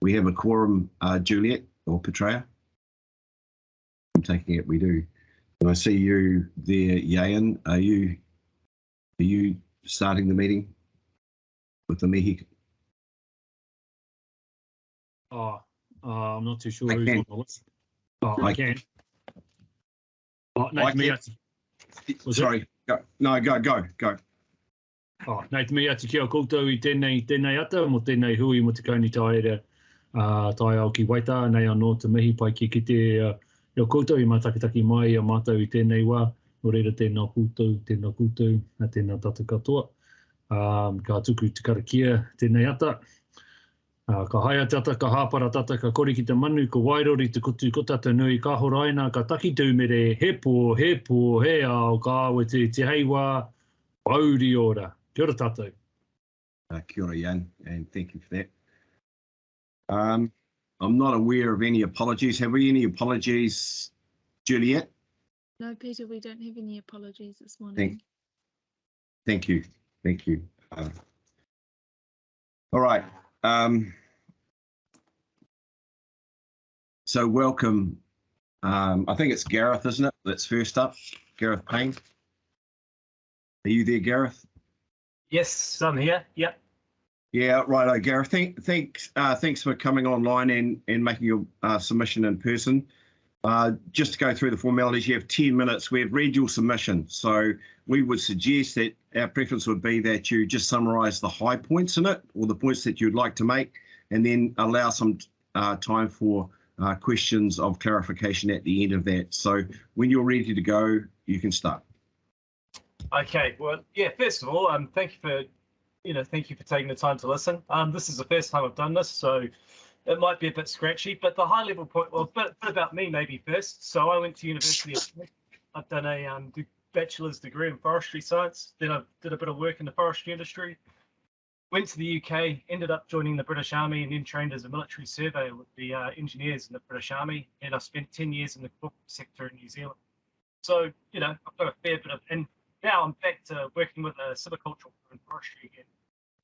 We have a quorum, Juliet or Petrea. I'm taking it we do. And I see you there, Yayan. Are you starting the meeting with the Mihi? I'm not too sure I who's can. on the list. I can. Nathan Miati. Sorry. Go. No, go. Nathan Miati kia koutou I tēnei ata mo tēnei hui mo te kauni taere tai au ki waita nei anō te mihi pai ki te o koutou I mātakitaki mai a mātou I tēnei wā. O reira tēnā koutou, a tēnā tata katoa. Ka tuku te karakia tēnei ata. Ka haia tata, ka hāpara tata, ka kori ki te manu, ka wairori te kutu, ko tata nui, ka horaina, ka taki tūmere, he pō, he ao, ka awe te heiwa, wauri ora. Kia ora tātou. Kia ora, Jan, and thank you for that. I'm not aware of any apologies. Have we any apologies, Juliet? No, Peter, we don't have any apologies this morning. Thank you. All right. So welcome. I think it's Gareth, isn't it? That's first up. Gareth Payne. Are you there, Gareth? Yes, I'm here. Yep. Yeah, right. Gareth, thanks for coming online and making your submission in person. Just to go through the formalities, you have 10 minutes. We have read your submission, so we would suggest that our preference would be that you just summarise the high points in it, or the points that you'd like to make, and then allow some time for questions of clarification at the end of that. So when you're ready to go, you can start. Okay. Well, yeah. First of all, thank you for taking the time to listen. This is the first time I've done this, so it might be a bit scratchy, but the high level point, well, a bit about me maybe first. So I went to university. I've done a bachelor's degree in forestry science. Then I did a bit of work in the forestry industry. Went to the UK, ended up joining the British Army, and then trained as a military surveyor with the engineers in the British Army. And I spent 10 years in the corporate sector in New Zealand. So, I've got a fair bit of, and now I'm back to working with a silvicultural in forestry again.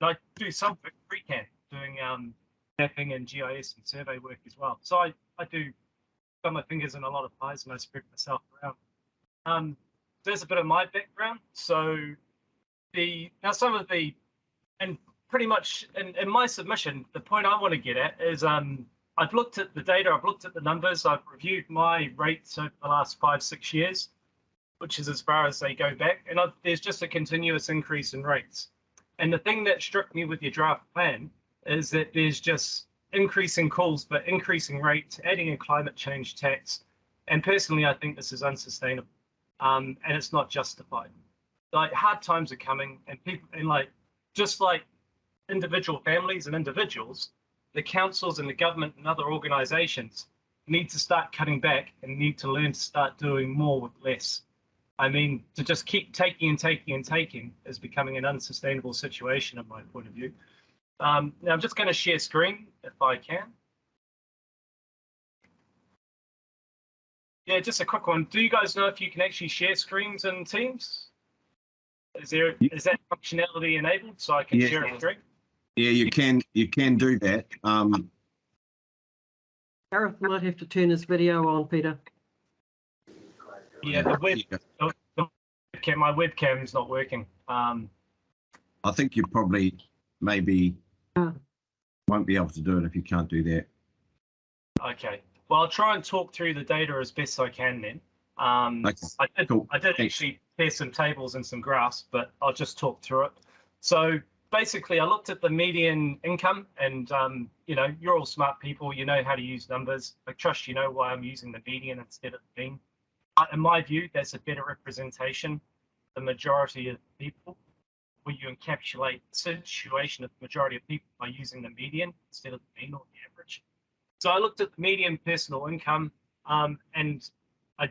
And I do some work pre-can, doing mapping and GIS and survey work as well. So I do got my fingers in a lot of pies and I spread myself around. There's a bit of my background. So and pretty much in my submission, the point I want to get at is I've looked at the data, I've looked at the numbers, I've reviewed my rates over the last 5-6 years, which is as far as they go back, and there's just a continuous increase in rates. And the thing that struck me with your draft plan is that there's just increasing calls for increasing rates, adding a climate change tax, and personally I think this is unsustainable, and it's not justified. Like, hard times are coming, and people, and just like individual families and individuals, the councils and the government and other organisations need to start cutting back and need to learn to start doing more with less. I mean, to just keep taking is becoming an unsustainable situation in my point of view. Now I'm just going to share screen if I can. Yeah, just a quick one. Do you guys know if you can actually share screens in Teams? Is that functionality enabled so I can share a screen? Yeah, you can do that. Gareth might have to turn his video on, Peter. Yeah, my webcam is not working. I think you probably maybe won't be able to do it if you can't do that. Okay. Well, I'll try and talk through the data as best I can then. Okay. I did actually pair some tables and some graphs, but I'll just talk through it. So basically, I looked at the median income, and you're all smart people. You know how to use numbers. I trust you know why I'm using the median instead of the mean. In my view, that's a better representation of the majority of people, where you encapsulate the situation of the majority of people by using the median instead of the mean or the average. So I looked at the median personal income, and I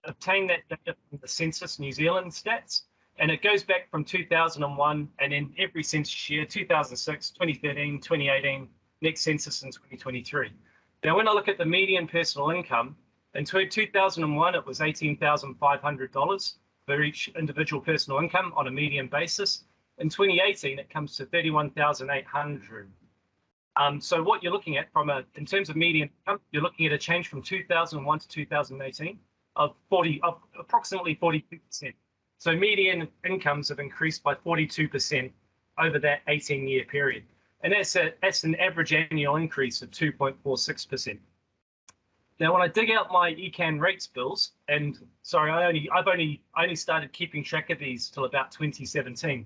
obtained that data from the Census New Zealand stats, and it goes back from 2001, and in every census year, 2006, 2013, 2018, next census in 2023. Now, when I look at the median personal income, in 2001, it was $18,500 for each individual personal income on a median basis. In 2018, it comes to $31,800. So what you're looking at in terms of median income, you're looking at a change from 2001 to 2018 of approximately 42%. So median incomes have increased by 42% over that 18-year period. And that's an average annual increase of 2.46%. Now, when I dig out my ECAN rates bills, and sorry, I only started keeping track of these till about 2017.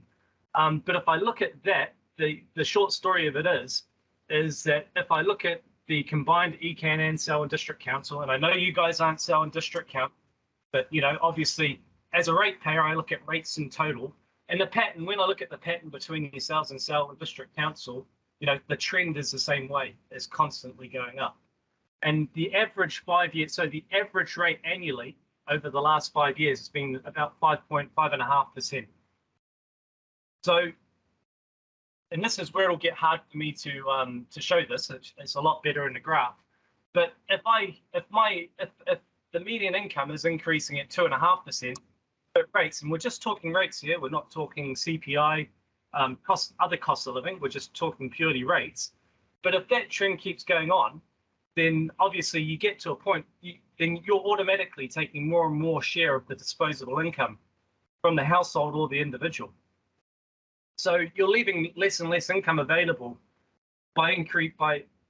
But if I look at that, the short story of it is that if I look at the combined ECAN and Selwyn District Council, and I know you guys aren't Selwyn District Council, but obviously as a ratepayer, I look at rates in total, and the pattern. When I look at the pattern between yourselves and Selwyn District Council, the trend is the same way, it's constantly going up. And the average 5 years, so the average rate annually over the last 5 years has been about 5.5%. So. And this is where it'll get hard for me to show this. It's a lot better in the graph. But if the median income is increasing at 2.5% rates, and we're just talking rates here, we're not talking CPI, other costs of living, we're just talking purely rates. But if that trend keeps going on, then obviously you get to a point, then you're automatically taking more and more share of the disposable income from the household or the individual. So you're leaving less and less income available by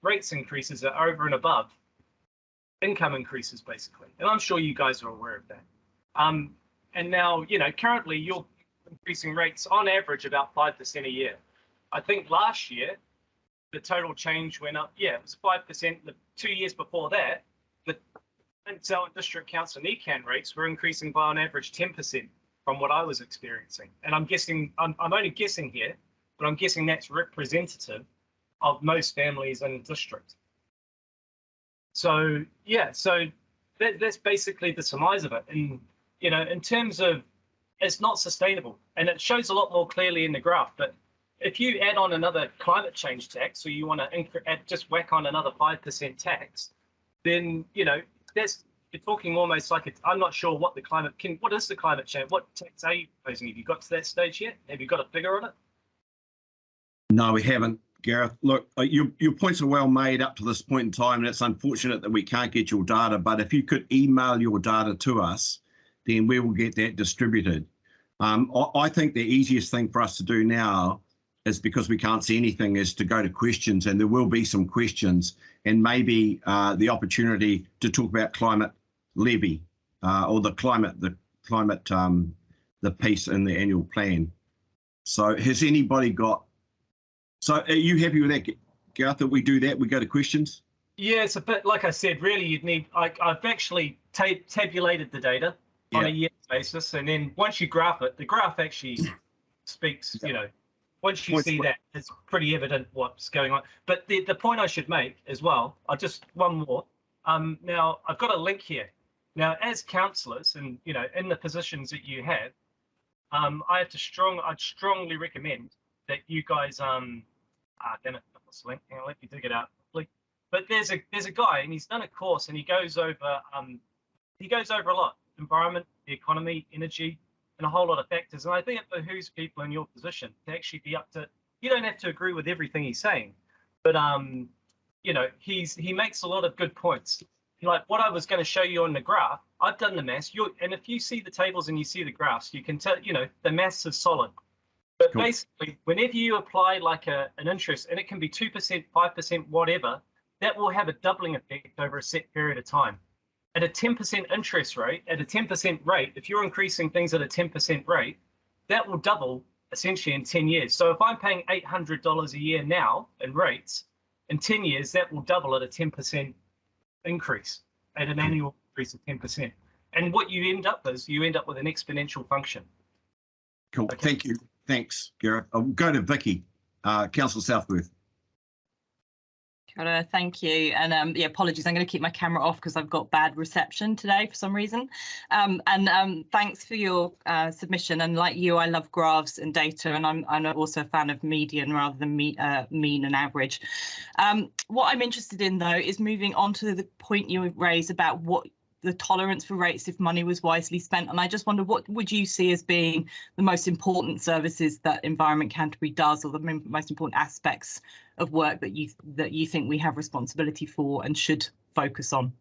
rates increases that are over and above income increases, basically. And I'm sure you guys are aware of that. And now, currently you're increasing rates on average about 5% a year. I think last year, the total change went up. Yeah, it was 5%. The 2 years before that, the Selwyn District Council and ECAN rates were increasing by on average 10%. From what I was experiencing. And I'm guessing, I'm only guessing here, but I'm guessing that's representative of most families in the district. So, yeah, so that's basically the surmise of it. And, in terms of, it's not sustainable. And it shows a lot more clearly in the graph. But if you add on another climate change tax, or you want to just whack on another 5% tax, then, you're talking almost like I'm not sure what what is the climate change? What tax are you proposing? Have you got to that stage yet? Have you got a figure on it? No, we haven't, Gareth. Look, your points are well made up to this point in time, and it's unfortunate that we can't get your data, but if you could email your data to us, then we will get that distributed. I think the easiest thing for us to do now is, because we can't see anything, is to go to questions, and there will be some questions, and maybe the opportunity to talk about climate levy or the piece in the annual plan. So has anybody got? So are you happy with that, Gareth, that we do that? We go to questions? Yeah, it's a bit, like I said, really you'd need, I've actually tabulated the data on a year basis, and then once you graph it, the graph actually speaks, once you see that, it's pretty evident what's going on. But the point I should make as well, one more. Now I've got a link here. Now, as councillors, and in the positions that you have, I'd strongly recommend that you guys damn it, what's the link? Hang on, let me dig it out. But there's a guy, and he's done a course, and he goes over a lot: environment, the economy, energy, and a whole lot of factors. And I think it behooves people in your position to actually be up to. You don't have to agree with everything he's saying, but he makes a lot of good points. Like what I was going to show you on the graph, I've done the maths. And if you see the tables and you see the graphs, you can tell, the maths is solid. But basically, whenever you apply like an interest, and it can be 2%, 5%, whatever, that will have a doubling effect over a set period of time. At a 10% interest rate, at a 10% rate, if you're increasing things at a 10% rate, that will double essentially in 10 years. So if I'm paying $800 a year now in rates, in 10 years, that will double at a 10% increase, at an annual increase of 10%. And what you end up with an exponential function. Cool. Okay. Thank you. Thanks, Gareth. I'll go to Vicky, Council Southworth. Thank you. And apologies, I'm going to keep my camera off because I've got bad reception today for some reason. Thanks for your submission. And like you, I love graphs and data, and I'm also a fan of median rather than mean and average. What I'm interested in, though, is moving on to the point you raised about what the tolerance for rates if money was wisely spent. And I just wonder, what would you see as being the most important services that Environment Canterbury does, or the most important aspects of work that you think we have responsibility for and should focus on?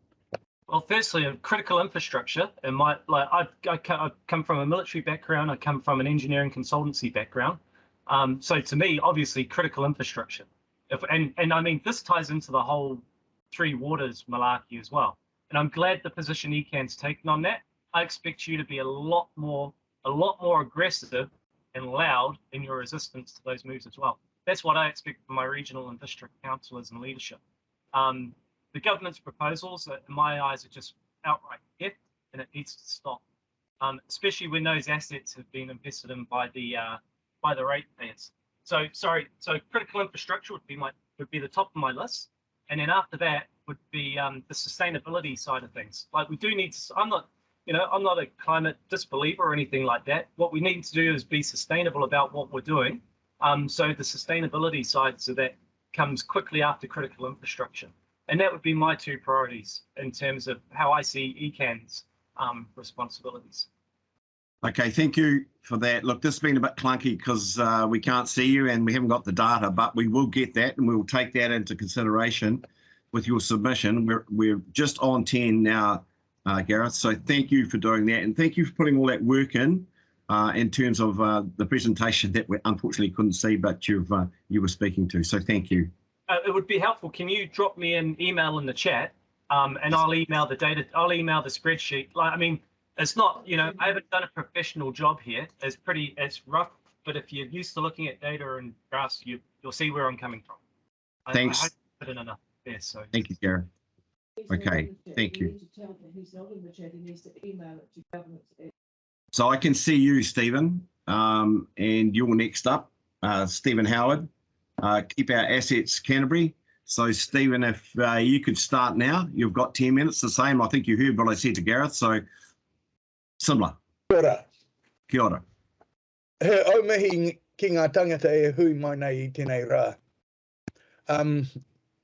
Well, firstly, a critical infrastructure. And I come from a military background. I come from an engineering consultancy background. So to me, obviously, critical infrastructure. And I mean, this ties into the whole Three Waters malarkey as well. And I'm glad the position ECAN's taken on that. I expect you to be a lot more aggressive and loud in your resistance to those moves as well. That's what I expect from my regional and district councillors and leadership. The government's proposals, in my eyes, are just outright theft, and it needs to stop. Especially when those assets have been invested in by the ratepayers. So critical infrastructure would be the top of my list, and then after that would be the sustainability side of things. Like, we do need to. I'm not a climate disbeliever or anything like that. What we need to do is be sustainable about what we're doing. So the sustainability side, so that comes quickly after critical infrastructure. And that would be my two priorities in terms of how I see ECAN's responsibilities. Okay, thank you for that. Look, this has been a bit clunky because we can't see you and we haven't got the data, but we will get that and we'll take that into consideration with your submission. We're just on 10 now, Gareth. So thank you for doing that, and thank you for putting all that work in terms of the presentation that we unfortunately couldn't see, but you were speaking to. So thank you. It would be helpful. Can you drop me an email in the chat, and I'll email the data. I'll email the spreadsheet. Like, I mean, it's not, I haven't done a professional job here. It's rough, but if you're used to looking at data and graphs, you'll see where I'm coming from. Thanks. I hope I put in enough there. So thank you, Gareth. Okay, thank you. So I can see you, Stephen, and you're next up, Stephen Howard. Keep Our Assets Canterbury. So Stephen, if you could start now, you've got 10 minutes, the same. I think you heard what I said to Gareth, so similar. Kia ora. Kia ora. He o mihi ki ngā tangata e hui mai nei I tēnei rā.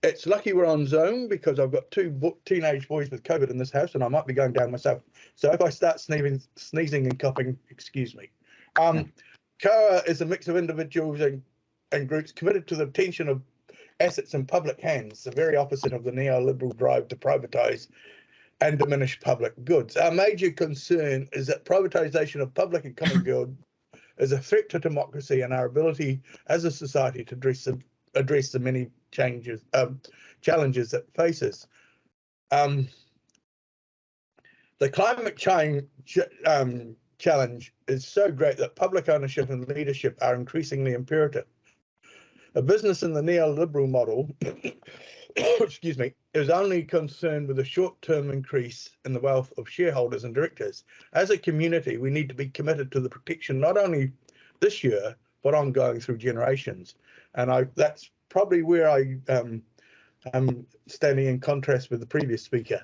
It's lucky we're on Zoom because I've got two teenage boys with COVID in this house and I might be going down myself. So if I start sneezing and coughing, excuse me. Kara is a mix of individuals and groups committed to the retention of assets in public hands, the very opposite of the neoliberal drive to privatise and diminish public goods. Our major concern is that privatisation of public and common good is a threat to democracy and our ability as a society to address the many challenges that faces. The climate change challenge is so great that public ownership and leadership are increasingly imperative. A business in the neoliberal model, excuse me, is only concerned with a short-term increase in the wealth of shareholders and directors. As a community, we need to be committed to the protection not only this year, but ongoing through generations. And that's probably where I am standing in contrast with the previous speaker.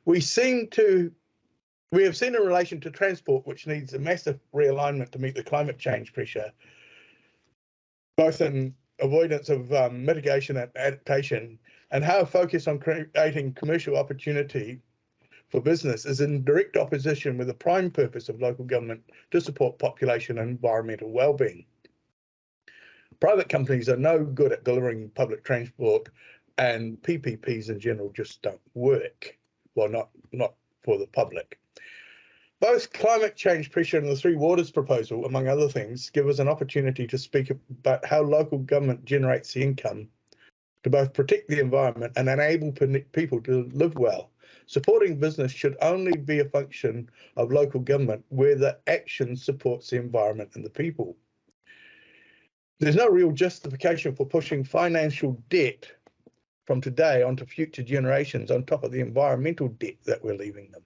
We have seen in relation to transport, which needs a massive realignment to meet the climate change pressure, both in avoidance of mitigation and adaptation, and how a focus on creating commercial opportunity for business is in direct opposition with the prime purpose of local government to support population and environmental well-being. Private companies are no good at delivering public transport, and PPPs in general just don't work. Well, not for the public. Both climate change pressure and the Three Waters proposal, among other things, give us an opportunity to speak about how local government generates the income to both protect the environment and enable people to live well. Supporting business should only be a function of local government where the action supports the environment and the people. There's no real justification for pushing financial debt from today onto future generations on top of the environmental debt that we're leaving them.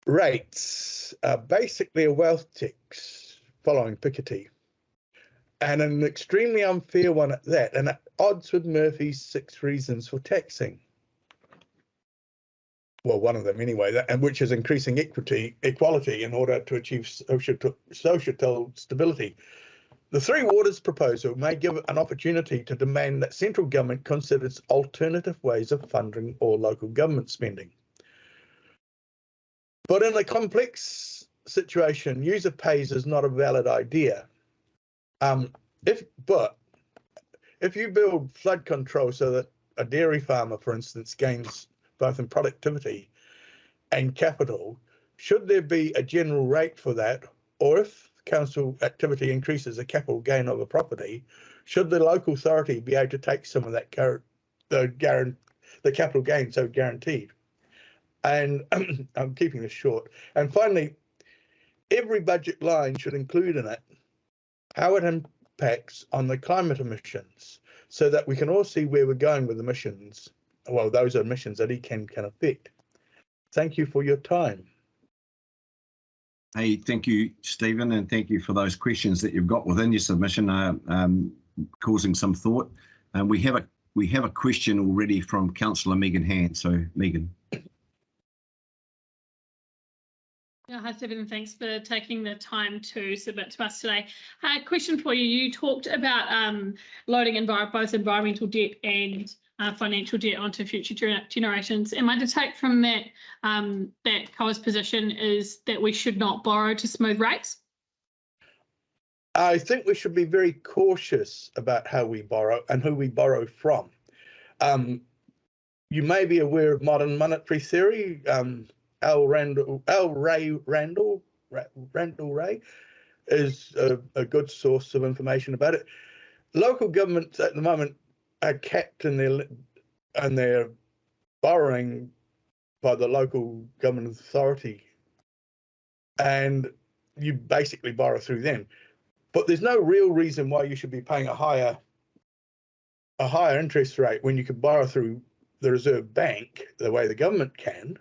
Rates are basically a wealth tax following Piketty, and an extremely unfair one at that, and at odds with Murphy's 6 reasons for taxing. Well, one of them anyway, and which is increasing equality in order to achieve societal stability. The Three Waters proposal may give an opportunity to demand that central government considers alternative ways of funding all local government spending. But in a complex situation, user pays is not a valid idea. If you build flood control so that a dairy farmer, for instance, gains both in productivity and capital, should there be a general rate for that? Or if council activity increases the capital gain of a property, should the local authority be able to take some of that the capital gain so guaranteed? And I'm keeping this short. And finally, every budget line should include in it how it impacts on the climate emissions, so that we can all see where we're going with emissions. Well, those are emissions that ECAN can affect. Thank you for your time. Hey, thank you, Stephen, and thank you for those questions that you've got within your submission, causing some thought. And we have a question already from Councillor Megan Hand. So, Megan. Hi, Stephen. Thanks for taking the time to submit to us today. Question for you. You talked about loading both environmental debt and financial debt onto future generations. Am I to take from that that COA's position is that we should not borrow to smooth rates? I think we should be very cautious about how we borrow and who we borrow from. You may be aware of modern monetary theory. Randall Ray is a good source of information about it. Local governments at the moment are capped in their borrowing by the local government authority, and you basically borrow through them. But there's no real reason why you should be paying a higher interest rate when you could borrow through the Reserve Bank the way the government can,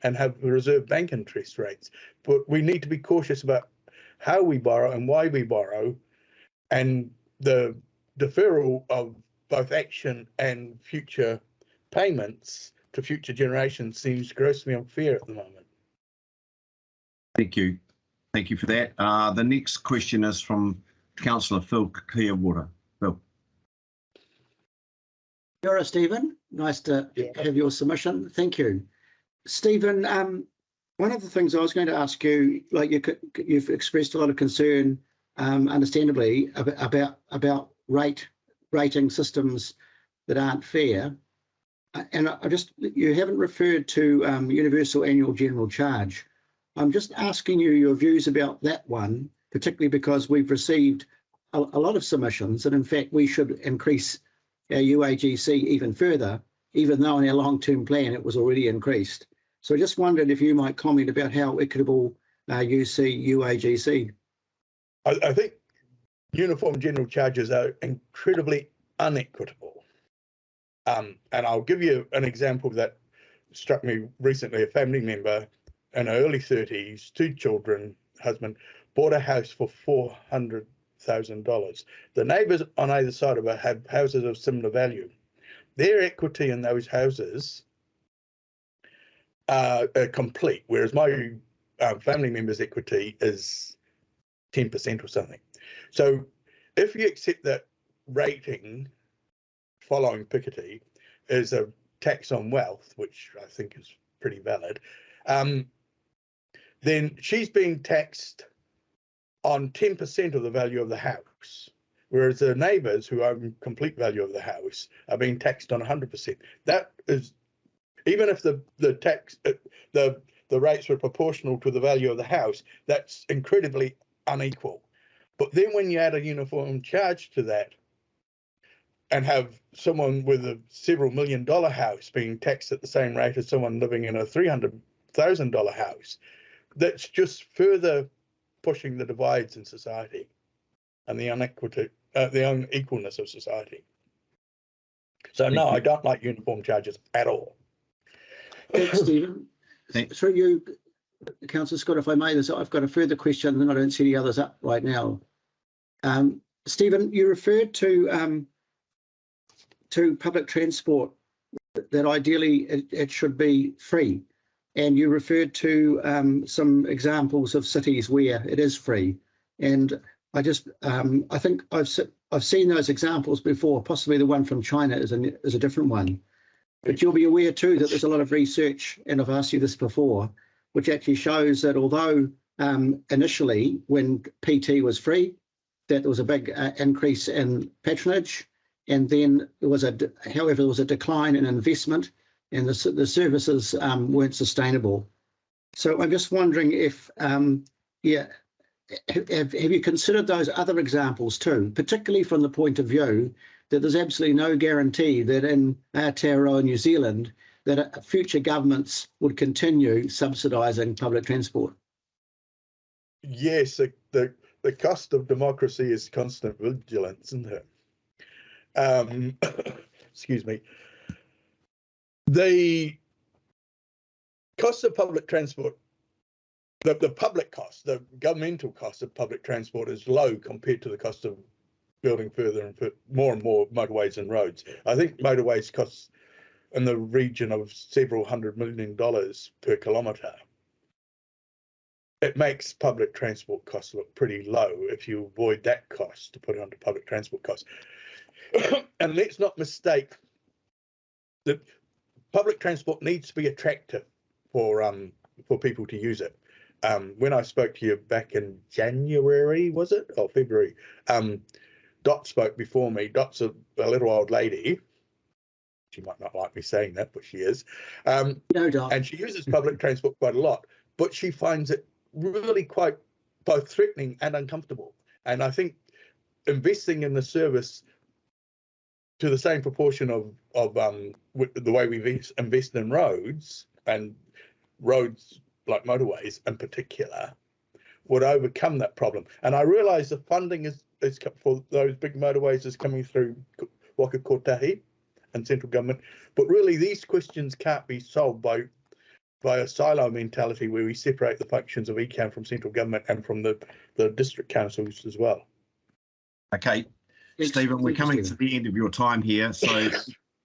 and have the Reserve Bank interest rates. But we need to be cautious about how we borrow and why we borrow, and the deferral of both action and future payments to future generations seems grossly unfair at the moment. Thank you. Thank you for that. The next question is from Councillor Phil Clearwater. Phil. Kia ora, Stephen. Nice to have your submission. Thank you. Stephen, one of the things I was going to ask you, like you've expressed a lot of concern, understandably, about rating systems that aren't fair, and you haven't referred to universal annual general charge. I'm just asking you your views about that one, particularly because we've received a lot of submissions, and in fact we should increase our UAGC even further, even though in our long-term plan it was already increased. So I just wondered if you might comment about how equitable you see UAGC. I think uniform general charges are incredibly unequitable. And I'll give you an example that struck me recently. A family member in her early 30s, 2 children, husband, bought a house for $400,000. The neighbours on either side of her had houses of similar value. Their equity in those houses are complete, whereas my family member's equity is 10% or something. So if you accept that rating following Piketty is a tax on wealth, which I think is pretty valid, then she's being taxed on 10% of the value of the house, whereas the neighbours who own complete value of the house are being taxed on 100%. That is, even if the rates were proportional to the value of the house, that's incredibly unequal. But then when you add a uniform charge to that and have someone with a several $1 million house being taxed at the same rate as someone living in a $300,000 house, that's just further pushing the divides in society and the unequalness of society. So no, I don't like uniform charges at all. Thanks, Stephen. Through you, Councillor Scott, if I may, I've got a further question, and I don't see the others up right now. Stephen, you referred to public transport, that ideally it should be free, and you referred to some examples of cities where it is free. And I think I've seen those examples before. Possibly the one from China is a different one. But you'll be aware too that there's a lot of research, and I've asked you this before, which actually shows that although initially when PT was free, that there was a big increase in patronage, and then however, there was a decline in investment, and the services weren't sustainable. So I'm just wondering if, have you considered those other examples too, particularly from the point of view that there's absolutely no guarantee that in Aotearoa, New Zealand, that future governments would continue subsidising public transport? Yes, the cost of democracy is constant vigilance, isn't it? Excuse me. The cost of public transport, the public cost, the governmental cost of public transport is low compared to the cost of building further and more motorways and roads. I think motorways cost in the region of several $100 million per kilometre. It makes public transport costs look pretty low if you avoid that cost to put it onto public transport costs. And let's not mistake that public transport needs to be attractive for people to use it. When I spoke to you back in January, was it, or February? Dot spoke before me. Dot's a little old lady. She might not like me saying that, but she is. No, Dot. And she uses public transport quite a lot, but she finds it really quite both threatening and uncomfortable. And I think investing in the service to the same proportion of the way we invest in roads, and roads like motorways in particular, would overcome that problem. And I realise the funding is for those big motorways is coming through Waka Kotahi and central government, but really these questions can't be solved by a silo mentality where we separate the functions of ECAM from central government and from the district councils as well. Okay, Stephen, we're coming to the end of your time here, so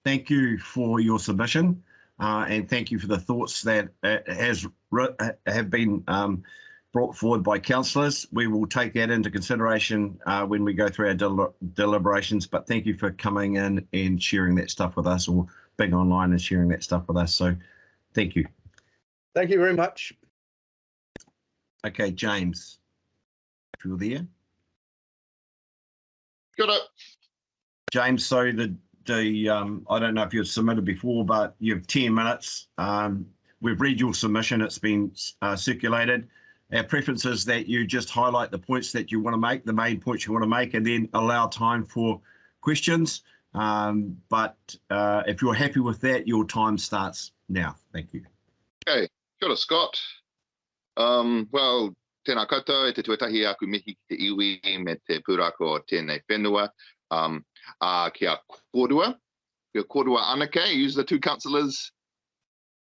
thank you for your submission, and thank you for the thoughts that have been brought forward by councillors. We will take that into consideration when we go through our deliberations, but thank you for coming in and sharing that stuff with us, or being online and sharing that stuff with us. So thank you. Thank you very much. Okay, James, if you're there. Got it. James, so I don't know if you've submitted before, but you have 10 minutes. We've read your submission. It's been circulated. Our preference is that you just highlight the points that you want to make, the main points you want to make, and then allow time for questions. But if you're happy with that, your time starts now. Thank you. Okay. Kia ora, Scott. Well, tēnā koutou, e te tuatahi aku mihi ki te iwi me te pūrako o tēnei whenua. Kia kōrua anake, use the two councillors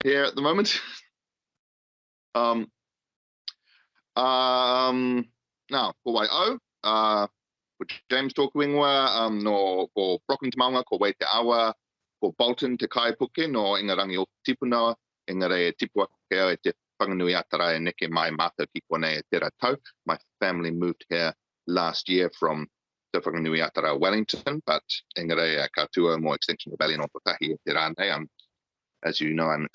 here at the moment. Now, ko wai au, ko James tōku ingoa, no ko Brocken Tamaunga, ko Wei te awa, ko Bolton te kaipuke, no Ingarangi o Tipunawa, engare e tipua keo e te whanganui atara e neke mai mātou ki kone e tērā tau. My family moved here last year from the whanganui atara Wellington, but engare katua mo Extinction Rebellion Ōtautahi e te rānei. As you know, I'm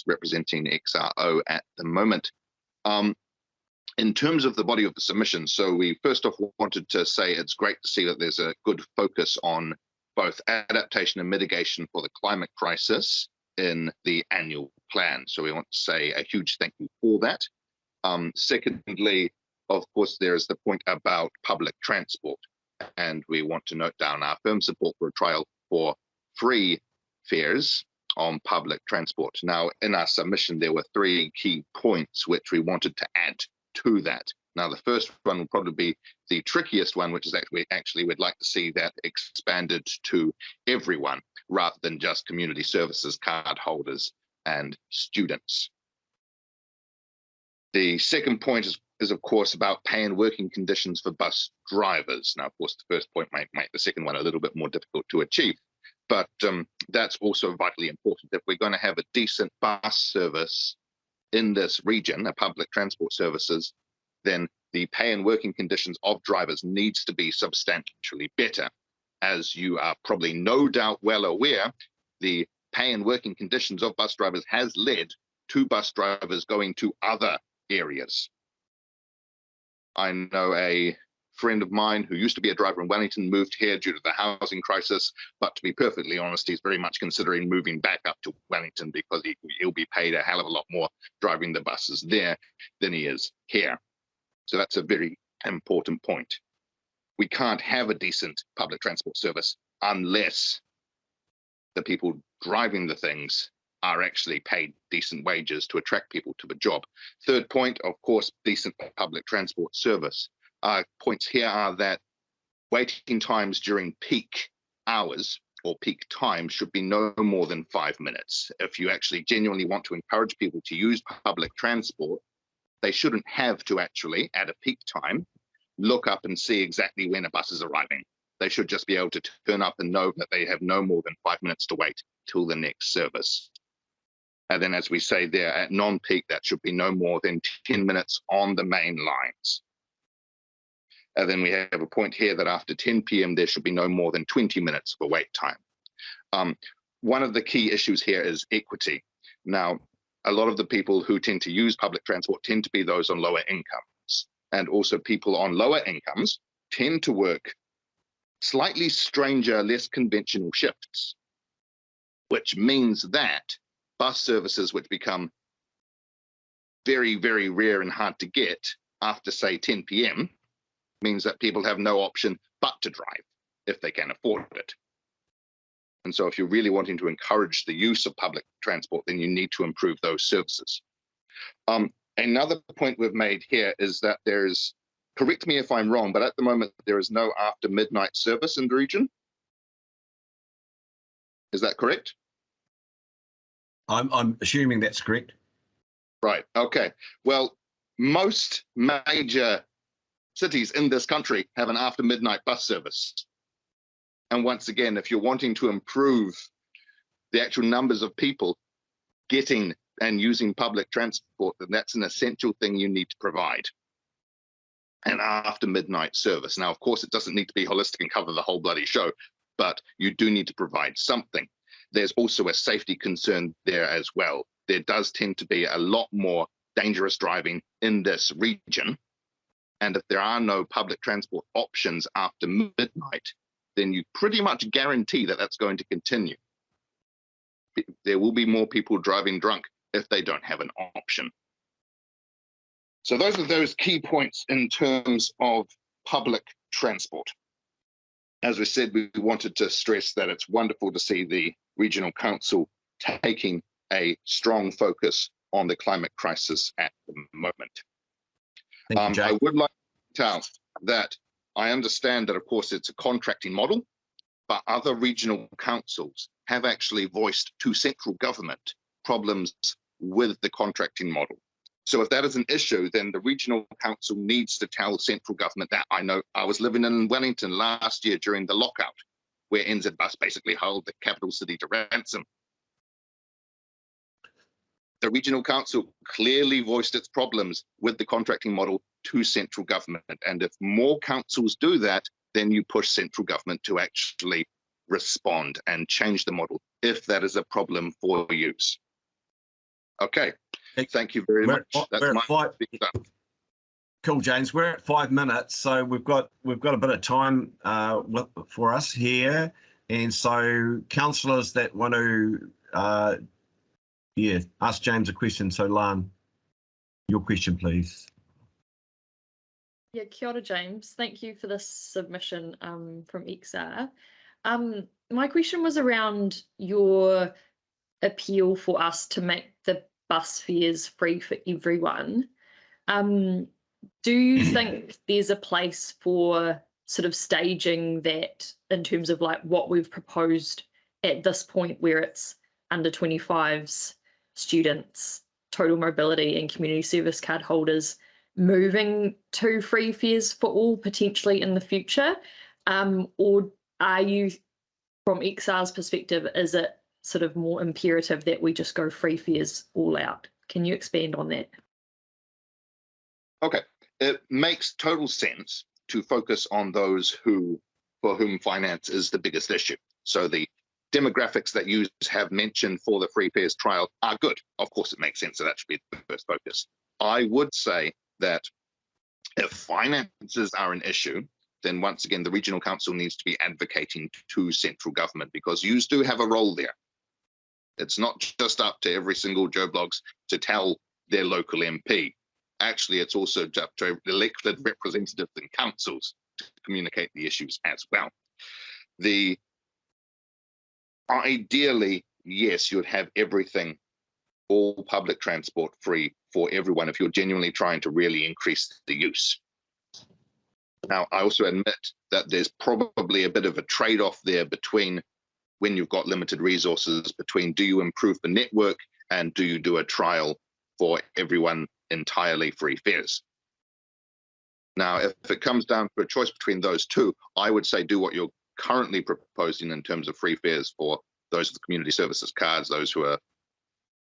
representing XRO at the moment. In terms of the body of the submission, so we first off wanted to say it's great to see that there's a good focus on both adaptation and mitigation for the climate crisis in the annual plan. So we want to say a huge thank you for that. Secondly, of course, there is the point about public transport, and we want to note down our firm support for a trial for free fares on public transport. Now, in our submission, there were 3 key points which we wanted to add to that. Now, the first one will probably be the trickiest one, which is actually we'd like to see that expanded to everyone rather than just community services card holders and students. The second point is of course about pay and working conditions for bus drivers. Now, of course, the first point might make the second one a little bit more difficult to achieve, but that's also vitally important. If we're going to have a decent bus service in this region, public transport services, then the pay and working conditions of drivers needs to be substantially better. As you are probably no doubt well aware, the pay and working conditions of bus drivers has led to bus drivers going to other areas. I know a friend of mine who used to be a driver in Wellington, moved here due to the housing crisis, but to be perfectly honest, he's very much considering moving back up to Wellington because he'll be paid a hell of a lot more driving the buses there than he is here. So that's a very important point. We can't have a decent public transport service unless the people driving the things are actually paid decent wages to attract people to the job. Third point, of course, decent public transport service. Points here are that waiting times during peak hours or peak time should be no more than 5 minutes. If you actually genuinely want to encourage people to use public transport, they shouldn't have to actually, at a peak time, look up and see exactly when a bus is arriving. They should just be able to turn up and know that they have no more than 5 minutes to wait till the next service. And then, as we say there, at non-peak, that should be no more than 10 minutes on the main lines. And then we have a point here that after 10 p.m., there should be no more than 20 minutes of wait time. One of the key issues here is equity. Now, a lot of the people who tend to use public transport tend to be those on lower incomes. And also people on lower incomes tend to work slightly stranger, less conventional shifts, which means that bus services which become very, very rare and hard to get after, say, 10 p.m. means that people have no option but to drive if they can afford it. And so if you're really wanting to encourage the use of public transport, then you need to improve those services. Another point we've made here is that there's, correct me if I'm wrong, but at the moment there is no after midnight service in the region. Is that correct? I'm assuming that's correct. Right, okay. Well, most major cities in this country have an after midnight bus service. And once again, if you're wanting to improve the actual numbers of people getting and using public transport, then that's an essential thing you need to provide. An after midnight service. Now, of course, it doesn't need to be holistic and cover the whole bloody show, but you do need to provide something. There's also a safety concern there as well. There does tend to be a lot more dangerous driving in this region. And if there are no public transport options after midnight, then you pretty much guarantee that that's going to continue. There will be more people driving drunk if they don't have an option. So those are those key points in terms of public transport. As we said, we wanted to stress that it's wonderful to see the Regional Council taking a strong focus on the climate crisis at the moment. Thank you, I would like to tell that I understand that, of course, it's a contracting model, but other regional councils have actually voiced to central government problems with the contracting model. So if that is an issue, then the regional council needs to tell central government that. I know I was living in Wellington last year during the lockout, where NZ Bus basically held the capital city to ransom. The regional council clearly voiced its problems with the contracting model to central government. And if more councils do that, then you push central government to actually respond and change the model if that is a problem for use. Okay, thank you very much. That's my big stuff. Cool, James. We're at 5 minutes, so we've got a bit of time for us here, and so councillors that want to ask James a question. So Lan, your question, please. Yeah, kia ora, James. Thank you for this submission from XR. My question was around your appeal for us to make the bus fares free for everyone. Do you think there's a place for sort of staging that in terms of like what we've proposed at this point where it's under 25s, students, total mobility and community service card holders moving to free fares for all potentially in the future? Or are you, from XR's perspective, is it sort of more imperative that we just go free fares all out? Can you expand on that? Okay, it makes total sense to focus on those for whom finance is the biggest issue. So the demographics that you have mentioned for the free fares trial are good. Of course, it makes sense that that should be the first focus. I would say that if finances are an issue, then once again, the regional council needs to be advocating to central government, because you do have a role there. It's not just up to every single Joe Blogs to tell their local MP. Actually, it's also up to elected representatives and councils to communicate the issues as well. Ideally, yes, you'd have everything, all public transport free for everyone if you're genuinely trying to really increase the use. Now, I also admit that there's probably a bit of a trade-off there between, when you've got limited resources, between do you improve the network and do you do a trial for everyone entirely free fares? Now, if it comes down to a choice between those two, I would say do what you're currently proposing in terms of free fares for those with the community services cards, those who are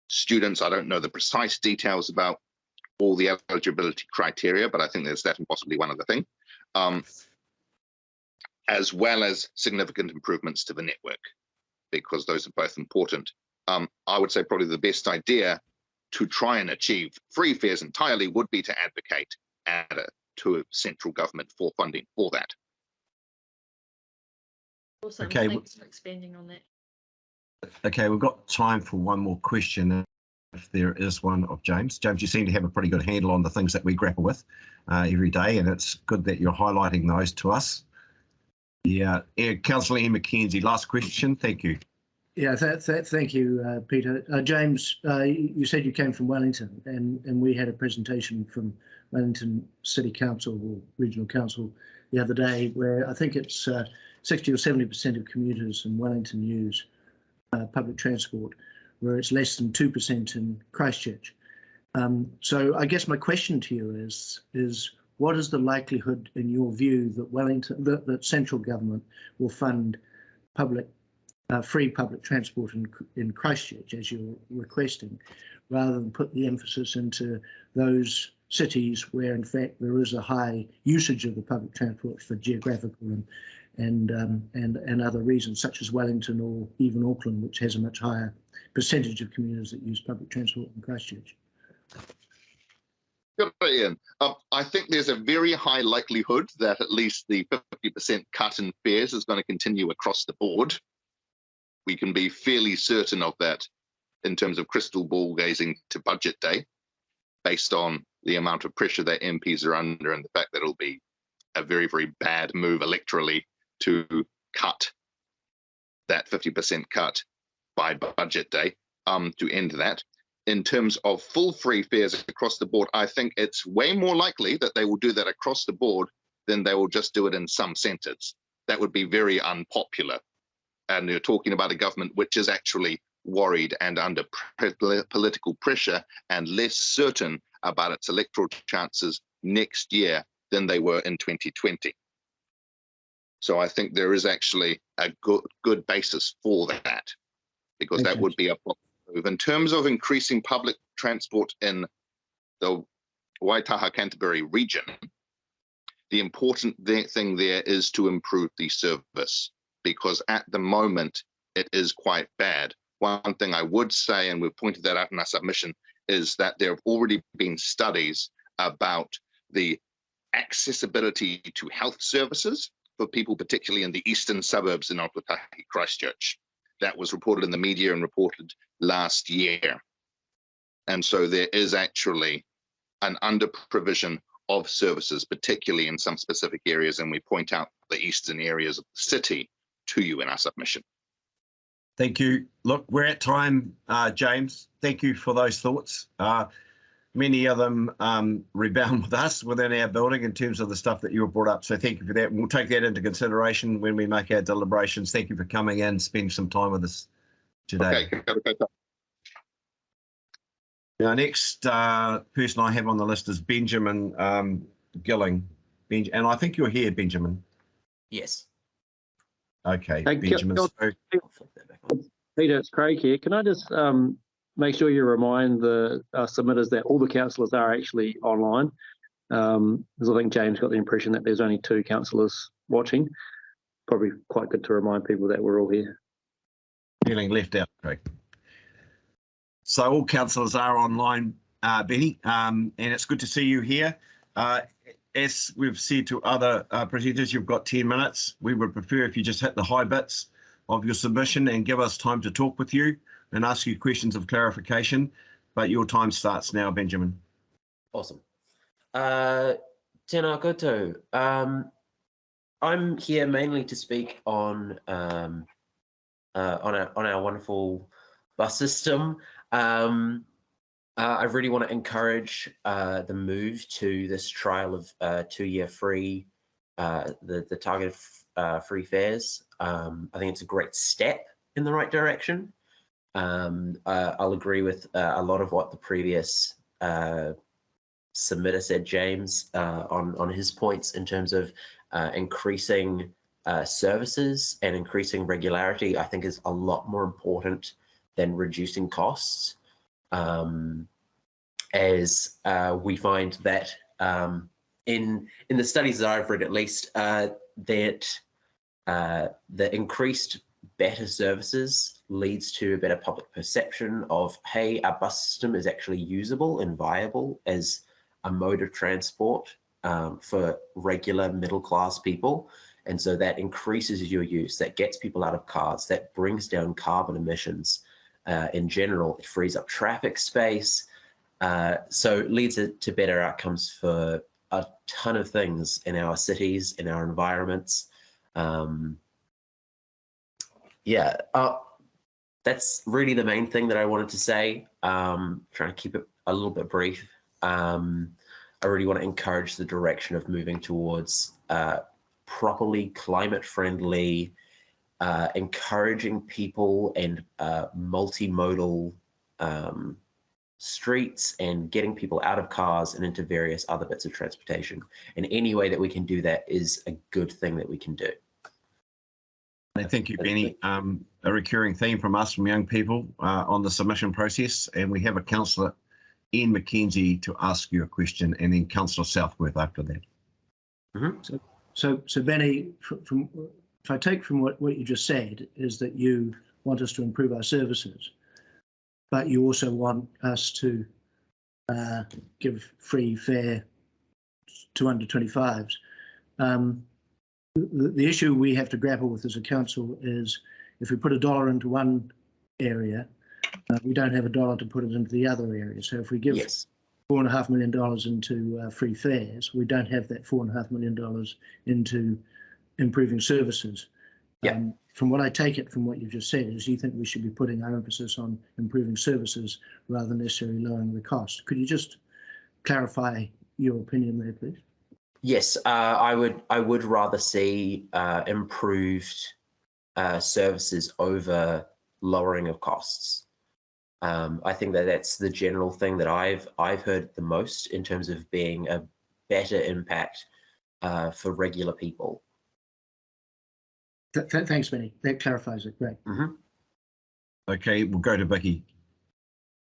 students. I don't know the precise details about all the eligibility criteria, but I think there's that and possibly one other thing, as well as significant improvements to the network, because those are both important. I would say probably the best idea to try and achieve free fares entirely would be to advocate to central government for funding for that. Awesome. Okay. Thanks for expanding on that. Okay, we've got time for one more question, if there is one of James. James, you seem to have a pretty good handle on the things that we grapple with every day, and it's good that you're highlighting those to us. Yeah, Councillor Ian McKenzie, last question. Thank you. Yeah, thank you, Peter. James, you said you came from Wellington, and we had a presentation from Wellington City Council or Regional Council the other day, where I think it's 60 or 70% of commuters in Wellington use public transport, where it's less than 2% in Christchurch. So I guess my question to you is what is the likelihood, in your view, that that central government will fund free public transport in Christchurch, as you're requesting, rather than put the emphasis into those cities where, in fact, there is a high usage of the public transport for geographical and other reasons, such as Wellington or even Auckland, which has a much higher percentage of commuters that use public transport in Christchurch? Good, Ian. I think there's a very high likelihood that at least the 50% cut in fares is going to continue across the board. We can be fairly certain of that in terms of crystal ball gazing to budget day, based on the amount of pressure that MPs are under and the fact that it'll be a very, very bad move electorally to cut that 50% cut by budget day to end that. In terms of full free fares across the board, I think it's way more likely that they will do that across the board than they will just do it in some centres. That would be very unpopular. And you're talking about a government which is actually worried and under political pressure and less certain about its electoral chances next year than they were in 2020. So I think there is actually a good basis for that, because that would be a move. In terms of increasing public transport in the Waitaha Canterbury region, the important thing there is to improve the service, because at the moment it is quite bad. One thing I would say, and we've pointed that out in our submission, is that there have already been studies about the accessibility to health services for people, particularly in the eastern suburbs in Ōtautahi, Christchurch. That was reported in the media and reported last year. And so there is actually an under-provision of services, particularly in some specific areas, and we point out the eastern areas of the city to you in our submission. Thank you. Look, we're at time, James. Thank you for those thoughts. Many of them rebound with us within our building in terms of the stuff that you brought up. So thank you for that. And we'll take that into consideration when we make our deliberations. Thank you for coming in, spending some time with us today. Okay. Now, next person I have on the list is Benjamin Gilling. And I think you're here, Benjamin. Yes. Okay, Benjamin. Peter, it's Craig here. Can I just make sure you remind the submitters that all the councillors are actually online? Because I think James got the impression that there's only 2 councillors watching. Probably quite good to remind people that we're all here. Feeling left out, Craig. So all councillors are online, Benny, and it's good to see you here. As we've said to other presenters, you've got 10 minutes. We would prefer if you just hit the high bits of your submission and give us time to talk with you and ask you questions of clarification. But your time starts now, Benjamin. Awesome. Tēnā koutou. I'm here mainly to speak on our wonderful bus system. I really want to encourage the move to this trial of 2-year free, the targeted free fares. I think it's a great step in the right direction. I'll agree with a lot of what the previous submitter said, James, on his points in terms of increasing services and increasing regularity. I think is a lot more important than reducing costs. As we find that in the studies that I've read, at least, that the increased better services leads to a better public perception of, hey, our bus system is actually usable and viable as a mode of transport for regular middle-class people. And so that increases your use, that gets people out of cars, that brings down carbon emissions. In general, it frees up traffic space, so it leads to better outcomes for a ton of things in our cities, in our environments. That's really the main thing that I wanted to say. Trying to keep it a little bit brief. I really want to encourage the direction of moving towards properly climate-friendly, encouraging people and multimodal streets and getting people out of cars and into various other bits of transportation. And any way that we can do that is a good thing that we can do. Thank you, Benny. A recurring theme from us, from young people, on the submission process, and we have a councillor, Ian McKenzie, to ask you a question, and then Councillor Southworth after that. Mm-hmm. So Benny, if I take from what you just said, is that you want us to improve our services, but you also want us to give free fare to under 25s. The issue we have to grapple with as a council is if we put $1 into one area, we don't have $1 to put it into the other area. So if we give $4.5 million into free fares, we don't have that $4.5 million into improving services. From what I take it from what you've just said is you think we should be putting our emphasis on improving services rather than necessarily lowering the cost. Could you just clarify your opinion there, please? Yes, I would rather see improved services over lowering of costs. I think that's the general thing that I've heard the most in terms of being a better impact for regular people. Thanks, Benny. That clarifies it. Great. Mm-hmm. Okay, we'll go to Vicky.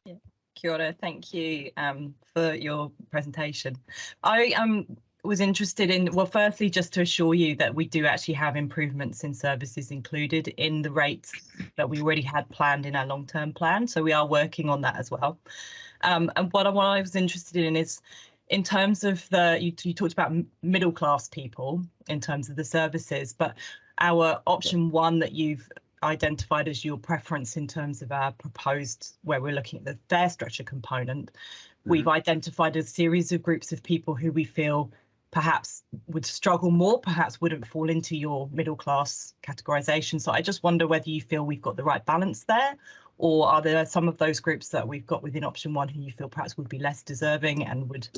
Yeah. Kia ora, thank you for your presentation. I was interested in, well, firstly, just to assure you that we do actually have improvements in services included in the rates that we already had planned in our long-term plan. So we are working on that as well. And what I was interested in is, in terms of you talked about middle-class people in terms of the services, but our option 1 that you've identified as your preference in terms of our proposed, where we're looking at the fare structure component, we've identified a series of groups of people who we feel perhaps would struggle more, perhaps wouldn't fall into your middle class categorization. So I just wonder whether you feel we've got the right balance there, or are there some of those groups that we've got within option 1 who you feel perhaps would be less deserving and would,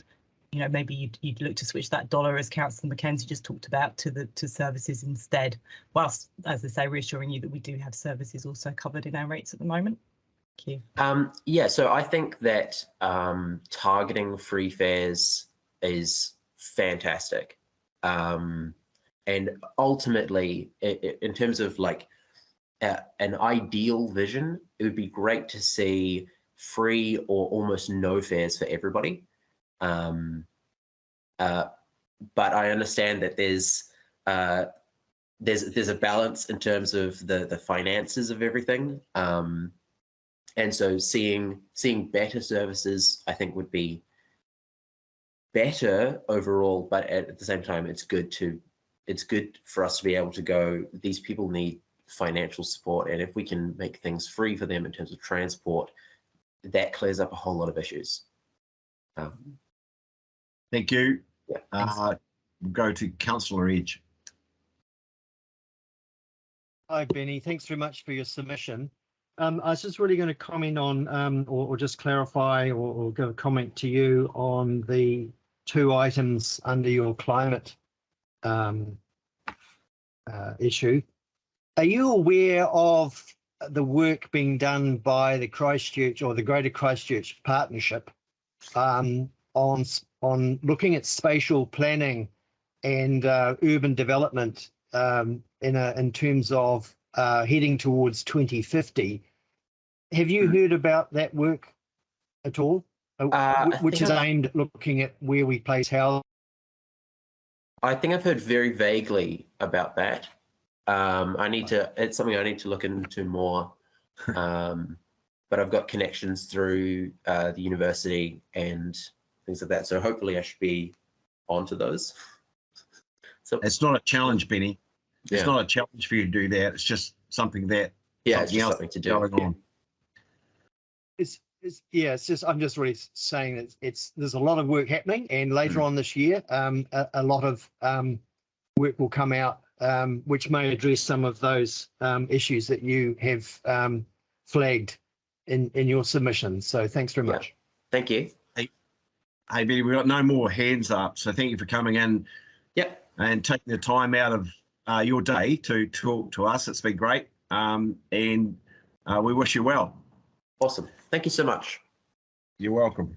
you know, maybe you'd look to switch that $1, as Councillor McKenzie just talked about, to services instead, whilst, as I say, reassuring you that we do have services also covered in our rates at the moment. Thank you. Yeah, so I think that targeting free fares is fantastic. And ultimately, in terms of like an ideal vision, it would be great to see free or almost no fares for everybody. But I understand that there's there's a balance in terms of the finances of everything. And so seeing better services, I think, would be better overall, but at the same time, it's good for us to be able to go, these people need financial support, and if we can make things free for them in terms of transport, that clears up a whole lot of issues. Thank you. Yeah, we'll go to Councillor Edge. Hi, Benny. Thanks very much for your submission. I was just really going to comment on, or just clarify or give a comment to you on the 2 items under your climate issue. Are you aware of the work being done by the Christchurch or the Greater Christchurch Partnership on looking at spatial planning and urban development in terms of heading towards 2050? Have you heard about that work at all? Which is aimed at looking at where we place houses. I think I've heard very vaguely about that. It's something I need to look into more. But I've got connections through the university and things like that. So hopefully I should be onto those. So it's not a challenge, Benny. It's not a challenge for you to do that. It's just something that it's just something to do. Going on. It's just I'm just really saying that there's a lot of work happening, and later on this year, a lot of work will come out which may address some of those issues that you have flagged in your submission. So thanks very much. Thank you. Hey, Benny, we've got no more hands up, so thank you for coming in. Yep. And taking the time out of your day to talk to us. It's been great, and we wish you well. Awesome. Thank you so much. You're welcome.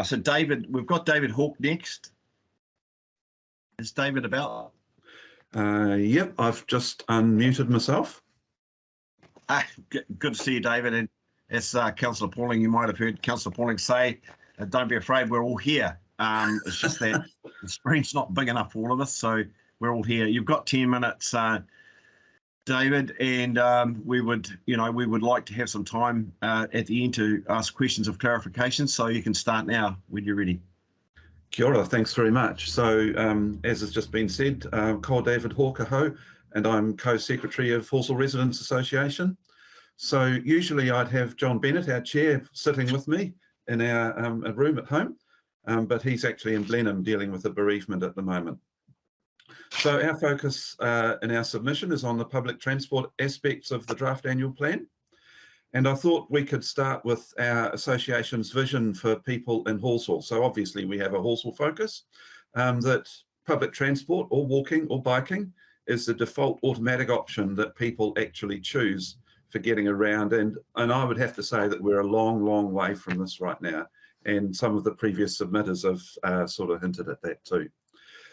So David, we've got David Hawke next. Is David about? Yep, I've just unmuted myself. Good to see you, David. And as Councillor Pauling, you might have heard Councillor Pauling say, don't be afraid, we're all here. It's just that the screen's not big enough for all of us, so we're all here. You've got 10 minutes, David, and we would like to have some time at the end to ask questions of clarification, so you can start now when you're ready. Kia ora, thanks very much. So as has just been said, ko David Hawke ho, and I'm co-secretary of Halswell Residents Association. So usually I'd have John Bennett, our chair, sitting with me in our room at home, but he's actually in Blenheim dealing with a bereavement at the moment. So our focus in our submission is on the public transport aspects of the draft annual plan. And I thought we could start with our association's vision for people in Halswell. So obviously we have a Halswell focus, that public transport or walking or biking is the default automatic option that people actually choose for getting around. And I would have to say that we're a long, long way from this right now. And some of the previous submitters have sort of hinted at that too.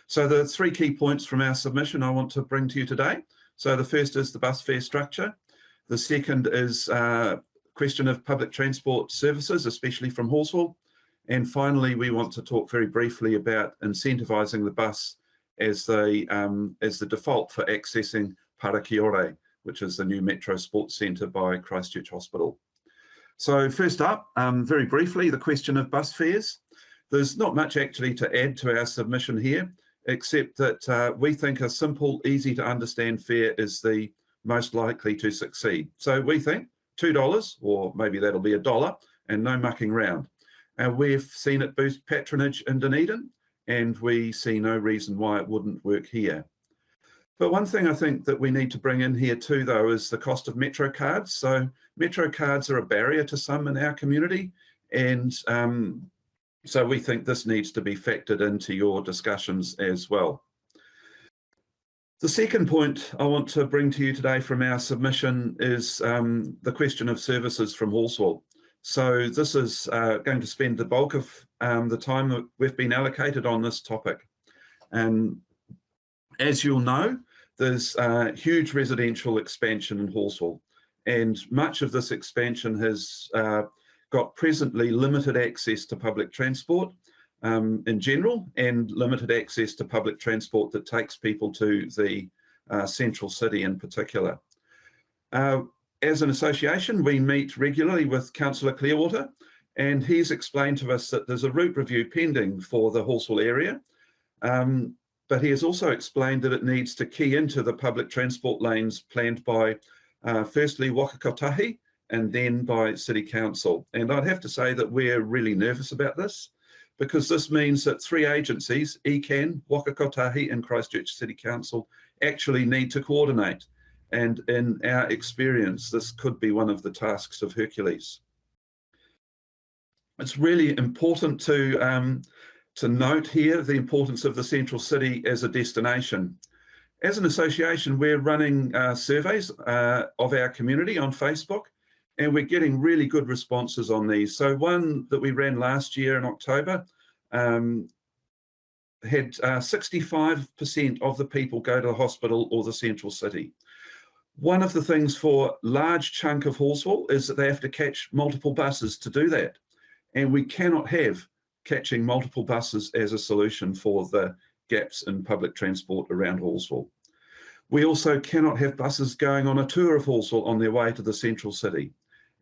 So the 3 key points from our submission I want to bring to you today. So the first is the bus fare structure. The second is a question of public transport services, especially from Halswell. And finally, we want to talk very briefly about incentivising the bus as the default for accessing Parakiore, which is the new Metro Sports Centre by Christchurch Hospital. So first up, very briefly, the question of bus fares. There's not much actually to add to our submission here, except that we think a simple, easy to understand fare is the most likely to succeed. So we think $2, or maybe that'll be $1, and no mucking round. And we've seen it boost patronage in Dunedin, and we see no reason why it wouldn't work here. But one thing I think that we need to bring in here too, though, is the cost of Metro cards. So Metro cards are a barrier to some in our community, and so we think this needs to be factored into your discussions as well. The second point I want to bring to you today from our submission is the question of services from Halswell. So this is going to spend the bulk of the time that we've been allocated on this topic. And as you'll know, there's huge residential expansion in Halswell, and much of this expansion has got presently limited access to public transport in general, and limited access to public transport that takes people to the Central City in particular. As an association, we meet regularly with Councillor Clearwater, and he's explained to us that there's a route review pending for the Halswell area, but he has also explained that it needs to key into the public transport lanes planned by firstly Ōtautahi and then by City Council. And I'd have to say that we're really nervous about this, because this means that 3 agencies, ECAN, Ōtautahi and Christchurch City Council, actually need to coordinate. And in our experience, this could be one of the tasks of Hercules. It's really important to note here the importance of the Central City as a destination. As an association, we're running surveys of our community on Facebook, and we're getting really good responses on these. So one that we ran last year in October had 65% of the people go to the hospital or the Central City. One of the things for large chunk of Halswell is that they have to catch multiple buses to do that. And we cannot have catching multiple buses as a solution for the gaps in public transport around Halswell. We also cannot have buses going on a tour of Halswell on their way to the Central City.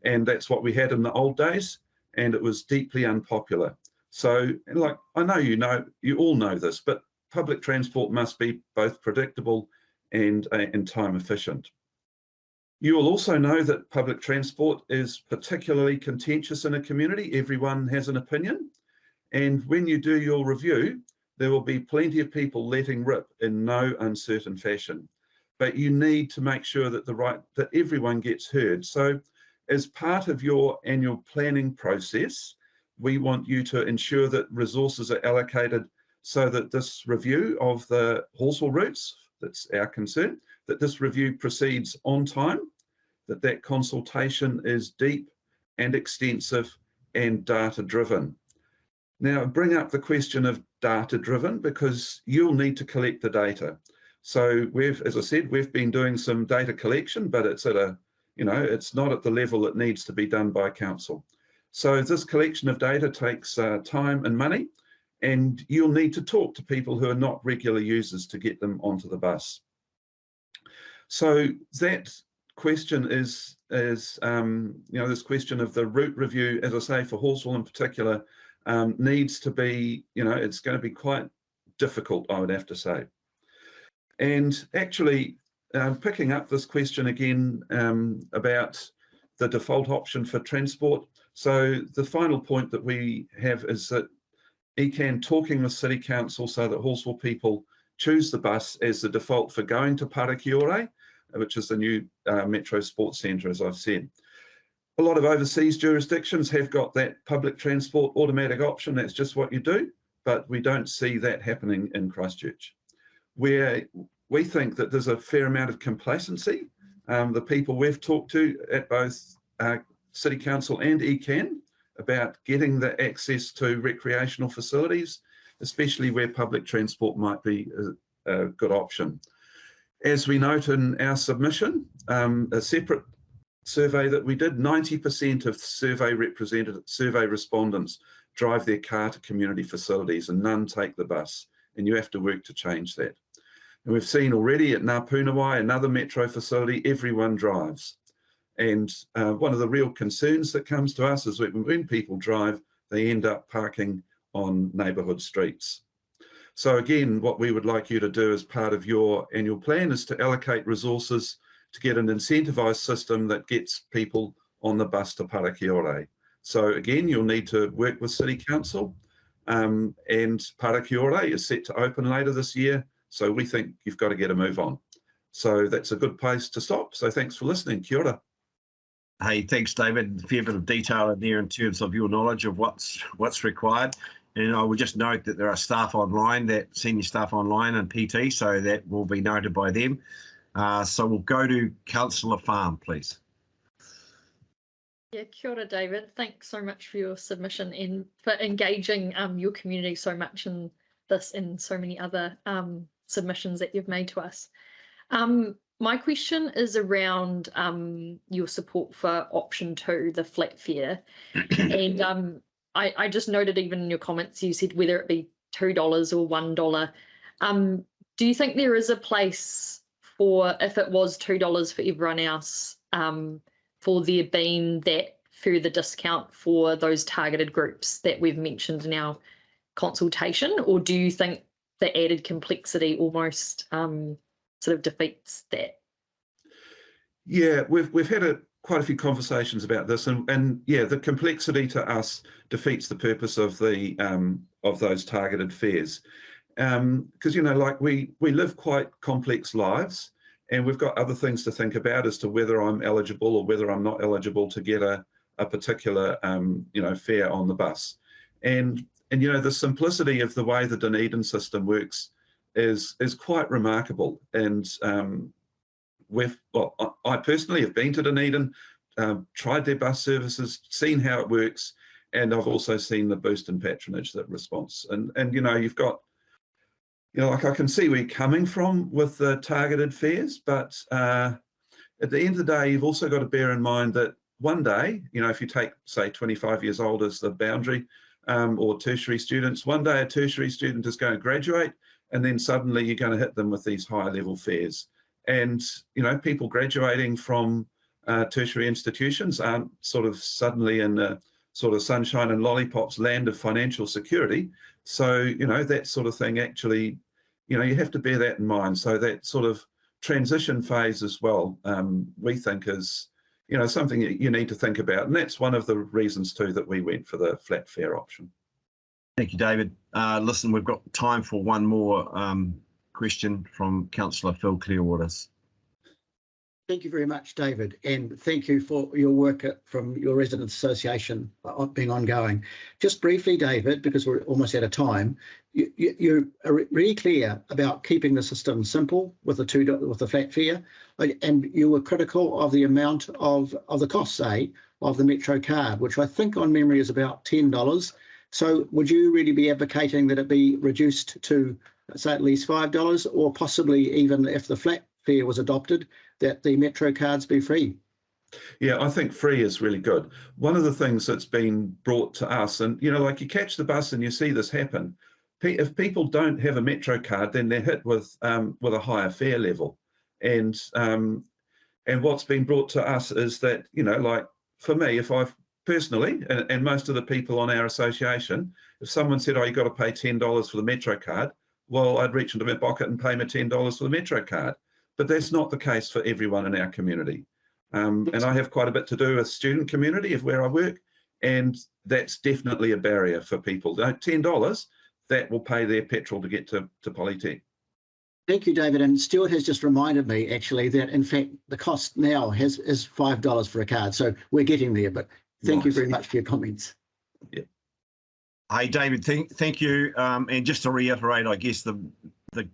And that's what we had in the old days, and it was deeply unpopular. So, like, I know you all know this, but public transport must be both predictable and time efficient. You will also know that public transport is particularly contentious in a community. Everyone has an opinion. And when you do your review, there will be plenty of people letting rip in no uncertain fashion. But you need to make sure that that everyone gets heard. So as part of your annual planning process, we want you to ensure that resources are allocated so that this review of the Halswell routes, that's our concern, that this review proceeds on time, that consultation is deep and extensive and data-driven. Now, bring up the question of data-driven, because you'll need to collect the data. So as I said, we've been doing some data collection, but it's at it's not at the level that needs to be done by council. So this collection of data takes time and money, and you'll need to talk to people who are not regular users to get them onto the bus. So that question is this question of the route review, as I say, for Halswell in particular, needs to be, it's going to be quite difficult, I would have to say. And actually, picking up this question again about the default option for transport. So the final point that we have is that ECAN talking with City Council so that Halswell people choose the bus as the default for going to Parakiore, which is the new Metro Sports Centre, as I've said. A lot of overseas jurisdictions have got that public transport automatic option. That's just what you do, but we don't see that happening in Christchurch. Where we think that there's a fair amount of complacency. The people we've talked to at both City Council and ECAN about getting the access to recreational facilities, especially where public transport might be a good option. As we note in our submission, a separate survey that we did, 90% of survey respondents drive their car to community facilities and none take the bus, and you have to work to change that. And we've seen already at Ngāpunawai, another metro facility, everyone drives. And one of the real concerns that comes to us is when people drive, they end up parking on neighbourhood streets. So again, what we would like you to do as part of your annual plan is to allocate resources to get an incentivised system that gets people on the bus to Parakiore. So again, you'll need to work with City Council, and Parakiore is set to open later this year. So we think you've got to get a move on. So that's a good place to stop. So thanks for listening. Kia ora. Hey, thanks, David. A fair bit of detail in there in terms of your knowledge of what's required. And I would just note that there are staff online, senior staff online and PT, so that will be noted by them. So we'll go to Councillor Farm, please. Yeah, kia ora, David. Thanks so much for your submission and for engaging your community so much in this and so many other submissions that you've made to us. My question is around your support for option 2, the flat fare. And I just noted even in your comments, you said whether it be $2 or $1. Do you think there is a place for if it was $2 for everyone else, for there being that further discount for those targeted groups that we've mentioned in our consultation, or do you think the added complexity almost sort of defeats that? Yeah, we've had quite a few conversations about this, and yeah, the complexity to us defeats the purpose of the of those targeted fares, because like we live quite complex lives, and we've got other things to think about as to whether I'm eligible or whether I'm not eligible to get a particular fare on the bus, and the simplicity of the way the Dunedin system works is quite remarkable. And I personally have been to Dunedin, tried their bus services, seen how it works, and I've also seen the boost in patronage, that response. And you've got, like, I can see where you're coming from with the targeted fares, but at the end of the day, you've also got to bear in mind that one day, if you take, say, 25 years old as the boundary, or tertiary students, one day a tertiary student is going to graduate, and then suddenly you're going to hit them with these higher level fares. And, people graduating from tertiary institutions aren't sort of suddenly in a sort of sunshine and lollipops land of financial security. So, that sort of thing actually, you have to bear that in mind. So that sort of transition phase as well, we think is, something that you need to think about. And that's one of the reasons too that we went for the flat fare option. Thank you, David. Listen, we've got time for one more question from Councillor Phil Clearwaters. Thank you very much, David, and thank you for your work from your Residents Association being ongoing. Just briefly, David, because we're almost out of time, you are really clear about keeping the system simple with the flat fare, and you were critical of the amount of the cost, say, of the Metro card, which I think on memory is about $10. So would you really be advocating that it be reduced to, say, at least $5, or possibly even if the flat fare was adopted, that the Metro cards be free? Yeah, I think free is really good. One of the things that's been brought to us, and like you catch the bus and you see this happen, if people don't have a Metro card, then they're hit with a higher fare level. And what's been brought to us is that, like for me, if I've personally, and most of the people on our association, if someone said, oh, you've got to pay $10 for the Metro card, well, I'd reach into my pocket and pay me $10 for the Metro card. But that's not the case for everyone in our community. And I have quite a bit to do with student community of where I work, and that's definitely a barrier for people. $10, that will pay their petrol to get to Polytech. Thank you, David. And Stuart has just reminded me, actually, that in fact the cost now is $5 for a card. So we're getting there, but thank you very much for your comments. Yeah. Hey, David, thank you. And just to reiterate, I guess the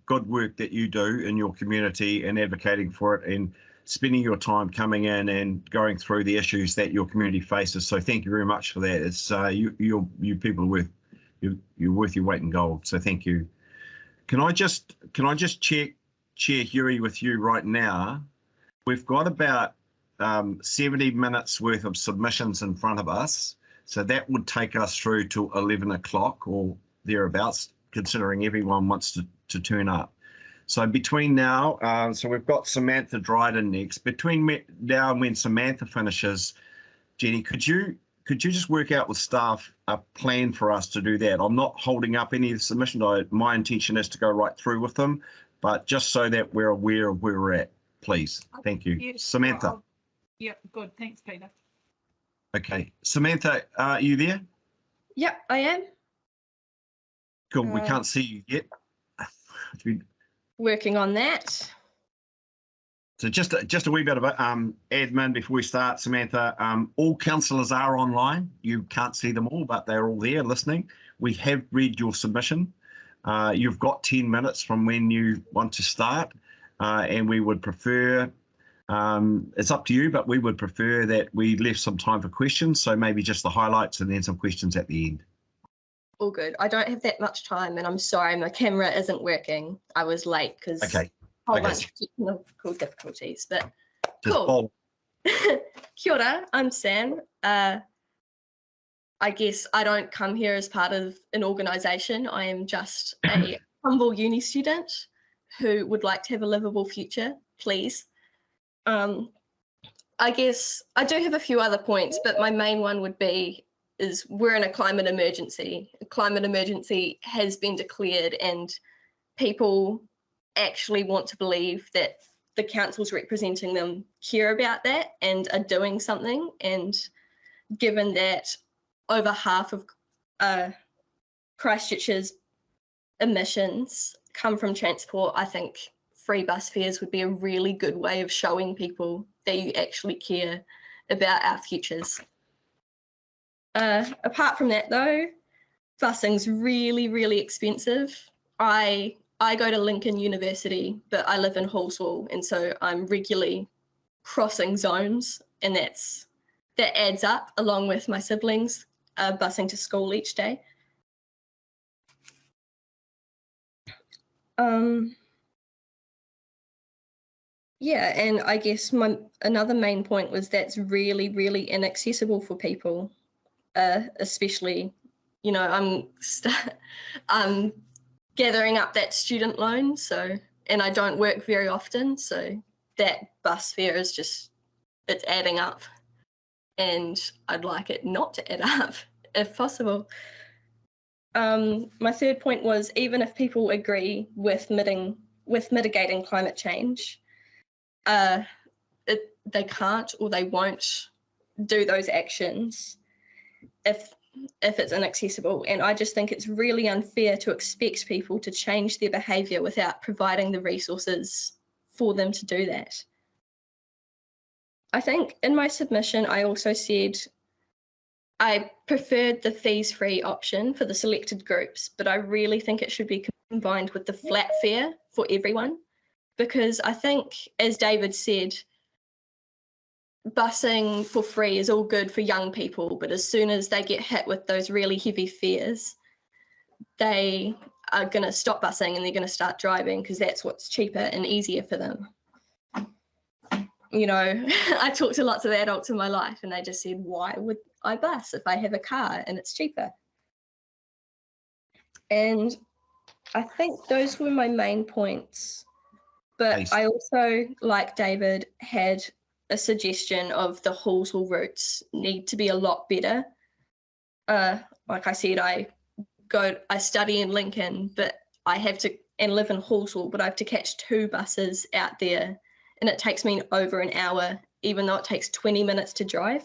good work that you do in your community and advocating for it and spending your time coming in and going through the issues that your community faces. So thank you very much for that. It's you people are you're worth your weight in gold. So thank you. Can I just check, Chair Huey, with you right now? We've got about 70 minutes worth of submissions in front of us. So that would take us through to 11 o'clock or thereabouts, considering everyone wants to turn up. So between now, so we've got Samantha Dryden next. Between now and when Samantha finishes, Jenny, could you just work out with staff a plan for us to do that? I'm not holding up any of the submissions. My intention is to go right through with them, but just so that we're aware of where we're at, please. Thank you. Yes, Samantha. Yep, good. Thanks, Peter. Okay. Samantha, are you there? Yep, I am. Cool. We can't see you yet. Working on that. So just a wee bit of admin before we start, Samantha. All councillors are online. You can't see them all, but they're all there listening. We have read your submission. You've got 10 minutes from when you want to start, and we would prefer, it's up to you, but we would prefer that we left some time for questions. So maybe just the highlights and then some questions at the end. All good. I don't have that much time, and I'm sorry my camera isn't working. I was late because a whole bunch of technical difficulties, but cool. Kia ora, I'm Sam. I guess I don't come here as part of an organisation. I am just a humble uni student who would like to have a livable future please. I guess I do have a few other points, but my main one would be is we're in a climate emergency. A climate emergency has been declared, and people actually want to believe that the councils representing them care about that and are doing something. And given that over half of Christchurch's emissions come from transport, I think free bus fares would be a really good way of showing people that you actually care about our futures. Apart from that though, busing's really, really expensive. I go to Lincoln University, but I live in Halswell, and so I'm regularly crossing zones, and that adds up along with my siblings busing to school each day. Yeah, and I guess another main point was that's really, really inaccessible for people, especially, you know, I'm gathering up that student loan, so, and I don't work very often, so that bus fare is just, it's adding up, and I'd like it not to add up if possible. My third point was, even if people agree with mitigating climate change, they can't or they won't do those actions if it's inaccessible. And I just think it's really unfair to expect people to change their behaviour without providing the resources for them to do that. I think in my submission, I also said I preferred the fees-free option for the selected groups, but I really think it should be combined with the flat fare for everyone, because I think, as David said, busing for free is all good for young people, but as soon as they get hit with those really heavy fares, they are going to stop busing and they're going to start driving because that's what's cheaper and easier for them. You know, I talked to lots of adults in my life and they just said, why would I bus if I have a car and it's cheaper? And I think those were my main points. But nice. I also, like David, had a suggestion of the Halswell routes need to be a lot better. Like I said, I study in Lincoln, but I have to, and live in Halswell, but I have to catch 2 buses out there, and it takes me over an hour, even though it takes 20 minutes to drive.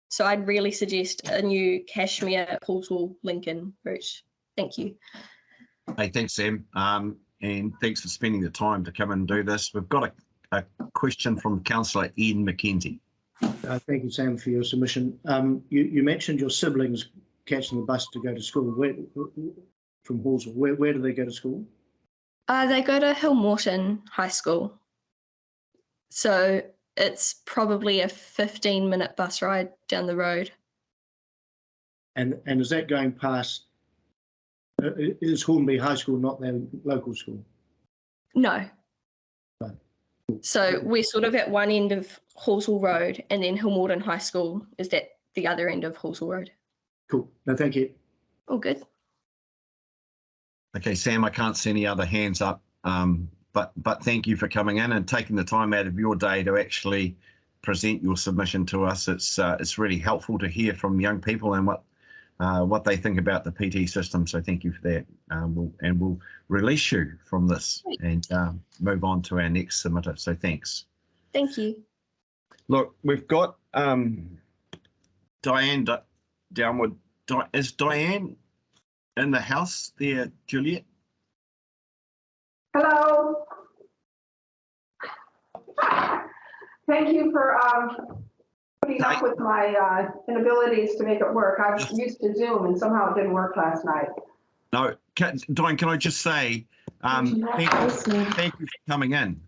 So I'd really suggest a new Cashmere, Halswell, Lincoln route. Thank you. Hey, thanks, Sam. And thanks for spending the time to come and do this. We've got a question from Councillor Ian McKenzie. Thank you, Sam, for your submission. You mentioned your siblings catching the bus to go to school. From Halswell, where do they go to school? They go to Hillmorton High School. So it's probably a 15-minute bus ride down the road. And is that going past, is Hornby High School not their local school? No. Right. So we're sort of at one end of Halswell Road, and then Hillmorton High School is at the other end of Halswell Road. Cool. No, thank you. All good. Okay, Sam, I can't see any other hands up, but thank you for coming in and taking the time out of your day to actually present your submission to us. It's really helpful to hear from young people and what they think about the PT system. So thank you for that. We'll release you from this and move on to our next submitter. So thanks. Thank you. Look, we've got Dianne Downward. Is Dianne in the house there, Juliet? Hello. Thank you for putting up with my inabilities to make it work. I was used to Zoom and somehow it didn't work last night. No, Dianne, can I just say thank you for coming in.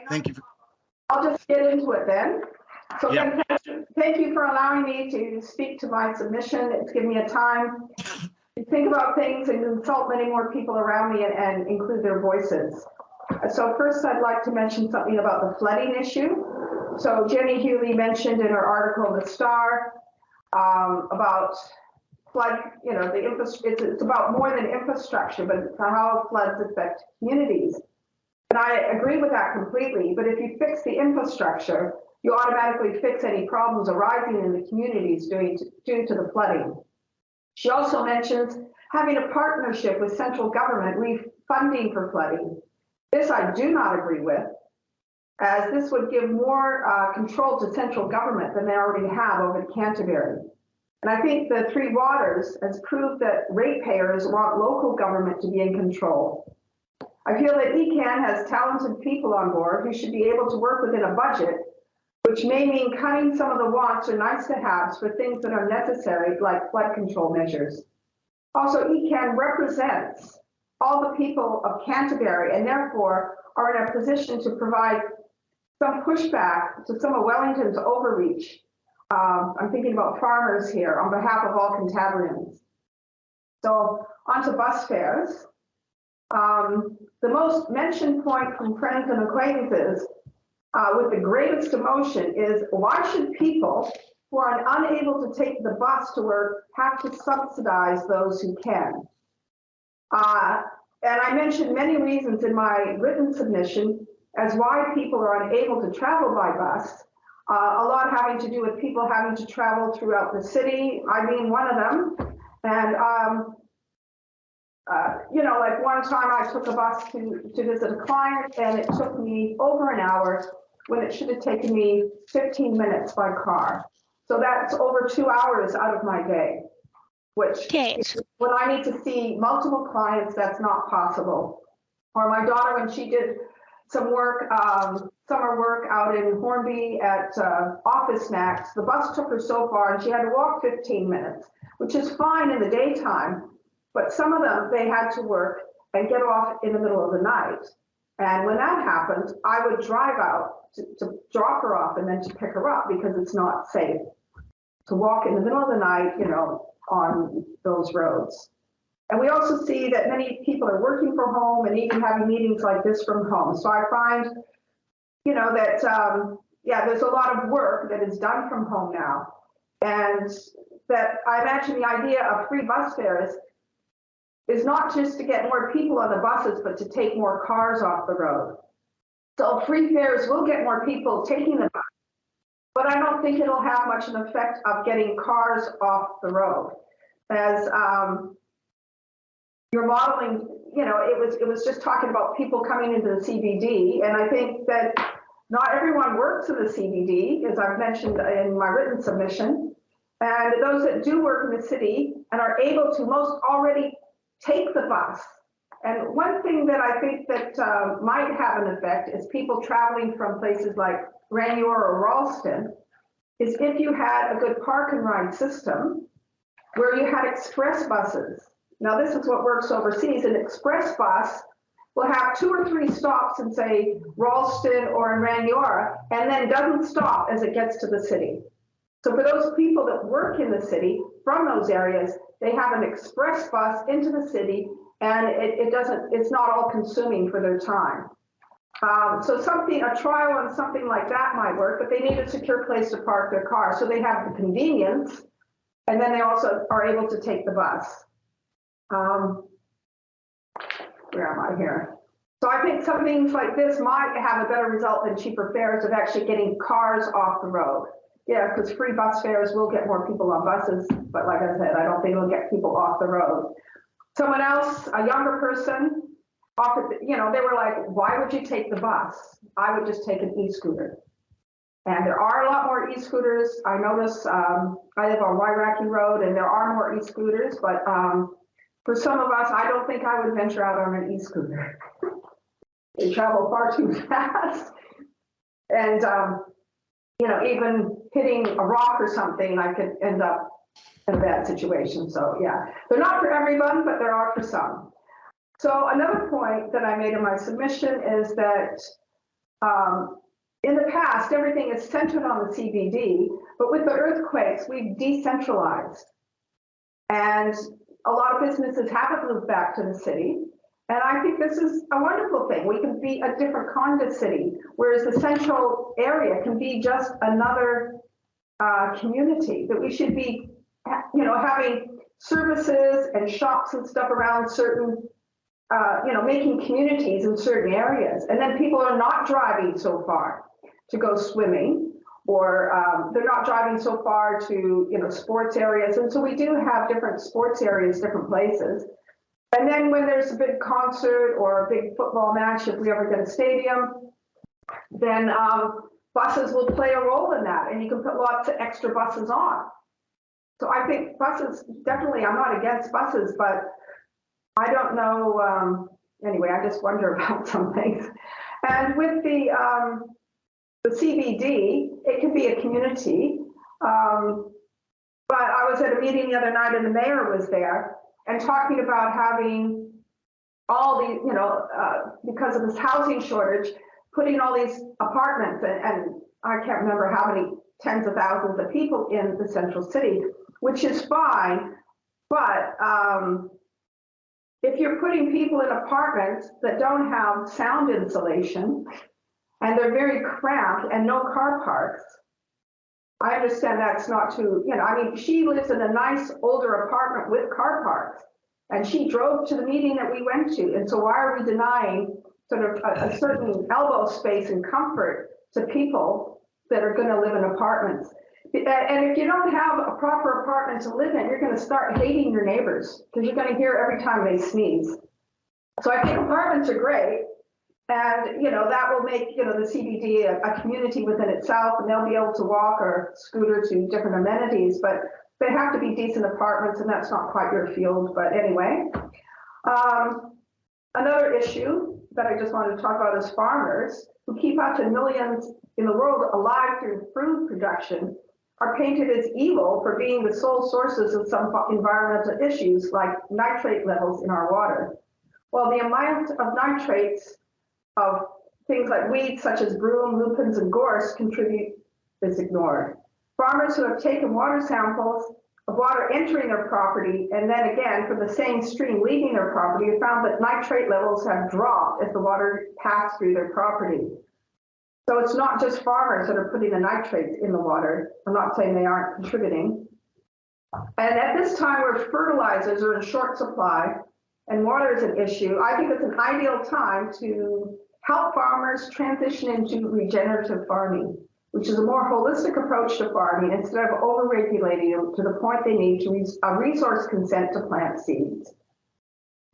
Thank you. I'll just get into it then. So yeah. Thank you for allowing me to speak to my submission. It's given me a time to think about things and consult many more people around me and include their voices. So first, I'd like to mention something about the flooding issue. So Jenny Hewley mentioned in her article in the Star about flood, you know, it's about more than infrastructure, but how floods affect communities. And I agree with that completely, but if you fix the infrastructure, you automatically fix any problems arising in the communities due to the flooding. She also mentions having a partnership with central government refunding for flooding. This I do not agree with, as this would give more control to central government than they already have over Canterbury. And I think the Three Waters has proved that ratepayers want local government to be in control. I feel that ECAN has talented people on board who should be able to work within a budget, which may mean cutting some of the wants or nice to haves for things that are necessary, like flood control measures. Also, ECAN represents all the people of Canterbury and therefore are in a position to provide some pushback to some of Wellington's overreach. I'm thinking about farmers here on behalf of all Cantabrians. So on to bus fares. The most mentioned point from friends and acquaintances with the greatest emotion is, why should people who are unable to take the bus to work have to subsidize those who can? And I mentioned many reasons in my written submission as why people are unable to travel by bus. A lot having to do with people having to travel throughout the city. I mean, one of them. And, you know, like one time I took a bus to visit a client and it took me over an hour when it should have taken me 15 minutes by car. So that's over 2 hours out of my day, which when I need to see multiple clients, that's not possible. Or my daughter, when she did some work, summer work out in Hornby at Office Snacks, the bus took her so far and she had to walk 15 minutes, which is fine in the daytime, but some of them, they had to work and get off in the middle of the night. And when that happened, I would drive out to drop her off and then to pick her up, because it's not safe to walk in the middle of the night, you know, on those roads. And we also see that many people are working from home and even having meetings like this from home. So I find, you know, that, yeah, there's a lot of work that is done from home now. And that I imagine the idea of free bus fares is not just to get more people on the buses, but to take more cars off the road. So free fares will get more people taking the bus, but I don't think it'll have much an effect of getting cars off the road. As you're modeling, you know, it was just talking about people coming into the CBD, and I think that not everyone works in the CBD, as I've mentioned in my written submission, and those that do work in the city and are able to most already take the bus. And one thing that I think that might have an effect is people traveling from places like Rangiora or Ralston, is if you had a good park and ride system where you had express buses. Now this is what works overseas. An express bus will have 2 or 3 stops in, say, Ralston or in Rangiora, and then doesn't stop as it gets to the city. So for those people that work in the city from those areas, they have an express bus into the city, and it's not all consuming for their time. So a trial on something like that might work, but they need a secure place to park their car. So they have the convenience, and then they also are able to take the bus. Where am I here? So I think some things like this might have a better result than cheaper fares of actually getting cars off the road. Yeah, because free bus fares will get more people on buses, but like I said, I don't think it'll get people off the road. Someone else, a younger person, offered, you know, they were like, why would you take the bus? I would just take an e-scooter. And there are a lot more e-scooters. I notice I live on Wairaki Road, and there are more e-scooters, but for some of us, I don't think I would venture out on an e-scooter. They travel far too fast. And, you know, even hitting a rock or something, I could end up in a bad situation. So yeah, they're not for everyone, but there are for some. So another point that I made in my submission is that in the past, everything is centered on the CBD, but with the earthquakes, we've decentralized. And a lot of businesses haven't moved back to the city. And I think this is a wonderful thing. We can be a different kind of city, whereas the central area can be just another community, that we should be, you know, having services and shops and stuff around certain making communities in certain areas. And then people are not driving so far to go swimming, or they're not driving so far to, sports areas. And so we do have different sports areas, different places. And then when there's a big concert or a big football match, if we ever get a stadium, then buses will play a role in that, and you can put lots of extra buses on. So I think buses, definitely, I'm not against buses, but I don't know, anyway, I just wonder about some things. And with the CBD, it can be a community, but I was at a meeting the other night and the mayor was there and talking about having all the, because of this housing shortage, putting all these apartments, and I can't remember how many tens of thousands of people in the central city, which is fine, but if you're putting people in apartments that don't have sound insulation and they're very cramped and no car parks, I understand that's not too, she lives in a nice older apartment with car parks, and she drove to the meeting that we went to. And so why are we denying sort of a certain elbow space and comfort to people that are going to live in apartments? And if you don't have a proper apartment to live in, you're going to start hating your neighbors because you're going to hear every time they sneeze. So I think apartments are great. And, that will make, the CBD a community within itself, and they'll be able to walk or scooter to different amenities, but they have to be decent apartments, and that's not quite your field. But anyway, another issue that I just wanted to talk about is farmers who keep up to millions in the world alive through food production are painted as evil for being the sole sources of some environmental issues like nitrate levels in our water. Well, the amount of nitrates of things like weeds such as broom, lupins, and gorse contribute is ignored. Farmers who have taken water samples of water entering their property and then again from the same stream leaving their property have found that nitrate levels have dropped as the water passed through their property. So it's not just farmers that are putting the nitrates in the water. I'm not saying they aren't contributing. And at this time where fertilizers are in short supply and water is an issue, I think it's an ideal time to help farmers transition into regenerative farming, which is a more holistic approach to farming instead of over-regulating them to the point they need to a resource consent to plant seeds.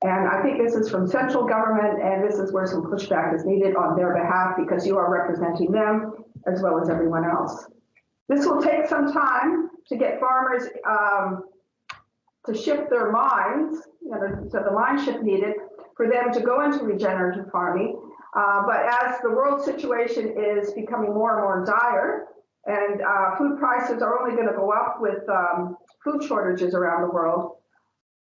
And I think this is from central government, and this is where some pushback is needed on their behalf because you are representing them as well as everyone else. This will take some time to get farmers to shift their minds, so the mind shift needed for them to go into regenerative farming. But as the world situation is becoming more and more dire, and food prices are only going to go up with food shortages around the world,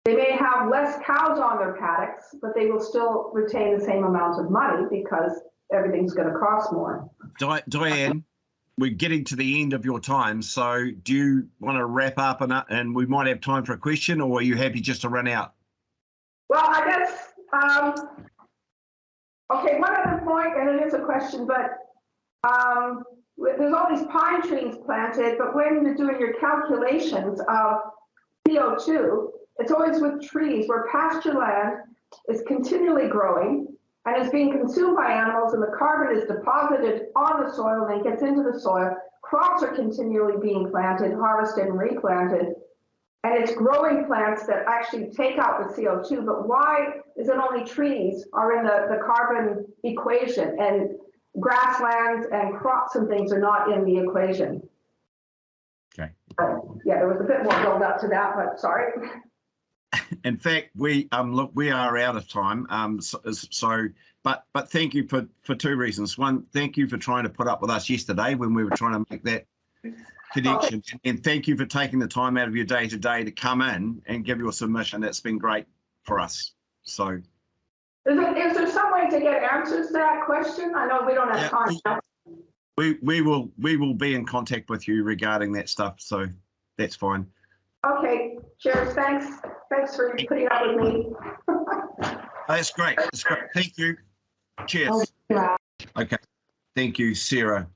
they may have less cows on their paddocks, but they will still retain the same amount of money because everything's going to cost more. Dianne, we're getting to the end of your time, so do you want to wrap up and we might have time for a question, or are you happy just to run out? Well, I guess, okay, one other point, and it is a question, but there's all these pine trees planted, but when you're doing your calculations of CO2, it's always with trees where pasture land is continually growing and is being consumed by animals, and the carbon is deposited on the soil and then gets into the soil. Crops are continually being planted, harvested, and replanted. And it's growing plants that actually take out the CO2, but why is it only trees are in the carbon equation and grasslands and crops and things are not in the equation? Okay. Yeah, there was a bit more build up to that, but sorry. In fact, we are out of time. But thank you for two reasons. One, thank you for trying to put up with us yesterday when we were trying to make that connection, and thank you for taking the time out of your day to come in and give your submission. That's been great for us. So, is there some way to get answers to that question? I know we don't have time now. We will be in contact with you regarding that stuff. So that's fine. Okay, cheers. Thanks for putting up with me. That's great. That's great. Thank you. Cheers. Okay. Thank you, Sarah,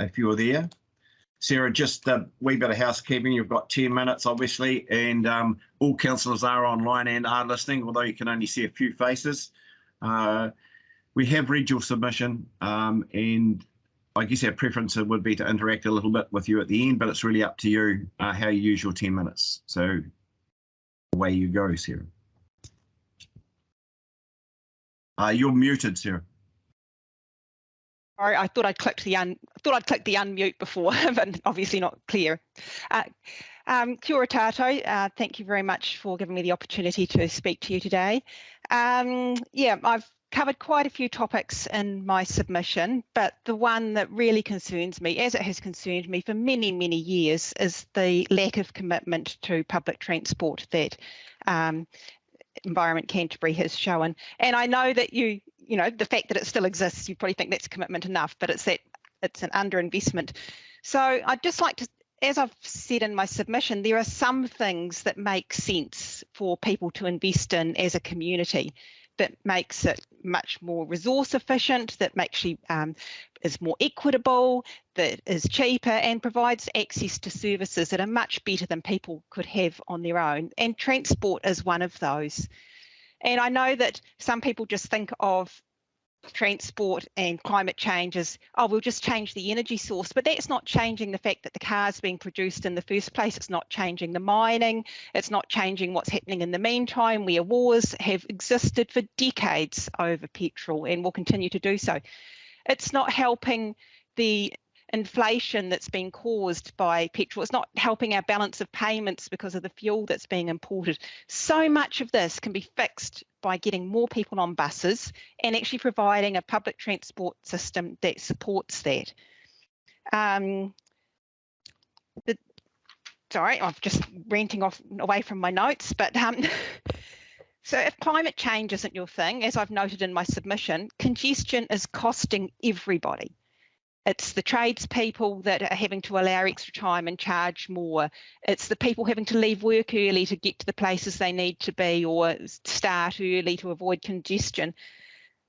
if you're there. Sarah, just a wee bit of housekeeping. You've got 10 minutes, obviously, and all councillors are online and are listening, although you can only see a few faces. We have read your submission, and I guess our preference would be to interact a little bit with you at the end, but it's really up to you how you use your 10 minutes. So away you go, Sarah. You're muted, Sarah. Sorry, I thought I'd clicked the unmute before, but obviously not clear. Kia ora tātou. Thank you very much for giving me the opportunity to speak to you today. Yeah, I've covered quite a few topics in my submission, but the one that really concerns me, as it has concerned me for many, many years, is the lack of commitment to public transport that Environment Canterbury has shown. And I know that you know, the fact that it still exists, you probably think that's commitment enough, but it's that it's an underinvestment. So I'd just like to, as I've said in my submission, there are some things that make sense for people to invest in as a community, that makes it much more resource efficient, that actually is more equitable, that is cheaper and provides access to services that are much better than people could have on their own. And transport is one of those. And I know that some people just think of transport and climate change as, oh, we'll just change the energy source, but that's not changing the fact that the car's being produced in the first place. It's not changing the mining. It's not changing what's happening in the meantime, where wars have existed for decades over petrol and will continue to do so. It's not helping the inflation that's been caused by petrol. It's not helping our balance of payments because of the fuel that's being imported. So much of this can be fixed by getting more people on buses and actually providing a public transport system that supports that. Sorry, I'm just ranting off away from my notes, but so if climate change isn't your thing, as I've noted in my submission, congestion is costing everybody. It's the tradespeople that are having to allow extra time and charge more. It's the people having to leave work early to get to the places they need to be, or start early to avoid congestion.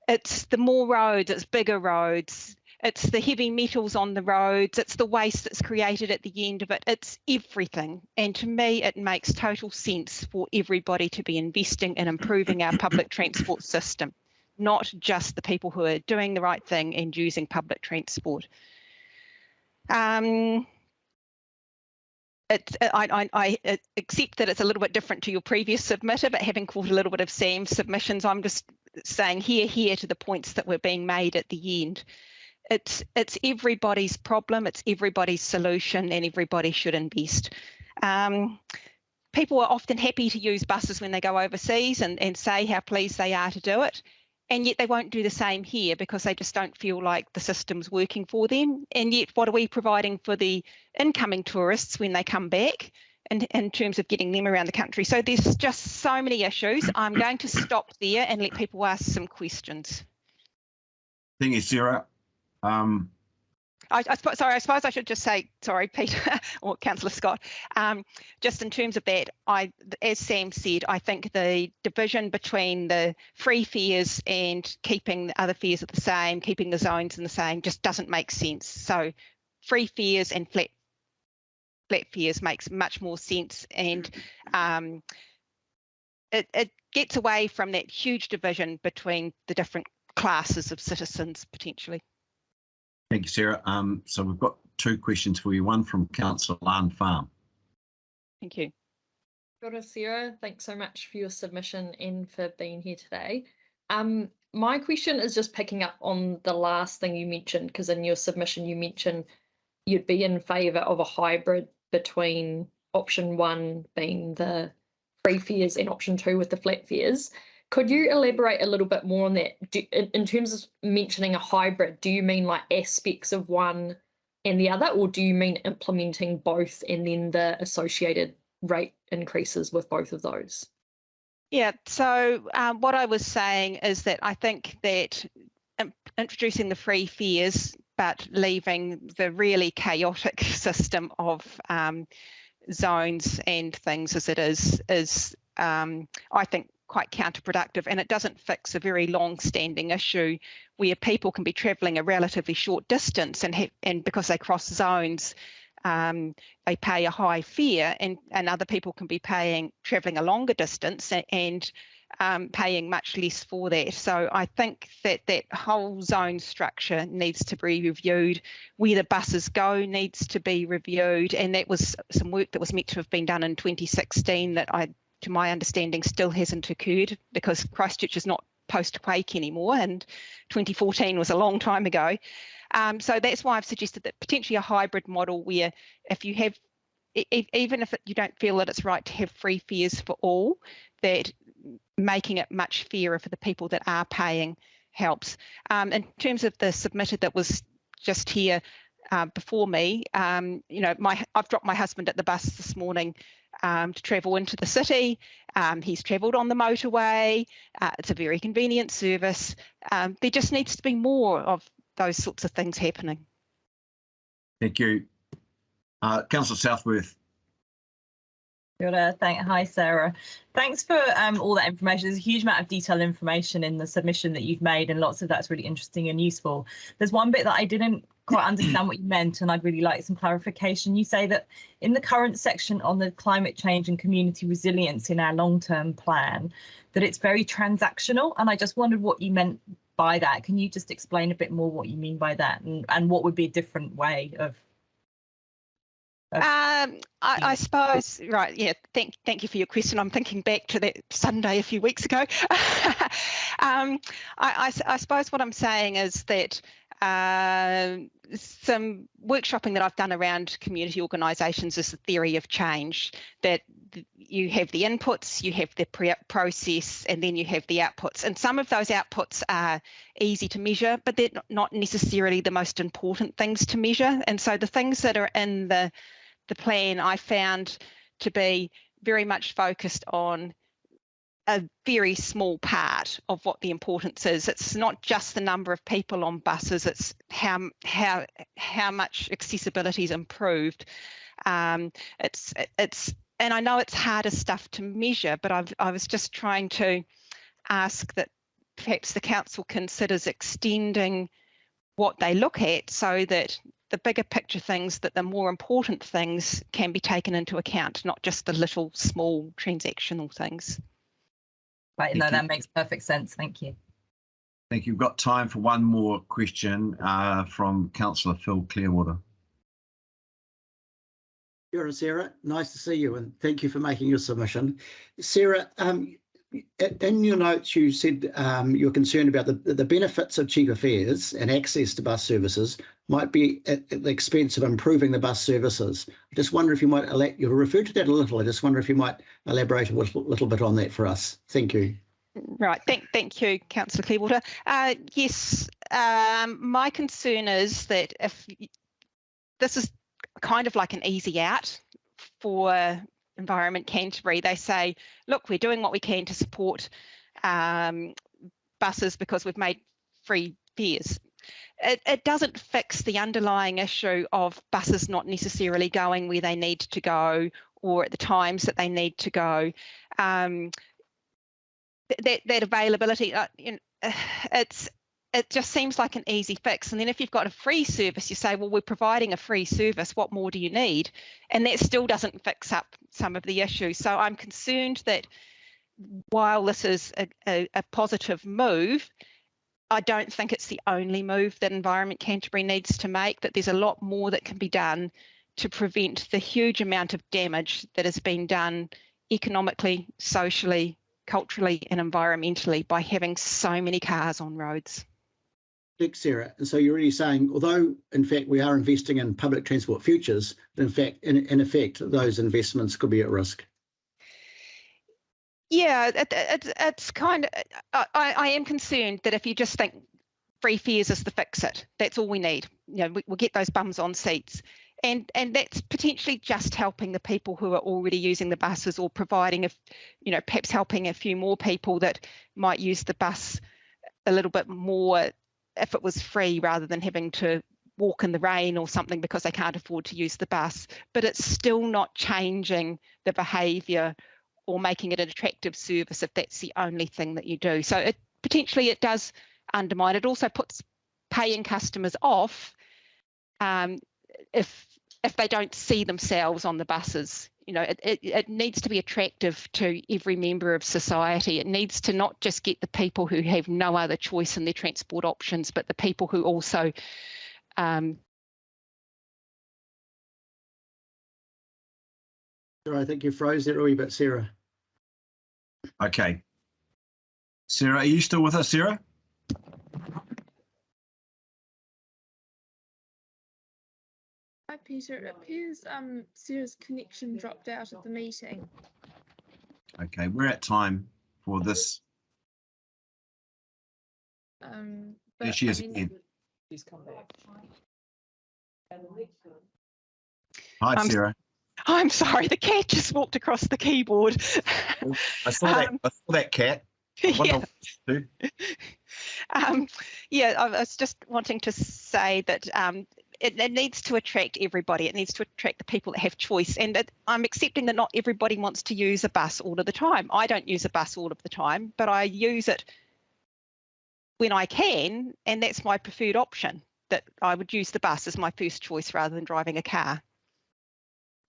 It's the more roads, it's bigger roads. It's the heavy metals on the roads. It's the waste that's created at the end of it. It's everything. And to me, it makes total sense for everybody to be investing in improving our public transport system, not just the people who are doing the right thing and using public transport. I accept that it's a little bit different to your previous submitter, but having caught a little bit of Sam's submissions, I'm just saying here to the points that were being made at the end. It's everybody's problem, it's everybody's solution, and everybody should invest. People are often happy to use buses when they go overseas and say how pleased they are to do it. And yet they won't do the same here because they just don't feel like the system's working for them. And yet what are we providing for the incoming tourists when they come back in terms of getting them around the country? So there's just so many issues. I'm going to stop there and let people ask some questions. Thank you, Sarah. I suppose I should just say, sorry, Peter or Councillor Scott, just in terms of that, as Sam said, I think the division between the free fares and keeping the other fares at the same, keeping the zones in the same, just doesn't make sense. So free fares and flat fares makes much more sense, and it gets away from that huge division between the different classes of citizens potentially. Thank you, Sarah. So we've got two questions for you. One from Councillor Lan Farm. Thank you. Kia ora, Sarah. Thanks so much for your submission and for being here today. My question is just picking up on the last thing you mentioned, because in your submission you mentioned you'd be in favour of a hybrid between option 1 being the free fares and option 2 with the flat fares. Could you elaborate a little bit more on that? In terms of mentioning a hybrid, do you mean like aspects of one and the other, or do you mean implementing both and then the associated rate increases with both of those? Yeah, so what I was saying is that I think that introducing the free fares but leaving the really chaotic system of zones and things as it is I think quite counterproductive, and it doesn't fix a very long-standing issue where people can be travelling a relatively short distance and because they cross zones, they pay a high fare, and other people can be travelling a longer distance and paying much less for that. So I think that whole zone structure needs to be reviewed. Where the buses go needs to be reviewed, and that was some work that was meant to have been done in 2016 that to my understanding, still hasn't occurred, because Christchurch is not post-quake anymore, and 2014 was a long time ago. So that's why I've suggested that potentially a hybrid model where if you have, even if you don't feel that it's right to have free fares for all, that making it much fairer for the people that are paying helps. In terms of the submitter that was just here before me, I've dropped my husband at the bus this morning to travel into the city. He's travelled on the motorway. It's a very convenient service. There just needs to be more of those sorts of things happening. Thank you. Councillor Southworth. Hi, Sarah. Thanks for all that information. There's a huge amount of detailed information in the submission that you've made, and lots of that's really interesting and useful. There's one bit that I didn't quite understand what you meant, and I'd really like some clarification. You say that in the current section on the climate change and community resilience in our long-term plan, that it's very transactional, and I just wondered what you meant by that. Can you just explain a bit more what you mean by that, and what would be a different way of I suppose, right, yeah, thank you for your question. I'm thinking back to that Sunday a few weeks ago. I suppose what I'm saying is that some workshopping that I've done around community organisations is the theory of change, that you have the inputs, you have the process, and then you have the outputs. And some of those outputs are easy to measure, but they're not necessarily the most important things to measure. And so the things that are in the plan I found to be very much focused on a very small part of what the importance is. It's not just the number of people on buses, it's how much accessibility is improved. And I know it's harder stuff to measure, but I was just trying to ask that perhaps the council considers extending what they look at so that the bigger picture things, that the more important things can be taken into account, not just the little small transactional things. Right, no, that makes perfect sense. Thank you. Thank you. We've got time for one more question from Councillor Phil Clearwater. Kia Sarah, nice to see you, and thank you for making your submission. Sarah, in your notes you said you're concerned about the benefits of cheaper fares and access to bus services might be at the expense of improving the bus services. I just wonder if you might, you referred to that a little, I just wonder if you might elaborate a little bit on that for us. Thank you. Right, thank you, Councillor Clearwater. Yes, my concern is that if this is kind of like an easy out for Environment Canterbury, they say, look, we're doing what we can to support buses because we've made free fares. It doesn't fix the underlying issue of buses not necessarily going where they need to go or at the times that they need to go. That availability, it just seems like an easy fix. And then if you've got a free service, you say, well, we're providing a free service, what more do you need? And that still doesn't fix up some of the issues. So I'm concerned that while this is a positive move, I don't think it's the only move that Environment Canterbury needs to make, that there's a lot more that can be done to prevent the huge amount of damage that has been done economically, socially, culturally and environmentally by having so many cars on roads. Thanks, Sarah. And so you're really saying, although in fact we are investing in public transport futures, in fact, in effect, those investments could be at risk. Yeah, it's kind of, I am concerned that if you just think free fares is the fix-it, that's all we need. You know, we'll get those bums on seats. And that's potentially just helping the people who are already using the buses, or providing, perhaps helping a few more people that might use the bus a little bit more if it was free, rather than having to walk in the rain or something because they can't afford to use the bus. But it's still not changing the behaviour or making it an attractive service if that's the only thing that you do. So potentially it does undermine. It also puts paying customers off if if they don't see themselves on the buses. You know, it needs to be attractive to every member of society. It needs to not just get the people who have no other choice in their transport options, but the people who also I think you froze there a wee bit, Sarah. Okay. Sarah, are you still with us, Sarah? Hi, Peter. It appears Sarah's connection dropped out of the meeting. Okay, we're at time for this. There But she I is mean, again. She's come back. Hi, Sarah. I'm sorry, the cat just walked across the keyboard. I saw that. I saw that cat. I wonder what to do. Yeah, I was just wanting to say that it needs to attract everybody. It needs to attract the people that have choice. And I'm accepting that not everybody wants to use a bus all of the time. I don't use a bus all of the time, but I use it when I can, and that's my preferred option, that I would use the bus as my first choice rather than driving a car.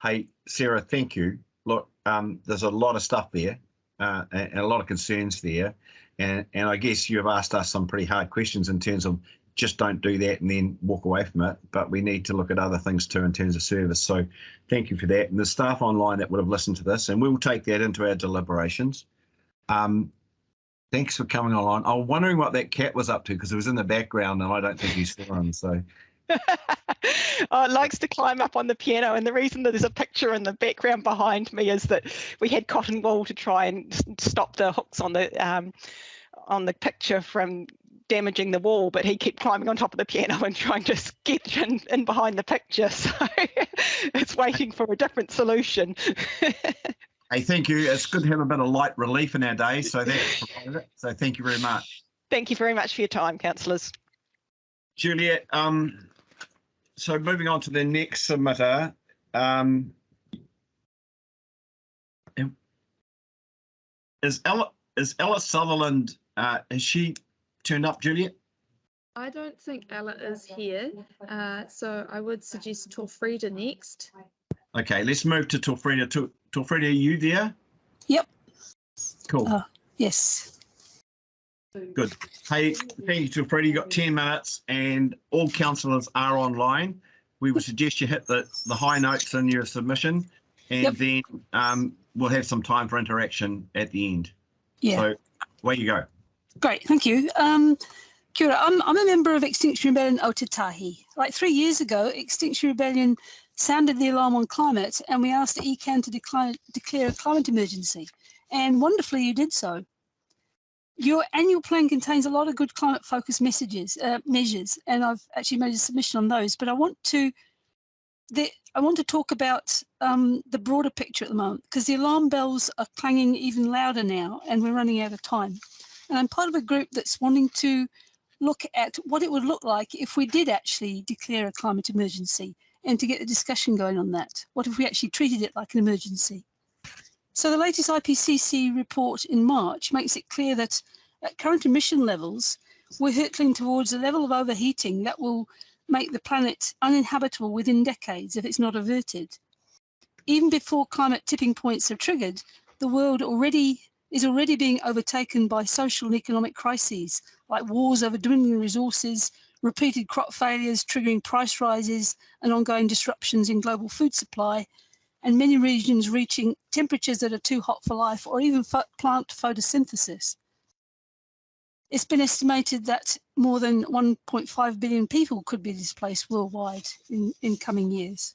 Hey, Sarah, thank you. Look, there's a lot of stuff there and a lot of concerns there. And I guess you've asked us some pretty hard questions in terms of just don't do that and then walk away from it. But we need to look at other things too in terms of service. So thank you for that. And the staff online that would have listened to this, and we'll take that into our deliberations. Thanks for coming online. I was wondering what that cat was up to because it was in the background and I don't think you saw him. So. Oh, it likes to climb up on the piano, and the reason that there's a picture in the background behind me is that we had cotton wool to try and stop the hooks on the picture from damaging the wall, but he kept climbing on top of the piano and trying to sketch in behind the picture, so it's waiting for a different solution. Hey, thank you. It's good to have a bit of light relief in our day, so that's provided it. So thank you very much. Thank you very much for your time, councillors. Juliet, so moving on to the next submitter, is Ella Sutherland, has she turned up, Juliet? I don't think Ella is here, so I would suggest Torfrida next. Okay, let's move to Torfrida. Torfrida, are you there? Yep. Cool. Yes. Good. Hey, thank you, Torfrida. You've got 10 minutes and all councillors are online. We would suggest you hit the high notes in your submission and then we'll have some time for interaction at the end. Yeah. So away you go. Great, thank you. Kia ora, I'm a member of Extinction Rebellion Ōtautahi. Like 3 years ago, Extinction Rebellion sounded the alarm on climate and we asked the ECAN to declare a climate emergency. And wonderfully, you did so. Your annual plan contains a lot of good climate-focused measures, and I've actually made a submission on those. But I want to talk about the broader picture at the moment because the alarm bells are clanging even louder now, and we're running out of time. And I'm part of a group that's wanting to look at what it would look like if we did actually declare a climate emergency, and to get a discussion going on that. What if we actually treated it like an emergency? So the latest IPCC report in March makes it clear that at current emission levels, we're hurtling towards a level of overheating that will make the planet uninhabitable within decades if it's not averted. Even before climate tipping points are triggered, the world is already being overtaken by social and economic crises, like wars over dwindling resources, repeated crop failures triggering price rises and ongoing disruptions in global food supply, and many regions reaching temperatures that are too hot for life or even plant photosynthesis. It's been estimated that more than 1.5 billion people could be displaced worldwide in coming years.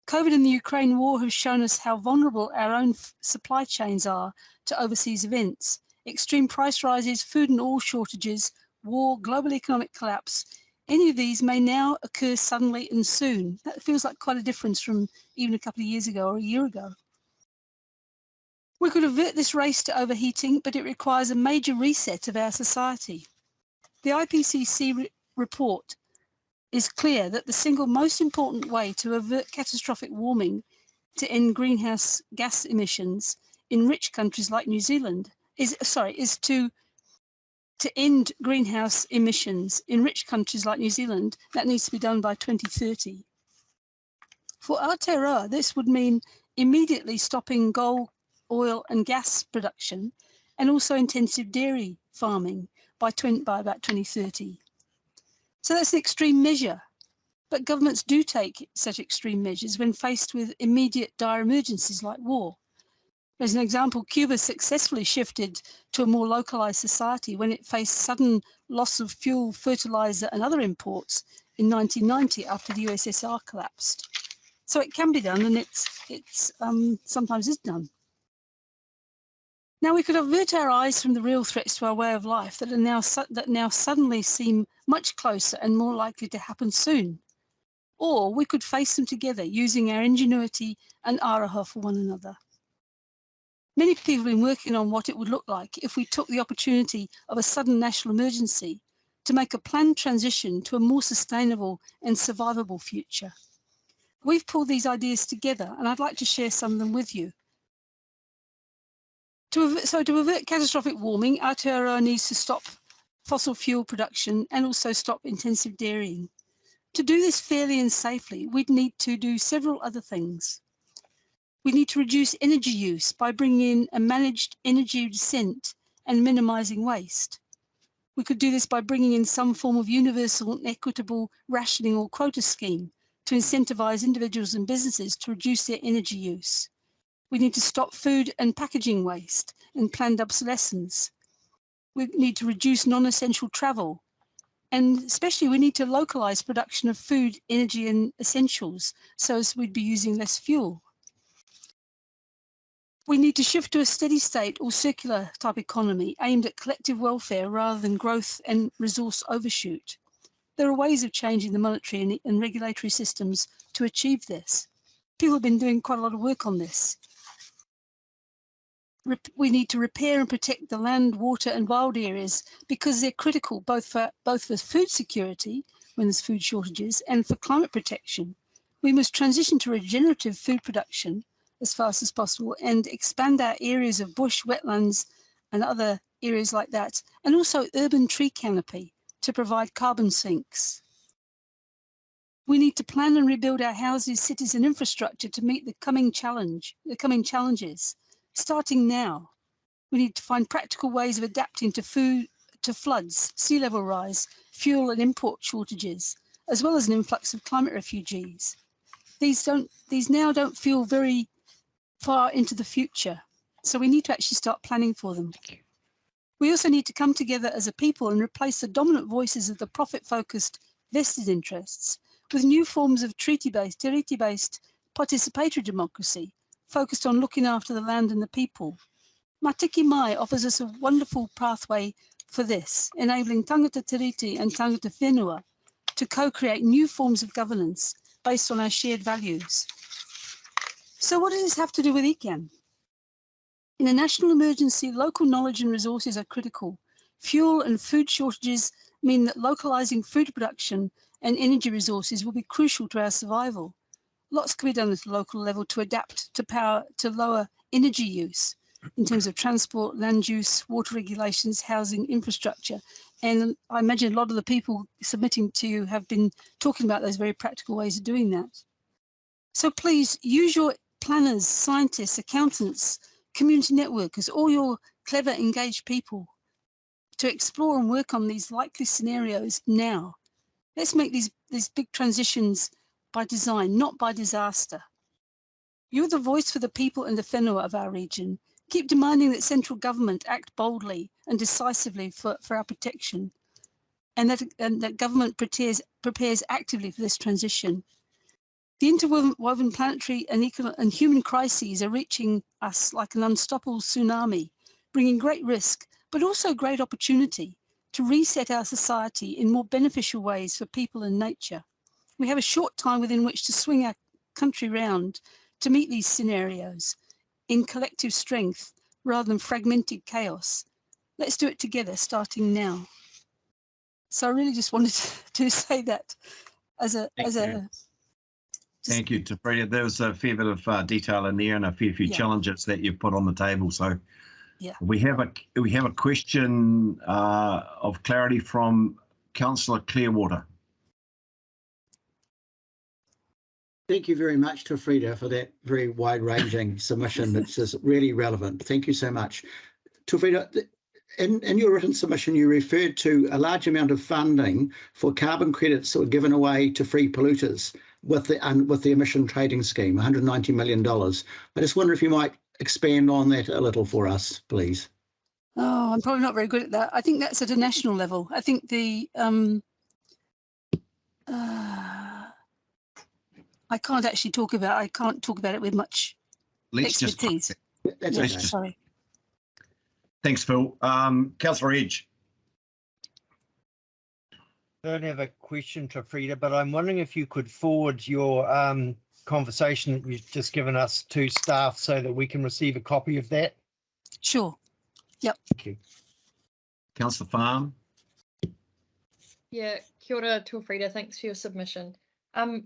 COVID and the Ukraine war have shown us how vulnerable our own supply chains are to overseas events. Extreme price rises, food and oil shortages, war, global economic collapse, any of these may now occur suddenly and soon. That feels like quite a difference from even a couple of years ago or a year ago. We could avert this race to overheating, but it requires a major reset of our society. The IPCC report is clear that the single most important way to avert catastrophic warming to end greenhouse gas emissions in rich countries like New Zealand is to end greenhouse emissions in rich countries like New Zealand. That needs to be done by 2030. For Aotearoa, this would mean immediately stopping coal, oil and gas production and also intensive dairy farming by about 2030. So that's an extreme measure, but governments do take such extreme measures when faced with immediate dire emergencies like war. As an example, Cuba successfully shifted to a more localised society when it faced sudden loss of fuel, fertiliser and other imports in 1990 after the USSR collapsed. So it can be done, and it's sometimes is done. Now we could avert our eyes from the real threats to our way of life that now suddenly seem much closer and more likely to happen soon. Or we could face them together using our ingenuity and araha for one another. Many people have been working on what it would look like if we took the opportunity of a sudden national emergency to make a planned transition to a more sustainable and survivable future. We've pulled these ideas together, and I'd like to share some of them with you. To avert catastrophic warming, Aotearoa needs to stop fossil fuel production and also stop intensive dairying. To do this fairly and safely, we'd need to do several other things. We need to reduce energy use by bringing in a managed energy descent and minimising waste. We could do this by bringing in some form of universal and equitable rationing or quota scheme to incentivise individuals and businesses to reduce their energy use. We need to stop food and packaging waste and planned obsolescence. We need to reduce non-essential travel. And especially we need to localise production of food, energy and essentials so as we'd be using less fuel. We need to shift to a steady state or circular type economy aimed at collective welfare rather than growth and resource overshoot. There are ways of changing the monetary and regulatory systems to achieve this. People have been doing quite a lot of work on this. We need to repair and protect the land, water and wild areas because they're critical both for food security when there's food shortages and for climate protection. We must transition to regenerative food production as fast as possible and expand our areas of bush, wetlands and other areas like that, and also urban tree canopy to provide carbon sinks. We need to plan and rebuild our houses, cities and infrastructure to meet the coming challenges. Starting now, we need to find practical ways of adapting to floods, sea level rise, fuel and import shortages, as well as an influx of climate refugees. These now don't feel very far into the future, so we need to actually start planning for them. We also need to come together as a people and replace the dominant voices of the profit-focused vested interests with new forms of treaty-based participatory democracy focused on looking after the land and the people. Matiki Mai offers us a wonderful pathway for this, enabling tangata tiriti and tangata whenua to co-create new forms of governance based on our shared values. So what does this have to do with ICAN? In a national emergency, local knowledge and resources are critical. Fuel and food shortages mean that localising food production and energy resources will be crucial to our survival. Lots can be done at the local level to adapt to lower energy use in terms of transport, land use, water regulations, housing, infrastructure. And I imagine a lot of the people submitting to you have been talking about those very practical ways of doing that. So please use your planners, scientists, accountants, community networkers, all your clever, engaged people to explore and work on these likely scenarios now. Let's make these big transitions by design, not by disaster. You're the voice for the people and the whenua of our region. Keep demanding that central government act boldly and decisively for our protection, and that government prepares actively for this transition. The interwoven planetary and human crises are reaching us like an unstoppable tsunami, bringing great risk, but also great opportunity to reset our society in more beneficial ways for people and nature. We have a short time within which to swing our country round to meet these scenarios in collective strength rather than fragmented chaos. Let's do it together, starting now. So I really just wanted to say that Thank you, Torfrida. There was a fair bit of detail in there and a fair few challenges that you've put on the table. So we have a question of clarity from Councillor Clearwater. Thank you very much, Torfrida, for that very wide-ranging submission that's just really relevant. Thank you so much. Torfrida, in your written submission, you referred to a large amount of funding for carbon credits that were given away to free polluters with the emission trading scheme, $190 million. I just wonder if you might expand on that a little for us, please. Oh, I'm probably not very good at that. I think that's at a national level. I think the I can't actually talk about. I can't talk about it with much expertise. Sorry. Thanks, Phil. Councillor Edge. I don't have a question, Torfrida, but I'm wondering if you could forward your conversation that you've just given us to staff so that we can receive a copy of that. Sure. Yep. Thank you. Councillor Farm. Yeah, kia ora, Torfrida, thanks for your submission.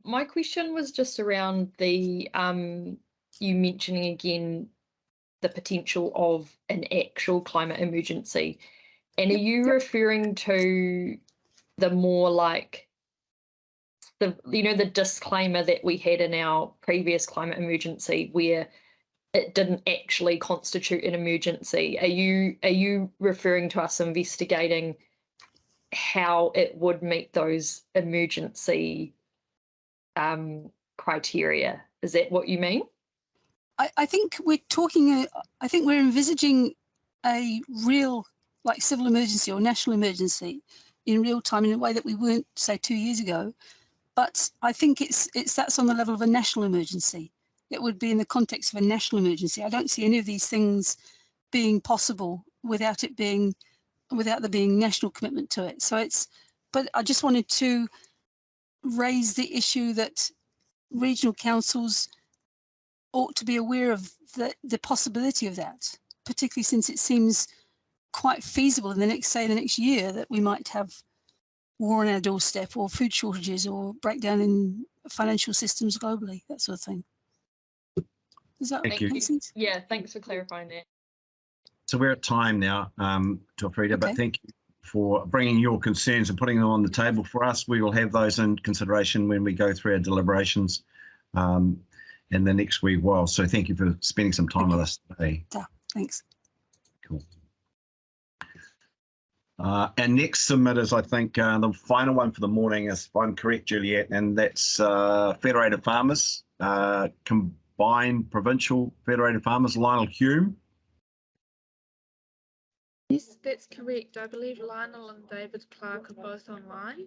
My question was just around the you mentioning again the potential of an actual climate emergency. And are you referring to the more like the the disclaimer that we had in our previous climate emergency where it didn't actually constitute an emergency? Are you referring to us investigating how it would meet those emergency criteria? Is that what you mean? I think we're talking. I think we're envisaging a real, like, civil emergency or national emergency in real time in a way that we weren't, say, 2 years ago. But I think that's on the level of a national emergency. It would be in the context of a national emergency. I don't see any of these things being possible without there being national commitment to it. So but I just wanted to raise the issue that regional councils ought to be aware of the possibility of that, particularly since it seems quite feasible in the next year that we might have war on our doorstep or food shortages or breakdown in financial systems globally, that sort of thing. Does that make sense? Yeah, thanks for clarifying that. So we're at time now, Torfrida, Okay. but thank you for bringing your concerns and putting them on the table for us. We will have those in consideration when we go through our deliberations in the next wee while. So thank you for spending some time with us today. Thanks. Cool. And next submitters, I think the final one for the morning is, if I'm correct, Juliet, and that's Federated Farmers, Combined Provincial Federated Farmers, Lionel Hume. Yes, that's correct. I believe Lionel and David Clarke are both online.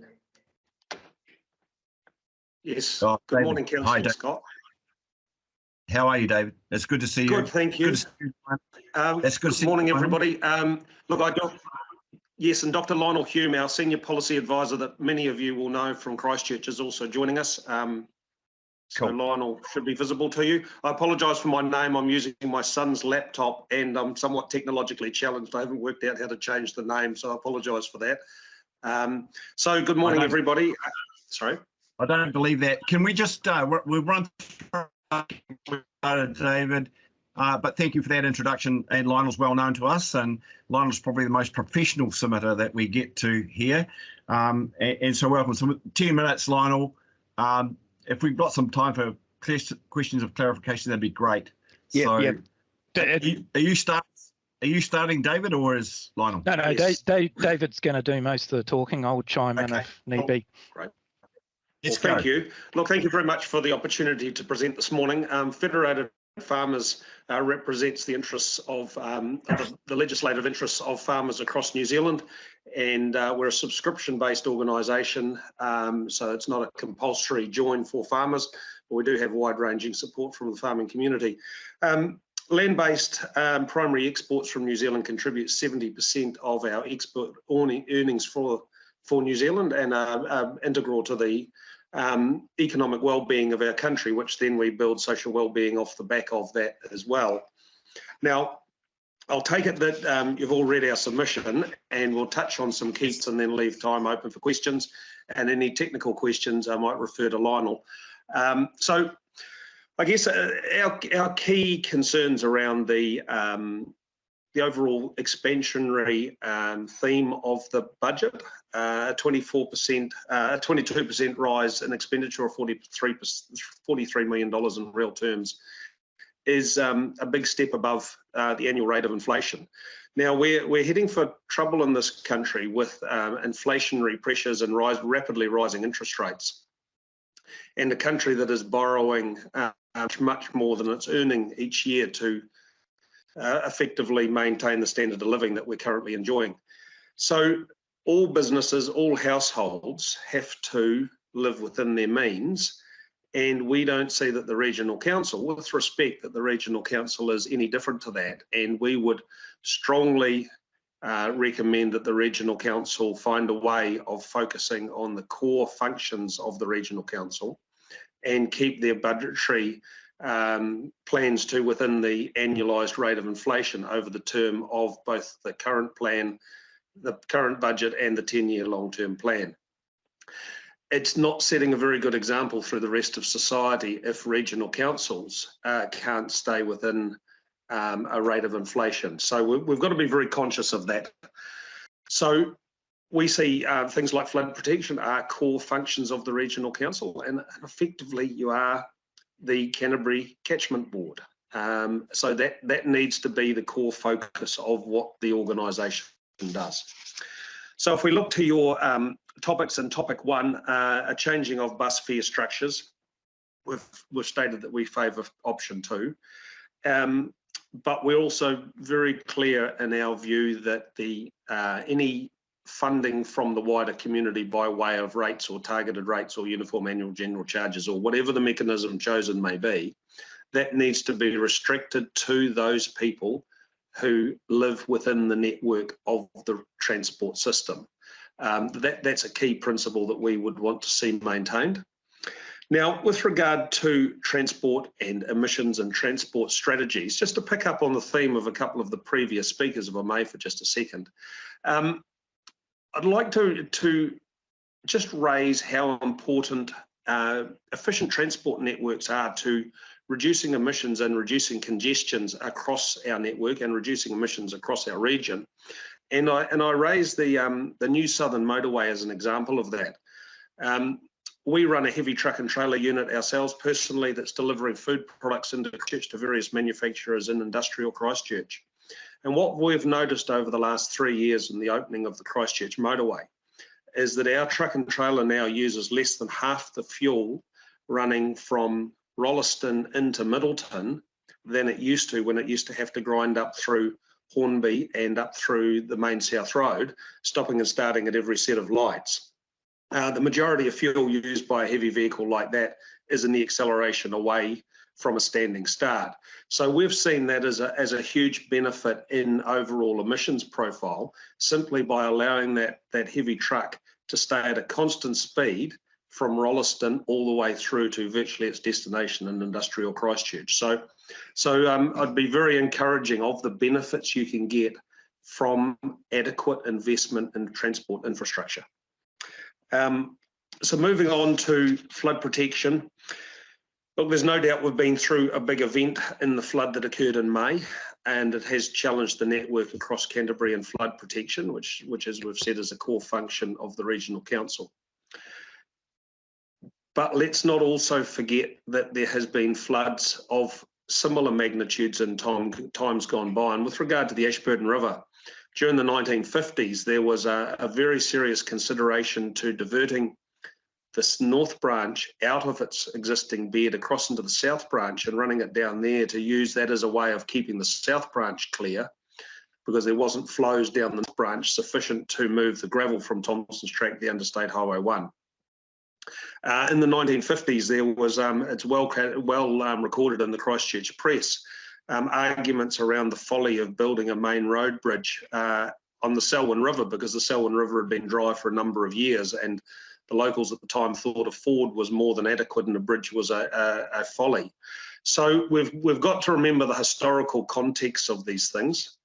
Yes. Oh, Good David. morning, Hi, Councillor David. Scott. How are you, David? It's good to see you. Good, thank you. Good to see you. That's good. Good morning, everybody. Look, yes, and Dr. Lionel Hume, our Senior Policy Advisor that many of you will know from Christchurch, is also joining us. So Lionel should be visible to you. I apologise for my name. I'm using my son's laptop and I'm somewhat technologically challenged. I haven't worked out how to change the name, so I apologise for that. So good morning, everybody. Sorry? I don't believe that. Can we just, we'll run through David, but thank you for that introduction. And Lionel's well known to us, and Lionel's probably the most professional submitter that we get to here. And so welcome. So 10 minutes, Lionel. If we've got some time for questions of clarification, that'd be great. Yeah, so, yeah. Are you starting, David, or is Lionel? No, yes. David's going to do most of the talking. I'll chime in if need be. Great. Well, thank you. Look, thank you very much for the opportunity to present this morning. Federated Farmers represents the interests of the legislative interests of farmers across New Zealand, and we're a subscription-based organisation, so it's not a compulsory join for farmers, but we do have wide-ranging support from the farming community. Land-based primary exports from New Zealand contribute 70% of our export earnings for New Zealand and are integral to the economic well-being of our country, which then we build social well-being off the back of that as well. Now, I'll take it that you've all read our submission, and we'll touch on some keys and then leave time open for questions, and any technical questions I might refer to Lionel. So I guess our key concerns around the the overall expansionary theme of the budget. 22% rise in expenditure of $43 million in real terms is a big step above the annual rate of inflation. Now we're heading for trouble in this country with inflationary pressures and rapidly rising interest rates, and a country that is borrowing much more than it's earning each year to effectively maintain the standard of living that we're currently enjoying. So all businesses, all households have to live within their means, and we don't see that the Regional Council, with respect, that the Regional Council is any different to that, and we would strongly recommend that the Regional Council find a way of focusing on the core functions of the Regional Council and keep their budgetary plans to within the annualised rate of inflation over the term of both the current plan, the current budget, and the 10-year long-term plan. It's not setting a very good example through the rest of society if regional councils can't stay within a rate of inflation. So we've got to be very conscious of that. So we see things like flood protection are core functions of the Regional Council, and effectively you are the Canterbury Catchment Board. So that needs to be the core focus of what the organisation does. So if we look to your topics in topic 1, a changing of bus fare structures, we've stated that we favour option 2. But we're also very clear in our view that any funding from the wider community by way of rates or targeted rates or uniform annual general charges or whatever the mechanism chosen may be, that needs to be restricted to those people who live within the network of the transport system. That's a key principle that we would want to see maintained. Now, with regard to transport and emissions and transport strategies, just to pick up on the theme of a couple of the previous speakers, if I may, for just a second, I'd like to just raise how important efficient transport networks are to reducing emissions and reducing congestions across our network and reducing emissions across our region. And I raise the New Southern Motorway as an example of that. We run a heavy truck and trailer unit ourselves personally that's delivering food products into Christchurch to various manufacturers in industrial Christchurch. And what we've noticed over the last 3 years in the opening of the Christchurch motorway is that our truck and trailer now uses less than half the fuel running from Rolleston into Middleton than it used to when it used to have to grind up through Hornby and up through the main South Road, stopping and starting at every set of lights. The majority of fuel used by a heavy vehicle like that is in the acceleration away from a standing start. So we've seen that as a huge benefit in overall emissions profile, simply by allowing that heavy truck to stay at a constant speed from Rolleston all the way through to virtually its destination in industrial Christchurch. So I'd be very encouraging of the benefits you can get from adequate investment in transport infrastructure. So moving on to flood protection. Look, there's no doubt we've been through a big event in the flood that occurred in May, and it has challenged the network across Canterbury in flood protection, which as we've said is a core function of the Regional Council. But let's not also forget that there has been floods of similar magnitudes in times gone by. And with regard to the Ashburton River, during the 1950s, there was a very serious consideration to diverting this north branch out of its existing bed across into the south branch and running it down there to use that as a way of keeping the south branch clear, because there wasn't flows down the north branch sufficient to move the gravel from Thompson's Track down to State Highway 1. In the 1950s, there was, it's well recorded in the Christchurch press, arguments around the folly of building a main road bridge on the Selwyn River, because the Selwyn River had been dry for a number of years, and the locals at the time thought a ford was more than adequate and a bridge was a folly. So we've got to remember the historical context of these things.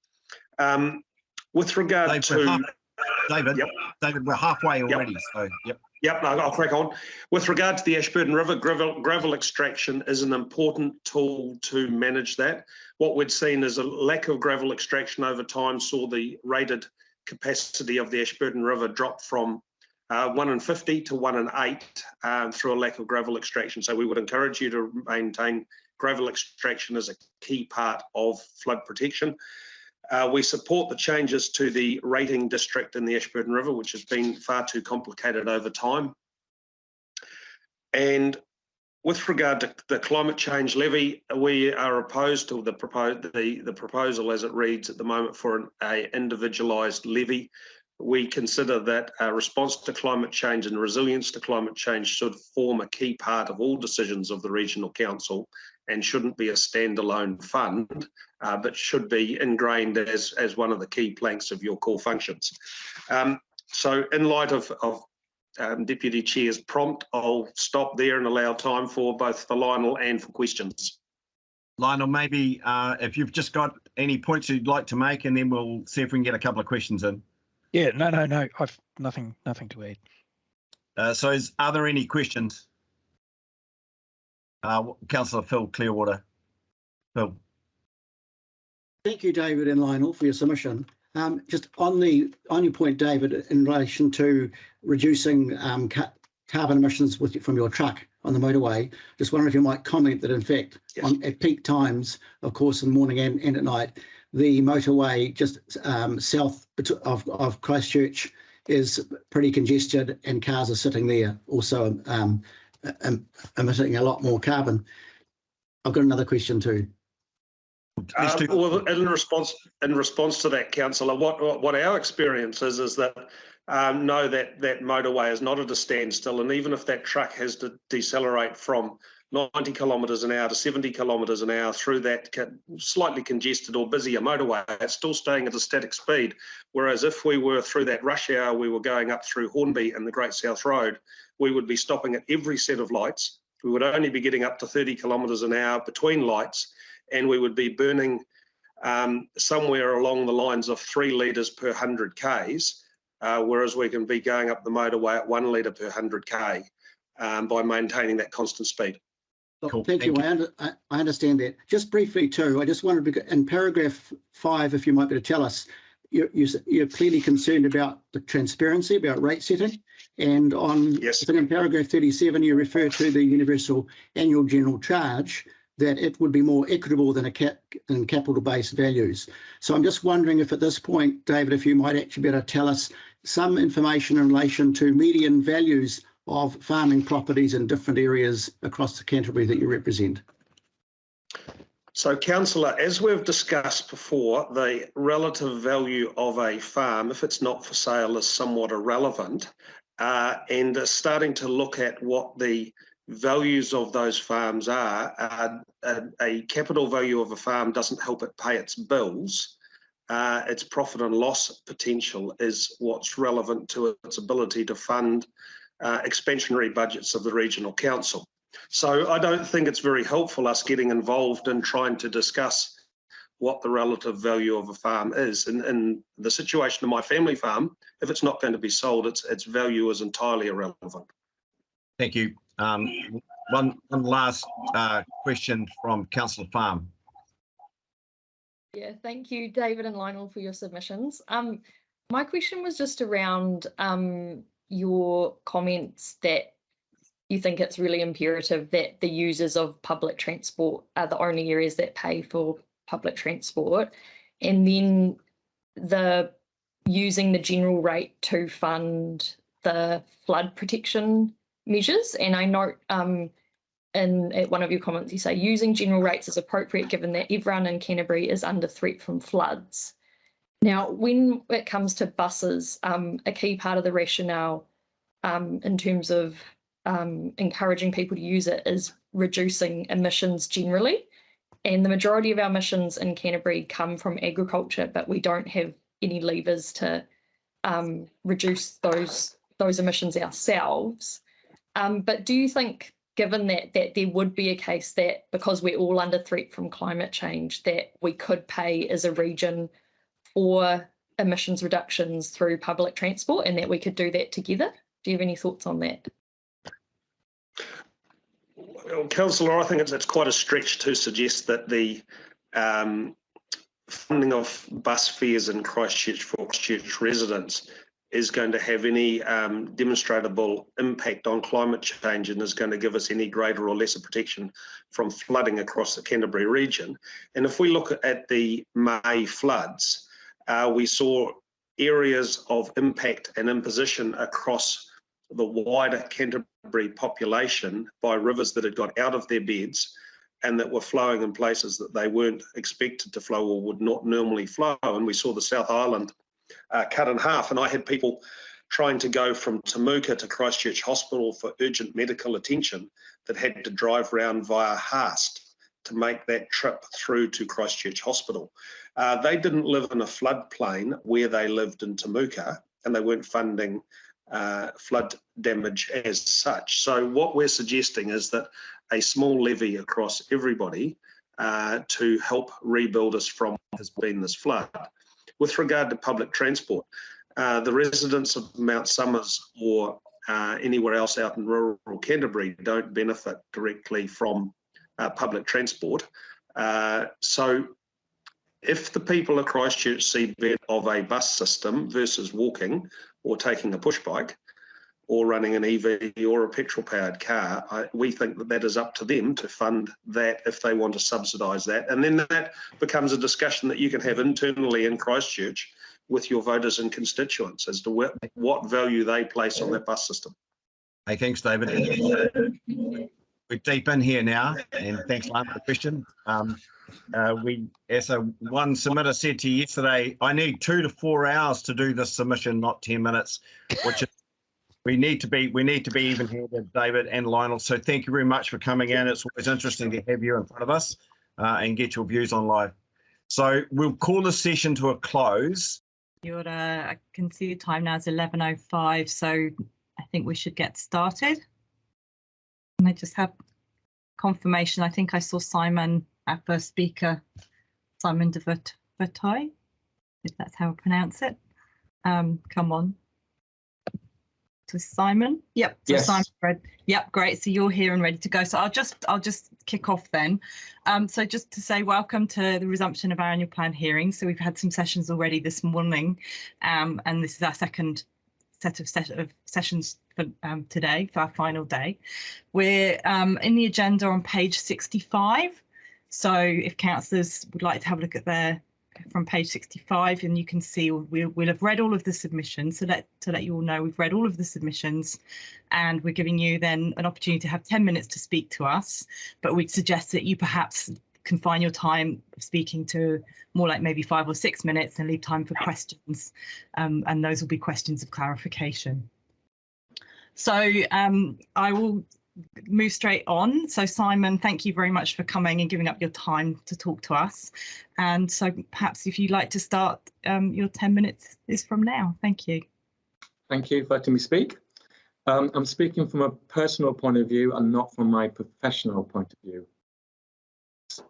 With regard to... David, we're halfway already, so yep. Yep, I'll crack on. With regard to the Ashburton River, gravel extraction is an important tool to manage that. What we'd seen is a lack of gravel extraction over time saw the rated capacity of the Ashburton River drop from 1 in 50 to 1 in 8 through a lack of gravel extraction. So we would encourage you to maintain gravel extraction as a key part of flood protection. We support the changes to the rating district in the Ashburton River, which has been far too complicated over time. And with regard to the climate change levy, we are opposed to the proposal as it reads at the moment for an individualised levy. We consider that a response to climate change and resilience to climate change should form a key part of all decisions of the Regional Council and shouldn't be a standalone fund, but should be ingrained as one of the key planks of your core functions. So in light of Deputy Chair's prompt, I'll stop there and allow time for both for Lionel and for questions. Lionel, maybe if you've just got any points you'd like to make, and then we'll see if we can get a couple of questions in. Yeah, no. I've nothing to add. So are there any questions? Councillor Phil Clearwater. Phil. Thank you, David and Lionel, for your submission. Just on your point, David, in relation to reducing carbon emissions from your truck on the motorway, just wondering if you might comment that, in fact, yes, at peak times, of course, in the morning and at night, the motorway just south of Christchurch is pretty congested and cars are sitting there, also emitting a lot more carbon. I've got another question too. Well, in response to that, Councillor, what our experience is that no, that motorway is not at a standstill, and even if that truck has to decelerate from 90 kilometres an hour to 70 kilometres an hour through that slightly congested or busier motorway, it's still staying at a static speed. Whereas if we were through that rush hour, we were going up through Hornby and the Great South Road, we would be stopping at every set of lights. We would only be getting up to 30 kilometres an hour between lights, and we would be burning somewhere along the lines of 3 litres per 100 Ks, whereas we can be going up the motorway at 1 litre per 100 K by maintaining that constant speed. Cool. Thank you. I understand that. Just briefly too, I just wanted to, in paragraph 5, if you might be able to tell us, you're clearly concerned about the transparency, about rate setting, and yes, I think in paragraph 37 you refer to the universal annual general charge, that it would be more equitable than capital-based values. So I'm just wondering if at this point, David, if you might actually be able to tell us some information in relation to median values of farming properties in different areas across the Canterbury that you represent. So, Councillor, as we've discussed before, the relative value of a farm, if it's not for sale, is somewhat irrelevant, and starting to look at what the values of those farms are. A capital value of a farm doesn't help it pay its bills. Its profit and loss potential is what's relevant to its ability to fund expansionary budgets of the Regional Council. So I don't think it's very helpful us getting involved in trying to discuss what the relative value of a farm is. In the situation of my family farm, if it's not going to be sold, its value is entirely irrelevant. Thank you. One last question from Councillor Farm. Yeah, thank you, David and Lionel, for your submissions. My question was just around your comments that you think it's really imperative that the users of public transport are the only areas that pay for public transport, and then using the general rate to fund the flood protection measures. And I note at one of your comments you say using general rates is appropriate given that everyone in Canterbury is under threat from floods. Now, when it comes to buses, a key part of the rationale in terms of encouraging people to use it is reducing emissions generally. And the majority of our emissions in Canterbury come from agriculture, but we don't have any levers to reduce those emissions ourselves. But do you think, given that there would be a case that because we're all under threat from climate change, that we could pay as a region for emissions reductions through public transport and that we could do that together? Do you have any thoughts on that? Well, Councillor, I think it's quite a stretch to suggest that the funding of bus fares in Christchurch for Christchurch residents is going to have any demonstrable impact on climate change and is going to give us any greater or lesser protection from flooding across the Canterbury region. And if we look at the May floods, we saw areas of impact and imposition across the wider Canterbury population by rivers that had got out of their beds and that were flowing in places that they weren't expected to flow or would not normally flow. And we saw the South Island cut in half. And I had people trying to go from Temuka to Christchurch Hospital for urgent medical attention that had to drive round via Haast to make that trip through to Christchurch Hospital. They didn't live in a floodplain where they lived in Temuka, and they weren't funding flood damage as such. So what we're suggesting is that a small levy across everybody to help rebuild us from what has been this flood. With regard to public transport, the residents of Mount Somers or anywhere else out in rural Canterbury don't benefit directly from public transport. So if the people of Christchurch see benefit of a bus system versus walking or taking a push bike or running an EV or a petrol-powered car, we think that that is up to them to fund that if they want to subsidise that. And then that becomes a discussion that you can have internally in Christchurch with your voters and constituents as to what value they place on that bus system. Hey, thanks, David. We're deep in here now, and thanks, Lionel, for the question. As one submitter said to you yesterday, I need 2 to 4 hours to do this submission, not 10 minutes, which is we need to be even here with David and Lionel. So thank you very much for coming in. It's always interesting to have you in front of us and get your views on live. So we'll call the session to a close. I can see the time now is 11:05, so I think we should get started. And I just have confirmation. I think I saw Simon, our first speaker, Simon de Verteuil, if that's how I pronounce it. Come on. To Simon. Yep. So yes. Simon, yep, great. So you're here and ready to go. So I'll just kick off then. So just to say welcome to the resumption of our annual plan hearing. So we've had some sessions already this morning, and this is our second set of sessions for today, for our final day. We're in the agenda on page 65. So if councillors would like to have a look at there from page 65, and you can see we'll have read all of the submissions. So to let you all know, we've read all of the submissions, and we're giving you then an opportunity to have 10 minutes to speak to us. But we'd suggest that you perhaps confine your time speaking to more like maybe 5 or 6 minutes and leave time for questions. And those will be questions of clarification. So I will move straight on. So Simon, thank you very much for coming and giving up your time to talk to us. And so perhaps if you'd like to start, your 10 minutes is from now. Thank you. Thank you for letting me speak. I'm speaking from a personal point of view and not from my professional point of view,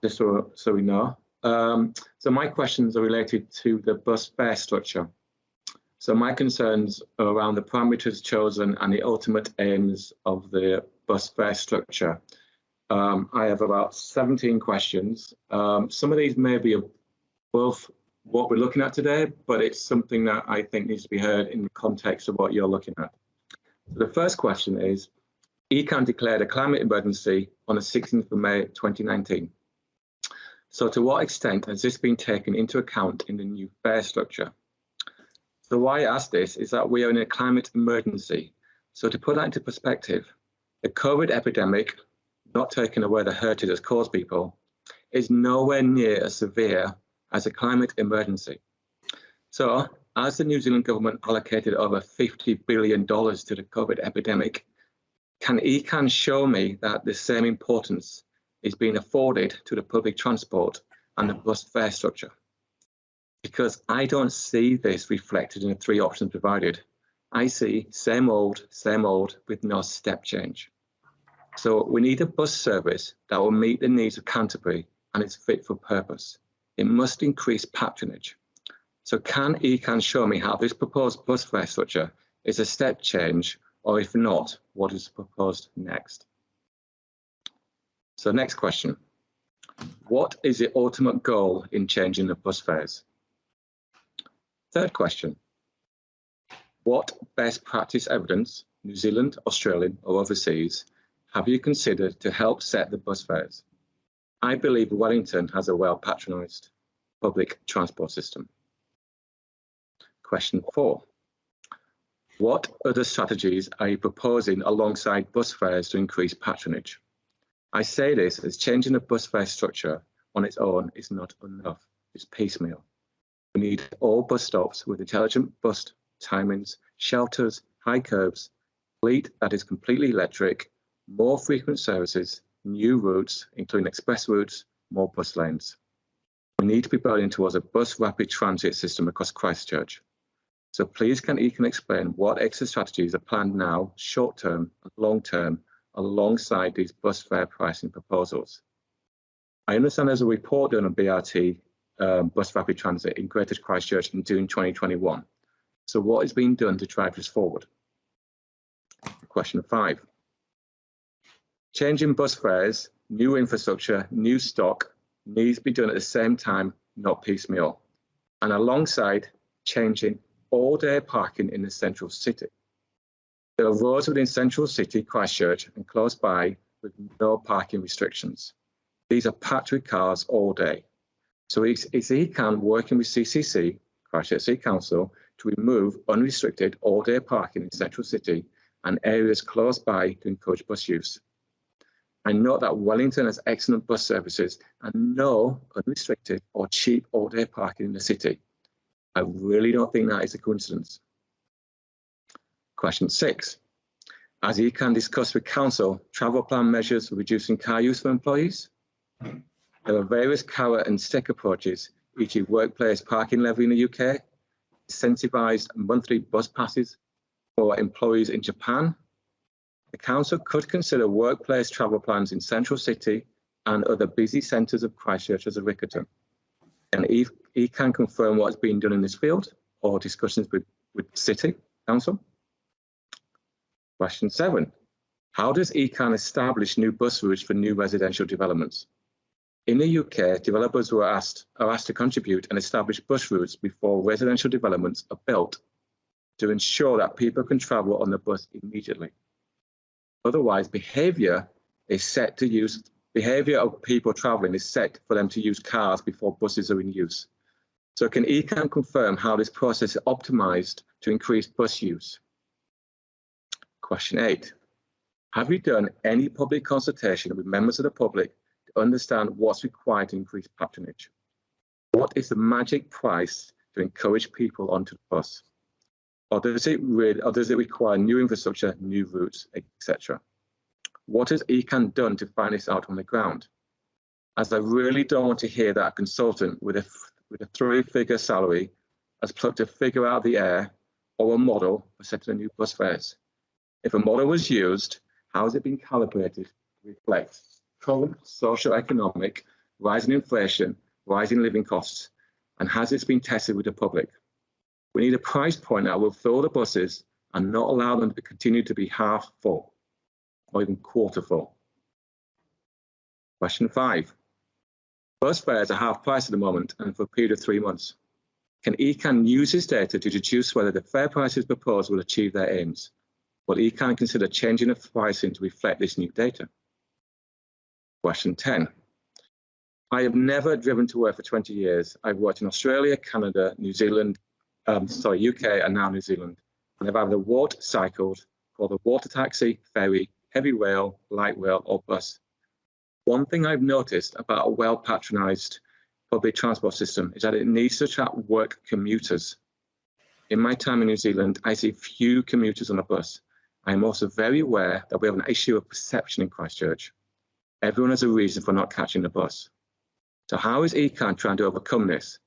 just so we know. So my questions are related to the bus fare structure. So my concerns are around the parameters chosen and the ultimate aims of the bus fare structure. I have about 17 questions. Some of these may be above what we're looking at today, but it's something that I think needs to be heard in the context of what you're looking at. So the first question is, ECAN declared a climate emergency on the 16th of May 2019. So to what extent has this been taken into account in the new fare structure? So why I ask this is that we are in a climate emergency. So to put that into perspective, the COVID epidemic, not taking away the hurt it has caused people, is nowhere near as severe as a climate emergency. So as the New Zealand government allocated over $50 billion to the COVID epidemic, can ECAN show me that the same importance is being afforded to the public transport and the bus fare structure? Because I don't see this reflected in the 3 options provided. I see same old with no step change. So we need a bus service that will meet the needs of Canterbury and is fit for purpose. It must increase patronage. So can ECAN show me how this proposed bus fare structure is a step change Or if not, what is proposed next? So next question. What is the ultimate goal in changing the bus fares? Third question. What best practice evidence, New Zealand, Australian or overseas, have you considered to help set the bus fares? I believe Wellington has a well patronised public transport system. Question 4. What other strategies are you proposing alongside bus fares to increase patronage? I say this as changing the bus fare structure on its own is not enough. It's piecemeal. We need all bus stops with intelligent bus timings, shelters, high curbs, fleet that is completely electric, more frequent services, new routes, including express routes, more bus lanes. We need to be building towards a bus rapid transit system across Christchurch. So please can explain what extra strategies are planned now, short term and long term, alongside these bus fare pricing proposals. I understand there's a report done on BRT bus rapid transit in Greater Christchurch in June 2021. So what is being done to drive this forward? Question 5. Changing bus fares, new infrastructure, new stock needs to be done at the same time, not piecemeal. And alongside changing all-day parking in the central city. There are roads within central city, Christchurch, and close by with no parking restrictions. These are packed with cars all day. So it's ECAN working with CCC, Christchurch City Council, to remove unrestricted all-day parking in central city and areas close by to encourage bus use. I note that Wellington has excellent bus services and no unrestricted or cheap all-day parking in the city. I really don't think that is a coincidence. Question 6. As ECAN discussed with Council, travel plan measures for reducing car use for employees? There are various carrot and stick approaches, e.g. workplace parking levy in the UK, incentivised monthly bus passes for employees in Japan. The Council could consider workplace travel plans in Central City and other busy centres of Christchurch as a Riccarton. And ECAN confirm what's being done in this field or discussions with City Council? Question 7. How does ECAN establish new bus routes for new residential developments? In the UK, developers are asked to contribute and establish bus routes before residential developments are built to ensure that people can travel on the bus immediately. Otherwise, behaviour of people travelling is set for them to use cars before buses are in use. So can ECAN confirm how this process is optimised to increase bus use? Question 8. Have you done any public consultation with members of the public to understand what's required to increase patronage? What is the magic price to encourage people onto the bus? Or does it require new infrastructure, new routes, etc.? What has ECAN done to find this out on the ground? As I really don't want to hear that a consultant with a 3-figure salary has plucked a figure out of the air or a model for setting the new bus fares. If a model was used, how has it been calibrated to reflect current socio-economic, rising inflation, rising living costs, and has this been tested with the public? We need a price point that will fill the buses and not allow them to continue to be half full or even quarter full. Question 5. Bus fares are half price at the moment and for a period of 3 months. Can ECAN use this data to deduce whether the fare prices proposed will achieve their aims? Will ECAN consider changing the pricing to reflect this new data? Question 10. I have never driven to work for 20 years. I've worked in Australia, Canada, New Zealand, UK and now New Zealand. And I've either walked, cycled, called a water taxi, ferry, heavy rail, light rail or bus. One thing I've noticed about a well-patronised public transport system is that it needs to attract work commuters. In my time in New Zealand, I see few commuters on a bus. I am also very aware that we have an issue of perception in Christchurch. Everyone has a reason for not catching the bus. So how is ECAN trying to overcome this?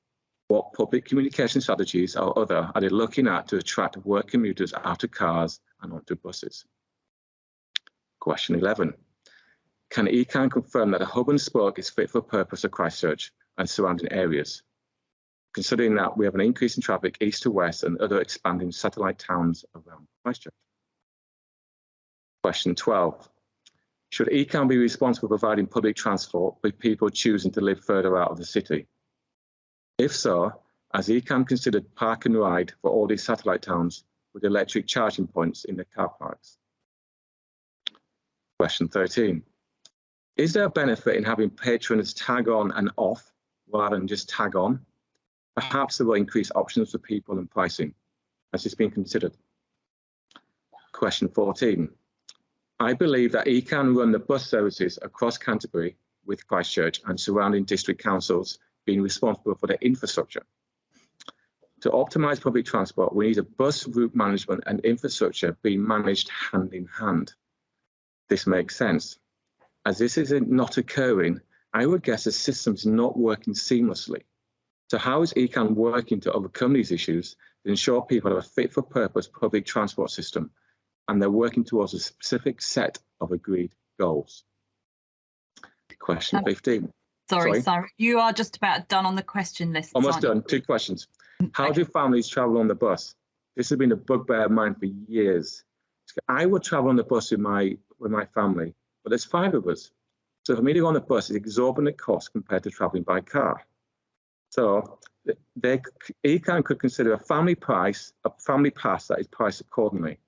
What public communication strategies or other are they looking at to attract work commuters out of cars and onto buses? Question 11. Can ECAN confirm that the hub and spoke is fit for purpose of Christchurch and surrounding areas, considering that we have an increase in traffic east to west and other expanding satellite towns around Christchurch? Question 12. Should ECAN be responsible for providing public transport with people choosing to live further out of the city? If so, has ECAN considered park and ride for all these satellite towns with electric charging points in their car parks? Question 13. Is there a benefit in having patrons tag on and off rather than just tag on? Perhaps it will increase options for people and pricing. Has this been considered? Question 14. I believe that ECAN run the bus services across Canterbury with Christchurch and surrounding district councils being responsible for the infrastructure. To optimise public transport, we need a bus route management and infrastructure being managed hand in hand. This makes sense. As this is not occurring, I would guess the system is not working seamlessly. So how is ECAN working to overcome these issues to ensure people have a fit-for-purpose public transport system and they're working towards a specific set of agreed goals? Question 15. Sorry, Simon, you are just about done on the question list. Almost done. 2 questions. How do families travel on the bus? This has been a bugbear of mine for years. I would travel on the bus with my family, but there's 5 of us. So for me to go on the bus is exorbitant cost compared to traveling by car. So ECAN could consider a family pass that is priced accordingly.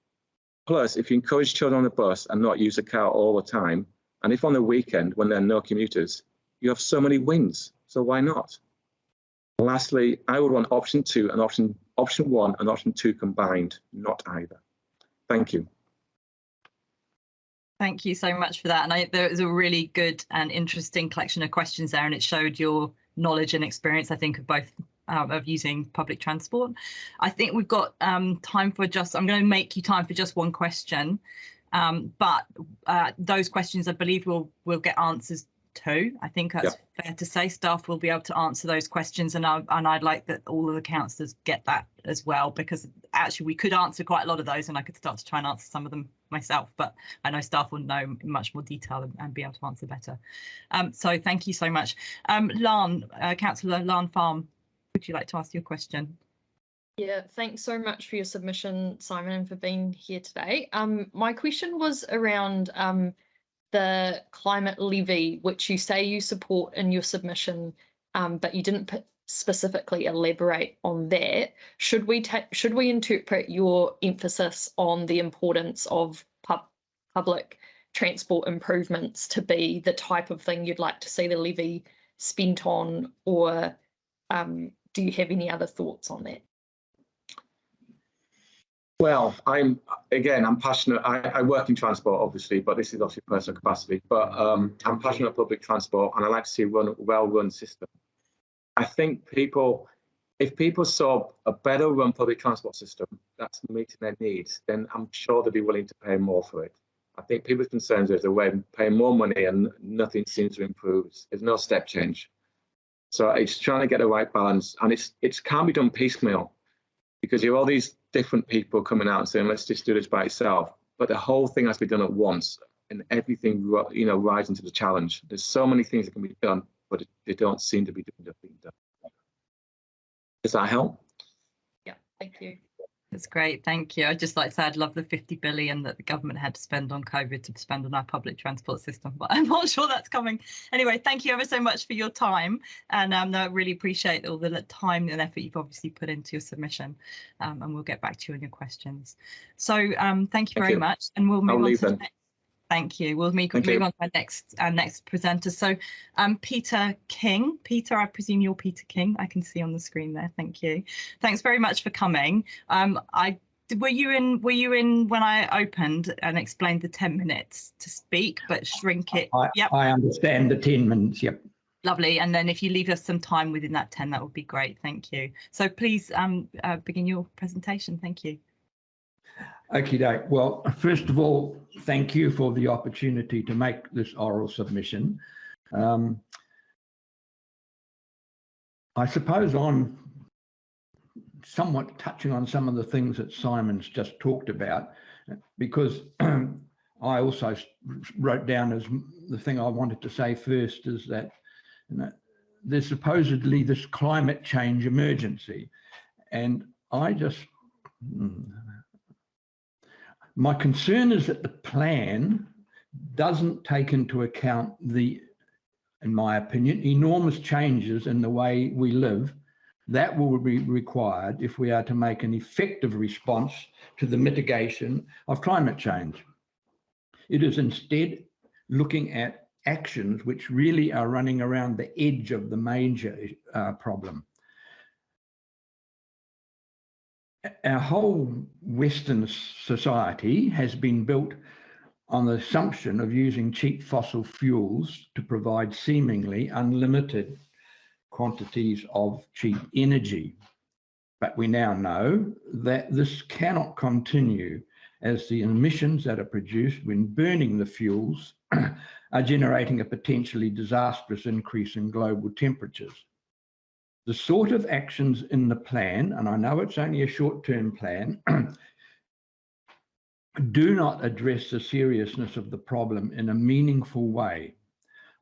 Plus, if you encourage children on the bus and not use a car all the time, and if on the weekend when there are no commuters, you have so many wins. So why not? Lastly, I would want option 2 and option 1 and option 2 combined, not either. Thank you. Thank you so much for that. And there was a really good and interesting collection of questions there, and it showed your knowledge and experience, I think, of both of using public transport. I think we've got time for I'm going to make you time for just one question, but those questions, I believe, we'll get answers to. I think that's fair to say. Staff will be able to answer those questions, and I'd like that all of the councillors get that as well, because actually we could answer quite a lot of those, and I could start to try and answer some of them myself, but I know staff will know in much more detail and be able to answer better. So thank you so much. Councillor Lan Farm, would you like to ask your question? Yeah, thanks so much for your submission, Simon, and for being here today. My question was around the climate levy, which you say you support in your submission, but you didn't specifically elaborate on that. Should we interpret your emphasis on the importance of public transport improvements to be the type of thing you'd like to see the levy spent on, or do you have any other thoughts on that? Well, I'm passionate. I work in transport, obviously, but this is obviously personal capacity. But I'm passionate about public transport, and I like to see a well-run system. I think if people saw a better run public transport system that's meeting their needs, then I'm sure they'd be willing to pay more for it. I think people's concerns is they're paying more money and nothing seems to improve. There's no step change. So it's trying to get the right balance, and it can't be done piecemeal, because you have all these different people coming out and saying, let's just do this by itself. But the whole thing has to be done at once, and everything, rising to the challenge. There's so many things that can be done, but they don't seem to be being done. Does that help? Yeah, thank you. That's great, thank you. I'd just like to say I'd love the 50 billion that the government had to spend on COVID to spend on our public transport system, but I'm not sure that's coming. Anyway, thank you ever so much for your time, and I really appreciate all the time and effort you've obviously put into your submission, and we'll get back to you on your questions. So thank you very much, and we'll move on to the next. Thank you. We'll move on to our next presenter. So Peter King. Peter, I presume you're Peter King. I can see on the screen there. Thank you. Thanks very much for coming. Were you in when I opened and explained the 10 minutes to speak, but shrink it? Yep. I understand the 10 minutes. Yep. Lovely. And then if you leave us some time within that 10, that would be great. Thank you. So please begin your presentation. Thank you. Okay, well, first of all, thank you for the opportunity to make this oral submission. I suppose I'm somewhat touching on some of the things that Simon's just talked about, because I also wrote down as the thing I wanted to say first is that there's supposedly this climate change emergency, and I just My concern is that the plan doesn't take into account the, in my opinion, enormous changes in the way we live that will be required if we are to make an effective response to the mitigation of climate change. It is instead looking at actions which really are running around the edge of the major problem. Our whole Western society has been built on the assumption of using cheap fossil fuels to provide seemingly unlimited quantities of cheap energy. But we now know that this cannot continue, as the emissions that are produced when burning the fuels are generating a potentially disastrous increase in global temperatures. The sort of actions in the plan, and I know it's only a short-term plan, do not address the seriousness of the problem in a meaningful way.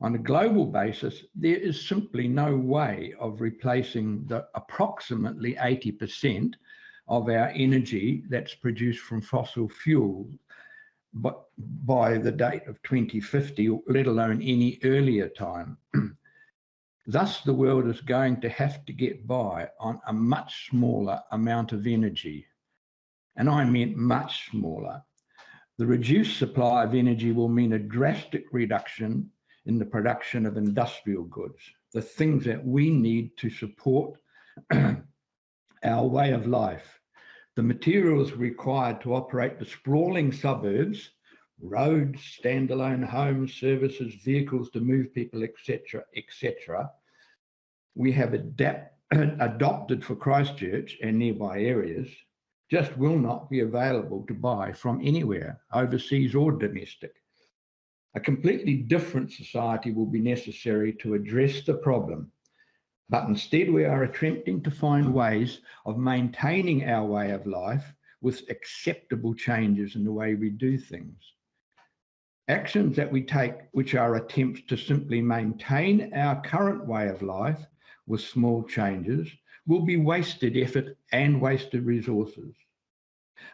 On a global basis, there is simply no way of replacing the approximately 80% of our energy that's produced from fossil fuels but by the date of 2050, let alone any earlier time. Thus, the world is going to have to get by on a much smaller amount of energy. And I meant much smaller. The reduced supply of energy will mean a drastic reduction in the production of industrial goods, the things that we need to support our way of life. The materials required to operate the sprawling suburbs, roads, standalone homes, services, vehicles to move people, etc., etc., we have adopted for Christchurch and nearby areas just will not be available to buy from anywhere, overseas or domestic. A completely different society will be necessary to address the problem, but instead we are attempting to find ways of maintaining our way of life with acceptable changes in the way we do things. Actions that we take, which are attempts to simply maintain our current way of life with small changes, will be wasted effort and wasted resources.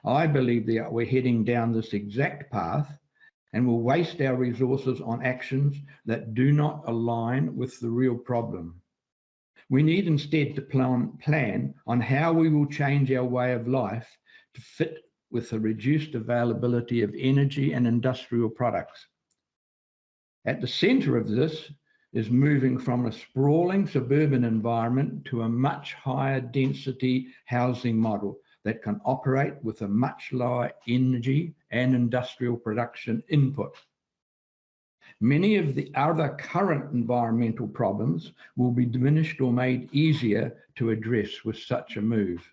I believe that we're heading down this exact path and will waste our resources on actions that do not align with the real problem. We need instead to plan on how we will change our way of life to fit with the reduced availability of energy and industrial products. At the centre of this is moving from a sprawling suburban environment to a much higher density housing model that can operate with a much lower energy and industrial production input. Many of the other current environmental problems will be diminished or made easier to address with such a move.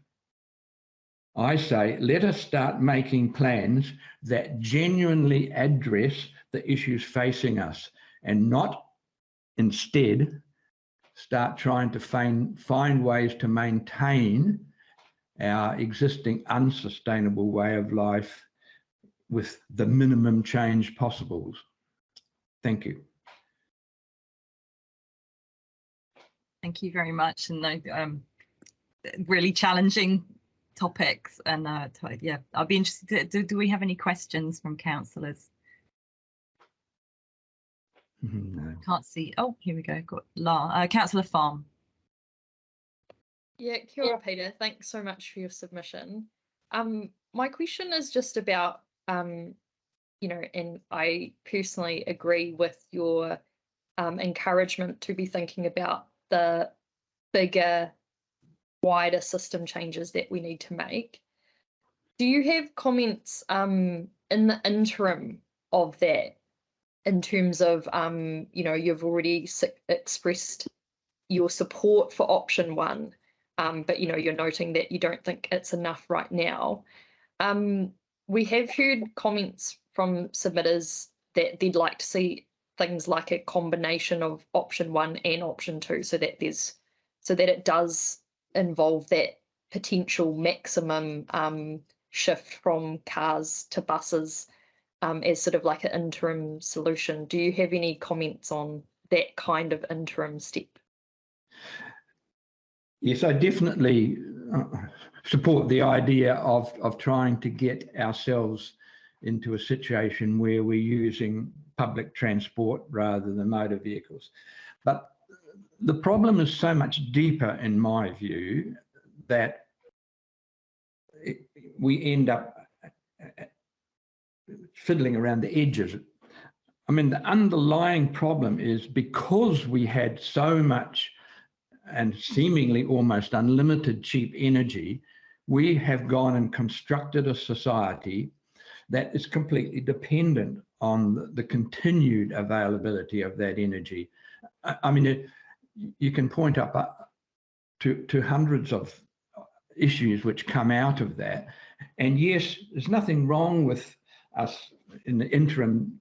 I say, let us start making plans that genuinely address the issues facing us and not instead start trying to find ways to maintain our existing unsustainable way of life with the minimum change possible. Thank you. Thank you very much. And really challenging topics. And yeah, I'll be interested. Do we have any questions from councillors? No. Can't see. Oh, here we go. Got Councillor Farm. Yeah, kia ora, Peter. Thanks so much for your submission. My question is just about, you know, and I personally agree with your encouragement to be thinking about the bigger, wider system changes that we need to make. Do you have comments in the interim of that, in terms of, you know, you've already expressed your support for option one, but, you know, you're noting that you don't think it's enough right now. We have heard comments from submitters that they'd like to see things like a combination of option one and option two, so that it does involve that potential maximum shift from cars to buses as sort of like an interim solution. Do you have any comments on that kind of interim step? Yes, I definitely support the idea of trying to get ourselves into a situation where we're using public transport rather than motor vehicles. But the problem is so much deeper, in my view, that we end up fiddling around the edges. I mean, the underlying problem is because we had so much and seemingly almost unlimited cheap energy, we have gone and constructed a society that is completely dependent on the continued availability of that energy. I mean, you can point up to hundreds of issues which come out of that. And yes, there's nothing wrong with us in the interim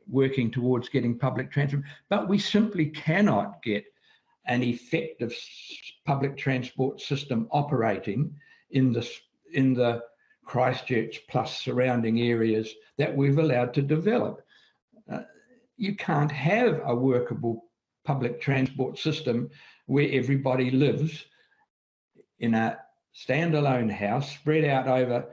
working towards getting public transport, but we simply cannot get an effective public transport system operating in the Christchurch plus surrounding areas that we've allowed to develop. You can't have a workable public transport system where everybody lives in a standalone house spread out over,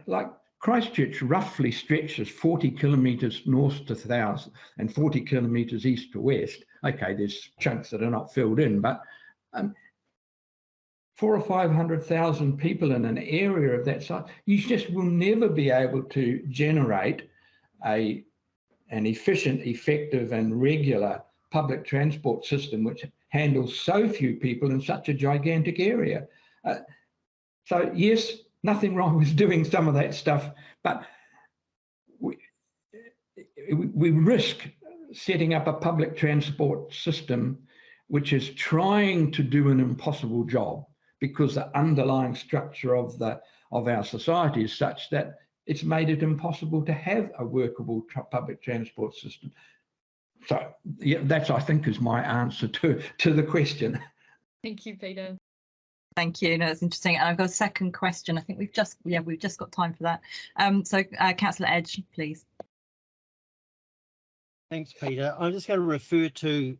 like Christchurch roughly stretches 40 kilometres north to south and 40 kilometres east to west. Okay, there's chunks that are not filled in, but 400,000 or 500,000 people in an area of that size, you just will never be able to generate an efficient, effective and regular public transport system which handles so few people in such a gigantic area. So yes, nothing wrong with doing some of that stuff, but we risk setting up a public transport system which is trying to do an impossible job because the underlying structure of our society is such that it's made it impossible to have a workable public transport system. So yeah, that's, I think, is my answer to the question. Thank you, Peter. Thank you. No, that's interesting. And I've got a second question. I think we've just got time for that. So Councillor Edge, please. Thanks, Peter. I'm just going to refer to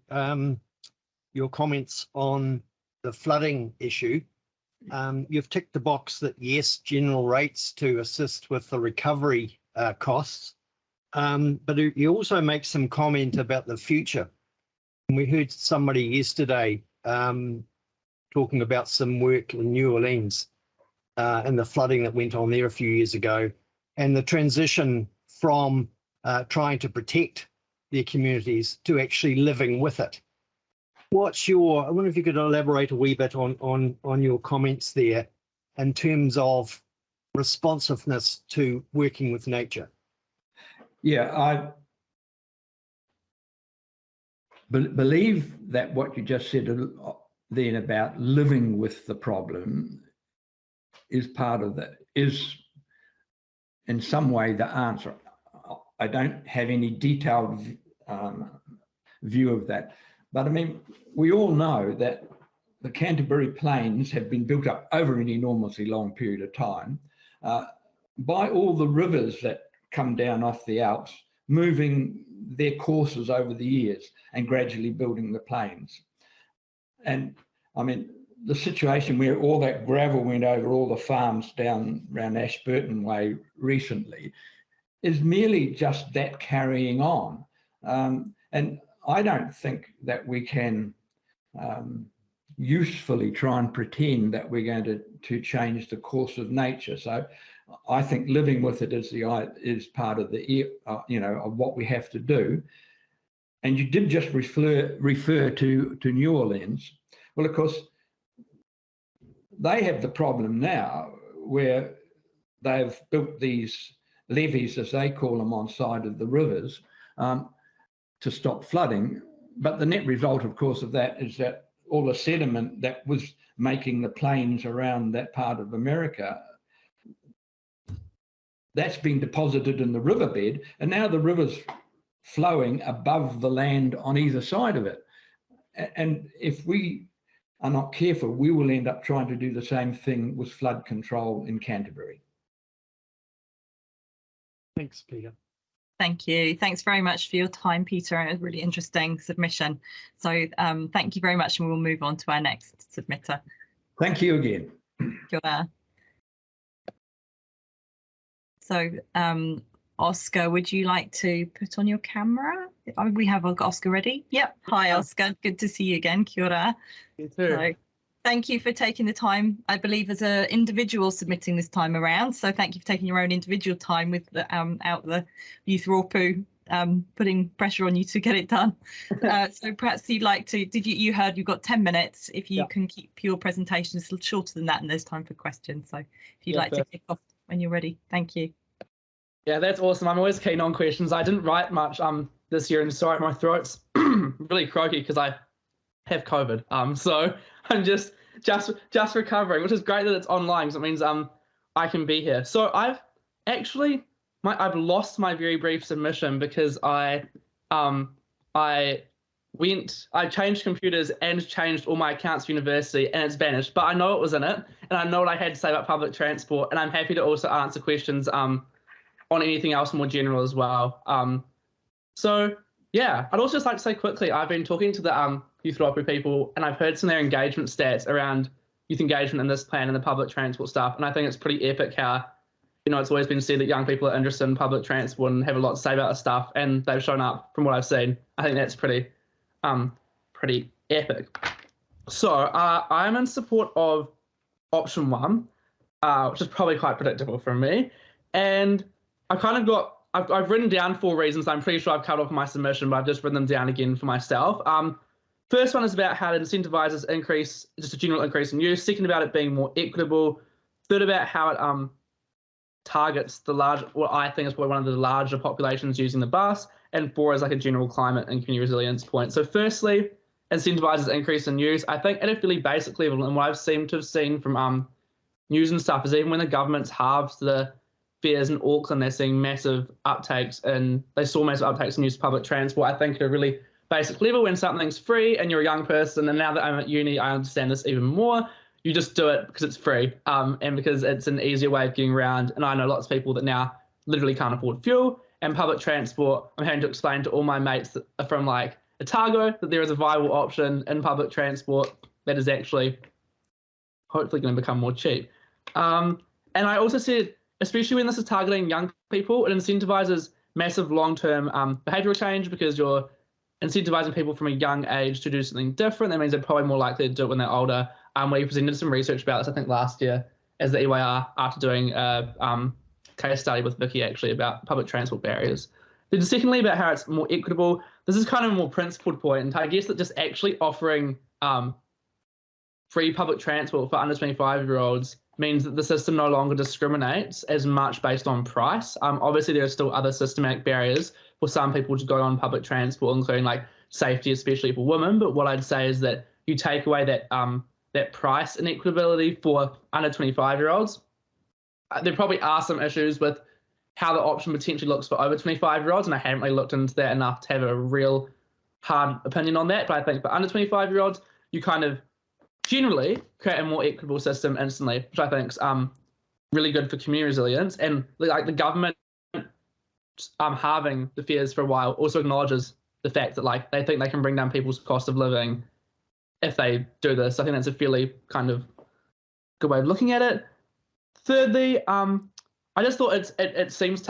your comments on the flooding issue. You've ticked the box that yes, general rates to assist with the recovery costs, but you also make some comment about the future. We heard somebody yesterday talking about some work in New Orleans and the flooding that went on there a few years ago, and the transition from trying to protect their communities to actually living with it. What's your, I wonder if you could elaborate a wee bit on your comments there in terms of responsiveness to working with nature. Yeah, I believe that what you just said then about living with the problem is part of that, is in some way the answer. I don't have any detailed view of that. But I mean, we all know that the Canterbury Plains have been built up over an enormously long period of time by all the rivers that come down off the Alps, moving their courses over the years and gradually building the plains. And I mean, the situation where all that gravel went over all the farms down around Ashburton Way recently is merely just that carrying on. And I don't think that we can usefully try and pretend that we're going to change the course of nature. So I think living with it is part of the of what we have to do. And you did just refer to New Orleans. Well, of course, they have the problem now where they've built these levees, as they call them, on side of the rivers to stop flooding. But the net result, of course, of that is that all the sediment that was making the plains around that part of America, that's been deposited in the riverbed, and now the river's flowing above the land on either side of it. And if we are not careful, we will end up trying to do the same thing with flood control in Canterbury. Thanks, Peter. Thank you. Thanks very much for your time, Peter. A really interesting submission. So thank you very much, and we'll move on to our next submitter. Thank you again. Kia ora. So Oscar, would you like to put on your camera? We have Oscar ready. Yep. Hi, Oscar. Good to see you again. Kia ora. You too. So, thank you for taking the time, I believe, as an individual submitting this time around. So thank you for taking your own individual time with the out the youth Raupu, putting pressure on you to get it done. So perhaps you'd like to, you heard you've got 10 minutes. If you can keep your presentations shorter than that, and there's time for questions. So if you'd like to kick off when you're ready. Thank you. Yeah, that's awesome. I'm always keen on questions. I didn't write much this year, and sorry, my throat's really croaky because I have COVID. So I'm just recovering, which is great that it's online because it means I can be here. So I've actually I've lost my very brief submission because I changed computers and changed all my accounts for university, and it's vanished. But I know it was in it, and I know what I had to say about public transport, and I'm happy to also answer questions on anything else more general as well. So yeah, I'd also just like to say quickly, I've been talking to the youth Raupu people, and I've heard some of their engagement stats around youth engagement in this plan and the public transport stuff, and I think it's pretty epic how, you know, it's always been said that young people are interested in public transport and have a lot to say about the stuff, and they've shown up from what I've seen. I think that's pretty epic. So I'm in support of option 1, which is probably quite predictable from me, and I've written down 4 reasons. I'm pretty sure I've covered off my submission, but I've just written them down again for myself. First one is about how it incentivizes just a general increase in use. Second, about it being more equitable. Third, about how it targets what I think is probably one of the larger populations using the bus. And 4 is like a general climate and community resilience point. So firstly, incentivizes increase in use. I think at a fairly basic level, and what I've seemed to have seen from news and stuff is even when the government's halved the fares in Auckland, they're seeing massive uptakes, and they saw massive uptakes in use of public transport. I think at a really basic level, when something's free and you're a young person, and now that I'm at uni, I understand this even more, you just do it because it's free and because it's an easier way of getting around. And I know lots of people that now literally can't afford fuel, and public transport, I'm having to explain to all my mates that are from like Otago that there is a viable option in public transport that is actually hopefully going to become more cheap. And I also said, especially when this is targeting young people, it incentivizes massive long-term behavioral change because you're incentivizing people from a young age to do something different. That means they're probably more likely to do it when they're older. We presented some research about this, I think, last year as the EYR after doing a case study with Vicky actually about public transport barriers. Then secondly, about how it's more equitable. This is kind of a more principled point, and I guess that just actually offering free public transport for under 25-year-olds means that the system no longer discriminates as much based on price. Obviously, there are still other systematic barriers for some people to go on public transport, including like safety, especially for women. But what I'd say is that you take away that that price inequitability for under 25-year-olds. There probably are some issues with how the option potentially looks for over 25-year-olds, and I haven't really looked into that enough to have a real hard opinion on that. But I think for under 25-year-olds, you kind of generally create a more equitable system instantly, which I think is really good for community resilience. And like the government halving the fares for a while also acknowledges the fact that like they think they can bring down people's cost of living if they do this. I think that's a fairly kind of good way of looking at it. Thirdly, I just thought it seems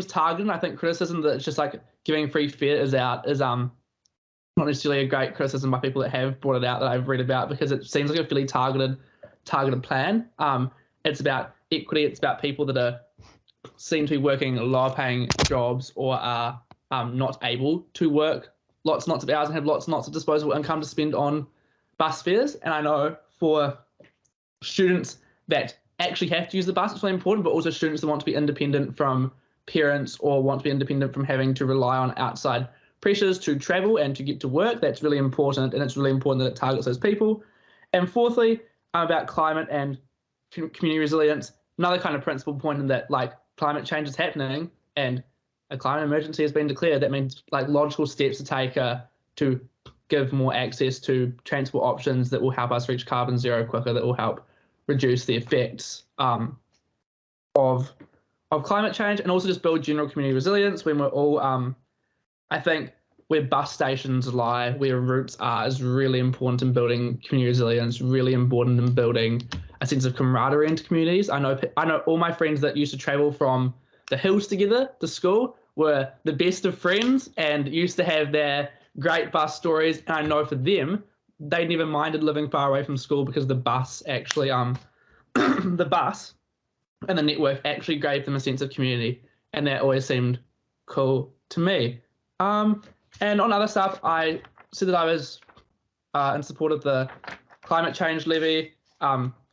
targeted. I think criticism that it's just like giving free fare is not necessarily a great criticism by people that have brought it out that I've read about, because it seems like a fairly targeted plan. It's about equity. It's about people that seem to be working lower paying jobs or are not able to work lots and lots of hours and have lots and lots of disposable income to spend on bus fares. And I know for students that actually have to use the bus, it's really important, but also students that want to be independent from parents or want to be independent from having to rely on outside pressures to travel and to get to work. That's really important, and it's really important that it targets those people. And fourthly, about climate and community resilience, another kind of principal point in that like climate change is happening and a climate emergency has been declared. That means like logical steps to take to give more access to transport options that will help us reach carbon zero quicker, that will help reduce the effects of climate change, and also just build general community resilience when we're all I think where bus stations lie, where routes are, is really important in building community resilience, really important in building a sense of camaraderie into communities. I know all my friends that used to travel from the hills together to school, were the best of friends and used to have their great bus stories. And I know for them, they never minded living far away from school because the bus actually, the bus and the network actually gave them a sense of community. And that always seemed cool to me. And on other stuff, I said that I was in support of the climate change levy,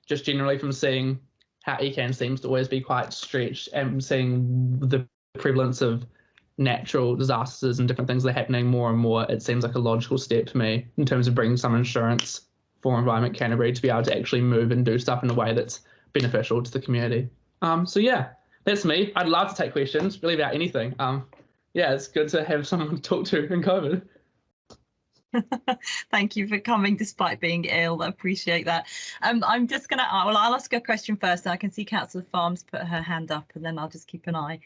just generally from seeing how ECAN seems to always be quite stretched and seeing the prevalence of natural disasters and different things that are happening more and more. It seems like a logical step for me in terms of bringing some insurance for Environment Canterbury to be able to actually move and do stuff in a way that's beneficial to the community. So yeah, that's me. I'd love to take questions really about anything. Yeah, it's good to have someone to talk to in COVID. Thank you for coming despite being ill. I appreciate that. I'm just going to, well, I'll ask a question first, and I can see Councillor Farms put her hand up, and then I'll just keep an eye.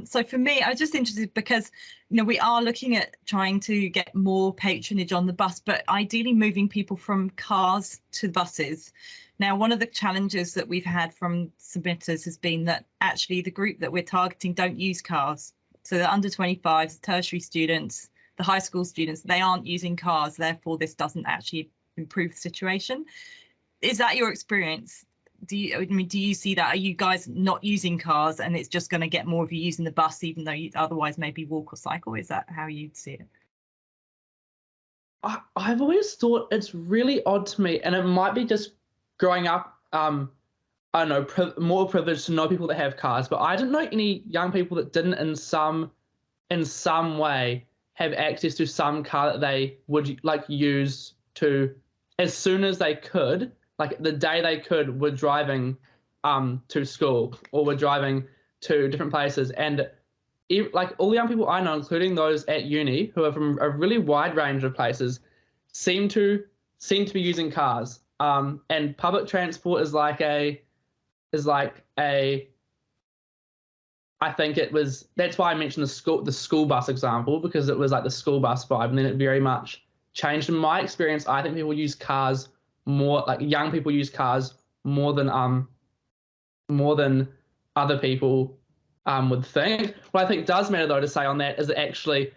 So for me, I was just interested because, you know, we are looking at trying to get more patronage on the bus, but ideally moving people from cars to buses. Now, one of the challenges that we've had from submitters has been that actually the group that we're targeting don't use cars. So the under 25s, tertiary students, the high school students, they aren't using cars, therefore this doesn't actually improve the situation. Is that your experience? Do you see that? Are you guys not using cars and it's just going to get more of you using the bus, even though you otherwise maybe walk or cycle? Is that how you'd see it? I've always thought it's really odd to me, and it might be just growing up, I don't know, more privileged to know people that have cars, but I didn't know any young people that didn't in some way have access to some car that they would like use to, as soon as they could, like the day they could, were driving to school or were driving to different places. And like all the young people I know, including those at uni who are from a really wide range of places, seem to be using cars. And public transport is like a I think it was, that's why I mentioned the school bus example, because it was like the school bus vibe, and then it very much changed. In my experience, I think people use cars more, like young people use cars more than other people would think. What I think does matter though to say on that is that actually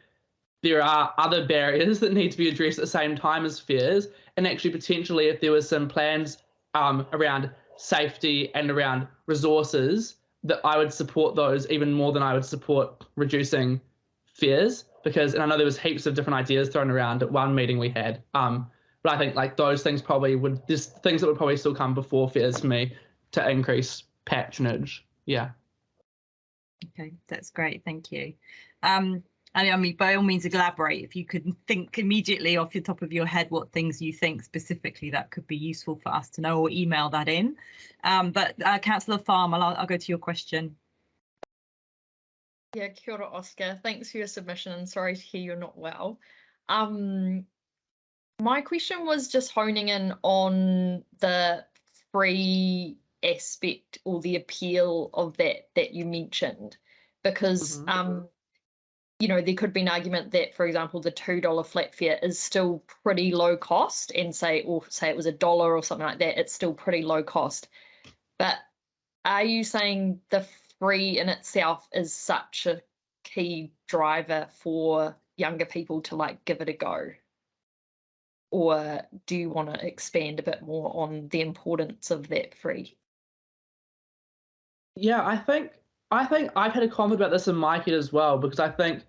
there are other barriers that need to be addressed at the same time as fares, and actually potentially if there was some plans around safety and around resources, that I would support those even more than I would support reducing fares, because, and I know there was heaps of different ideas thrown around at one meeting we had, but I think like those things probably would, there's things that would probably still come before fares for me to increase patronage. Yeah. Okay, that's great, thank you. I mean, by all means, elaborate if you could think immediately off the top of your head what things you think specifically that could be useful for us to know, or email that in. But Councillor Farm, I'll go to your question. Yeah, kia ora, Oscar. Thanks for your submission, and sorry to hear you're not well. My question was just honing in on the free aspect or the appeal of that you mentioned, because you know, there could be an argument that, for example, the $2 flat fare is still pretty low cost, and say it was $1 or something like that, it's still pretty low cost. But are you saying the free in itself is such a key driver for younger people to like give it a go? Or do you want to expand a bit more on the importance of that free? Yeah, I think I've had a comment about this in my head as well, because I think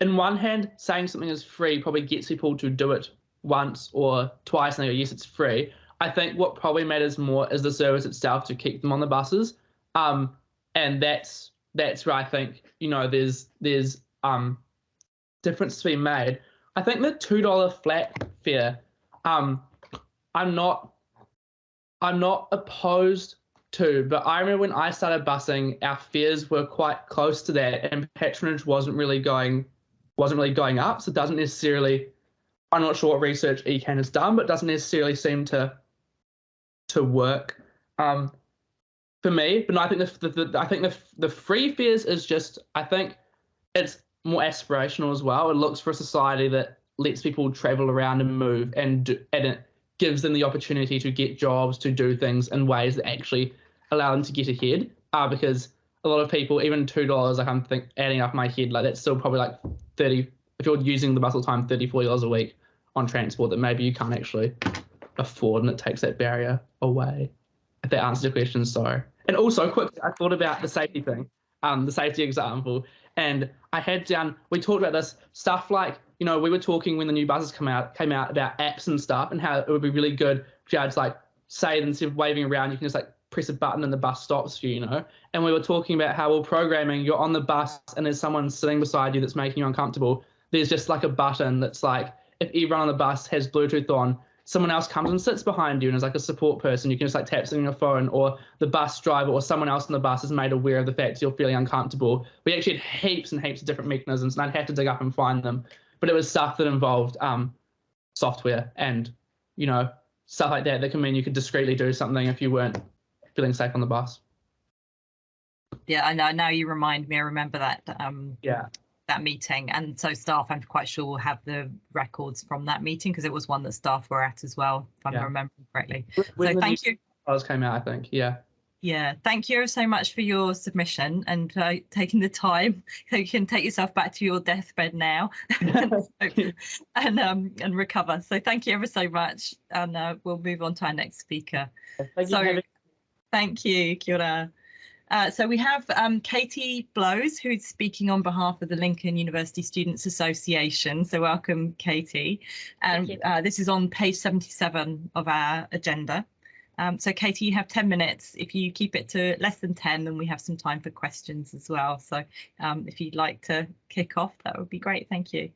in one hand, saying something is free probably gets people to do it once or twice and they go, yes, it's free. I think what probably matters more is the service itself to keep them on the buses. And that's where I think, you know, there's difference to be made. I think the $2 flat fare, I'm not opposed to, but I remember when I started busing, our fares were quite close to that, and patronage wasn't really going up. So it doesn't necessarily, I'm not sure what research ECAN has done, but it doesn't necessarily seem to work for me. But no, I think the free fares is just, I think it's more aspirational as well. It looks for a society that lets people travel around and move, and it gives them the opportunity to get jobs, to do things in ways that actually allow them to get ahead. Because a lot of people, even $2, like I'm adding up my head, like that's still probably like 30, if you're using the bus all the time, $30, $40 a week on transport that maybe you can't actually afford, and it takes that barrier away. If that answers your question, sorry. And also quickly, I thought about the safety thing, the safety example, and I had down, we talked about this stuff like, you know, we were talking when the new buses came out about apps and stuff, and how it would be really good if you had to like say, instead of waving around, you can just like press a button and the bus stops you, you know. And we were talking about how we're programming, you're on the bus and there's someone sitting beside you that's making you uncomfortable. There's just like a button that's like, if everyone on the bus has Bluetooth on, someone else comes and sits behind you and is like a support person. You can just like tap something on your phone, or the bus driver or someone else on the bus is made aware of the fact you're feeling uncomfortable. We actually had heaps and heaps of different mechanisms, and I'd have to dig up and find them. But it was stuff that involved software and, you know, stuff like that can mean you could discreetly do something if you weren't feeling safe on the bus. Yeah, I know. Now you remind me. I remember that. That meeting, and so staff, I'm quite sure, will have the records from that meeting because it was one that staff were at as well, if I'm remembering correctly. When so thank you. Ours came out, I think. Yeah, thank you so much for your submission and taking the time. So you can take yourself back to your deathbed now and recover. So thank you ever so much, and we'll move on to our next speaker. Thank you, Kia ora. So we have Katie Blows, who's speaking on behalf of the Lincoln University Students Association. So welcome, Katie. And this is on page 77 of our agenda. So Katie, you have 10 minutes. If you keep it to less than 10, then we have some time for questions as well. So if you'd like to kick off, that would be great. Thank you.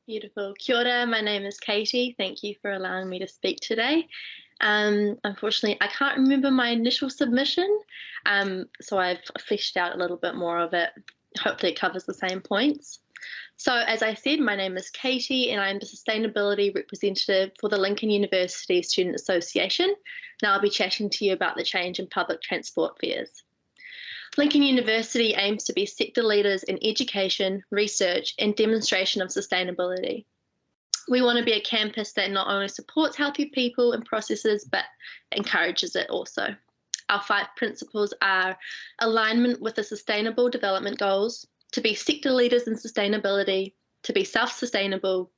Beautiful. Kia ora, my name is Katie. Thank you for allowing me to speak today. Unfortunately, I can't remember my initial submission, so I've fleshed out a little bit more of it. Hopefully it covers the same points. So as I said, my name is Katie and I'm the Sustainability Representative for the Lincoln University Student Association. Now I'll be chatting to you about the change in public transport fares. Lincoln University aims to be sector leaders in education, research and demonstration of sustainability. We want to be a campus that not only supports healthy people and processes, but encourages it also. Our 5 principles are alignment with the Sustainable Development Goals, to be sector leaders in sustainability, to be self-sustainable,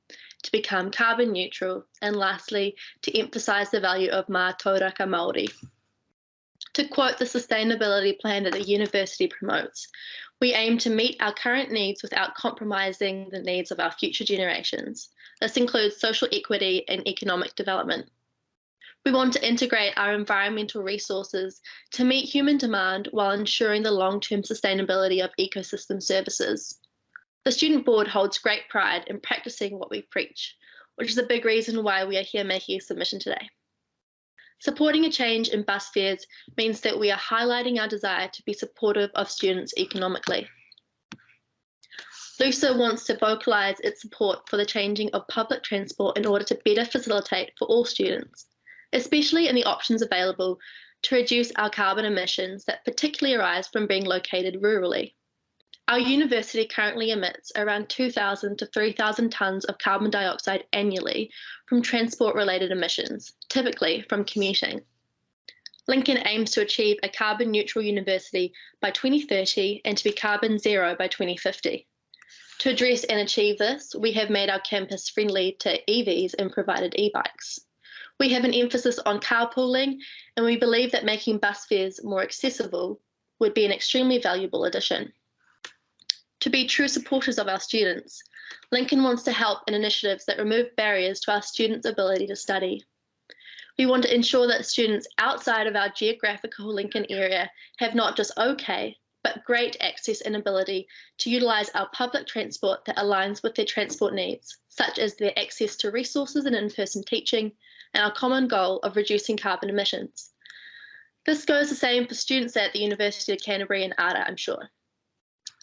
to become carbon neutral, and lastly, to emphasise the value of mā tauraka Māori. To quote the sustainability plan that the university promotes, we aim to meet our current needs without compromising the needs of our future generations. This includes social equity and economic development. We want to integrate our environmental resources to meet human demand while ensuring the long-term sustainability of ecosystem services. The Student Board holds great pride in practicing what we preach, which is a big reason why we are here making a submission today. Supporting a change in bus fares means that we are highlighting our desire to be supportive of students economically. LUSA wants to vocalise its support for the changing of public transport in order to better facilitate for all students, especially in the options available to reduce our carbon emissions that particularly arise from being located rurally. Our university currently emits around 2,000 to 3,000 tonnes of carbon dioxide annually from transport-related emissions, typically from commuting. Lincoln aims to achieve a carbon neutral university by 2030 and to be carbon zero by 2050. To address and achieve this, we have made our campus friendly to EVs and provided e-bikes. We have an emphasis on carpooling, and we believe that making bus fares more accessible would be an extremely valuable addition. To be true supporters of our students, Lincoln wants to help in initiatives that remove barriers to our students' ability to study. We want to ensure that students outside of our geographical Lincoln area have not just okay, but great access and ability to utilise our public transport that aligns with their transport needs, such as their access to resources and in-person teaching, and our common goal of reducing carbon emissions. This goes the same for students at the University of Canterbury and ARA, I'm sure.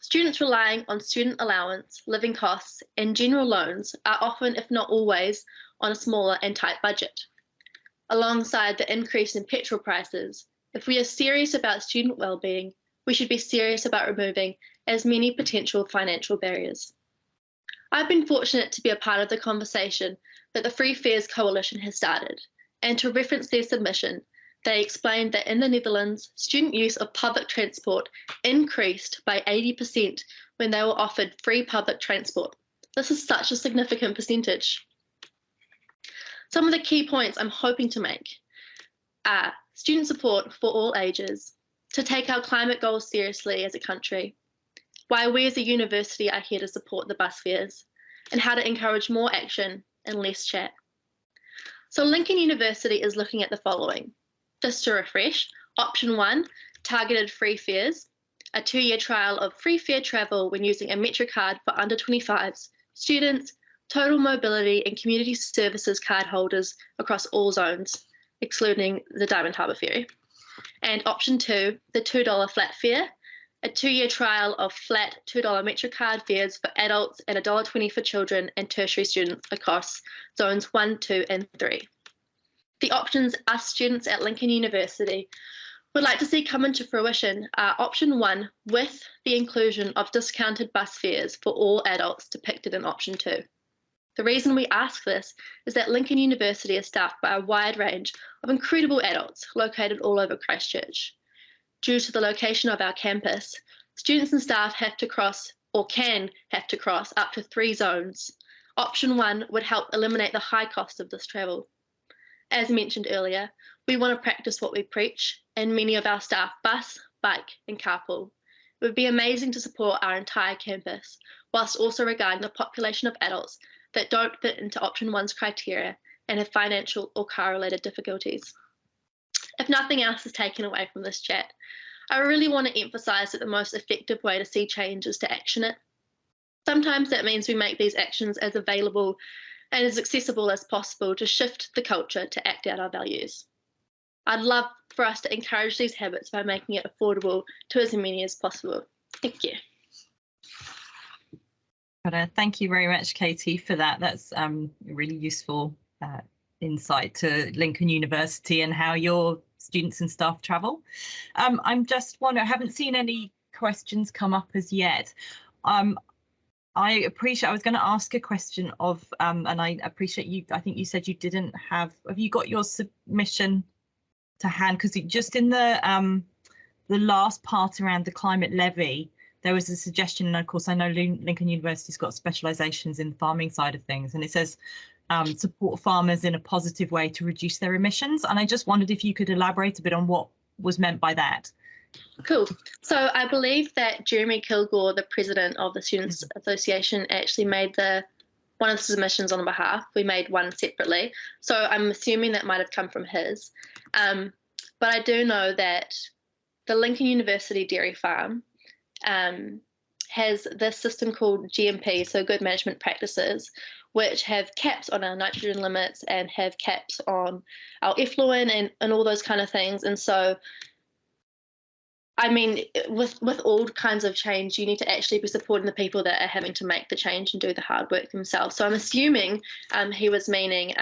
Students relying on student allowance, living costs, and general loans are often, if not always, on a smaller and tight budget. Alongside the increase in petrol prices, if we are serious about student well-being, we should be serious about removing as many potential financial barriers. I've been fortunate to be a part of the conversation that the Free Fares Coalition has started, and to reference their submission, They explained that in the Netherlands, student use of public transport increased by 80% when they were offered free public transport. This is such a significant percentage. Some of the key points I'm hoping to make are student support for all ages, to take our climate goals seriously as a country, why we as a university are here to support the bus fares, and how to encourage more action and less chat. So Lincoln University is looking at the following. Just to refresh, option 1, targeted free fares, a 2-year trial of free fare travel when using a Metro card for under 25s, students, total mobility and community services card holders across all zones, excluding the Diamond Harbour ferry. And option 2, the $2 flat fare, a 2-year trial of flat $2 Metro card fares for adults and $1.20 for children and tertiary students across zones 1, 2 and 3. The options us students at Lincoln University would like to see come into fruition are option 1 with the inclusion of discounted bus fares for all adults depicted in option 2. The reason we ask this is that Lincoln University is staffed by a wide range of incredible adults located all over Christchurch. Due to the location of our campus, students and staff have to cross or can have to cross up to 3 zones. Option 1 would help eliminate the high cost of this travel. As mentioned earlier, we want to practice what we preach, and many of our staff bus, bike and carpool. It would be amazing to support our entire campus, whilst also regarding the population of adults that don't fit into option 1's criteria and have financial or car-related difficulties. If nothing else is taken away from this chat, I really want to emphasise that the most effective way to see change is to action it. Sometimes that means we make these actions as available and as accessible as possible to shift the culture to act out our values. I'd love for us to encourage these habits by making it affordable to as many as possible. Thank you. Thank you very much, Katie, for that. That's really useful insight to Lincoln University and how your students and staff travel. I'm just wondering, I haven't seen any questions come up as yet. I appreciate, I was going to ask a question of, and I appreciate you, I think you said you didn't have you got your submission to hand? Because just in the last part around the climate levy, there was a suggestion, and of course I know Lincoln University's got specialisations in the farming side of things, and it says support farmers in a positive way to reduce their emissions. And I just wondered if you could elaborate a bit on what was meant by that. Cool. So I believe that Jeremy Kilgore, the president of the Students' Association, actually made one of the submissions on behalf. We made one separately. So I'm assuming that might have come from his. But I do know that the Lincoln University Dairy Farm has this system called GMP, so Good Management Practices, which have caps on our nitrogen limits and have caps on our effluent and all those kind of things. And so I mean, with all kinds of change, you need to actually be supporting the people that are having to make the change and do the hard work themselves. So I'm assuming he was meaning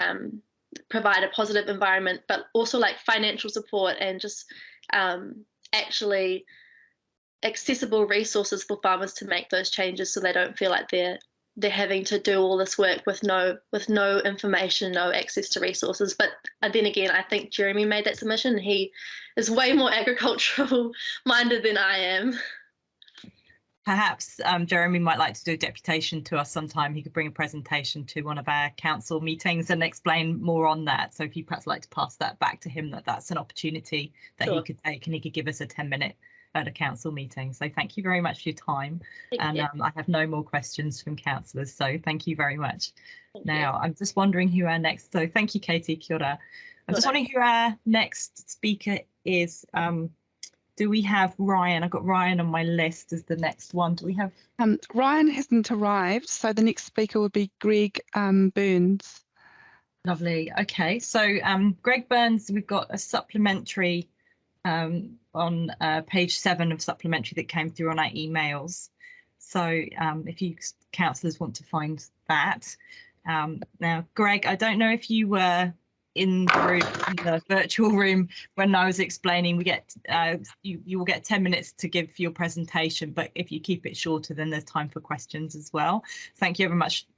provide a positive environment, but also like financial support and just actually accessible resources for farmers to make those changes, so they don't feel like they're having to do all this work with no information, no access to resources. But then again, I think Jeremy made that submission. He is way more agricultural minded than I am. Perhaps Jeremy might like to do a deputation to us sometime. He could bring a presentation to one of our council meetings and explain more on that. So if you perhaps like to pass that back to him, that's an opportunity that he could take, and he could give us a 10-minute at a council meeting. So thank you very much for your time. I have no more questions from councillors, so thank you very much. Now I'm just wondering who our next, so thank you, Katie, kia ora. I'm just wondering who our next speaker is. Do we have Ryan? I've got Ryan on my list as the next one. Do we have? Ryan hasn't arrived, so the next speaker would be Greg Byrnes. Lovely. Okay, so Greg Byrnes, we've got a supplementary on page 7 of supplementary that came through on our emails. So if you councillors want to find that. Now, Greg, I don't know if you were in the room, in the virtual room, when I was explaining. We get you will get 10 minutes to give your presentation, but if you keep it shorter, then there's time for questions as well. Thank you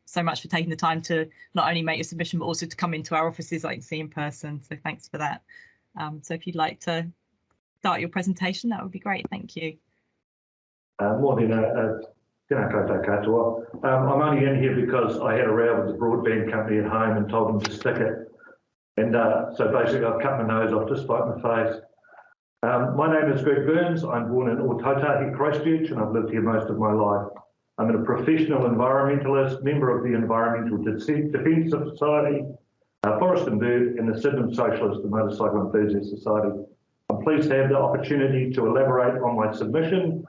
so much for taking the time to not only make your submission, but also to come into our offices so I can see in person. So thanks for that. So if you'd like to start your presentation, that would be great. Thank you. Morning, tēnā koutou katoa. I'm only in here because I had a row with the broadband company at home and told them to stick it. And so basically I've cut my nose off to spite my face. My name is Greg Byrnes. I'm born in Ōtautahi, Christchurch, and I've lived here most of my life. I'm a professional environmentalist, member of the Environmental Defence Society, Forest and Bird, and the Sydenham Socialist and Motorcycle Enthusiast Society. I'm pleased to have the opportunity to elaborate on my submission.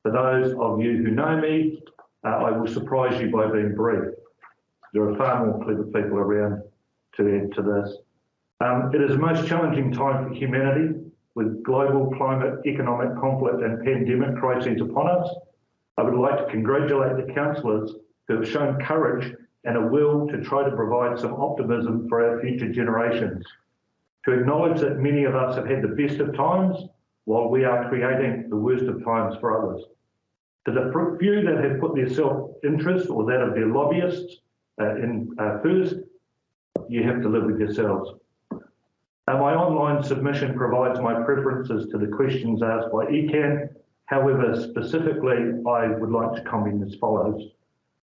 For those of you who know me, I will surprise you by being brief. There are far more clever people around to add to this. It is a most challenging time for humanity, with global climate, economic conflict and pandemic crises upon us. I would like to congratulate the councillors who have shown courage and a will to try to provide some optimism for our future generations. To acknowledge that many of us have had the best of times while we are creating the worst of times for others. To the few that have put their self-interest or that of their lobbyists first, you have to live with yourselves. My online submission provides my preferences to the questions asked by ECAN. However, specifically, I would like to comment as follows.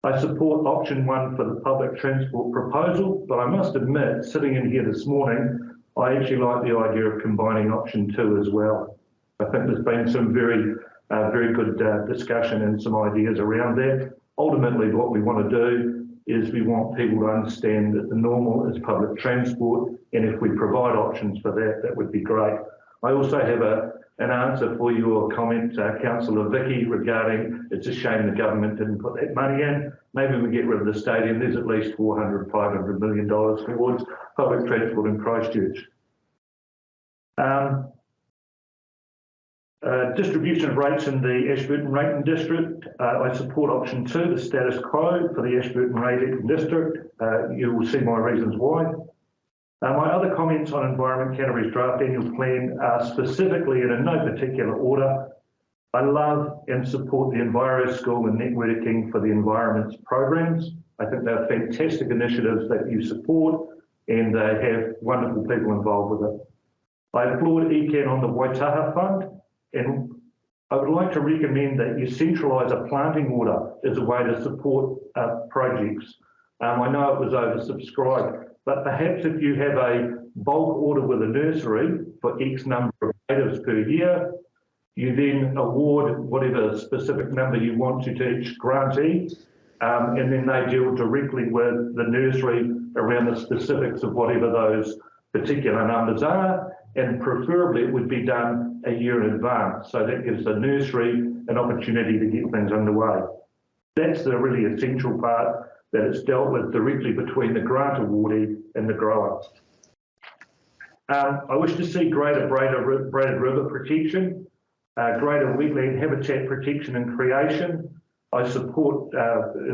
I support option 1 for the public transport proposal, but I must admit, sitting in here this morning, I actually like the idea of combining option 2 as well. I think there's been some very good discussion and some ideas around that. Ultimately, what we want to do is we want people to understand that the normal is public transport, and if we provide options for that, that would be great. I also have an answer for your comment, Councillor Vicky, regarding it's a shame the government didn't put that money in. Maybe we get rid of the stadium. There's at least $400–500 million towards public transport in Christchurch. Distribution of rates in the Ashburton Rating District. I support option 2, the status quo for the Ashburton Rating District. You will see my reasons why. My other comments on Environment Canterbury's draft annual plan are specifically and in no particular order. I love and support the Enviro School and networking for the environment's programs. I think they're fantastic initiatives that you support, and they have wonderful people involved with it. I applaud ECAN on the Waitaha Fund, and I would like to recommend that you centralise a planting order as a way to support projects. I know it was oversubscribed, but perhaps if you have a bulk order with a nursery for X number of natives per year, you then award whatever specific number you want to each grantee, and then they deal directly with the nursery around the specifics of whatever those particular numbers are, and preferably it would be done a year in advance. So that gives the nursery an opportunity to get things underway. That's the really essential part, that it's dealt with directly between the grant awardee and the grower. I wish to see greater braided river protection, greater wetland habitat protection and creation. I support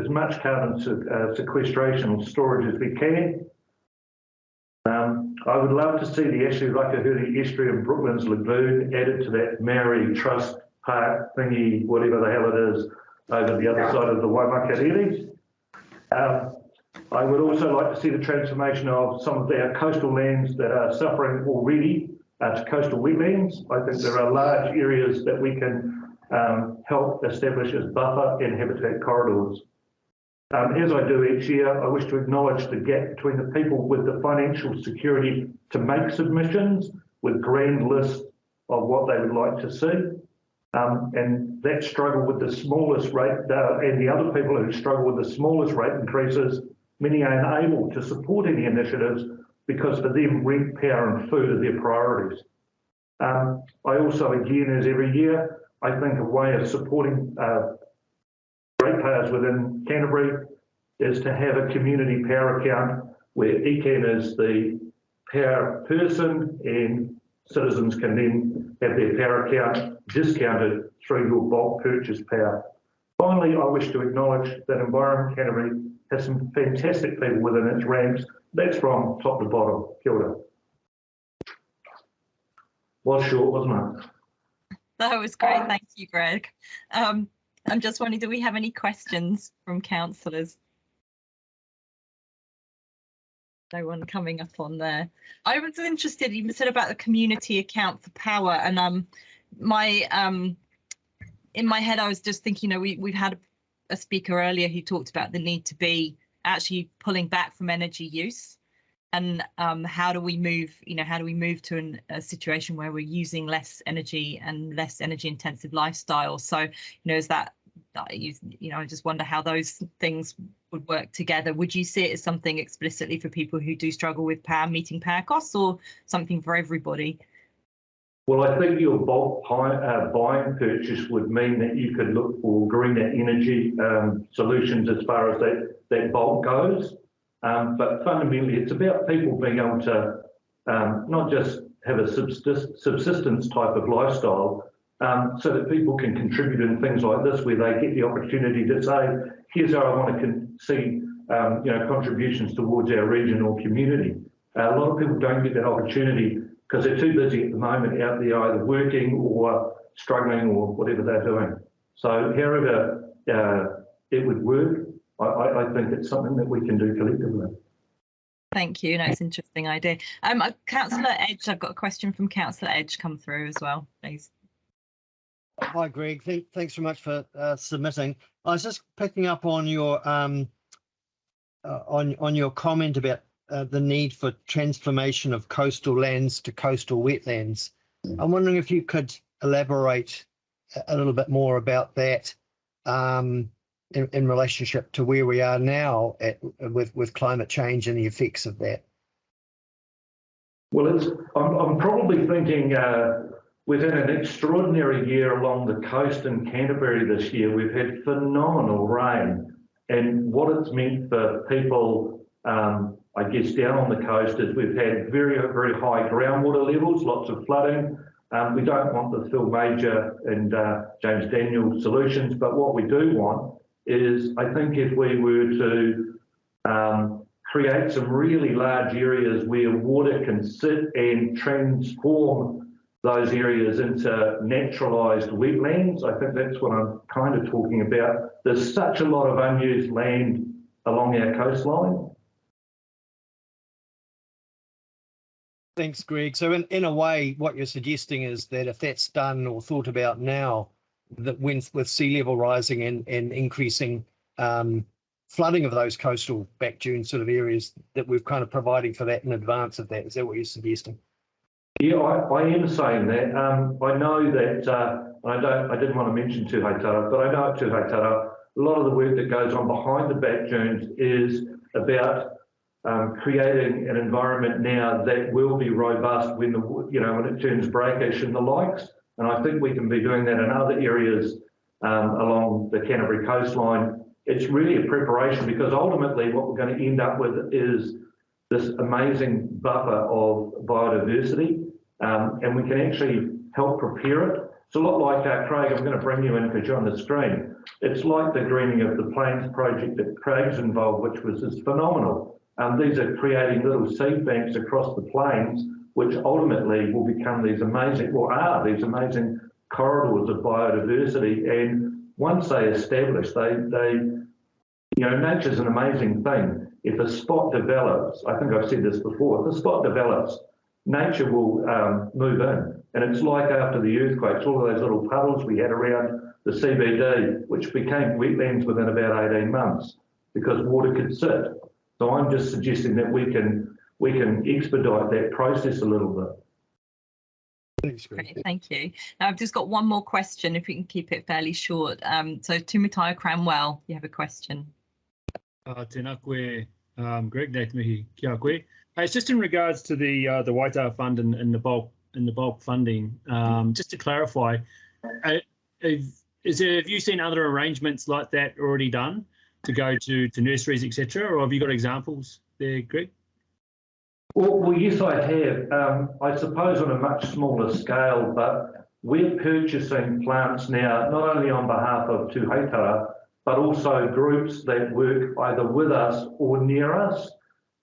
as much carbon sequestration and storage as we can. I would love to see the Ashley Rakahuri Estuary and Brooklands Lagoon added to that Maori Trust Park thingy, whatever the hell it is, over the other side of the Waimakariri. I would also like to see the transformation of some of our coastal lands that are suffering already to coastal wetlands. I think there are large areas that we can help establish as buffer and habitat corridors. As I do each year, I wish to acknowledge the gap between the people with the financial security to make submissions with grand lists of what they would like to see. And that struggle with the smallest rate, and the other people who struggle with the smallest rate increases, many are unable to support any initiatives because for them rent, power and food are their priorities. I also, again, as every year, I think a way of supporting ratepayers within Canterbury is to have a community power account where ECAN is the power person and citizens can then have their power account discounted through your bulk purchase power. Finally, I wish to acknowledge that Environment Canterbury has some fantastic people within its ranks. That's from top to bottom. Kia ora. Was short, wasn't it? That was great. Thank you, Greg. I'm just wondering, do we have any questions from councillors? No one coming up on there. I was interested, you said about the community account for power, and in my head I was just thinking, we've had a speaker earlier who talked about the need to be actually pulling back from energy use, and how do we move to a situation where we're using less energy and less energy intensive lifestyle. So is that I just wonder how those things would work together. Would you see it as something explicitly for people who do struggle with meeting power costs, or something for everybody? Well, I think your bulk buying purchase would mean that you could look for greener energy solutions as far as that bulk goes. But fundamentally, it's about people being able to not just have a subsistence type of lifestyle, so that people can contribute in things like this, where they get the opportunity to say, here's how I want to see contributions towards our region or community. A lot of people don't get that opportunity because they're too busy at the moment out there either working or struggling or whatever they're doing. So however it would work, I think it's something that we can do collectively. Thank you. No, it's an interesting idea. Councillor Edge, I've got a question from Councillor Edge come through as well, please. Hi, Greg. Thanks so much for submitting. I was just picking up on your comment about the need for transformation of coastal lands to coastal wetlands. I'm wondering if you could elaborate a little bit more about that in relationship to where we are now with climate change and the effects of that. Well, I'm probably thinking we've had an extraordinary year along the coast in Canterbury this year. We've had phenomenal rain, and what it's meant for people, I guess, down on the coast is we've had very, very high groundwater levels, lots of flooding. We don't want the Phil Major and James Daniel solutions, but what we do want is, I think if we were to create some really large areas where water can sit and transform those areas into naturalised wetlands, I think that's what I'm kind of talking about. There's such a lot of unused land along our coastline. Thanks, Greg. So in a way, what you're suggesting is that if that's done or thought about now, that with sea level rising and increasing flooding of those coastal back dune sort of areas, that we're kind of providing for that in advance of that. Is that what you're suggesting? Yeah, I am saying that. I know that I didn't want to mention Tū Haitara, but I know at Tū Haitara, a lot of the work that goes on behind the back dunes is about creating an environment now that will be robust when when it turns breakish and the likes. And I think we can be doing that in other areas along the Canterbury coastline. It's really a preparation, because ultimately what we're going to end up with is this amazing buffer of biodiversity, and we can actually help prepare it. It's a lot like Craig, I'm going to bring you in because you're on the screen. It's like the greening of the plains project that Craig's involved, which was just phenomenal. These are creating little seed banks across the plains, which ultimately will become these amazing, these amazing corridors of biodiversity. And once they establish, nature's an amazing thing. If a spot develops, I think I've said this before, if a spot develops, nature will move in. And it's like after the earthquakes, all of those little puddles we had around the CBD, which became wetlands within about 18 months because water could sit. So I'm just suggesting that we can expedite that process a little bit. Great, thank you. Now I've just got one more question, if we can keep it fairly short. So Timatanga Cranwell, you have a question. Tēnā koe, Greg, nē te mihi, kia koe. It's just in regards to the Waitara Fund and the bulk funding. Just to clarify, have you seen other arrangements like that already done to go to nurseries, etc., or have you got examples there, Greg? Well, yes, I have. I suppose on a much smaller scale, but we're purchasing plants now, not only on behalf of Tū Haitara, but also groups that work either with us or near us.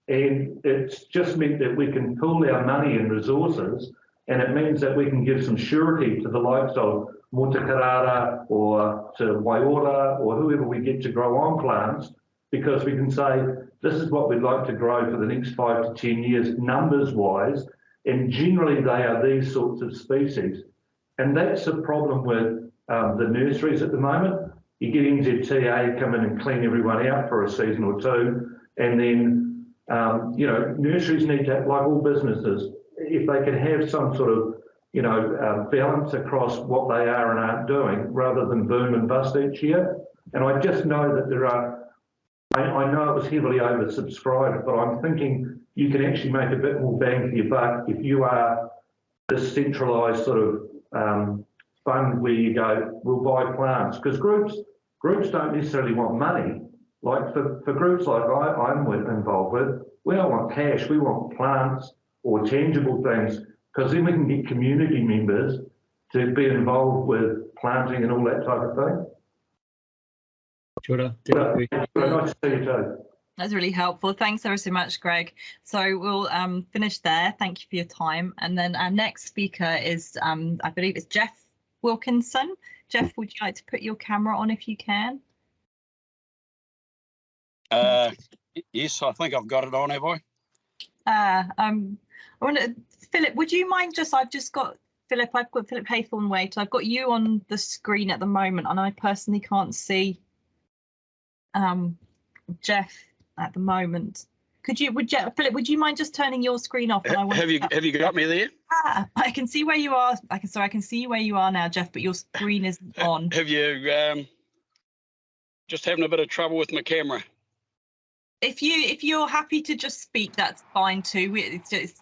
And it's just meant that we can pool our money and resources, and it means that we can give some surety to the likes of Motukarara or to Waiora or whoever we get to grow on plants, because we can say, this is what we'd like to grow for the next 5 to 10 years, numbers-wise, and generally they are these sorts of species. And that's a problem with the nurseries at the moment. You get NZTA come in and clean everyone out for a season or two, and then, you know, nurseries need to, like all businesses, if they can have some sort of, you know, balance across what they are and aren't doing, rather than boom and bust each year. And I just know that there are, I know it was heavily oversubscribed, but I'm thinking you can actually make a bit more bang for your buck if you are this centralised sort of fund where you go, we'll buy plants, because groups don't necessarily want money. Like for groups like I'm involved with, we don't want cash, we want plants or tangible things, because then we can get community members to be involved with planting and all that type of thing. Nice to see you too. That's really helpful. Thanks ever so much, Greg. So we'll finish there. Thank you for your time. And then our next speaker is, I believe it's Jeff Wilkinson. Jeff, would you like to put your camera on if you can? Yes, I think I've got it on, have I? I want to, Philip, would you mind I've just got Philip, I've got Philip Haythornthwaite. I've got you on the screen at the moment, and I personally can't see Jeff at the moment. Philip, would you mind just turning your screen off? And have you got me there? I can see where you are. I can see where you are now, Jeff, but your screen isn't on. Have you just having a bit of trouble with my camera? If you're happy to just speak, that's fine too. It's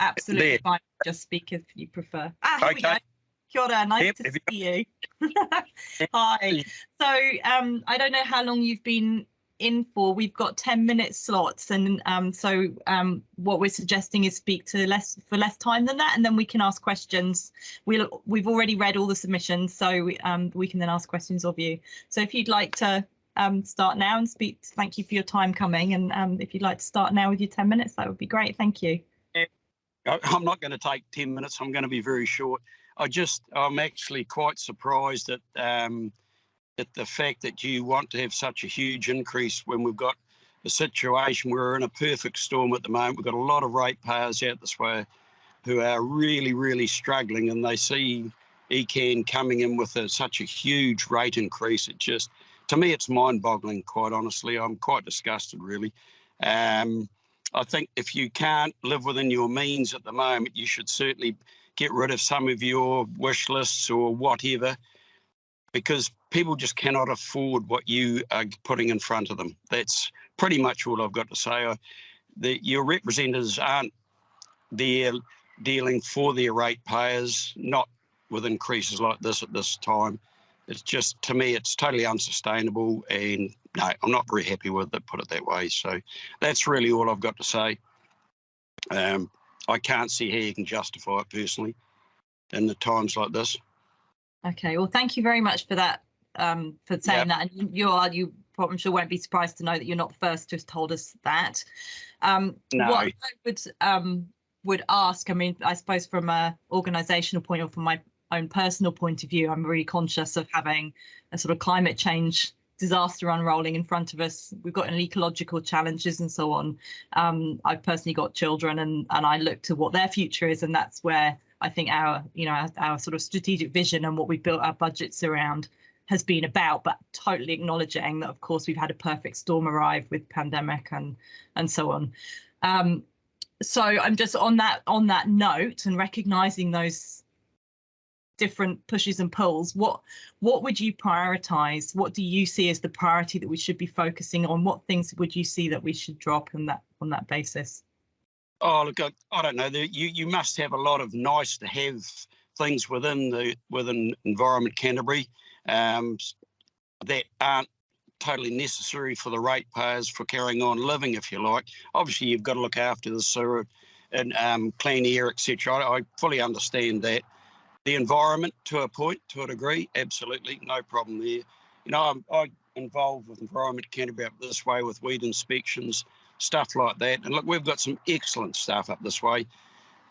absolutely fine. Just speak if you prefer. Here we go. Kia ora, nice to see you. Hi. So I don't know how long you've been in for. We've got 10-minute slots, and what we're suggesting is speak to for less time than that, and then we can ask questions. We've already read all the submissions, so we can then ask questions of you. So if you'd like to start now and speak, thank you for your time coming, and if you'd like to start now with your 10 minutes, that would be great. Thank you. I'm not going to take 10 minutes. I'm going to be very short. I'm actually quite surprised at the fact that you want to have such a huge increase when we've got a situation where we're in a perfect storm at the moment. We've got a lot of ratepayers out this way who are really, really struggling, and they see ECAN coming in with such a huge rate increase. It just, to me, it's mind-boggling, quite honestly. I'm quite disgusted, really. I think if you can't live within your means at the moment, you should certainly get rid of some of your wish lists or whatever, because people just cannot afford what you are putting in front of them. That's pretty much all I've got to say. Your representatives aren't there dealing for their ratepayers, not with increases like this at this time. It's just, to me, it's totally unsustainable, and no, I'm not very happy with it, put it that way. So that's really all I've got to say. I can't see how you can justify it personally in the times like this. Okay, well, thank you very much for that, for saying that. And you I'm sure won't be surprised to know that you're not the first to have told us that. No. What I would ask, I mean, I suppose from a organisational point or from my own personal point of view, I'm really conscious of having a sort of climate change disaster unrolling in front of us. We've got ecological challenges and so on. I've personally got children, and I look to what their future is, and that's where I think our sort of strategic vision and what we've built our budgets around has been about, but totally acknowledging that, of course, we've had a perfect storm arrive with pandemic and so on. So I'm just on that note, and recognising those different pushes and pulls, what would you prioritise? What do you see as the priority that we should be focusing on? What things would you see that we should drop on that basis? Oh, look, I don't know. You must have a lot of nice to have things within Environment Canterbury that aren't totally necessary for the ratepayers for carrying on living, if you like. Obviously, you've got to look after the sewer and clean air, etc. I fully understand that. The environment, to a point, to a degree, absolutely, no problem there. You know, I'm involved with Environment Canterbury up this way with weed inspections, stuff like that. And look, we've got some excellent stuff up this way,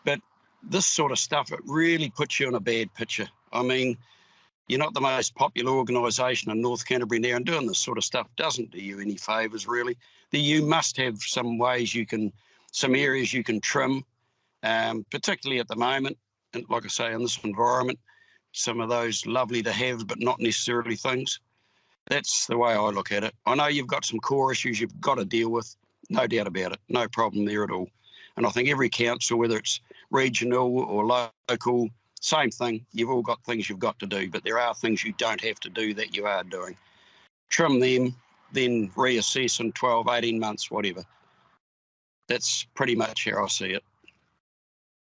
but this sort of stuff, it really puts you in a bad picture. I mean, you're not the most popular organisation in North Canterbury now, and doing this sort of stuff doesn't do you any favours, really. You must have some ways some areas you can trim, particularly at the moment, and like I say, in this environment, some of those lovely to have, but not necessarily things. That's the way I look at it. I know you've got some core issues you've got to deal with, no doubt about it, no problem there at all. And I think every council, whether it's regional or local, same thing, you've all got things you've got to do, but there are things you don't have to do that you are doing. Trim them, then reassess in 12, 18 months, whatever. That's pretty much how I see it.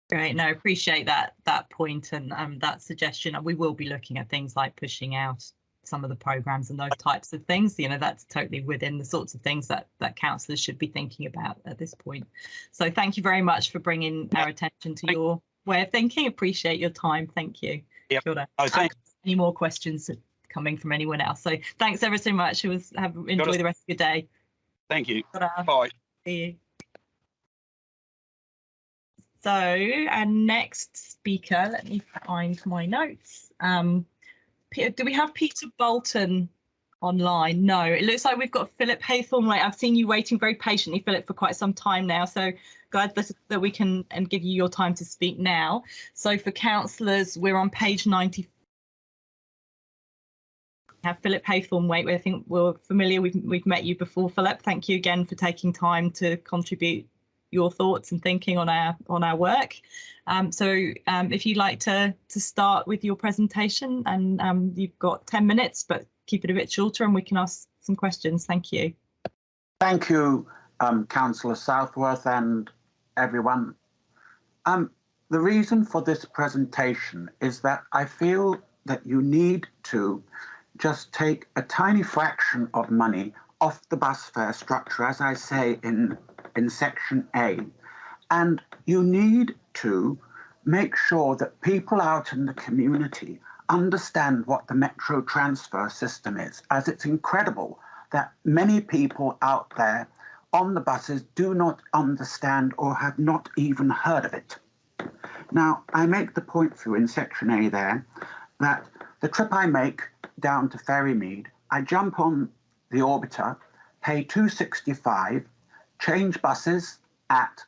Great, no, appreciate that point and that suggestion. We will be looking at things like pushing out some of the programs and those types of things. You know, that's totally within the sorts of things that councillors should be thinking about at this point. So thank you very much for bringing our attention to your way of thinking. Appreciate your time. Thank you. Yep. Kia ora. Any more questions coming from anyone else? So thanks ever so much. Enjoy the rest of your day. Thank you. Kia ora. Bye. See you. So our next speaker, let me find my notes. Do we have Peter Bolton online? No, it looks like we've got Philip Haythornthwaite. I've seen you waiting very patiently, Philip, for quite some time now. So glad that we can give you your time to speak now. So for councillors, we're on page 90. We have Philip Haythornthwaite. I think we're familiar. We've met you before, Philip. Thank you again for taking time to contribute your thoughts and thinking on our work. If you'd like to start with your presentation, and you've got 10 minutes, but keep it a bit shorter and we can ask some questions. Thank you. Thank you, Councillor Southworth and everyone. The reason for this presentation is that I feel that you need to just take a tiny fraction of money off the bus fare structure, as I say in section A, and you need to make sure that people out in the community understand what the metro transfer system is, as it's incredible that many people out there on the buses do not understand or have not even heard of it. Now, I make the point for you in section A there that the trip I make down to Ferrymead, I jump on the Orbiter, pay $2.65, change buses at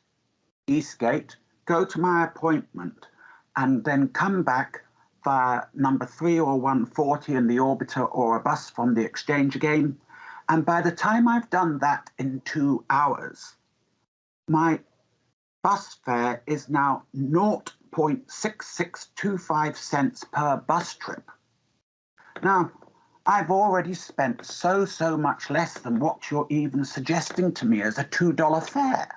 Eastgate, go to my appointment, and then come back via number 3 or 140 in the Orbiter or a bus from the Exchange again. And by the time I've done that in 2 hours, my bus fare is now 0.6625 cents per bus trip. Now, I've already spent so much less than what you're even suggesting to me as a $2 fare.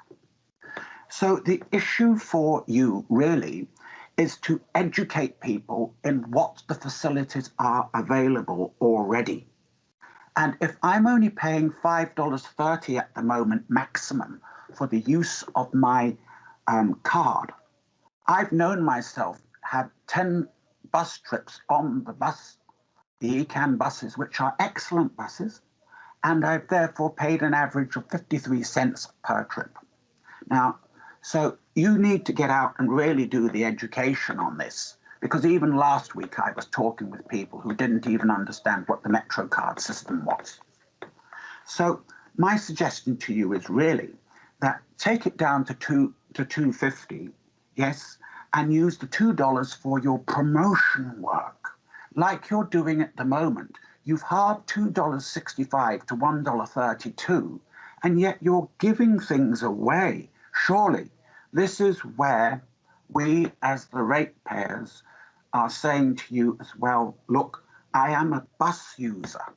So the issue for you really is to educate people in what the facilities are available already. And if I'm only paying $5.30 at the moment maximum for the use of my card, I've known myself have 10 bus trips on the ECAN buses, which are excellent buses, and I've therefore paid an average of 53 cents per trip. Now, so you need to get out and really do the education on this, because even last week I was talking with people who didn't even understand what the Metro card system was. So my suggestion to you is really that take it down to $2.50, yes, and use the $2 for your promotion work. Like you're doing at the moment, you've halved $2.65 to $1.32, and yet you're giving things away. Surely, this is where we, as the ratepayers, are saying to you as well, look, I am a bus user.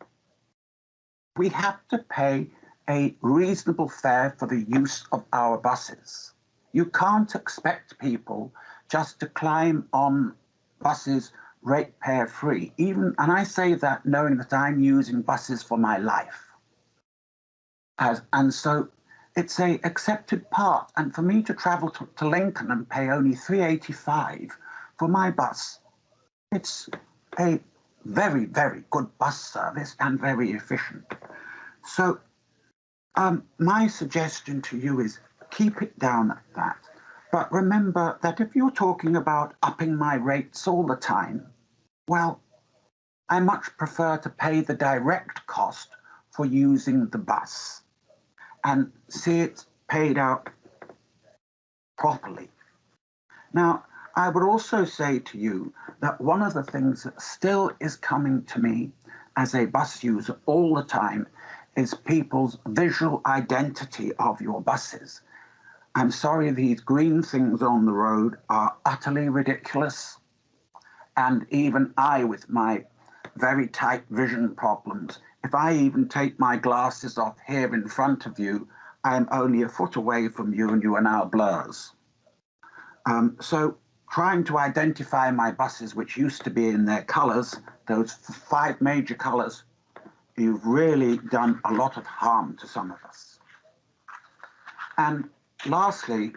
We have to pay a reasonable fare for the use of our buses. You can't expect people just to climb on buses ratepayer free, and I say that knowing that I'm using buses for my life. And so it's a accepted part. And for me to travel to Lincoln and pay only $3.85 for my bus, it's a very, very good bus service and very efficient. So my suggestion to you is keep it down at that. But remember that if you're talking about upping my rates all the time, well, I much prefer to pay the direct cost for using the bus and see it paid out properly. Now, I would also say to you that one of the things that still is coming to me as a bus user all the time is people's visual identity of your buses. I'm sorry, these green things on the road are utterly ridiculous. And even I, with my very tight vision problems, if I even take my glasses off here in front of you, I am only a foot away from you and you are now blurs. So trying to identify my buses, which used to be in their colours, those 5 major colours, you've really done a lot of harm to some of us. And lastly,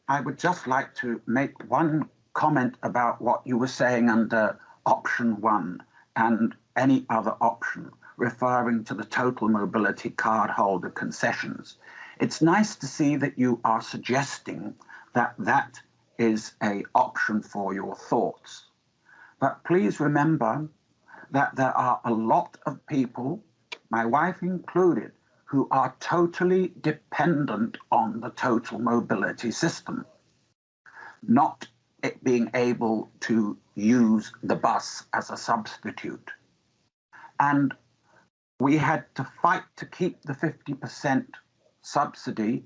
I would just like to make one comment about what you were saying under option 1 and any other option, referring to the total mobility card holder concessions. It's nice to see that you are suggesting that that is an option for your thoughts. But please remember that there are a lot of people, my wife included, who are totally dependent on the total mobility system, not it being able to use the bus as a substitute. And we had to fight to keep the 50% subsidy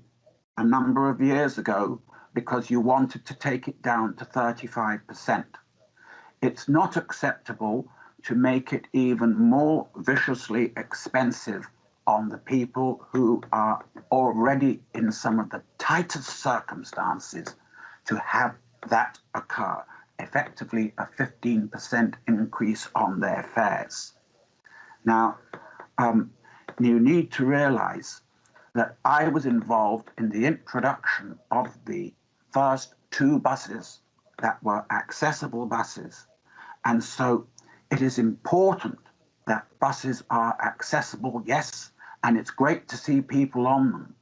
a number of years ago because you wanted to take it down to 35%. It's not acceptable to make it even more viciously expensive on the people who are already in some of the tightest circumstances to have that occur, effectively a 15% increase on their fares. Now, you need to realize that I was involved in the introduction of the first 2 buses that were accessible buses. And so it is important that buses are accessible, yes, and it's great to see people on them.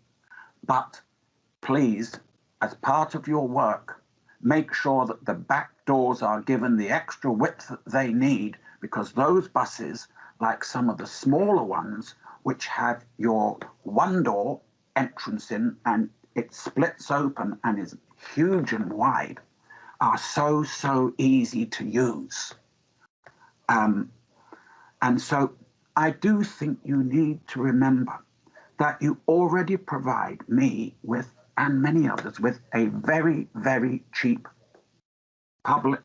But please, as part of your work, make sure that the back doors are given the extra width that they need, because those buses, like some of the smaller ones, which have your one door entrance in and it splits open and is huge and wide, are so easy to use. And so I do think you need to remember that you already provide me with, and many others, with a very cheap public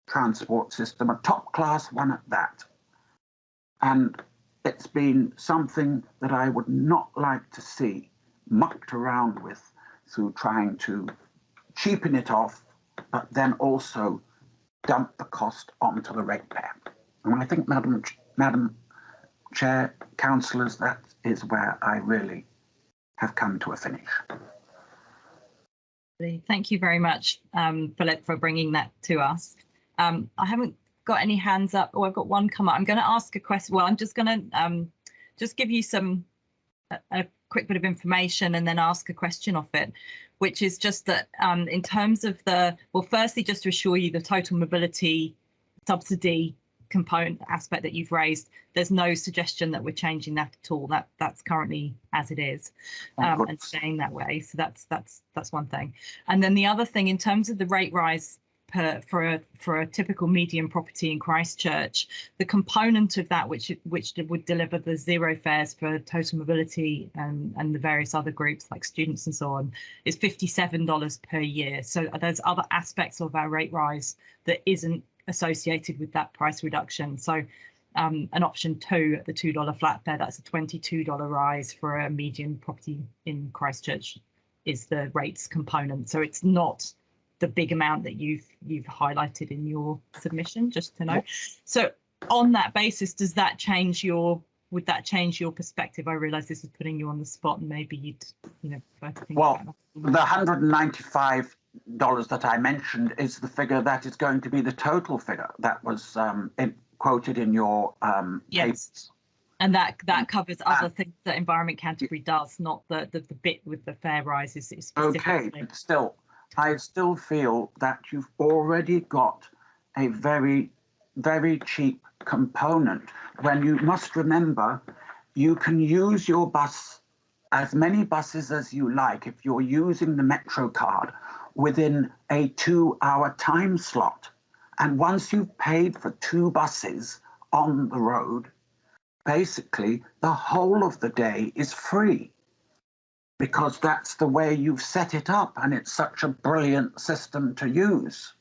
transport system, a top class one at that. And it's been something that I would not like to see mucked around with through trying to cheapen it off, but then also dump the cost onto the ratepayer. And I think, Madam Chair, councillors, that is where I really have come to a finish. Thank you very much, Philip, for bringing that to us. I haven't got any hands up. Oh, I've got one come up. I'm going to ask a question. Well, I'm just going to just give you a quick bit of information and then ask a question off it, which is just that in terms of firstly, just to assure you the total mobility subsidy component aspect that you've raised, there's no suggestion that we're changing that at all. That's currently as it is and staying that way. So that's one thing. And then the other thing, in terms of the rate rise for a typical medium property in Christchurch, the component of that which would deliver the 0 fares for total mobility and the various other groups like students and so on is $57 per year. So there's other aspects of our rate rise that isn't associated with that price reduction. So an option 2 at the $2 flat fare, that's a $22 rise for a median property in Christchurch is the rates component. So it's not the big amount that you've highlighted in your submission, just to know. So on that basis, would that change your perspective? I realise this is putting you on the spot and maybe you'd prefer to think about that. The $195 that I mentioned is the figure that is going to be the total figure that was quoted in your papers. And that covers other things that Environment Canterbury does, not the bit with the fare rises. Okay, but still, I still feel that you've already got a very very cheap component when you must remember you can use your bus, as many buses as you like, if you're using the Metro card within a 2-hour time slot. And once you've paid for 2 buses on the road, basically the whole of the day is free, because that's the way you've set it up, and it's such a brilliant system to use.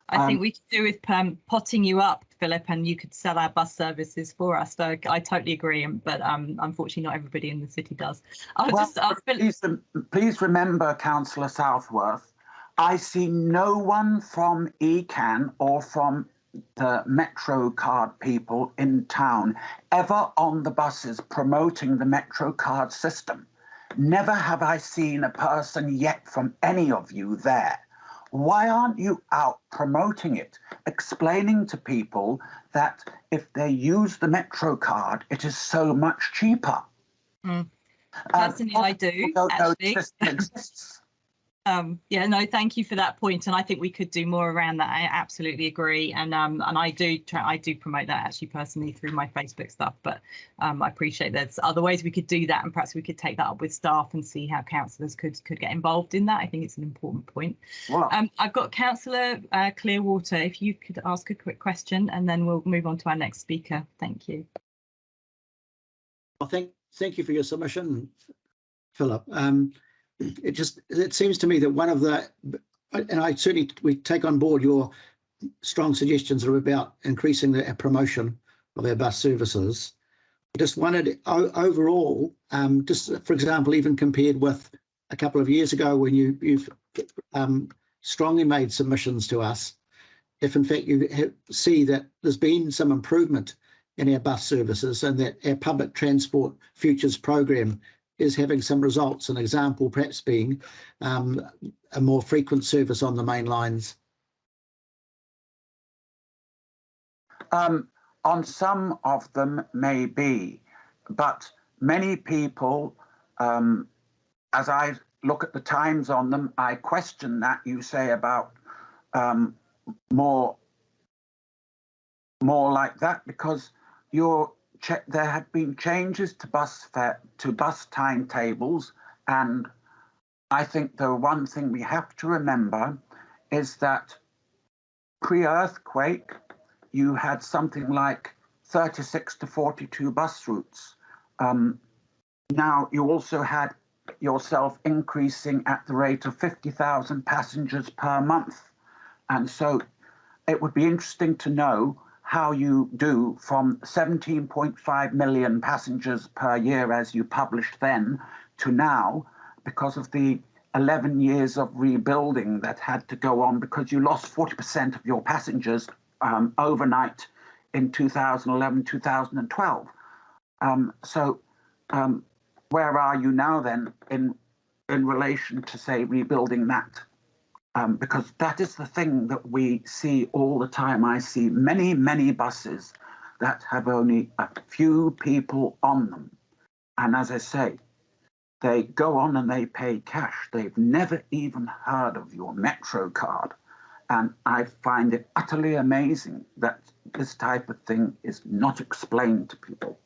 I think we could do with potting you up, Philip, and you could sell our bus services for us. So I totally agree, but unfortunately not everybody in the city does. Please remember, Councillor Southworth, I see no one from ECAN or from the Metro card people in town ever on the buses promoting the Metro card system. Never have I seen a person yet from any of you there. Why aren't you out promoting it, explaining to people that if they use the Metro card, it is so much cheaper? Personally, I do, actually. Yeah, no, thank you for that point, and I think we could do more around that. I absolutely agree, and I do promote that actually personally through my Facebook stuff. But I appreciate there's other ways we could do that, and perhaps we could take that up with staff and see how councillors could get involved in that. I think it's an important point. Wow. I've got Councillor Clearwater. If you could ask a quick question, and then we'll move on to our next speaker. Thank you. Well, thank you for your submission, Philip. It seems to me that one of the, and we take on board your strong suggestions are about increasing the promotion of our bus services. I just wondered overall, just for example, even compared with a couple of years ago when you've strongly made submissions to us, if in fact you see that there's been some improvement in our bus services and that our public transport futures program is having some results, an example perhaps being a more frequent service on the main lines? On some of them maybe, but many people, as I look at the times on them, I question that you say about more like that, because there have been changes to bus timetables, and I think the one thing we have to remember is that pre-earthquake you had something like 36 to 42 bus routes. Now you also had yourself increasing at the rate of 50,000 passengers per month, and so it would be interesting to know how you do from 17.5 million passengers per year as you published then to now, because of the 11 years of rebuilding that had to go on, because you lost 40% of your passengers overnight in 2011, 2012. Where are you now then in relation to, say, rebuilding that? Because that is the thing that we see all the time. I see many, many buses that have only a few people on them. And as I say, they go on and they pay cash. They've never even heard of your Metro card. And I find it utterly amazing that this type of thing is not explained to people.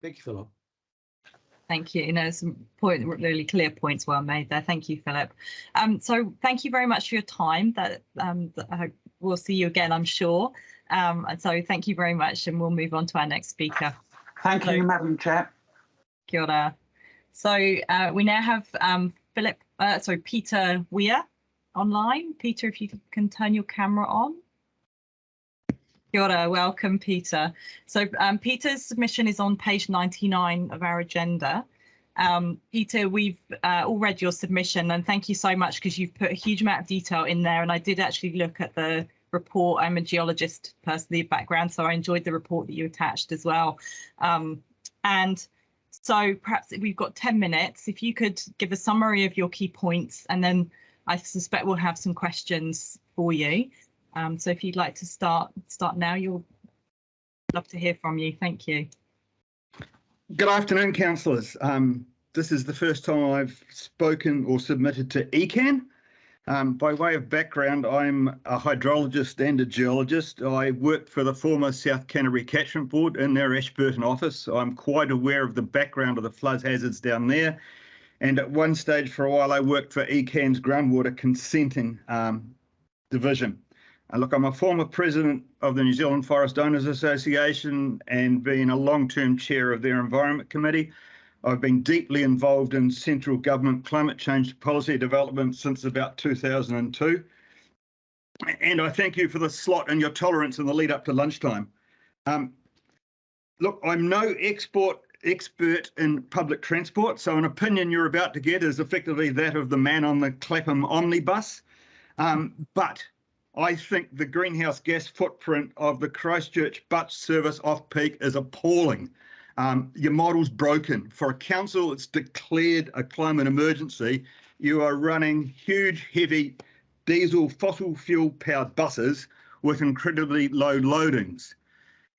Thank you, Philip. Thank you. Some really clear points well made there. Thank you, Philip. So thank you very much for your time. That I hope we'll see you again, I'm sure. And so thank you very much, and we'll move on to our next speaker. Thank you, Madam Chair. Kia ora. So we now have Peter Weir online. Peter, if you can turn your camera on. Kia ora, welcome, Peter. So Peter's submission is on page 99 of our agenda. Peter, we've all read your submission, and thank you so much, because you've put a huge amount of detail in there. And I did actually look at the report. I'm a geologist personally of background, so I enjoyed the report that you attached as well. And so perhaps we've got 10 minutes. If you could give a summary of your key points, and then I suspect we'll have some questions for you. So if you'd like to start now, you'll love to hear from you. Thank you. Good afternoon, councillors. This is the first time I've spoken or submitted to ECAN. By way of background, I'm a hydrologist and a geologist. I worked for the former South Canterbury Catchment Board in their Ashburton office. I'm quite aware of the background of the flood hazards down there. And at one stage for a while, I worked for ECAN's groundwater consenting division. Look, I'm a former president of the New Zealand Forest Owners Association and being a long-term chair of their Environment Committee. I've been deeply involved in central government climate change policy development since about 2002. And I thank you for the slot and your tolerance in the lead up to lunchtime. Look, I'm no expert in public transport, so an opinion you're about to get is effectively that of the man on the Clapham omnibus. But I think the greenhouse gas footprint of the Christchurch bus service off-peak is appalling. Your model's broken. For a council that's declared a climate emergency, you are running huge, heavy diesel, fossil fuel powered buses with incredibly low loadings.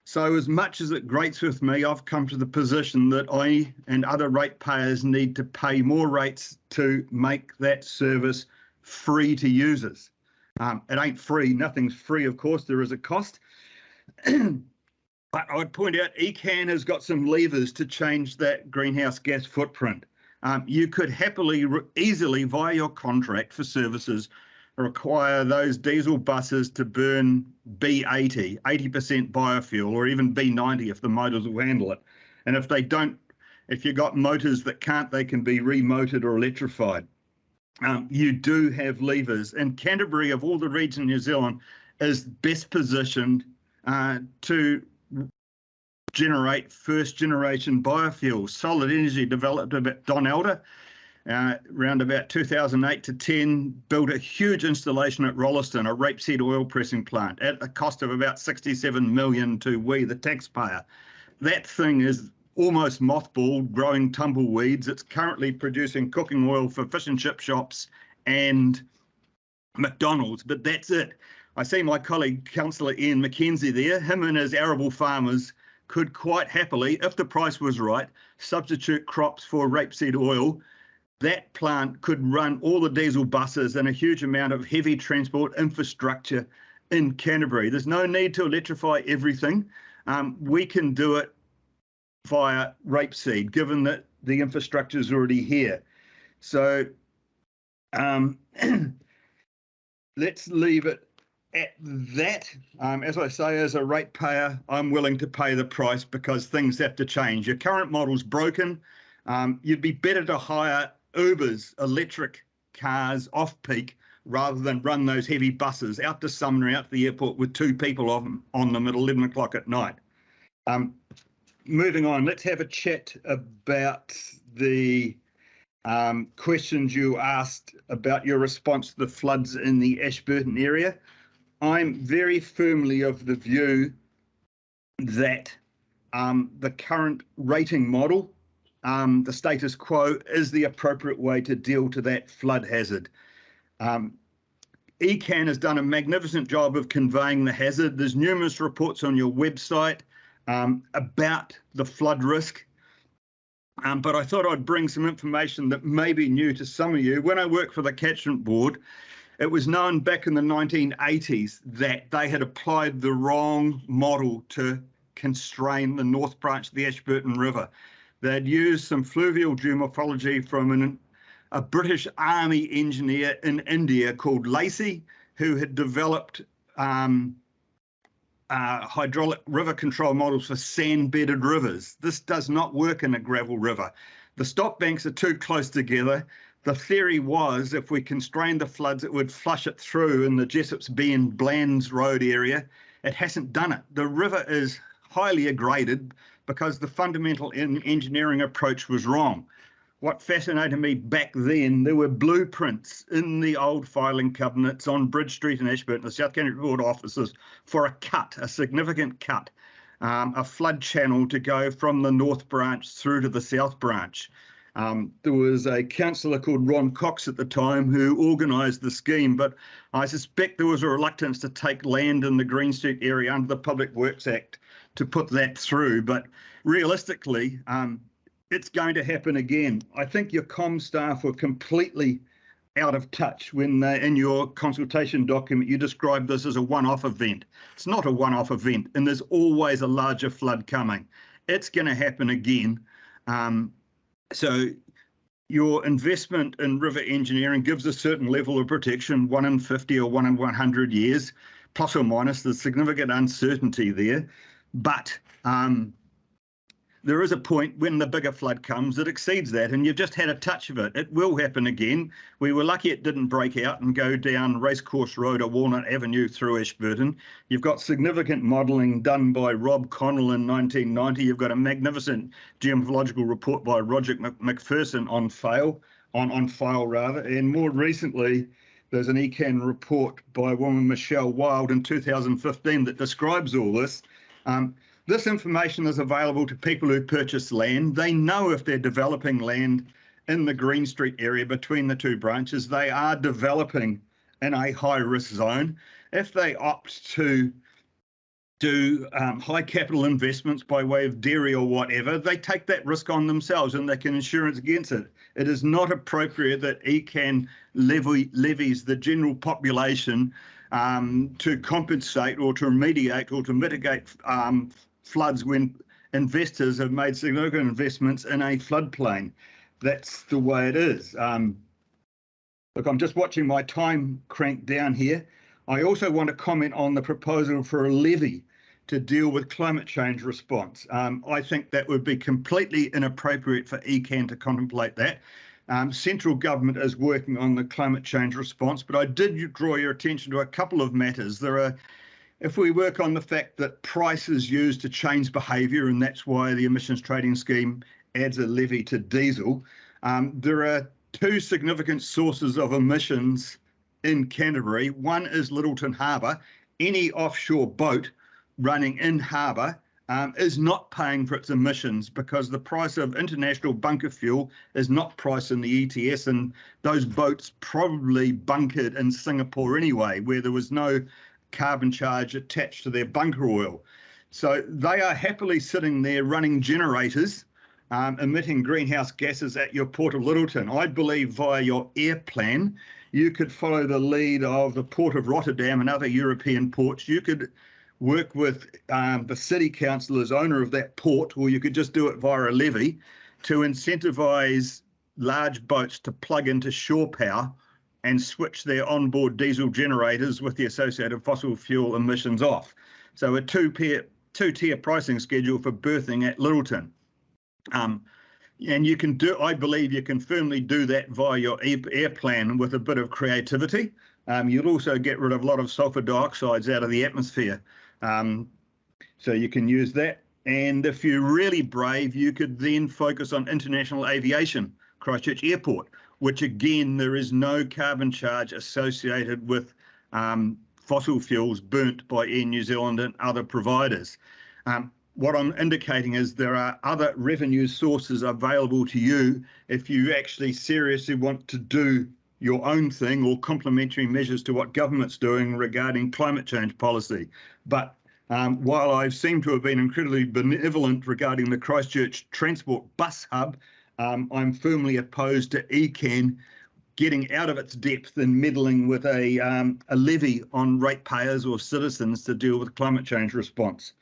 So as much as it grates with me, I've come to the position that I and other ratepayers need to pay more rates to make that service free to users. It ain't free. Nothing's free, of course. There is a cost. But I would point out ECAN has got some levers to change that greenhouse gas footprint. You could happily, easily, via your contract for services, require those diesel buses to burn B80, 80% biofuel, or even B90 if the motors will handle it. And if they don't, if you've got motors that can't, they can be remotored or electrified. You do have levers. And Canterbury, of all the regions in New Zealand, is best positioned to generate first generation biofuels. Solid Energy developed about Don Elder around about 2008 to 10, built a huge installation at Rolleston, a rapeseed oil pressing plant at a cost of about 67 million to we, the taxpayer. That thing is almost mothballed, growing tumbleweeds. It's currently producing cooking oil for fish and chip shops and McDonald's, but that's it. I see my colleague, Councillor Ian McKenzie there. Him and his arable farmers could quite happily, if the price was right, substitute crops for rapeseed oil. That plant could run all the diesel buses and a huge amount of heavy transport infrastructure in Canterbury. There's no need to electrify everything. We can do it via rapeseed, given that the infrastructure is already here. So let's leave it at that. As I say, as a ratepayer, I'm willing to pay the price because things have to change. Your current model's broken. You'd be better to hire Uber's electric cars off-peak rather than run those heavy buses out to Sumner, out to the airport with two people on them at 11 o'clock at night. Moving on, let's have a chat about the questions you asked about your response to the floods in the Ashburton area. I'm very firmly of the view that the current rating model, the status quo, is the appropriate way to deal to that flood hazard. ECAN has done a magnificent job of conveying the hazard. There's numerous reports on your website about the flood risk. But I thought I'd bring some information that may be new to some of you. When I worked for the Catchment Board, it was known back in the 1980s that they had applied the wrong model to constrain the North Branch of the Ashburton River. They'd used some fluvial geomorphology from a British Army engineer in India called Lacey, who had developed hydraulic river control models for sand-bedded rivers. This does not work in a gravel river. The stop banks are too close together. The theory was if we constrained the floods, it would flush it through in the Jessops Bend Blands Road area. It hasn't done it. The river is highly aggraded because the fundamental engineering approach was wrong. What fascinated me back then, there were blueprints in the old filing cabinets on Bridge Street in Ashburton, the South Canterbury Board offices, for a cut, a significant cut, a flood channel to go from the North Branch through to the South Branch. There was a councillor called Ron Cox at the time who organised the scheme, but I suspect there was a reluctance to take land in the Green Street area under the Public Works Act to put that through. But realistically, it's going to happen again. I think your comm staff were completely out of touch when in your consultation document you describe this as a one-off event. It's not a one-off event, and there's always a larger flood coming. It's going to happen again. So your investment in river engineering gives a certain level of protection, 1 in 50 or 1 in 100 years, plus or minus. There's significant uncertainty there, but there is a point when the bigger flood comes that exceeds that, and you've just had a touch of it. It will happen again. We were lucky it didn't break out and go down Racecourse Road or Walnut Avenue through Ashburton. You've got significant modelling done by Rob Connell in 1990. You've got a magnificent geomorphological report by Roger McPherson on file, and more recently, there's an ECAN report by a woman, Michelle Wild, in 2015 that describes all this. This information is available to people who purchase land. They know if they're developing land in the Green Street area between the two branches, they are developing in a high-risk zone. If they opt to do high capital investments by way of dairy or whatever, they take that risk on themselves and they can insurance against it. It is not appropriate that ECAN levies the general population to compensate or to remediate or to mitigate floods when investors have made significant investments in a floodplain. That's the way it is. Look, I'm just watching my time crank down here. I also want to comment on the proposal for a levy to deal with climate change response. I think that would be completely inappropriate for ECAN to contemplate that. Central government is working on the climate change response, but I did draw your attention to a couple of matters. If we work on the fact that price is used to change behaviour, and that's why the emissions trading scheme adds a levy to diesel, there are two significant sources of emissions in Canterbury. One is Littleton Harbour. Any offshore boat running in harbour is not paying for its emissions because the price of international bunker fuel is not priced in the ETS, and those boats probably bunkered in Singapore anyway, where there was no carbon charge attached to their bunker oil. So they are happily sitting there running generators, emitting greenhouse gases at your Port of Littleton. I believe via your air plan, you could follow the lead of the Port of Rotterdam and other European ports. You could work with the city council as owner of that port, or you could just do it via a levy to incentivise large boats to plug into shore power and switch their onboard diesel generators with the associated fossil fuel emissions off. So a two-tier pricing schedule for berthing at Littleton. And you can do, I believe you can firmly do that via your air plan with a bit of creativity. You'll also get rid of a lot of sulfur dioxides out of the atmosphere. So you can use that. And if you're really brave, you could then focus on international aviation, Christchurch Airport, which again, there is no carbon charge associated with fossil fuels burnt by Air New Zealand and other providers. What I'm indicating is there are other revenue sources available to you if you actually seriously want to do your own thing or complementary measures to what government's doing regarding climate change policy. But while I seem to have been incredibly benevolent regarding the Christchurch transport bus hub, I'm firmly opposed to ECAN getting out of its depth and meddling with a levy on ratepayers or citizens to deal with climate change response.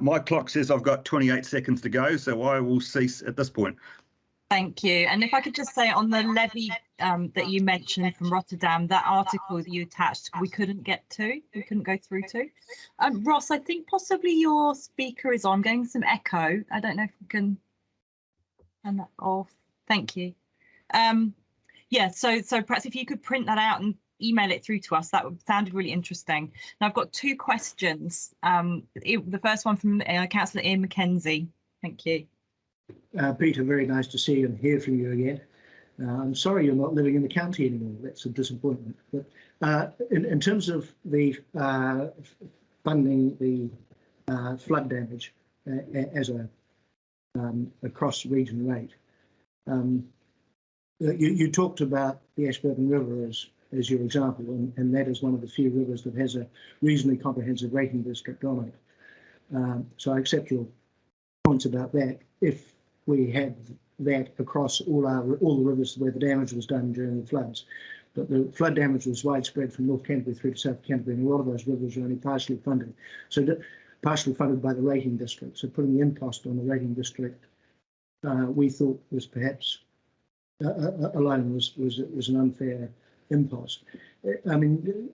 My clock says I've got 28 seconds to go, so I will cease at this point. Thank you. And if I could just say on the levy that you mentioned from Rotterdam, that article that you attached, we couldn't get to, we couldn't go through to. Ross, I think possibly your speaker is on, getting some echo. I don't know if we can turn that off. Thank you. Yeah, so perhaps if you could print that out and email it through to us, that sounded really interesting. Now I've got two questions. The first one from Councillor Ian McKenzie. Thank you. Peter, very nice to see you and hear from you again. I'm sorry you're not living in the county anymore. That's a disappointment. But in terms of the funding the flood damage as a cross-region rate, you talked about the Ashburton River as your example, and that is one of the few rivers that has a reasonably comprehensive rating district on it. So I accept your points about that. If we had that across all the rivers where the damage was done during the floods, but the flood damage was widespread from North Canterbury through to South Canterbury, and a lot of those rivers are only partially funded. So partially funded by the rating district. So putting the impost on the rating district, we thought was perhaps alone was an unfair impost. I mean,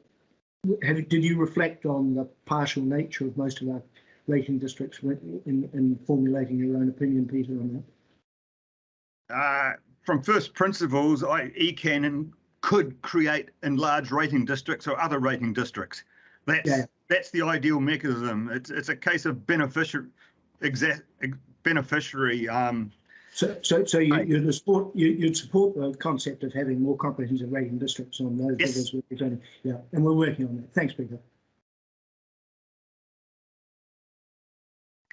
did you reflect on the partial nature of most of our rating districts in formulating your own opinion, Peter, on that? From first principles, ECAN could create enlarged rating districts or other rating districts. That's the ideal mechanism. It's a case of beneficiary. So you'd support the concept of having more comprehensive rating districts on those rivers. Yeah, and we're working on that. Thanks, Peter.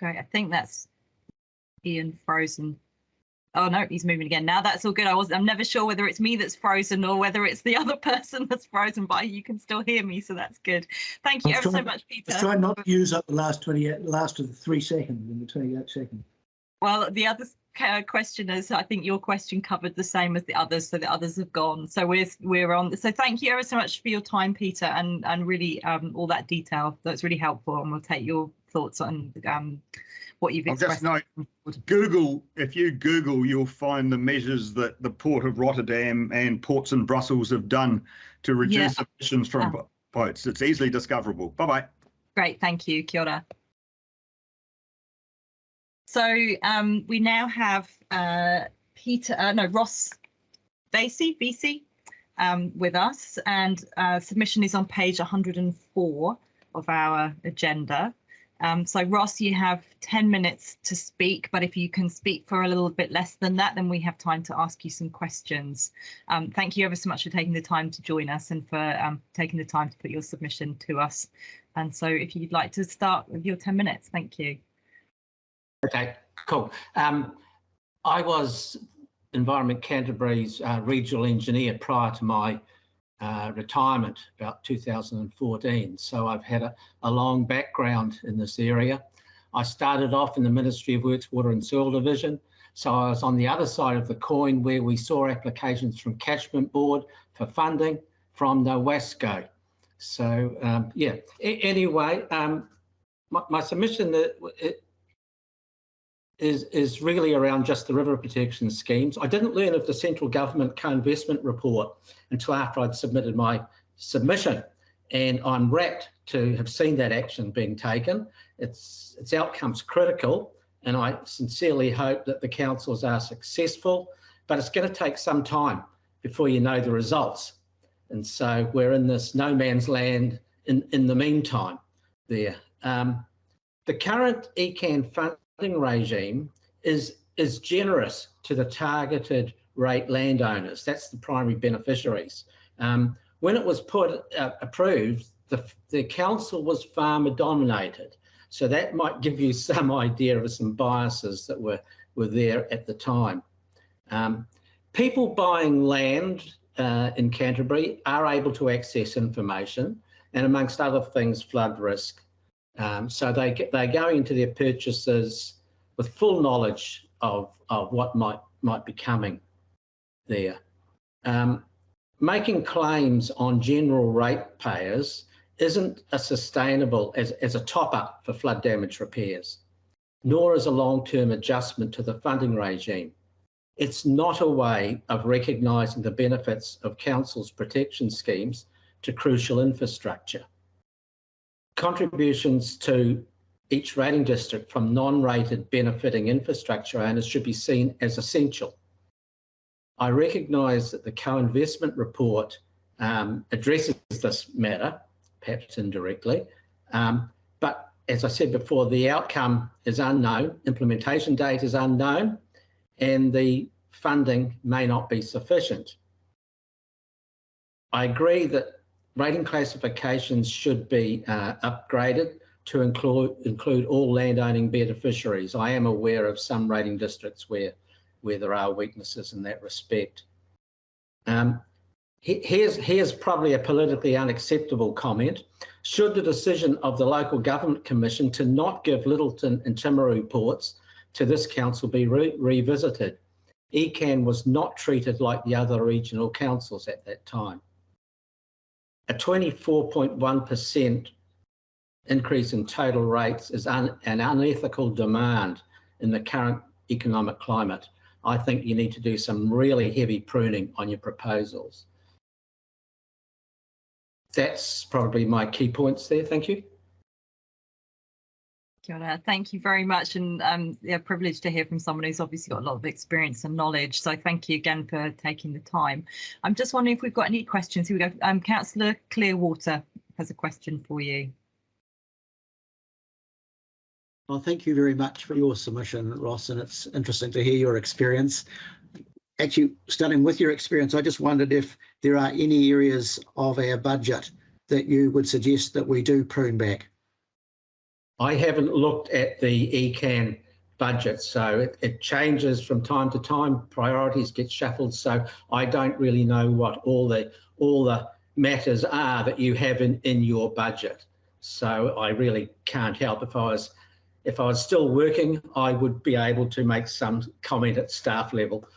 Okay, I think that's Ian frozen. Oh no, he's moving again. Now that's all good. I'm never sure whether it's me that's frozen or whether it's the other person that's frozen, but you can still hear me, so that's good. Thank you ever so much, Peter. Let's try not to use up the last of the 3 seconds in the 28 seconds. Well, the other question is, I think your question covered the same as the others, so the others have gone. So we're on. So thank you ever so much for your time, Peter, and really all that detail. That's really helpful, and we'll take your thoughts on what you've expressed. I'll just note, Google, if you Google, you'll find the measures that the Port of Rotterdam and ports in Brussels have done to reduce emissions from boats. It's easily discoverable. Bye-bye. Great, thank you. Kia ora. So we now have Ross Vesey with us, and submission is on page 104 of our agenda. So Ross, you have 10 minutes to speak, but if you can speak for a little bit less than that, then we have time to ask you some questions. Thank you ever so much for taking the time to join us and for taking the time to put your submission to us. And so if you'd like to start with your 10 minutes, thank you. Okay, cool. I was Environment Canterbury's regional engineer prior to my retirement, about 2014. So I've had a long background in this area. I started off in the Ministry of Works, Water and Soil Division. So I was on the other side of the coin where we saw applications from Catchment Board for funding from the WASCO. So yeah, anyway, my submission is really around just the river protection schemes. I didn't learn of the central government co-investment report until after I'd submitted my submission, and I'm rapt to have seen that action being taken. Its outcomes critical, and I sincerely hope that the councils are successful, but it's going to take some time before you know the results. And so we're in this no man's land in the meantime there. The current ECAN funding regime is generous to the targeted rate landowners. That's the primary beneficiaries. When it was approved, the council was farmer dominated. So that might give you some idea of some biases that were there at the time. People buying land in Canterbury are able to access information, and amongst other things, flood risk. So they're going into their purchases with full knowledge of what might be coming there. Making claims on general ratepayers isn't sustainable as a top-up for flood damage repairs, nor as a long-term adjustment to the funding regime. It's not a way of recognising the benefits of councils' protection schemes to crucial infrastructure. Contributions to each rating district from non-rated benefiting infrastructure owners should be seen as essential. I recognise that the co-investment report addresses this matter, perhaps indirectly, but as I said before, the outcome is unknown, implementation date is unknown, and the funding may not be sufficient. I agree that rating classifications should be upgraded to include all landowning beneficiaries. I am aware of some rating districts where there are weaknesses in that respect. Here's probably a politically unacceptable comment. Should the decision of the Local Government Commission to not give Littleton and Timaru ports to this council be revisited? ECAN was not treated like the other regional councils at that time. a 24.1% increase in total rates is an unethical demand in the current economic climate. I think you need to do some really heavy pruning on your proposals. That's probably my key points there. Thank you. Kia ora. Thank you very much, and yeah, privileged to hear from someone who's obviously got a lot of experience and knowledge. So thank you again for taking the time. I'm just wondering if we've got any questions. Here we go. Councillor Clearwater has a question for you. Well, thank you very much for your submission, Ross, and it's interesting to hear your experience. Actually, starting with your experience, I just wondered if there are any areas of our budget that you would suggest that we do prune back. I haven't looked at the ECAN budget, so it changes from time to time. Priorities get shuffled, so I don't really know what all the matters are that you have in your budget. So I really can't help. If I was still working, I would be able to make some comment at staff level.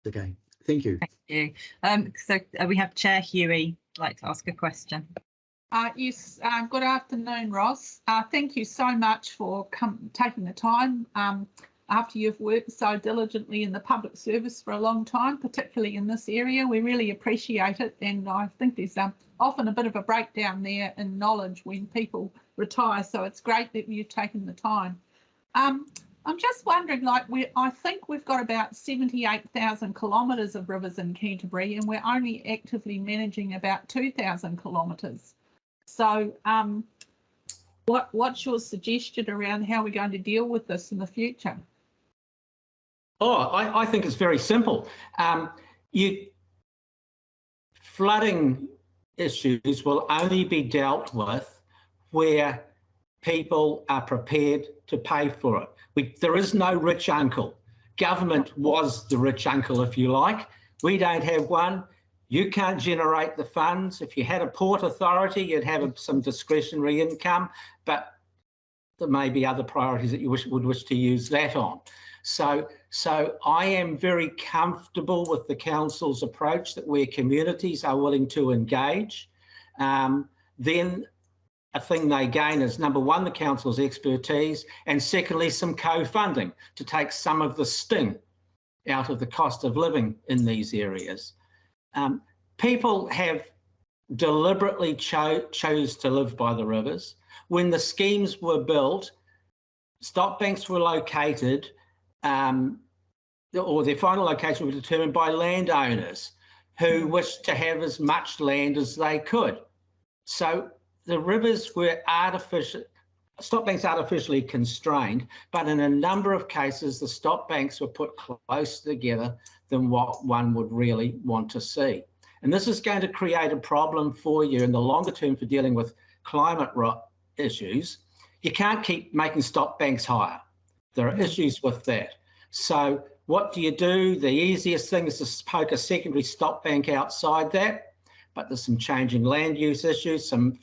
Okay, thank you. Thank you. So we have Chair Huey like to ask a question. Yes, good afternoon, Ross. Thank you so much for taking the time after you've worked so diligently in the public service for a long time, particularly in this area. We really appreciate it, and I think there's often a bit of a breakdown there in knowledge when people retire, so it's great that you've taken the time. I'm just wondering, like, I think we've got about 78,000 kilometres of rivers in Canterbury, and we're only actively managing about 2,000 kilometres. So what's your suggestion around how we're going to deal with this in the future? Oh, I think it's very simple. Flooding issues will only be dealt with where people are prepared to pay for it. There is no rich uncle. Government was the rich uncle, if you like. We don't have one. You can't generate the funds. If you had a port authority, you'd have some discretionary income, but there may be other priorities that you would wish to use that on. So I am very comfortable with the council's approach that where communities are willing to engage, then a thing they gain is, number one, the council's expertise, and secondly, some co-funding to take some of the sting out of the cost of living in these areas. People have deliberately chose to live by the rivers. When the schemes were built, stop banks were located, or their final location was determined by landowners who wished to have as much land as they could. So the rivers were stop banks artificially constrained, but in a number of cases, the stop banks were put closer together than what one would really want to see. And this is going to create a problem for you in the longer term for dealing with climate issues. You can't keep making stop banks higher. There are issues with that. So what do? The easiest thing is to poke a secondary stop bank outside that, but there's some changing land use issues, some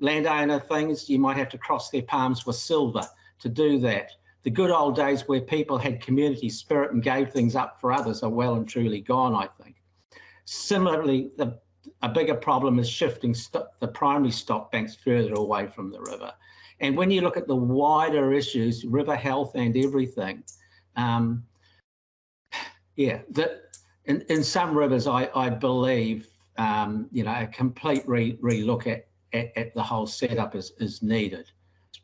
landowner things. You might have to cross their palms with silver to do that. The good old days where people had community spirit and gave things up for others are well and truly gone, I think. Similarly, a bigger problem is shifting the primary stop banks further away from the river. And when you look at the wider issues, river health and everything, in some rivers, I believe, a complete relook at the whole setup is needed.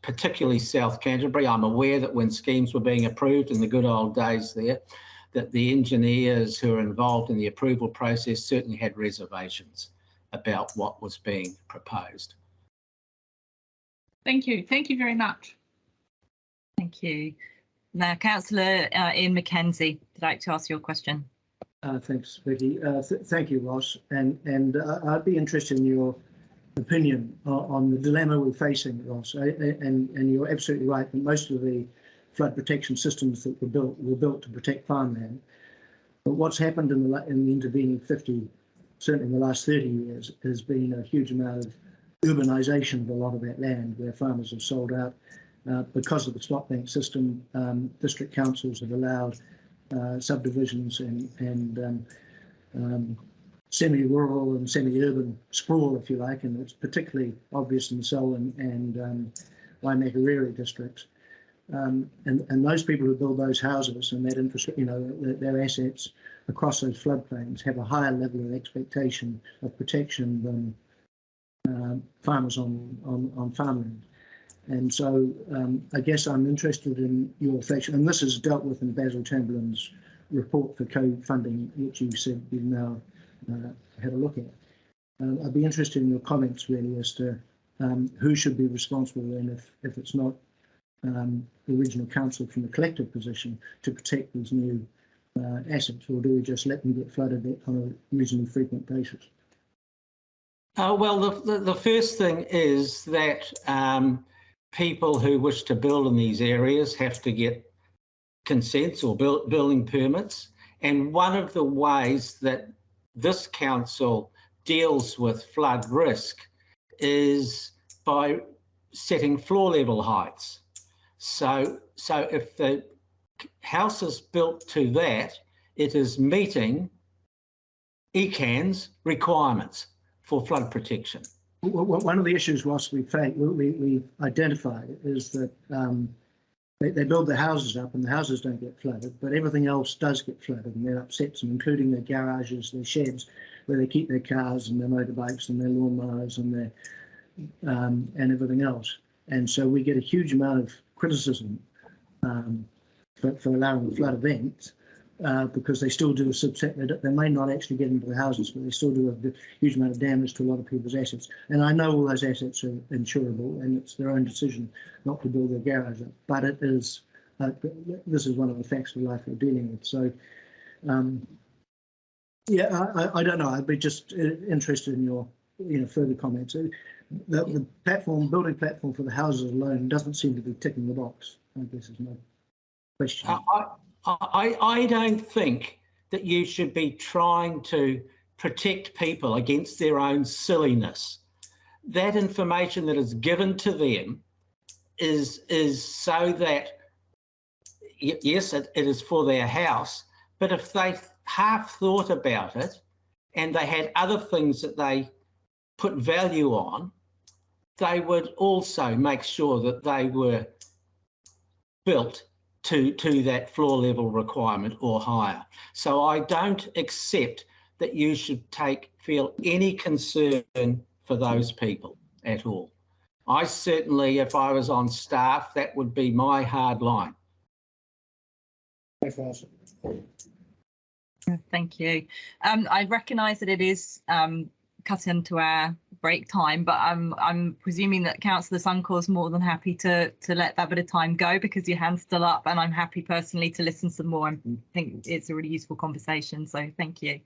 Particularly South Canterbury. I'm aware that when schemes were being approved in the good old days there, that the engineers who are involved in the approval process certainly had reservations about what was being proposed. Thank you. Thank you very much. Thank you. Now, Councillor Ian Mackenzie, I'd like to ask your question. Thanks, Vicky. Thank you, Ross. And I'd be interested in your opinion on the dilemma we're facing, Ross. And you're absolutely right that most of the flood protection systems that were built to protect farmland. But what's happened in the intervening 50, certainly in the last 30 years, has been a huge amount of urbanisation of a lot of that land where farmers have sold out. Because of the stop bank system, district councils have allowed subdivisions and semi-rural and semi-urban sprawl, if you like, and it's particularly obvious in the Selwyn and Waimakariri districts. And those people who build those houses and that infrastructure, their assets across those floodplains have a higher level of expectation of protection than farmers on farmland. And so I guess I'm interested in your reflection, and this is dealt with in Basil Chamberlain's report for co-funding, which you said you've now had a look at. I'd be interested in your comments really as to who should be responsible then if it's not the regional council from a collective position to protect these new assets, or do we just let them get flooded on a reasonably frequent basis? Well, the first thing is that people who wish to build in these areas have to get consents or building permits. And one of the ways that this council deals with flood risk is by setting floor level heights. So if the house is built to that, it is meeting ECAN's requirements for flood protection. One of the issues, Ross, we identified is that they build the houses up and the houses don't get flooded, but everything else does get flooded, and that upsets them, including their garages, their sheds, where they keep their cars and their motorbikes and their lawnmowers and their and everything else. And so we get a huge amount of criticism for allowing flood events because they still do a subset. They may not actually get into the houses, but they still do a huge amount of damage to a lot of people's assets. And I know all those assets are insurable, and it's their own decision not to build their garage up. But it is this is one of the facts of life we're dealing with. So, yeah, I don't know. I'd be just interested in your further comments. The building platform for the houses alone doesn't seem to be ticking the box, I guess is my question. I don't think that you should be trying to protect people against their own silliness. That information that is given to them is so that, yes, it is for their house, but if they half thought about it and they had other things that they put value on, they would also make sure that they were built to that floor level requirement or higher. So I don't accept that you should feel any concern for those people at all. I certainly, if I was on staff, that would be my hard line. Thank you. I recognise that it is cutting into our break time, but I'm presuming that Councillor Suncor's is more than happy to let that bit of time go because your hand's still up, and I'm happy personally to listen some more. I think it's a really useful conversation, so thank you.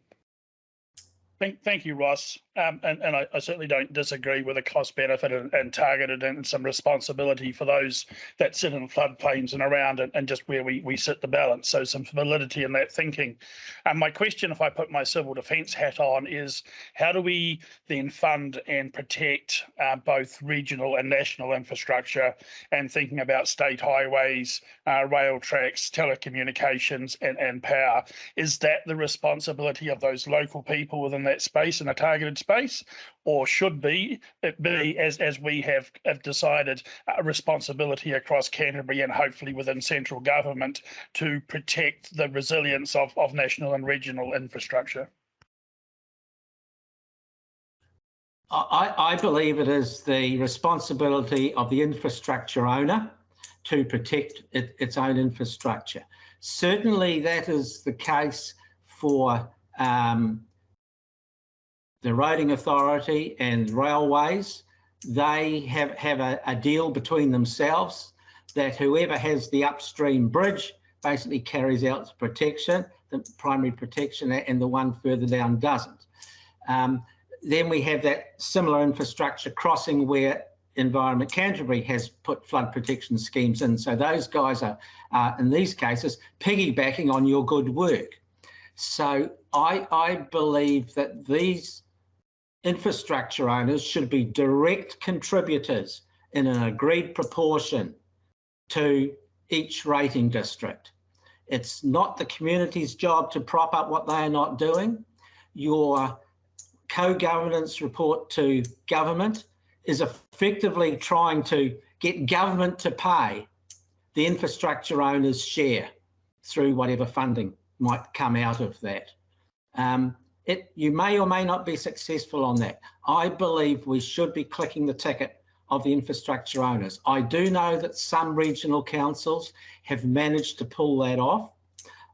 Thank you, Ross. And I certainly don't disagree with a cost benefit and targeted and some responsibility for those that sit in floodplains and around and just where we sit the balance. So some validity in that thinking. My question, if I put my civil defence hat on, is how do we then fund and protect both regional and national infrastructure, and thinking about state highways, rail tracks, telecommunications and power? Is that the responsibility of those local people within that space in a targeted space, or should it be as we have decided, a responsibility across Canterbury and hopefully within central government to protect the resilience of national and regional infrastructure? I believe it is the responsibility of the infrastructure owner to protect its own infrastructure. Certainly that is the case for the roading authority and railways. They have a deal between themselves that whoever has the upstream bridge basically carries out the protection, the primary protection, and the one further down doesn't. Then we have that similar infrastructure crossing where Environment Canterbury has put flood protection schemes in. So those guys are, in these cases, piggybacking on your good work. So I believe that these infrastructure owners should be direct contributors in an agreed proportion to each rating district. It's not the community's job to prop up what they are not doing. Your co-governance report to government is effectively trying to get government to pay the infrastructure owners' share through whatever funding might come out of that. You may or may not be successful on that. I believe we should be clicking the ticket of the infrastructure owners. I do know that some regional councils have managed to pull that off.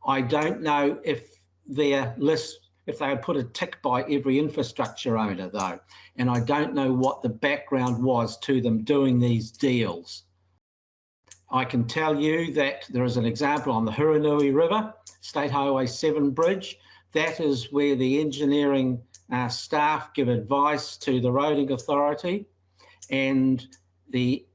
I don't know if their list, if they would put a tick by every infrastructure owner though, and I don't know what the background was to them doing these deals. I can tell you that there is an example on the Hurunui River, State Highway 7 bridge. That is where the engineering staff give advice to the roading authority, and the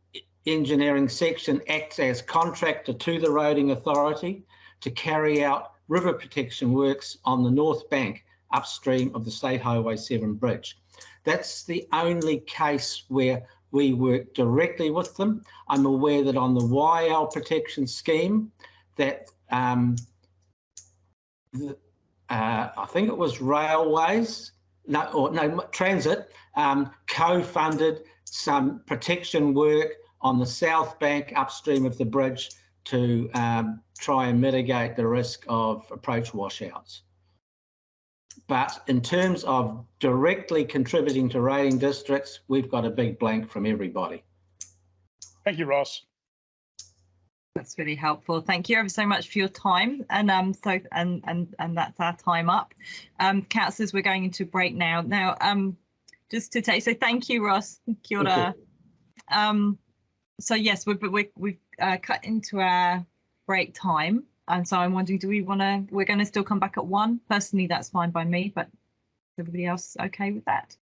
engineering section acts as contractor to the roading authority to carry out river protection works on the north bank upstream of the State Highway 7 bridge. That's the only case where we work directly with them. I'm aware that on the YL protection scheme that I think it was Railways, Transit, co-funded some protection work on the south bank upstream of the bridge to try and mitigate the risk of approach washouts. But in terms of directly contributing to raiding districts, we've got a big blank from everybody. Thank you, Ross. That's really helpful. Thank you ever so much for your time. And and that's our time up. Councillors, we're going into break now. Now, just to take, so thank you, Ross. Kia ora. So yes, we've cut into our break time. And so I'm wondering, do we want to, we're going to still come back at 1? Personally, that's fine by me, but is everybody else okay with that?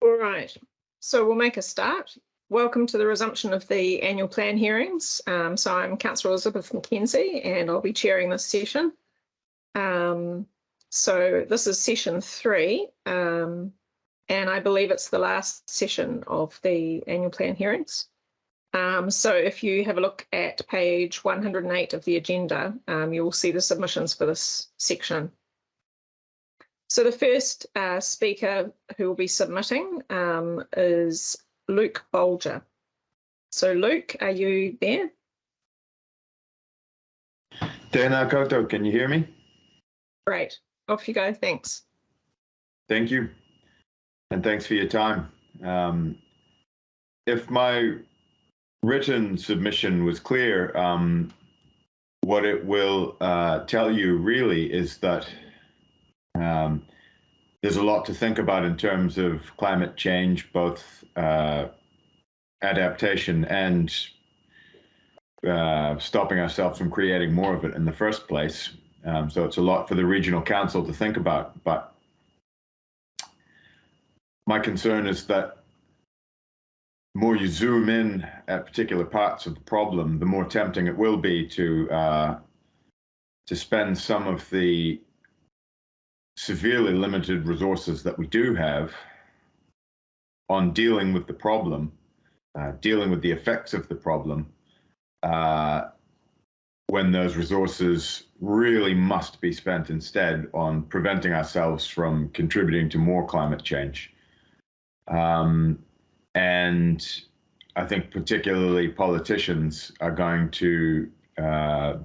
All right, so we'll make a start. Welcome to the resumption of the annual plan hearings. So I'm Councillor Elizabeth McKenzie and I'll be chairing this session. So this is session 3 and I believe it's the last session of the annual plan hearings. So if you have a look at page 108 of the agenda, you will see the submissions for this section. So the first speaker who will be submitting is Luke Bulger. So Luke, are you there? Tēnā koutou, can you hear me? Great, off you go, thanks. Thank you, and thanks for your time. If my written submission was clear, what it will tell you really is that there's a lot to think about in terms of climate change, both adaptation and stopping ourselves from creating more of it in the first place. So it's a lot for the regional council to think about, but my concern is that the more you zoom in at particular parts of the problem, the more tempting it will be to spend some of the severely limited resources that we do have on dealing with the problem, dealing with the effects of the problem, when those resources really must be spent instead on preventing ourselves from contributing to more climate change. And I think particularly politicians are going to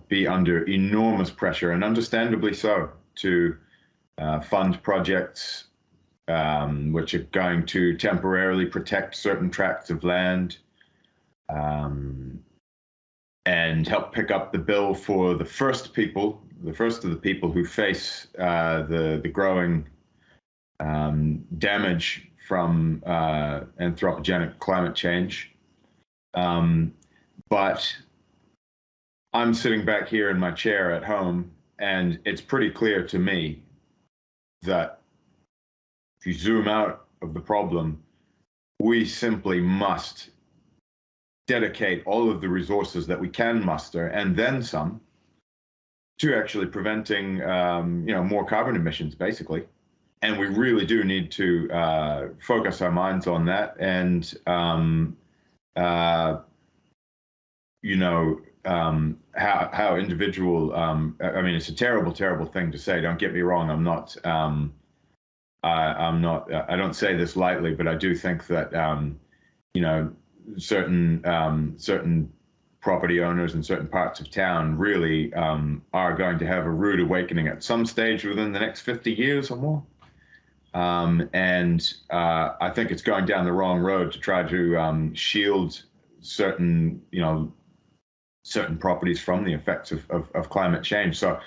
be under enormous pressure, and understandably so, to fund projects which are going to temporarily protect certain tracts of land and help pick up the bill for the first of the people who face the growing damage from anthropogenic climate change. But I'm sitting back here in my chair at home, and it's pretty clear to me that if you zoom out of the problem, we simply must dedicate all of the resources that we can muster, and then some, to actually preventing more carbon emissions, basically. And we really do need to focus our minds on that. And, how individual, I mean, it's a terrible, terrible thing to say. Don't get me wrong. I'm not I don't say this lightly, but I do think that certain property owners in certain parts of town really are going to have a rude awakening at some stage within the next 50 years or more. And I think it's going down the wrong road to try to shield certain properties from the effects of climate change. So,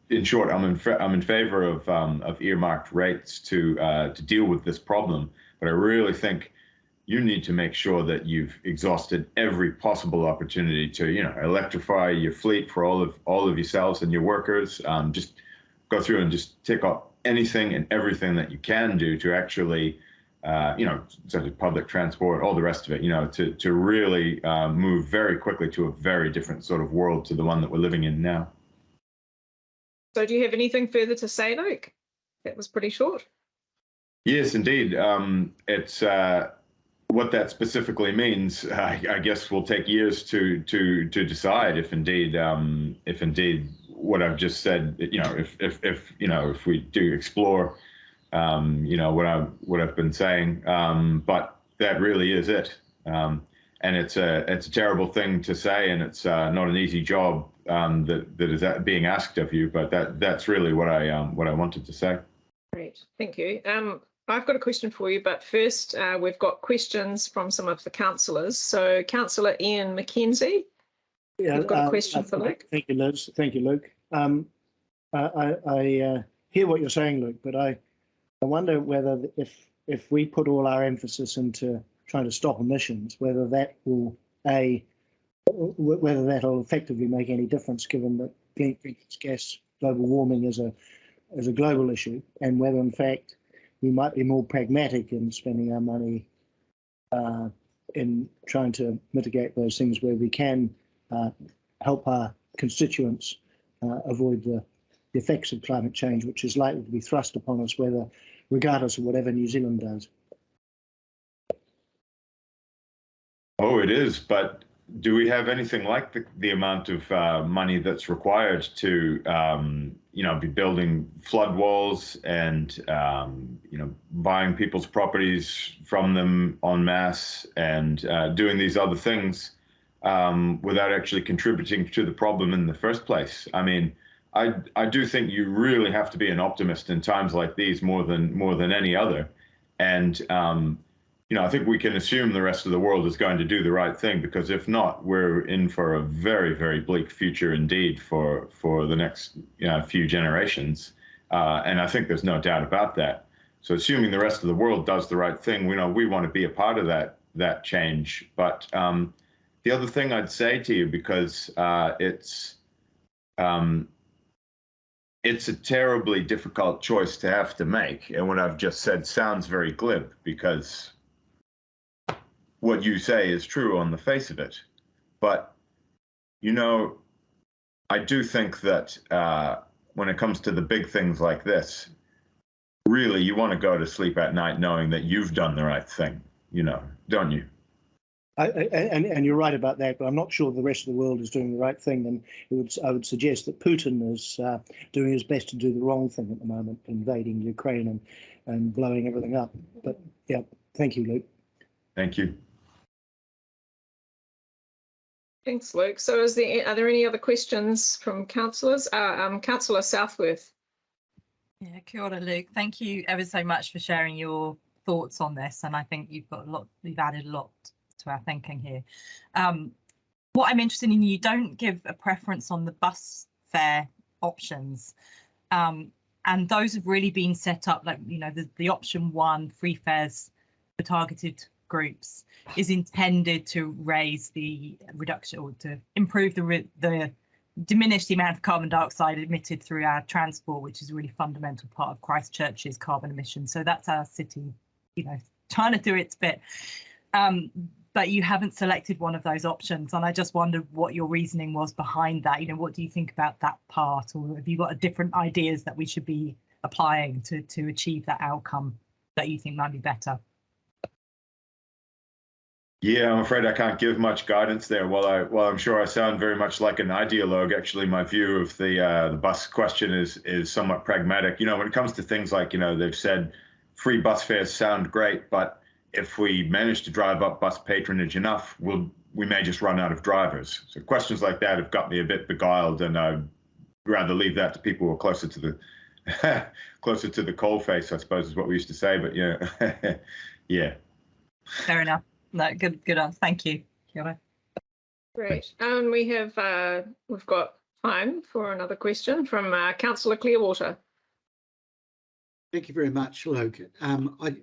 in short, I'm in favor of earmarked rates to deal with this problem. But I really think you need to make sure that you've exhausted every possible opportunity to electrify your fleet for all of yourselves and your workers. Just go through and just tick off anything and everything that you can do to actually, such as public transport, all the rest of it, to really move very quickly to a very different sort of world to the one that we're living in now. So do you have anything further to say, Luke? That was pretty short. Yes, indeed. It's what that specifically means. I guess will take years to decide if indeed what I've just said, if we do explore, what I've been saying, but that really is it. And it's a terrible thing to say, and it's not an easy job that is being asked of you. But that's really what I wanted to say. Great, thank you. I've got a question for you, but first we've got questions from some of the councillors. So, Councillor Ian McKenzie, you've got a question for Luke. Thank you, Liz. Thank you, Luke. I hear what you're saying, Luke, but I wonder whether if we put all our emphasis into trying to stop emissions, whether that will whether that'll effectively make any difference, given that greenhouse gas global warming is a global issue, and whether in fact we might be more pragmatic in spending our money in trying to mitigate those things where we can help our constituents avoid the effects of climate change, which is likely to be thrust upon us, regardless of whatever New Zealand does. Oh, it is, but do we have anything like the amount of money that's required to, be building flood walls and, buying people's properties from them en masse and doing these other things without actually contributing to the problem in the first place? I mean, I do think you really have to be an optimist in times like these more than any other, and I think we can assume the rest of the world is going to do the right thing, because if not, we're in for a very, very bleak future indeed for the next few generations, and I think there's no doubt about that. So, assuming the rest of the world does the right thing, we want to be a part of that change. But the other thing I'd say to you, because it's a terribly difficult choice to have to make, and what I've just said sounds very glib, because what you say is true on the face of it. But, I do think that when it comes to the big things like this, really, you want to go to sleep at night knowing that you've done the right thing, don't you? And you're right about that, but I'm not sure the rest of the world is doing the right thing. And I would suggest that Putin is doing his best to do the wrong thing at the moment, invading Ukraine and blowing everything up. But yeah, thank you, Luke. Thank you. Thanks, Luke. So are there any other questions from councillors? Councillor Southworth. Yeah, kia ora, Luke. Thank you ever so much for sharing your thoughts on this. And I think you've added a lot to our thinking here. What I'm interested in, you don't give a preference on the bus fare options. And those have really been set up, like, the option 1, free fares for targeted groups, is intended to raise the reduction, or to improve diminish the amount of carbon dioxide emitted through our transport, which is a really fundamental part of Christchurch's carbon emissions. So that's our city, trying to do its bit. But you haven't selected one of those options, and I just wondered what your reasoning was behind that. What do you think about that part, or have you got different ideas that we should be applying to achieve that outcome that you think might be better? Yeah, I'm afraid I can't give much guidance there. While I'm sure I sound very much like an ideologue, actually my view of the bus question is somewhat pragmatic. When it comes to things like, they've said free bus fares sound great, but if we manage to drive up bus patronage enough, we may just run out of drivers. So questions like that have got me a bit beguiled, and I'd rather leave that to people who are closer to the closer to the coalface, I suppose is what we used to say. But yeah, yeah. Fair enough. No, good answer. Thank you. Kia ora. Great. We've got time for another question from Councillor Clearwater. Thank you very much, Luke.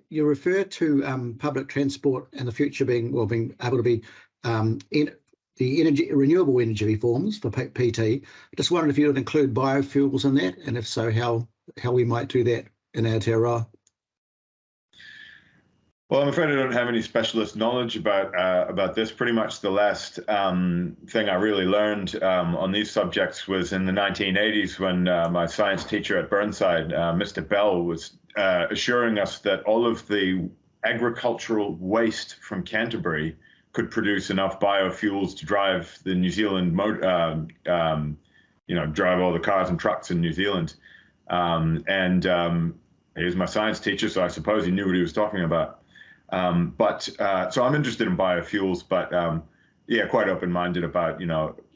You refer to public transport and the future being able to be in the renewable energy forms for PT. I just wondered if you would include biofuels in that, and if so, how we might do that in Aotearoa. Well, I'm afraid I don't have any specialist knowledge about this. Pretty much the last thing I really learned on these subjects was in the 1980s when my science teacher at Burnside, Mr. Bell, was assuring us that all of the agricultural waste from Canterbury could produce enough biofuels to drive the New Zealand, drive all the cars and trucks in New Zealand. He was my science teacher, so I suppose he knew what he was talking about. So I'm interested in biofuels, but yeah, quite open-minded about,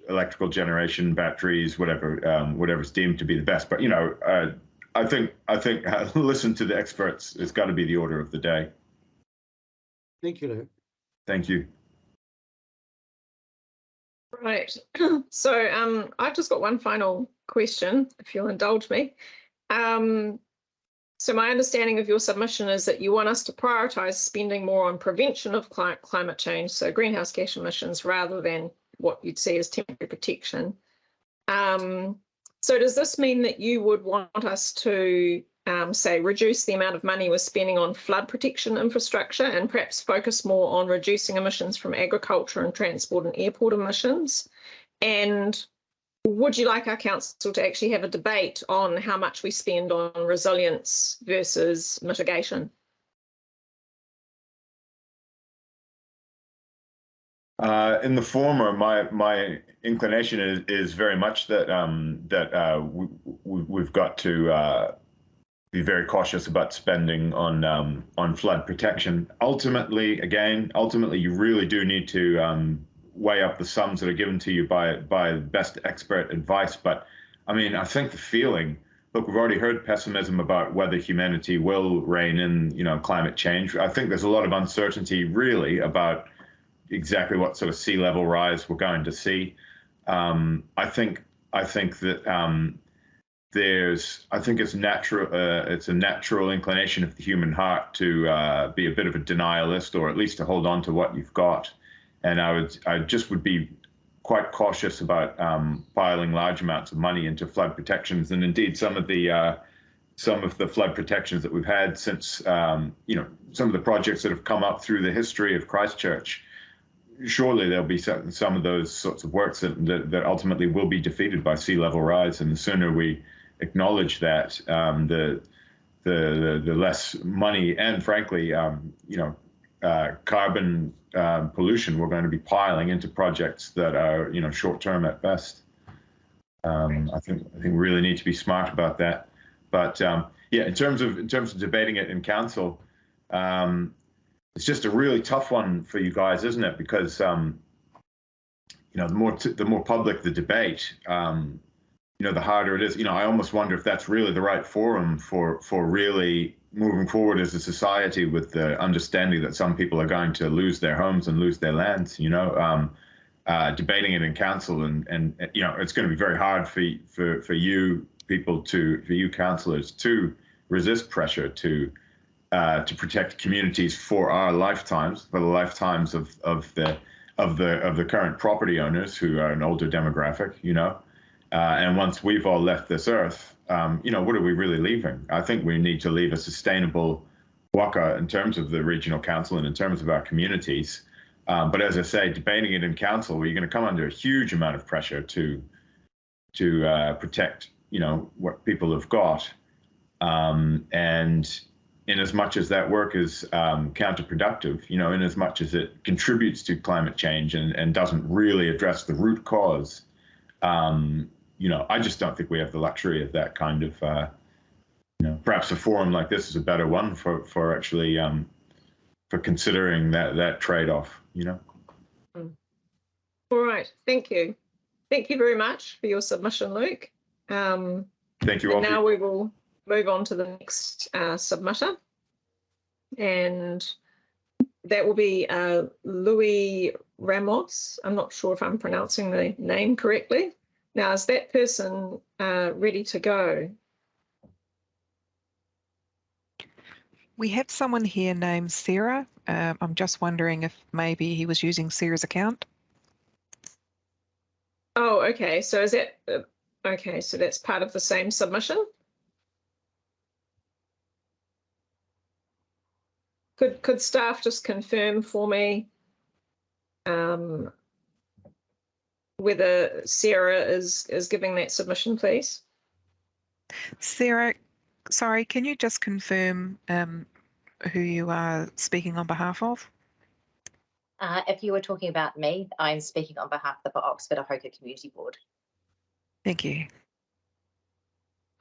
electrical generation, batteries, whatever's deemed to be the best. But, I think listen to the experts. It's got to be the order of the day. Thank you, Luke. Thank you. Right. So I've just got one final question, if you'll indulge me. So my understanding of your submission is that you want us to prioritise spending more on prevention of climate change, so greenhouse gas emissions, rather than what you'd see as temporary protection. So does this mean that you would want us to, say, reduce the amount of money we're spending on flood protection infrastructure and perhaps focus more on reducing emissions from agriculture and transport and airport emissions? And would you like our council to actually have a debate on how much we spend on resilience versus mitigation? In the former, my inclination is very much that we've got to be very cautious about spending on flood protection. Ultimately, you really do need to weigh up the sums that are given to you by best expert advice. But I mean, I think the feeling, look, we've already heard pessimism about whether humanity will rein in, climate change. I think there's a lot of uncertainty really about exactly what sort of sea level rise we're going to see. I think that it's a natural inclination of the human heart to be a bit of a denialist, or at least to hold on to what you've got. And I just would be quite cautious about piling large amounts of money into flood protections. And indeed, some of the flood protections that we've had since, some of the projects that have come up through the history of Christchurch, surely there'll be some of those sorts of works that ultimately will be defeated by sea level rise. And the sooner we acknowledge that, the less money and, frankly, carbon pollution we're going to be piling into projects that are, short-term at best. I think we really need to be smart about that. But yeah, in terms of debating it in council, it's just a really tough one for you guys, isn't it? Because the more public the debate, the harder it is. I almost wonder if that's really the right forum for really moving forward as a society, with the understanding that some people are going to lose their homes and lose their lands. Debating it in council, and it's going to be very hard for you councillors to resist pressure to protect communities for our lifetimes, for the lifetimes of the current property owners, who are an older demographic, and once we've all left this earth, what are we really leaving? I think we need to leave a sustainable waka in terms of the regional council and in terms of our communities. But as I say, debating it in council, you're going to come under a huge amount of pressure to protect, what people have got. And in as much as that work is counterproductive, in as much as it contributes to climate change and doesn't really address the root cause, I just don't think we have the luxury of that kind of perhaps a forum like this is a better one for actually for considering that trade-off. All right, thank you. Thank you very much for your submission, Luke. Thank you all. Now we will move on to the next submitter, and that will be Louis Ramos. I'm not sure if I'm pronouncing the name correctly. Now, is that person ready to go? We have someone here named Sarah. I'm just wondering if maybe he was using Sarah's account. Oh, okay. So is that okay? So that's part of the same submission. Could staff just confirm for me whether Sarah is giving that submission, please? Sarah, sorry, can you just confirm who you are speaking on behalf of? If you were talking about me, I'm speaking on behalf of the Oxford-Ohoka Community Board. Thank you.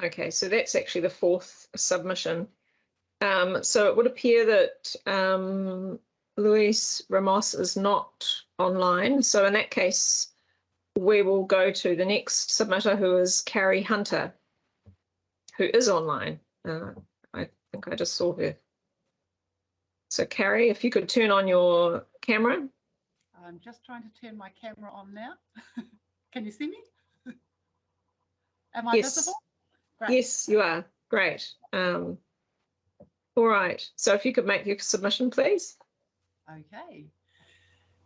Okay, so that's actually the fourth submission. So it would appear that Luis Ramos is not online. So in that case, we will go to the next submitter, who is Kari Hunter, who is online. I think I just saw her. So Kari, if you could turn on your camera. I'm just trying to turn my camera on now. Can you see me? Am I visible? Great. Yes, you are. Great. All right. So if you could make your submission, please. Okay.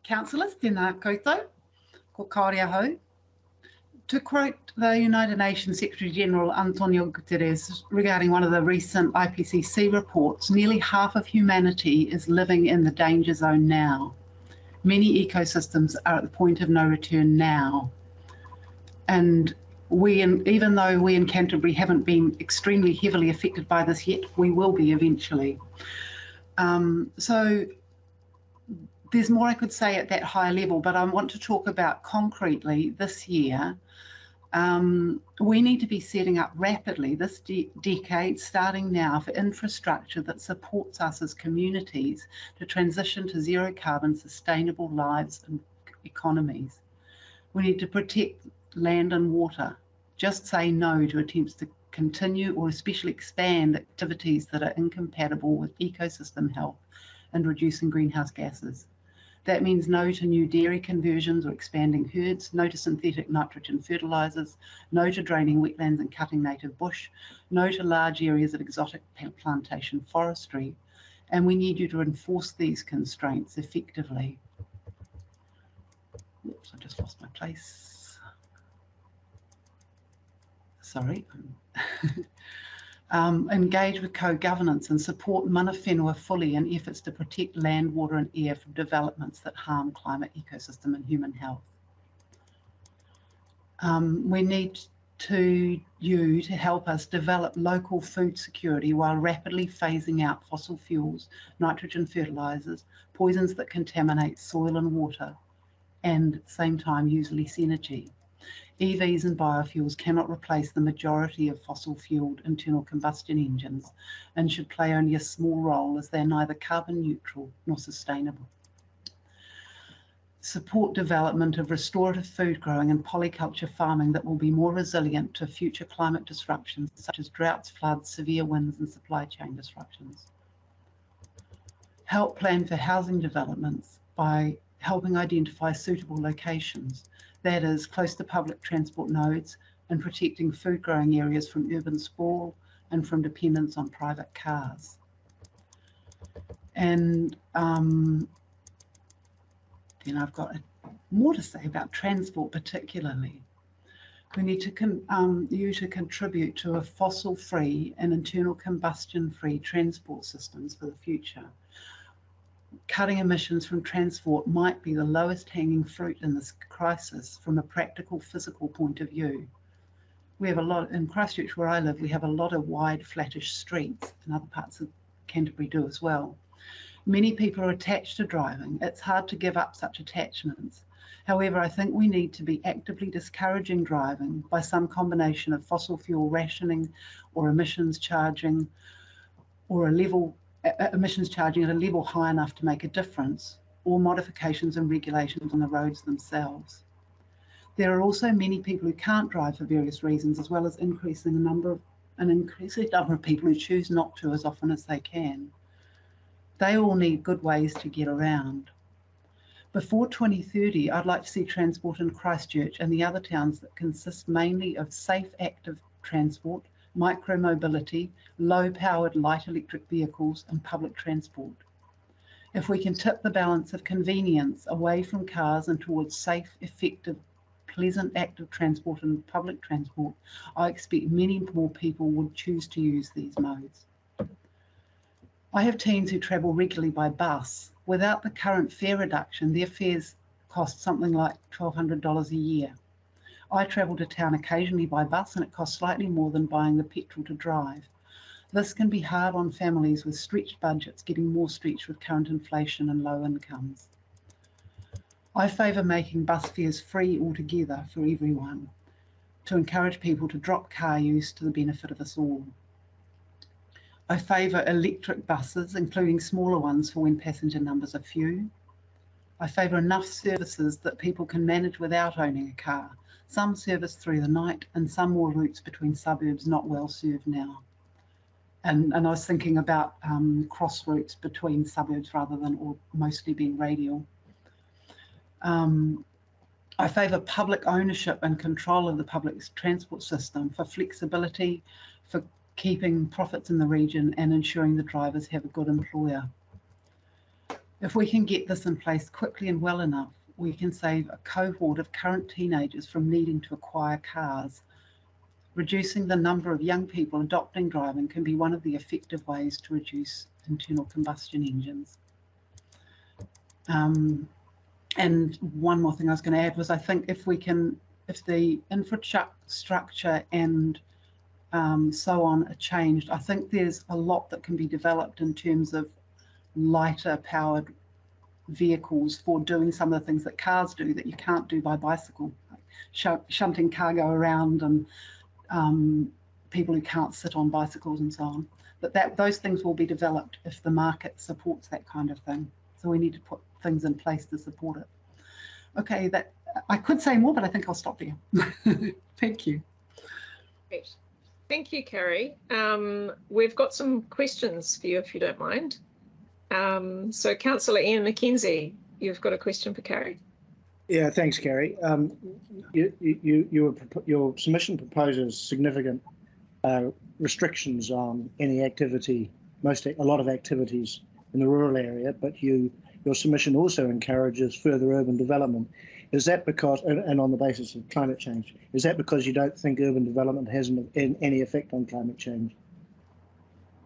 Councillors, tēnā koutou, ko Kāore ahau. To quote the United Nations Secretary General Antonio Guterres regarding one of the recent IPCC reports, nearly half of humanity is living in the danger zone now. Many ecosystems are at the point of no return now. And even though we in Canterbury haven't been extremely heavily affected by this yet, we will be eventually. So there's more I could say at that high level, but I want to talk about concretely this year. We need to be setting up rapidly this decade, starting now, for infrastructure that supports us as communities to transition to zero carbon, sustainable lives and economies. We need to protect land and water. Just say no to attempts to continue or especially expand activities that are incompatible with ecosystem health and reducing greenhouse gases. That means no to new dairy conversions or expanding herds, no to synthetic nitrogen fertilisers, no to draining wetlands and cutting native bush, no to large areas of exotic plantation forestry. And we need you to enforce these constraints effectively. Oops, I just lost my place. Sorry. Engage with co-governance and support mana whenua fully in efforts to protect land, water and air from developments that harm climate, ecosystem and human health. We need you to help us develop local food security while rapidly phasing out fossil fuels, nitrogen fertilisers, poisons that contaminate soil and water, and at the same time use less energy. EVs and biofuels cannot replace the majority of fossil-fueled internal combustion engines and should play only a small role, as they're neither carbon neutral nor sustainable. Support development of restorative food growing and polyculture farming that will be more resilient to future climate disruptions such as droughts, floods, severe winds and supply chain disruptions. Help plan for housing developments by helping identify suitable locations, that is, close to public transport nodes, and protecting food growing areas from urban sprawl and from dependence on private cars. And then I've got more to say about transport particularly. We need you to contribute to a fossil-free and internal combustion-free transport systems for the future. Cutting emissions from transport might be the lowest hanging fruit in this crisis from a practical, physical point of view. We have a lot, in Christchurch where I live, we have a lot of wide, flattish streets, and other parts of Canterbury do as well. Many people are attached to driving. It's hard to give up such attachments. However, I think we need to be actively discouraging driving by some combination of fossil fuel rationing or emissions charging, or emissions charging at a level high enough to make a difference, or modifications and regulations on the roads themselves. There are also many people who can't drive for various reasons, as well as an increasing number of people who choose not to as often as they can. They all need good ways to get around. Before 2030, I'd like to see transport in Christchurch and the other towns that consist mainly of safe, active transport, micro-mobility, low-powered light electric vehicles, and public transport. If we can tip the balance of convenience away from cars and towards safe, effective, pleasant, active transport and public transport, I expect many more people would choose to use these modes. I have teens who travel regularly by bus. Without the current fare reduction, their fares cost something like $1,200 a year. I travel to town occasionally by bus, and it costs slightly more than buying the petrol to drive. This can be hard on families with stretched budgets, getting more stretched with current inflation and low incomes. I favour making bus fares free altogether for everyone, to encourage people to drop car use to the benefit of us all. I favour electric buses, including smaller ones for when passenger numbers are few. I favour enough services that people can manage without owning a car, some service through the night and some more routes between suburbs not well served now. And I was thinking about cross routes between suburbs rather than mostly being radial. I favour public ownership and control of the public transport system for flexibility, for keeping profits in the region and ensuring the drivers have a good employer. If we can get this in place quickly and well enough, we can save a cohort of current teenagers from needing to acquire cars. Reducing the number of young people adopting driving can be one of the effective ways to reduce internal combustion engines. And one more thing I was going to add was, I think if the infrastructure and so on are changed, I think there's a lot that can be developed in terms of lighter powered vehicles for doing some of the things that cars do that you can't do by bicycle, like shunting cargo around and people who can't sit on bicycles and so on. But those things will be developed if the market supports that kind of thing. So we need to put things in place to support it. Okay, I could say more, but I think I'll stop there. Thank you. Great. Thank you, Kari. We've got some questions for you, if you don't mind. So Councillor Ian McKenzie, you've got a question for Kari. Yeah, thanks, Kari. Your submission proposes significant restrictions on any activity, a lot of activities in the rural area, but your submission also encourages further urban development. Is that because, and on the basis of climate change, is that because you don't think urban development has any effect on climate change?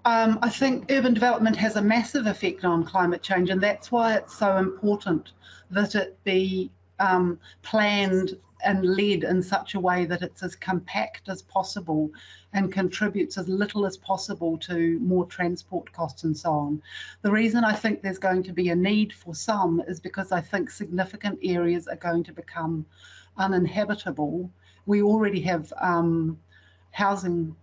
I think urban development has a massive effect on climate change, and that's why it's so important that it be planned and led in such a way that it's as compact as possible and contributes as little as possible to more transport costs and so on. The reason I think there's going to be a need for some is because I think significant areas are going to become uninhabitable. We already have housing.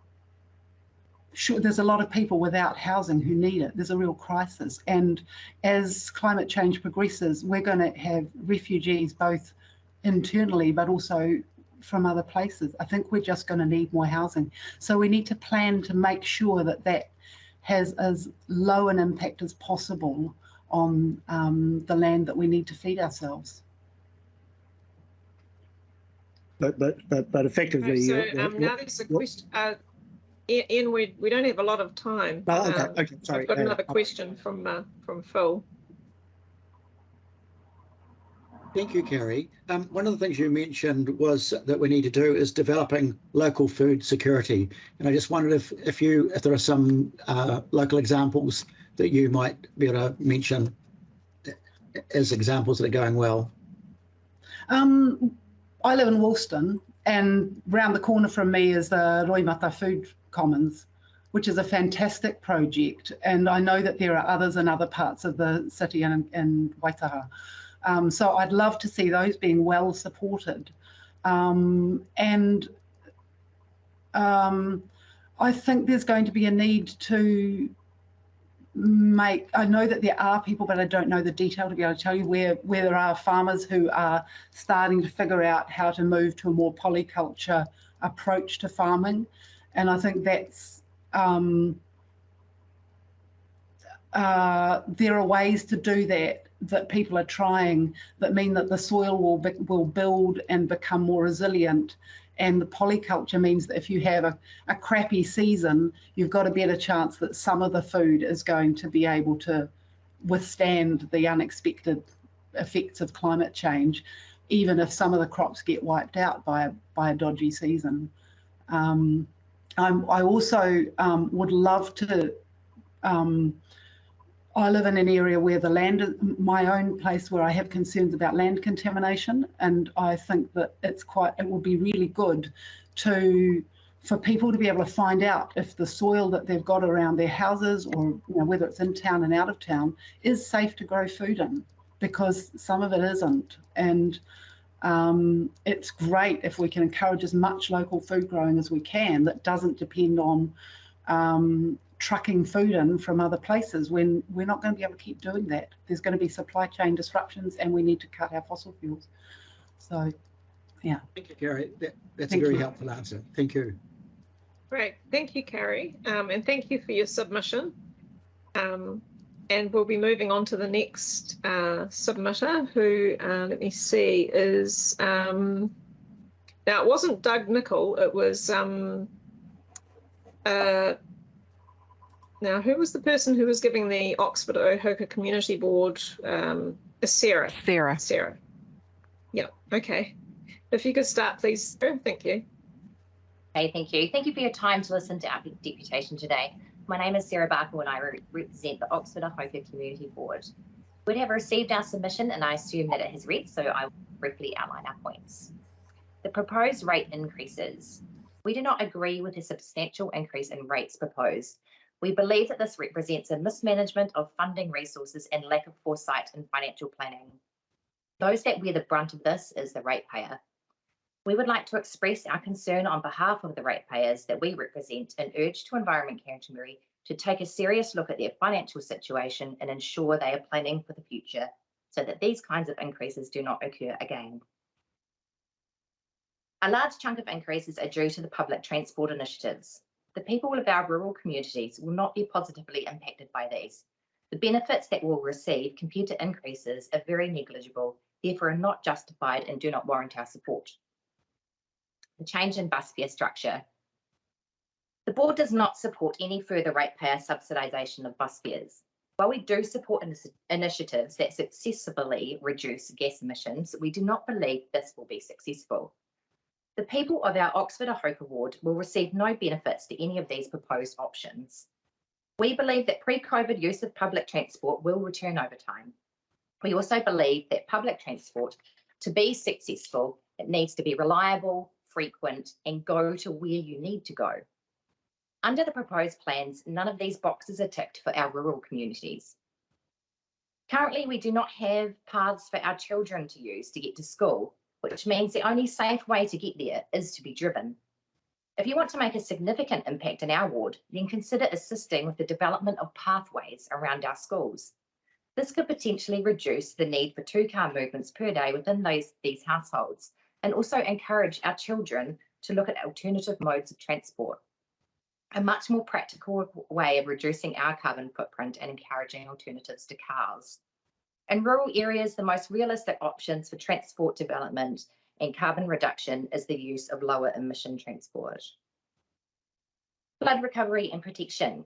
Sure, there's a lot of people without housing who need it. There's a real crisis. And as climate change progresses, we're going to have refugees both internally but also from other places. I think we're just going to need more housing. So we need to plan to make sure that that has as low an impact as possible on the land that we need to feed ourselves. But effectively, So now there's a question. Ian, we don't have a lot of time. Oh, okay, sorry. I've got another question from Phil. Thank you, Kari. One of the things you mentioned was that we need to do is developing local food security. And I just wondered if there are some local examples that you might be able to mention as examples that are going well. I live in Woolston, and round the corner from me is the Roimata Food Commons, which is a fantastic project. And I know that there are others in other parts of the city and Waitaha. So I'd love to see those being well supported. I think there's going to be a need to I know that there are people, but I don't know the detail to be able to tell you where there are farmers who are starting to figure out how to move to a more polyculture approach to farming. And I think that's, there are ways to do that people are trying, that mean that the soil will build and become more resilient. And the polyculture means that if you have a crappy season, you've got a better chance that some of the food is going to be able to withstand the unexpected effects of climate change, even if some of the crops get wiped out by a dodgy season. I also would love to, I live in an area where the land, my own place where I have concerns about land contamination, and I think that it will be really good for people to be able to find out if the soil that they've got around their houses, or whether it's in town and out of town, is safe to grow food in, because some of it isn't. And it's great if we can encourage as much local food growing as we can that doesn't depend on trucking food in from other places, when we're not going to be able to keep doing that. There's going to be supply chain disruptions, and we need to cut our fossil fuels. So, yeah. Thank you, Kari. That's a very helpful answer. Thank you. Great. Thank you, Kari. And thank you for your submission. And we'll be moving on to the next submitter, who, let me see, is, now it wasn't Doug Nicol, it was, now, who was the person who was giving the Oxford-Ohoka Community Board? Sarah. Sarah. Yeah, okay. If you could start, please, Sarah. Thank you. Okay, thank you. Thank you for your time to listen to our deputation today. My name is Sarah Barkle, and I represent the Oxford-Ohoka Community Board. We have received our submission, and I assume that it has read, so I will briefly outline our points. The proposed rate increases. We do not agree with the substantial increase in rates proposed. We believe that this represents a mismanagement of funding resources and lack of foresight in financial planning. Those that bear the brunt of this is the ratepayer. We would like to express our concern on behalf of the ratepayers that we represent, and urge to Environment Canterbury to take a serious look at their financial situation and ensure they are planning for the future, so that these kinds of increases do not occur again. A large chunk of increases are due to the public transport initiatives. The people of our rural communities will not be positively impacted by these. The benefits that we'll receive compared to increases are very negligible, therefore are not justified and do not warrant our support. The change in bus fare structure. The board does not support any further ratepayer subsidisation of bus fares. While we do support initiatives that successfully reduce gas emissions, we do not believe this will be successful. The people of our Oxford-Ohoka ward will receive no benefits to any of these proposed options. We believe that pre-COVID use of public transport will return over time. We also believe that public transport, to be successful, it needs to be reliable, frequent, and go to where you need to go. Under the proposed plans, none of these boxes are ticked for our rural communities. Currently, we do not have paths for our children to use to get to school, which means the only safe way to get there is to be driven. If you want to make a significant impact in our ward, then consider assisting with the development of pathways around our schools. This could potentially reduce the need for 2-car movements per day within these households, and also encourage our children to look at alternative modes of transport. A much more practical way of reducing our carbon footprint and encouraging alternatives to cars. In rural areas, the most realistic options for transport development and carbon reduction is the use of lower emission transport. Flood recovery and protection.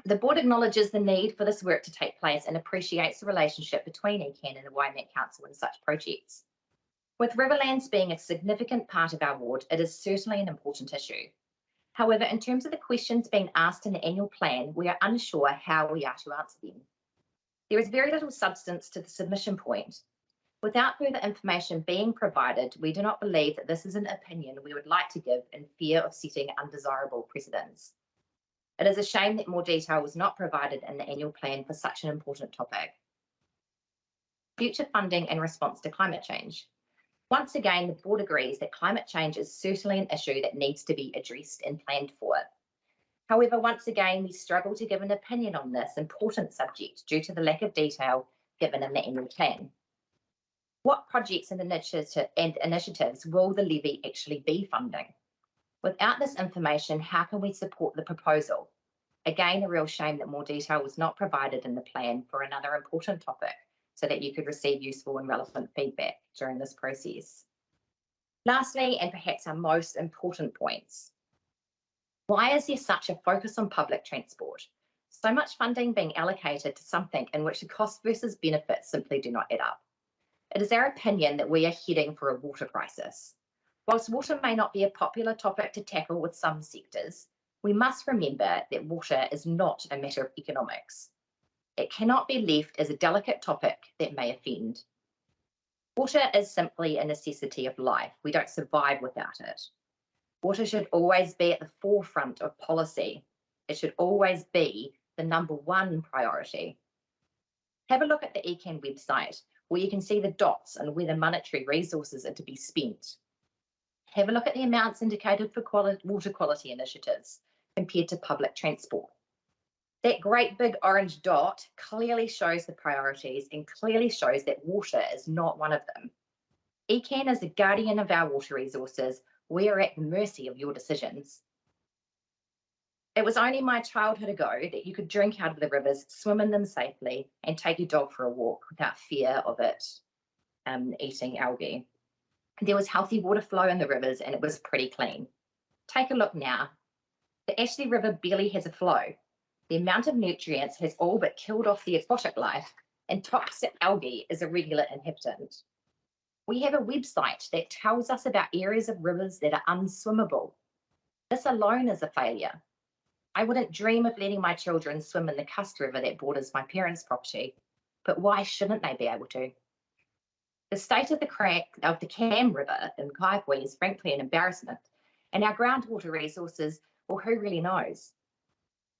The board acknowledges the need for this work to take place and appreciates the relationship between ECAN and the Waimak Council in such projects. With riverlands being a significant part of our ward, it is certainly an important issue. However, in terms of the questions being asked in the annual plan, we are unsure how we are to answer them. There is very little substance to the submission point. Without further information being provided, we do not believe that this is an opinion we would like to give in fear of setting undesirable precedents. It is a shame that more detail was not provided in the annual plan for such an important topic. future funding in response to climate change. Once again, the board agrees that climate change is certainly an issue that needs to be addressed and planned for. However, once again, we struggle to give an opinion on this important subject due to the lack of detail given in the annual plan. What projects and initiatives will the levy actually be funding? Without this information, how can we support the proposal? Again, a real shame that more detail was not provided in the plan for another important topic so that you could receive useful and relevant feedback during this process. Lastly, and perhaps our most important points, why is there such a focus on public transport? So much funding being allocated to something in which the cost versus benefits simply do not add up. It is our opinion that we are heading for a water crisis. Whilst water may not be a popular topic to tackle with some sectors, we must remember that water is not a matter of economics. It cannot be left as a delicate topic that may offend. Water is simply a necessity of life. We don't survive without it. Water should always be at the forefront of policy. It should always be the #1 priority. Have a look at the ECAN website, where you can see the dots on where the monetary resources are to be spent. Have a look at the amounts indicated for water quality initiatives compared to public transport. That great big orange dot clearly shows the priorities and clearly shows that water is not one of them. ECAN is the guardian of our water resources. We are at the mercy of your decisions. It was only my childhood ago that you could drink out of the rivers, swim in them safely, and take your dog for a walk without fear of it eating algae. There was healthy water flow in the rivers and it was pretty clean. Take a look now. The Ashley River barely has a flow. The amount of nutrients has all but killed off the aquatic life, and toxic algae is a regular inhabitant. We have a website that tells us about areas of rivers that are unswimmable. This alone is a failure. I wouldn't dream of letting my children swim in the Cust River that borders my parents' property, but why shouldn't they be able to? The state of the Cam River in Kaipui is frankly an embarrassment, and our groundwater resources, well, who really knows?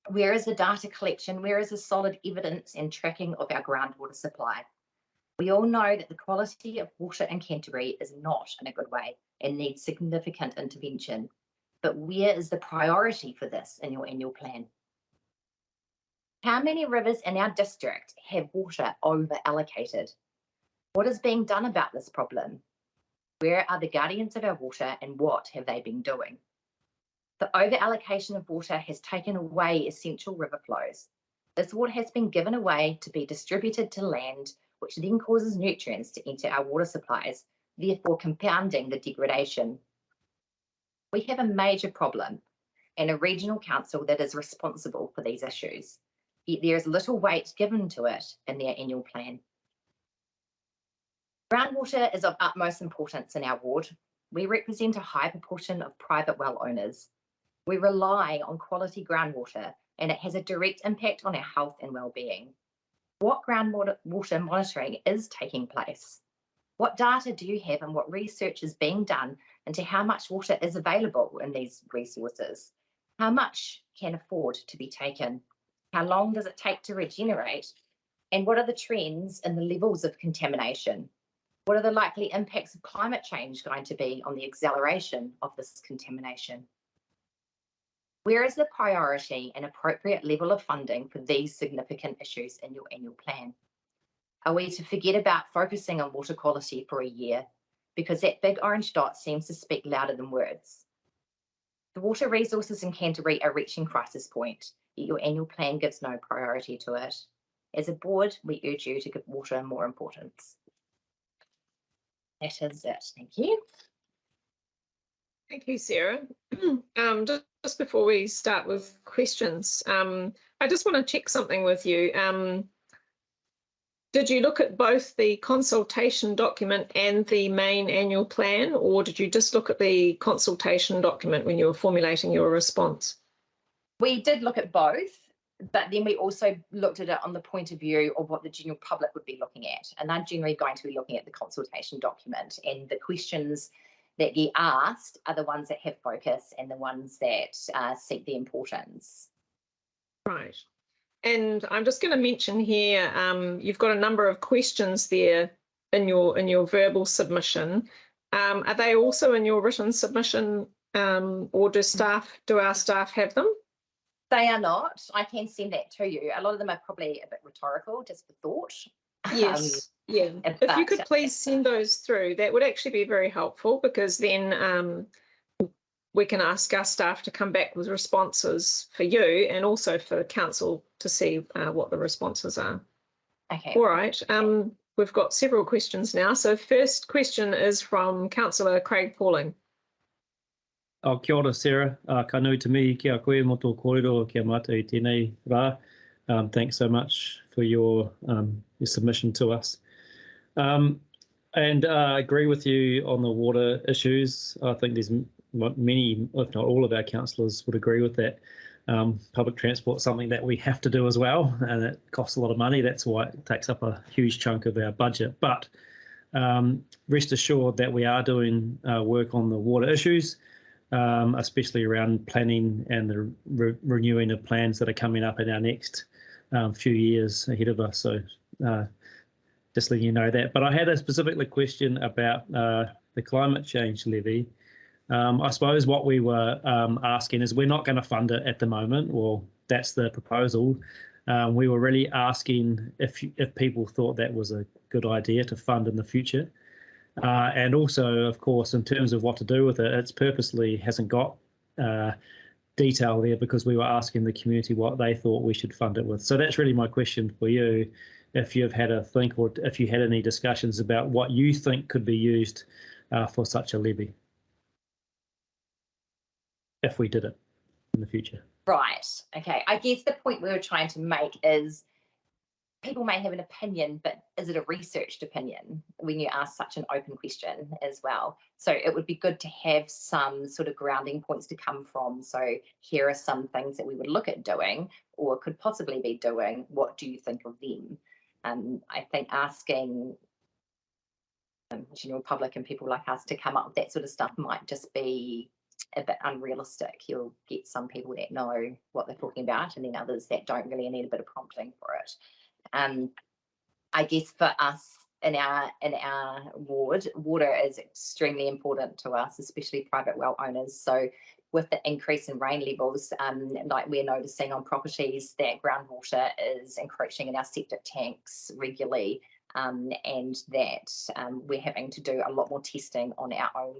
Where is the data collection? Where is the solid evidence and tracking of our groundwater supply? We all know that the quality of water in Canterbury is not in a good way and needs significant intervention. But where is the priority for this in your annual plan? How many rivers in our district have water over allocated? What is being done about this problem? Where are the guardians of our water and what have they been doing? The over allocation of water has taken away essential river flows. This water has been given away to be distributed to land, which then causes nutrients to enter our water supplies, therefore compounding the degradation. We have a major problem and a regional council that is responsible for these issues, yet there is little weight given to it in their annual plan. Groundwater is of utmost importance in our ward. We represent a high proportion of private well owners. We rely on quality groundwater and it has a direct impact on our health and well-being. What groundwater monitoring is taking place? What data do you have and what research is being done into how much water is available in these resources? How much can afford to be taken? How long does it take to regenerate? And what are the trends in the levels of contamination? What are the likely impacts of climate change going to be on the acceleration of this contamination? Where is the priority and appropriate level of funding for these significant issues in your annual plan? Are we to forget about focusing on water quality for a year because that big orange dot seems to speak louder than words? The water resources in Canterbury are reaching crisis point, yet your annual plan gives no priority to it. As a board, we urge you to give water more importance. That is it. Thank you. Thank you, Sarah. Just before we start with questions, I just want to check something with you. Did you look at both the consultation document and the main annual plan, or did you just look at the consultation document when you were formulating your response? We did look at both, but then we also looked at it on the point of view of what the general public would be looking at. And they're generally going to be looking at the consultation document, and the questions that get asked are the ones that have focus and the ones that seek the importance. Right. And I'm just going to mention here, you've got a number of questions there in your verbal submission. Are they also in your written submission, or do our staff have them? They are not. I can send that to you. A lot of them are probably a bit rhetorical, just for thought. Yes, yeah. If you could please send those through, that would actually be very helpful, because then we can ask our staff to come back with responses for you and also for council to see what the responses are. Okay. All right. We've got several questions now. So first question is from Councillor Craig Pauling. Kia ora, Sarah. Ka nui te mihi ki a koe mo tō kōrero kia mata i tēnei rā. Thanks so much for your submission to us. And I agree with you on the water issues. I think there's many, if not all of our councillors would agree with that. Public transport is something that we have to do as well, and it costs a lot of money. That's why it takes up a huge chunk of our budget. But rest assured that we are doing work on the water issues, especially around planning and the renewing of plans that are coming up in our next few years ahead of us. So just letting you know that. But I had a specific question about the climate change levy. I suppose what we were asking is, we're not going to fund it at the moment. Well, that's the proposal. We were really asking if people thought that was a good idea to fund in the future. And also, of course, in terms of what to do with it, it's purposely hasn't got detail there because we were asking the community what they thought we should fund it with. So that's really my question for you. If you've had a think, or if you had any discussions about what you think could be used for such a levy, if we did it in the future. Right. Okay. I guess the point we were trying to make is people may have an opinion, but is it a researched opinion when you ask such an open question as well? So it would be good to have some sort of grounding points to come from. So here are some things that we would look at doing or could possibly be doing. What do you think of them? I think asking general public and people like us to come up with that sort of stuff might just be a bit unrealistic. You'll get some people that know what they're talking about and then others that don't really need a bit of prompting for it. I guess for us in our ward, water is extremely important to us, especially private well owners. So with the increase in rain levels, like we're noticing on properties that groundwater is encroaching in our septic tanks regularly, and that we're having to do a lot more testing on our own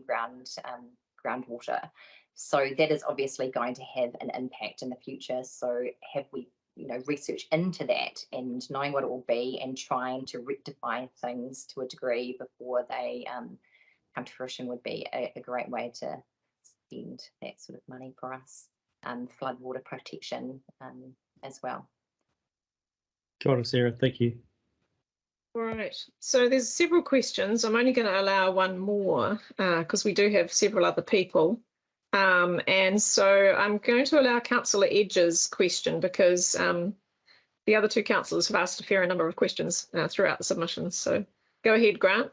groundwater. So that is obviously going to have an impact in the future. So have we research into that and knowing what it will be and trying to rectify things to a degree before they come to fruition would be a great way to spend that sort of money for us. Flood water protection as well. Kia ora, Sarah. Thank you. All right, so there's several questions. I'm only going to allow one more because we do have several other people. And so I'm going to allow Councillor Edge's question because the other two councillors have asked a fair number of questions throughout the submissions. So go ahead, Grant.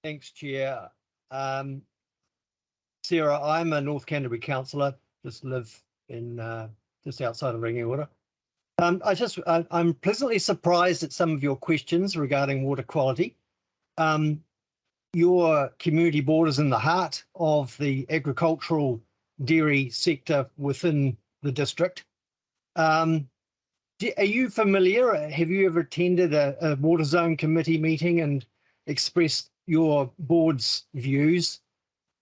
Thanks, Chair. Sarah, I'm a North Canterbury councillor, just live in just outside of Ringiora. I'm pleasantly surprised at some of your questions regarding water quality. Your community board is in the heart of the agricultural dairy sector within the district. Are you familiar? Have you ever attended a water zone committee meeting and expressed your board's views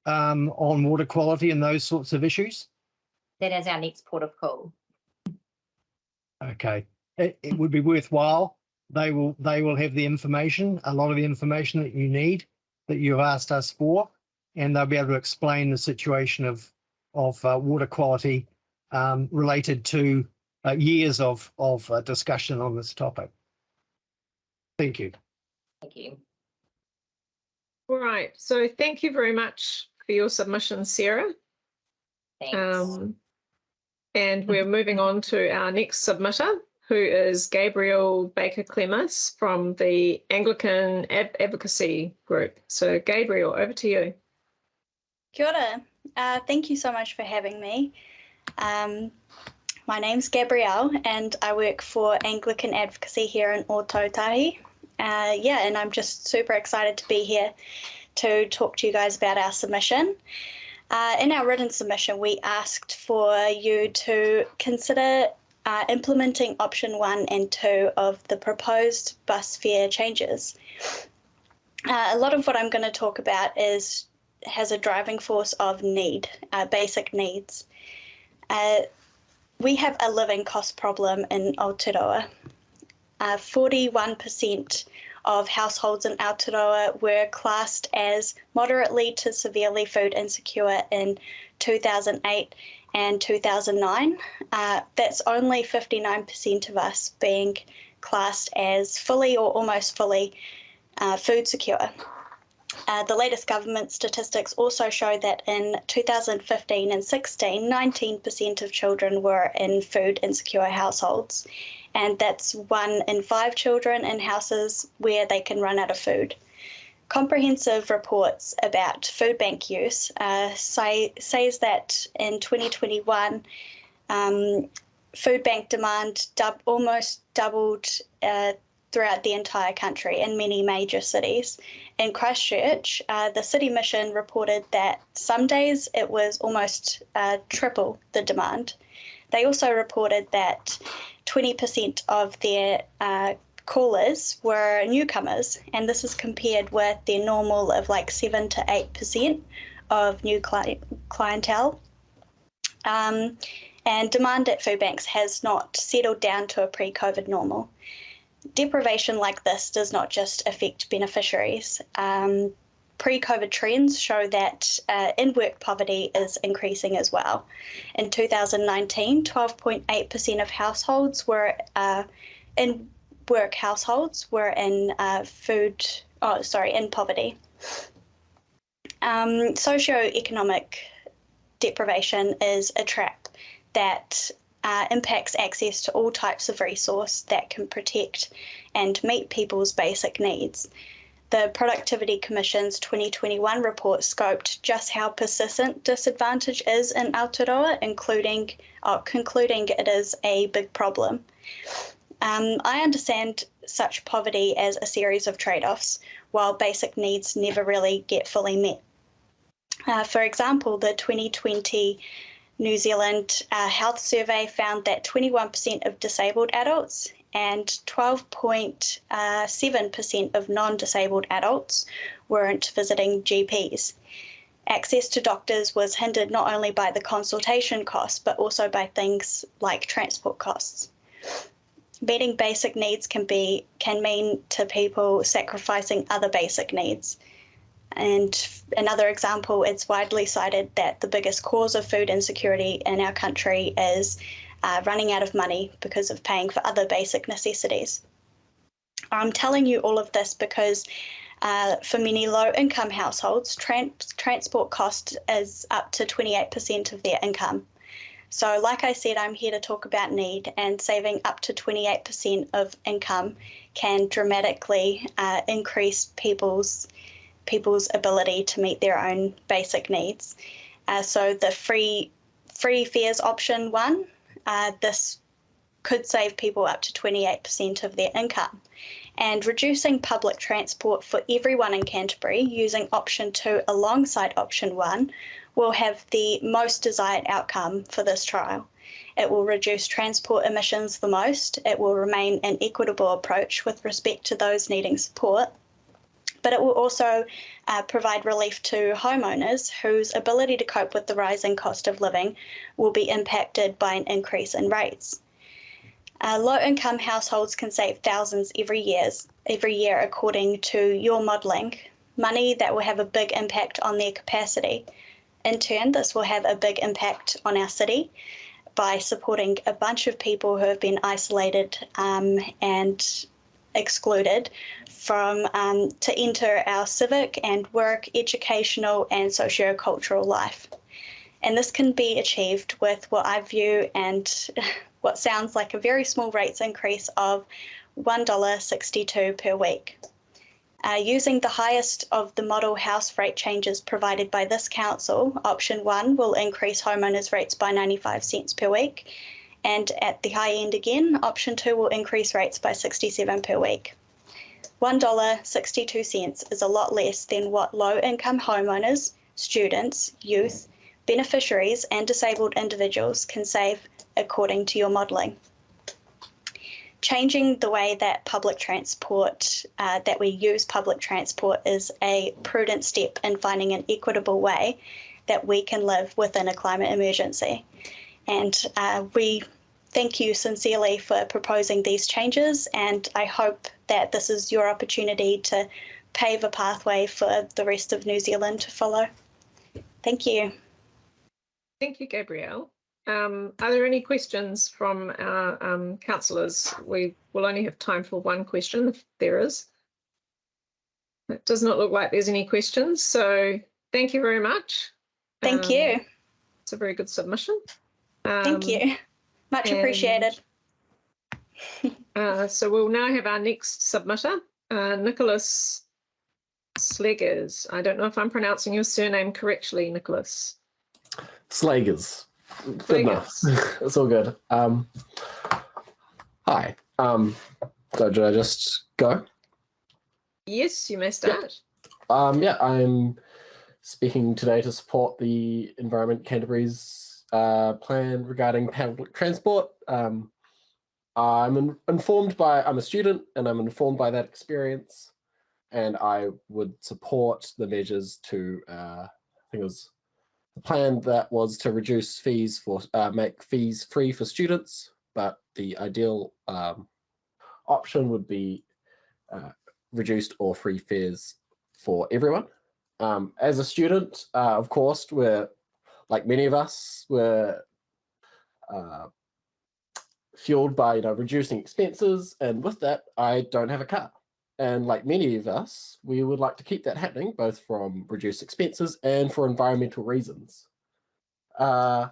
on water quality and those sorts of issues? That is our next port of call. Okay, it would be worthwhile. They will have the information, a lot of the information that you need, that you've asked us for, and they'll be able to explain the situation of water quality related to years of discussion on this topic. Thank you. Thank you. All right, so thank you very much for your submission, Sarah. Thanks. And we're moving on to our next submitter, who is Gabrielle Baker-Clemas from the Anglican Advocacy Group. So Gabrielle, over to you. Kia ora. Thank you so much for having me. My name's Gabrielle and I work for Anglican Advocacy here in Ōtautahi. And I'm just super excited to be here to talk to you guys about our submission. In our written submission, we asked for you to consider implementing option 1 and 2 of the proposed bus fare changes. A lot of what I'm going to talk about has a driving force of need, basic needs. We have a living cost problem in Aotearoa. 41% of households in Aotearoa were classed as moderately to severely food insecure in 2008 and 2009. That's only 59% of us being classed as fully or almost fully food secure. The latest government statistics also show that in 2015 and 16, 19% of children were in food insecure households, and that's 1 in 5 children in houses where they can run out of food. Comprehensive reports about food bank use says that in 2021, food bank demand almost doubled throughout the entire country in many major cities. In Christchurch, the City Mission reported that some days it was almost triple the demand. They also reported that 20% of their callers were newcomers, and this is compared with their normal of like 7 to 8% of new clientele. And demand at food banks has not settled down to a pre-COVID normal. Deprivation like this does not just affect beneficiaries. Pre-COVID trends show that in-work poverty is increasing as well. In 2019, 12.8% of households were in-work households were in in poverty. Socioeconomic deprivation is a trap that impacts access to all types of resource that can protect and meet people's basic needs. The Productivity Commission's 2021 report scoped just how persistent disadvantage is in Aotearoa, concluding it is a big problem. I understand such poverty as a series of trade-offs, while basic needs never really get fully met. For example, the 2020 New Zealand Health Survey found that 21% of disabled adults and 12.7% of non-disabled adults weren't visiting GPs. Access to doctors was hindered not only by the consultation costs, but also by things like transport costs. Meeting basic needs can mean to people sacrificing other basic needs. And another example, it's widely cited that the biggest cause of food insecurity in our country is running out of money because of paying for other basic necessities. I'm telling you all of this because for many low-income households, transport cost is up to 28% of their income. So like I said, I'm here to talk about need, and saving up to 28% of income can dramatically increase people's ability to meet their own basic needs. So the free fares option 1, this could save people up to 28% of their income. And reducing public transport for everyone in Canterbury using option 2 alongside option 1 will have the most desired outcome for this trial. It will reduce transport emissions the most. It will remain an equitable approach with respect to those needing support. But it will also provide relief to homeowners whose ability to cope with the rising cost of living will be impacted by an increase in rates. Low-income households can save thousands every year according to your modelling, money that will have a big impact on their capacity. In turn, this will have a big impact on our city by supporting a bunch of people who have been isolated and excluded from to enter our civic and work, educational and socio-cultural life. And this can be achieved with what I view and what sounds like a very small rates increase of $1.62 per week. Using the highest of the model house rate changes provided by this council, option 1 will increase homeowners' rates by 95 cents per week, And at the high end again, option 2 will increase rates by 67 per week. $1.62 is a lot less than what low-income homeowners, students, youth, beneficiaries and disabled individuals can save according to your modelling. Changing the way that public transport, that we use public transport is a prudent step in finding an equitable way that we can live within a climate emergency. And we thank you sincerely for proposing these changes, and I hope that this is your opportunity to pave a pathway for the rest of New Zealand to follow. Thank you. Thank you, Gabrielle. Are there any questions from our councillors? We will only have time for one question if there is. It does not look like there's any questions, so thank you very much. Thank you. It's a very good submission. Thank you. Much appreciated. So we'll now have our next submitter, Nicholas Slegers. I don't know if I'm pronouncing your surname correctly, Nicholas. Slagers. Good enough. It's all good. Hi. So did I just go? Yes, you may start. Yeah, I'm speaking today to support the Environment Canterbury's plan regarding public transport. I'm a student and I'm informed by that experience, and I would support the measures to, I think it was the plan that was to reduce fees for, make fees free for students, but the ideal option would be reduced or free fares for everyone. As a student, of course, we're, like many of us, we're fueled by reducing expenses, and with that, I don't have a car. And like many of us, we would like to keep that happening, both from reduced expenses and for environmental reasons. And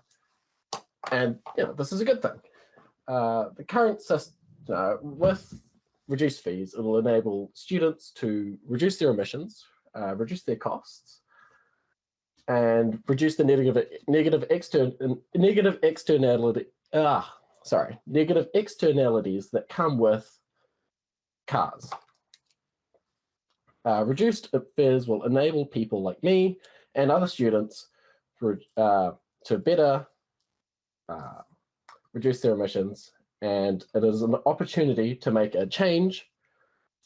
this is a good thing. The current system, with reduced fees, it will enable students to reduce their emissions, reduce their costs, and reduce the negative externalities that come with cars. Reduced fares will enable people like me and other students to better reduce their emissions, and it is an opportunity to make a change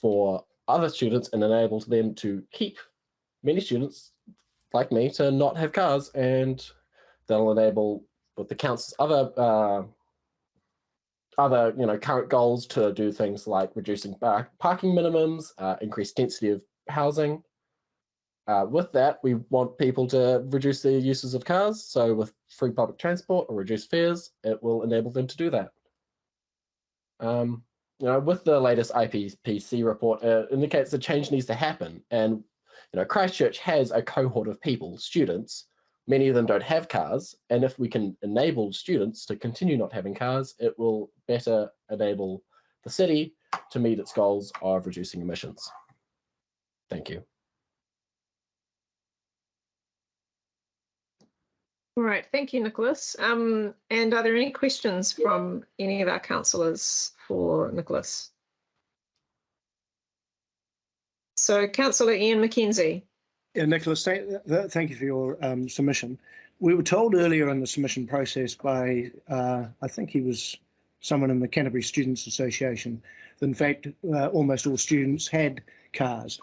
for other students and enable them to keep many students like me to not have cars, and that'll enable with the council's other current goals to do things like reducing parking minimums, increased density of housing. With that, we want people to reduce their uses of cars. So with free public transport or reduced fares, it will enable them to do that. With the latest IPCC report, it indicates the change needs to happen. And Christchurch has a cohort of people, students. Many of them don't have cars, and if we can enable students to continue not having cars, it will better enable the city to meet its goals of reducing emissions. Thank you. All right, thank you, Nicholas. And are there any questions from any of our councillors for Nicholas? So, Councillor Ian McKenzie. Yeah, Nicholas, thank you for your submission. We were told earlier in the submission process by, I think he was someone in the Canterbury Students Association, that in fact almost all students had cars.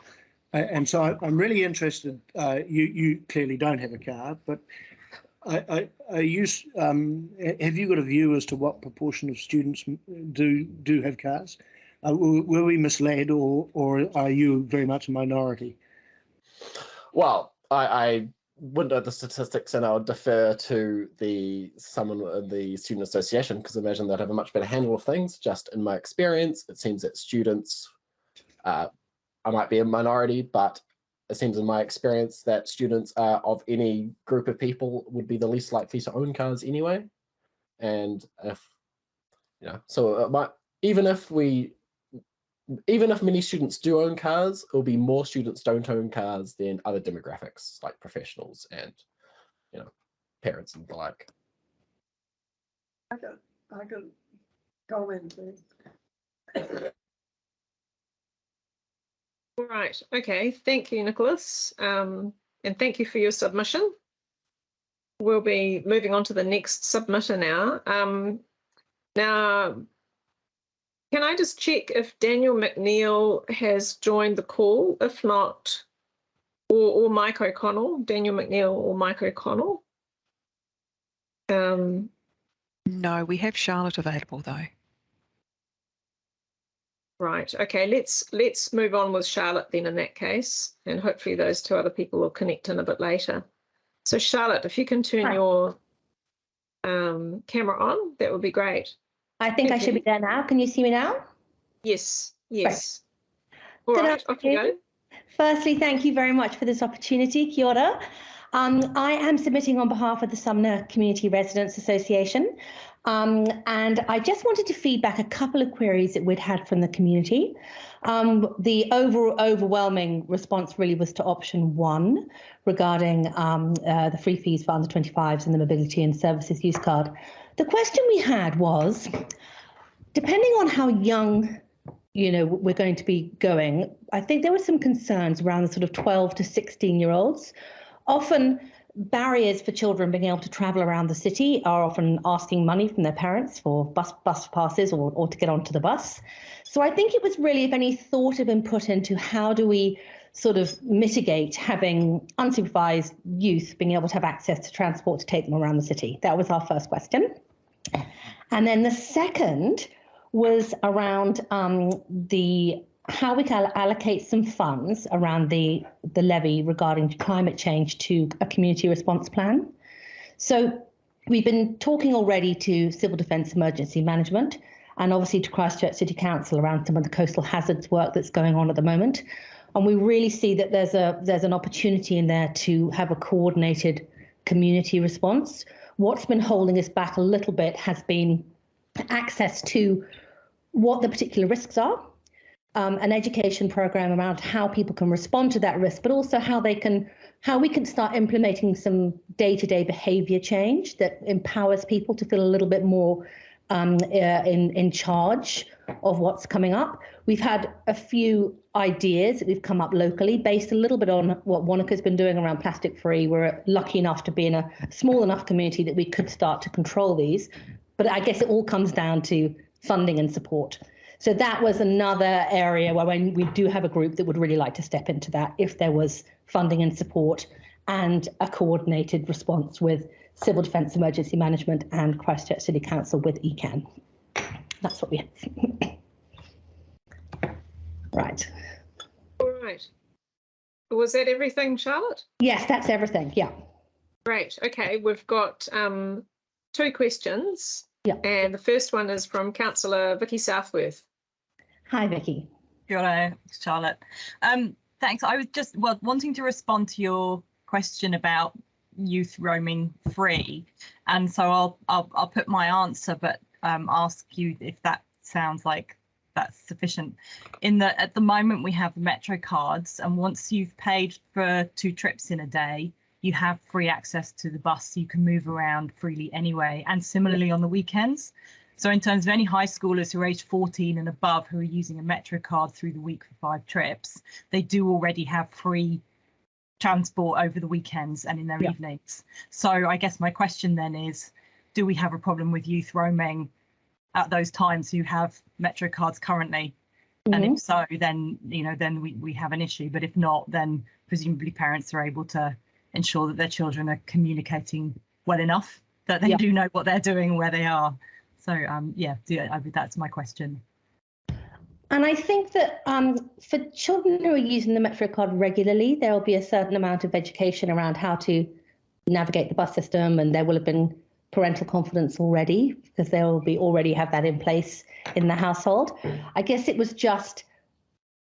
And so I'm really interested, you clearly don't have a car, but have you got a view as to what proportion of students do have cars? Were we misled, or are you very much a minority? Well, I wouldn't know the statistics, and I would defer to someone in the Student Association, because I imagine they'd have a much better handle of things. Just in my experience, it seems that students, I might be a minority, but it seems in my experience that students of any group of people would be the least likely to own cars anyway. And if, so it might, even if many students do own cars, it'll be more students don't own cars than other demographics like professionals and, parents and the like. Okay. I can go in, please. All right. Okay. Thank you, Nicholas. And thank you for your submission. We'll be moving on to the next submitter now. Now, can I just check if Daniel McNeil has joined the call? If not, or Mike O'Connell, Daniel McNeil or Mike O'Connell? No, we have Charlotte available though. Right. Okay. Let's move on with Charlotte then in that case, and hopefully those two other people will connect in a bit later. So Charlotte, if you can turn your camera on, that would be great. I think I should be there now. Can you see me now? Yes. Yes. Right. All right. Off you go. Firstly, thank you very much for this opportunity. Kia ora. I am submitting on behalf of the Sumner Community Residents Association, and I just wanted to feedback a couple of queries that we'd had from the community. The overwhelming response really was to option 1 regarding the free fees for under 25s and the mobility and services use card. The question we had was, depending on how young we're going to be going, I think there were some concerns around the sort of 12 to 16-year-olds. Often barriers for children being able to travel around the city are often asking money from their parents for bus passes or to get onto the bus. So I think it was really, if any, thought have been put into how do we sort of mitigate having unsupervised youth being able to have access to transport to take them around the city. That was our first question. And then the second was around how we can allocate some funds around the levy regarding climate change to a community response plan. So we've been talking already to Civil Defence Emergency Management and obviously to Christchurch City Council around some of the coastal hazards work that's going on at the moment. And we really see that there's an opportunity in there to have a coordinated community response. What's been holding us back a little bit has been access to what the particular risks are, an education program around how people can respond to that risk, but also how we can start implementing some day-to-day behaviour change that empowers people to feel a little bit more in charge of what's coming up. We've had a few ideas that we've come up locally based a little bit on what Wanaka's been doing around plastic free. We're lucky enough to be in a small enough community that we could start to control these, but I guess it all comes down to funding and support. So that was another area where we do have a group that would really like to step into that if there was funding and support and a coordinated response with Civil Defence Emergency Management and Christchurch City Council with ECAN. That's what we have. Right. All right. Was that everything, Charlotte? Yes, that's everything. Yeah. Great. Okay, we've got 2 questions. Yeah. And the first one is from Councillor Vicky Southworth. Hi, Vicky. Good day, Charlotte. Thanks. I was just wanting to respond to your question about youth roaming free, and so I'll put my answer, but ask you if that sounds like that's sufficient. At the moment we have Metro cards, and once you've paid for 2 trips in a day, you have free access to the bus, so you can move around freely anyway, and similarly on the weekends. So in terms of any high schoolers who are aged 14 and above who are using a Metro card through the week for 5 trips, they do already have free transport over the weekends and in their evenings. So I guess my question then is, do we have a problem with youth roaming at those times who have Metro cards currently? And if so, then we have an issue. But if not, then presumably parents are able to ensure that their children are communicating well enough that they do know what they're doing, where they are. So that's my question. And I think that for children who are using the Metro card regularly, there will be a certain amount of education around how to navigate the bus system, and there will have been parental confidence already because they will be already have that in place in the household. I guess it was just,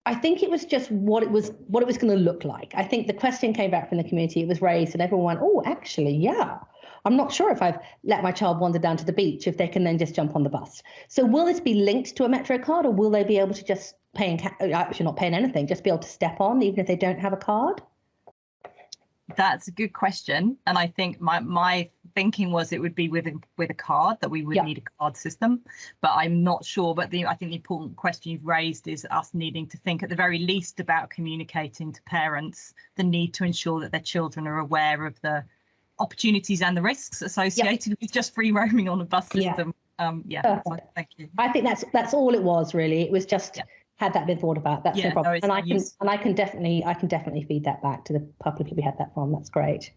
I think it was just what it was going to look like. I think the question came back from the community, it was raised, and everyone went, oh, actually, yeah. I'm not sure if I've let my child wander down to the beach, if they can then just jump on the bus. So will this be linked to a Metro card, or will they be able to just pay actually not paying anything, just be able to step on even if they don't have a card? That's a good question. And I think my thinking was it would be with a card, that we would need a card system, but I'm not sure. But I think the important question you've raised is us needing to think at the very least about communicating to parents the need to ensure that their children are aware of the opportunities and the risks associated with just free roaming on a bus system. So thank you. I think that's all it was really. It was just had that been thought about. That's no problem. And I can definitely feed that back to the public we had that from. That's great.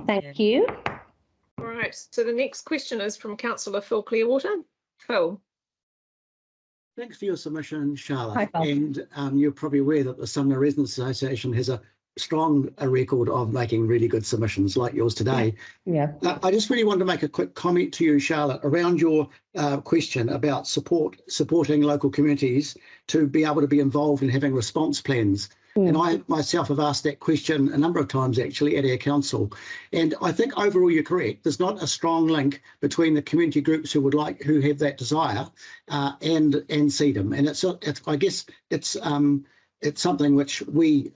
Thank you. All right. So the next question is from Councillor Phil Clearwater. Phil. Thanks for your submission, Charlotte. Hi, Phil. And you're probably aware that the Sumner Residents Association has a strong record of making really good submissions like yours today. I just really wanted to make a quick comment to you, Charlotte, around your question about supporting local communities to be able to be involved in having response plans. And I myself have asked that question a number of times actually at our council. And I think overall you're correct. There's not a strong link between the community groups who have that desire and CDM. And I guess it's something which we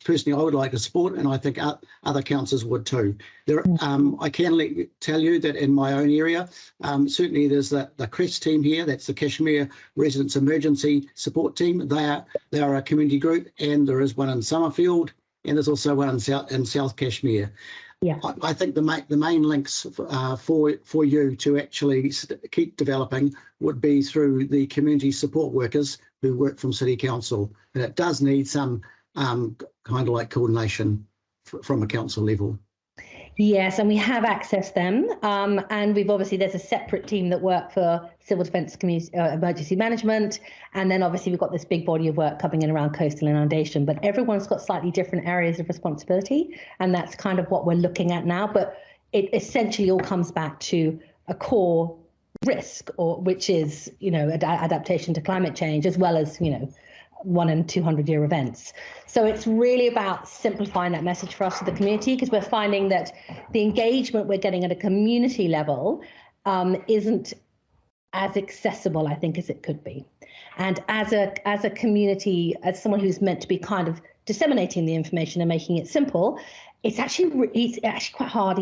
personally I would like to support, and I think other councils would too. I can tell you that in my own area, certainly there's the CREST team here. That's the Kashmir Residents Emergency Support Team. They are a community group, and there is one in Summerfield, and there's also one in South Kashmir. I think the main links for you to actually keep developing would be through the community support workers who work from City Council, and it does need some kind of like coordination from a council level. Yes, and we have accessed them, and there's a separate team that work for civil defence emergency management, and then obviously we've got this big body of work coming in around coastal inundation, but everyone's got slightly different areas of responsibility, and that's kind of what we're looking at now. But it essentially all comes back to a core risk, which is adaptation to climate change, as well as 1 in 200 year events. So it's really about simplifying that message for us to the community, because we're finding that the engagement we're getting at a community level isn't as accessible, I think, as it could be. And as a community, as someone who's meant to be kind of disseminating the information and making it simple, it's actually quite hard,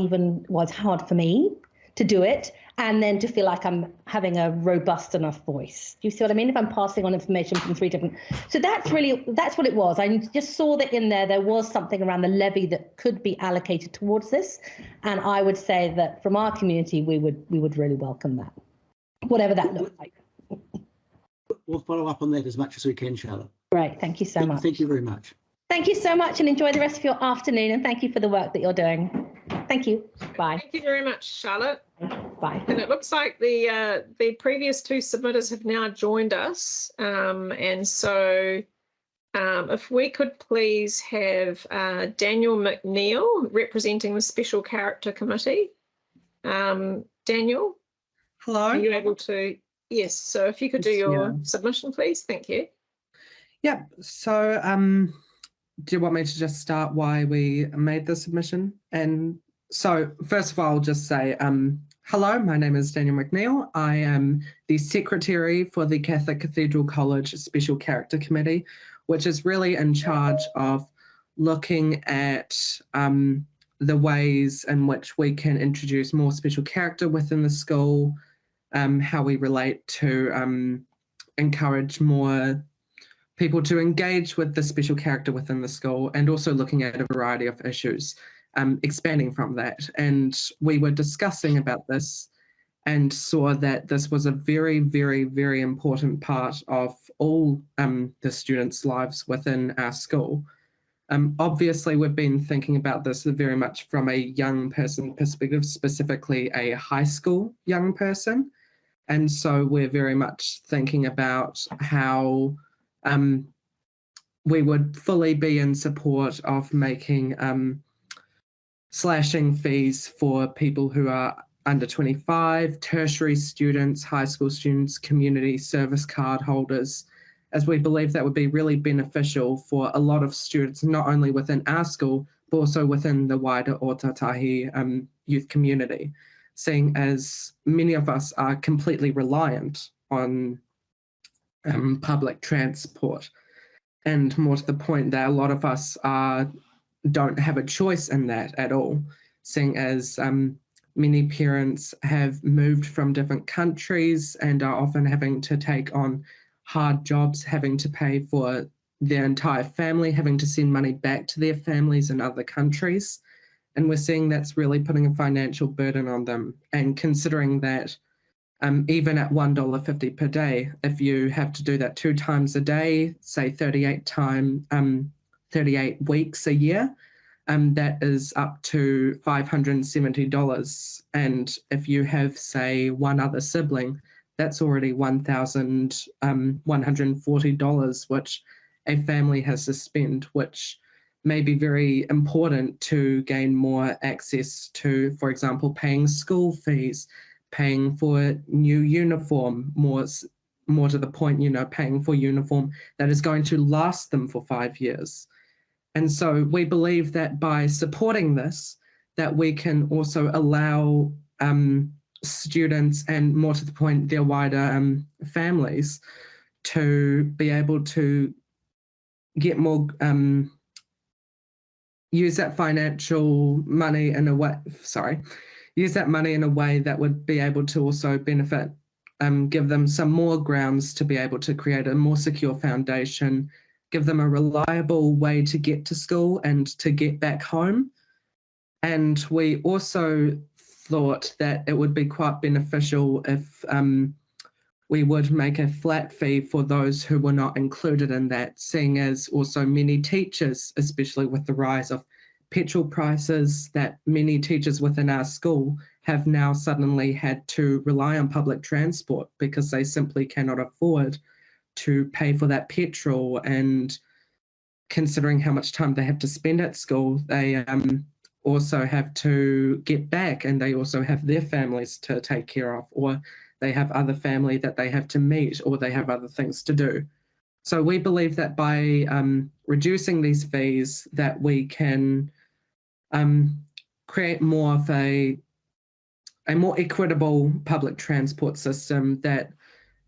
was hard for me to do it, and then to feel like I'm having a robust enough voice. Do you see what I mean? If I'm passing on information from 3 different... So that's what it was. I just saw that in there was something around the levy that could be allocated towards this. And I would say that from our community, we would really welcome that, whatever that looks like. We'll follow up on that as much as we can, Charlotte. Great, thank you so much. Thank you very much. Thank you so much, and enjoy the rest of your afternoon, and thank you for the work that you're doing. Thank you. Bye. Thank you very much, Charlotte. Bye. And it looks like the previous 2 submitters have now joined us. And so if we could please have Daniel McNeil representing the Special Character Committee. Daniel? Hello. Are you able to? Yes. So if you could do your submission, please. Thank you. Yeah. So do you want me to just start why we made the submission? And so first of all, I'll just say, hello, my name is Daniel McNeil. I am the Secretary for the Catholic Cathedral College Special Character Committee, which is really in charge of looking at the ways in which we can introduce more special character within the school, how we relate to encourage more people to engage with the special character within the school, and also looking at a variety of issues, expanding from that. And we were discussing about this and saw that this was a very, very, very important part of all the students' lives within our school. Obviously, we've been thinking about this very much from a young person perspective, specifically a high school young person. And so we're very much thinking about how we would fully be in support of making slashing fees for people who are under 25, tertiary students, high school students, community service card holders, as we believe that would be really beneficial for a lot of students, not only within our school, but also within the wider Ōtautahi youth community, seeing as many of us are completely reliant on public transport. And more to the point, that a lot of us don't have a choice in that at all, seeing as many parents have moved from different countries and are often having to take on hard jobs, having to pay for their entire family, having to send money back to their families in other countries. And we're seeing that's really putting a financial burden on them. And considering that even at $1.50 per day, if you have to do that 2 times a day, say 38 weeks a year, that is up to $570. And if you have, say, one other sibling, that's already $1,140, which a family has to spend, which may be very important to gain more access to, for example, paying school fees, paying for new uniform, more to the point, paying for uniform that is going to last them for 5 years. And so we believe that by supporting this, that we can also allow students and, more to the point, their wider families to be able to get more, use that financial money in a way, use that money in a way that would be able to also benefit, give them some more grounds to be able to create a more secure foundation, give them a reliable way to get to school and to get back home. And we also thought that it would be quite beneficial if we would make a flat fee for those who were not included in that, seeing as also many teachers, especially with the rise of petrol prices, that many teachers within our school have now suddenly had to rely on public transport because they simply cannot afford to pay for that petrol. And considering how much time they have to spend at school, they also have to get back, and they also have their families to take care of, or they have other family that they have to meet, or they have other things to do. So we believe that by reducing these fees, that we can create more of a more equitable public transport system that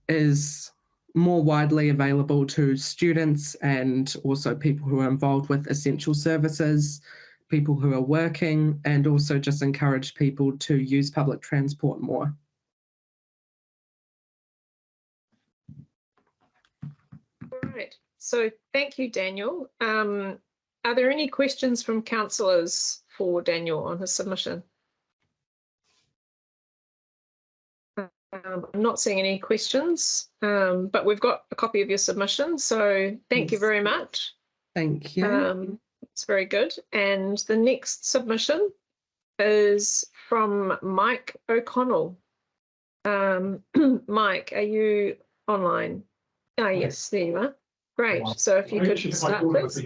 is more widely available to students and also people who are involved with essential services, people who are working, and also just encourage people to use public transport more. All right, so thank you, Daniel. Are there any questions from councillors for Daniel on his submission? I'm not seeing any questions, but we've got a copy of your submission, so thank you very much. Thank you. It's very good. And the next submission is from Mike O'Connell. Mike, are you online? Ah, yes, there you are. Great. So if you could start, please.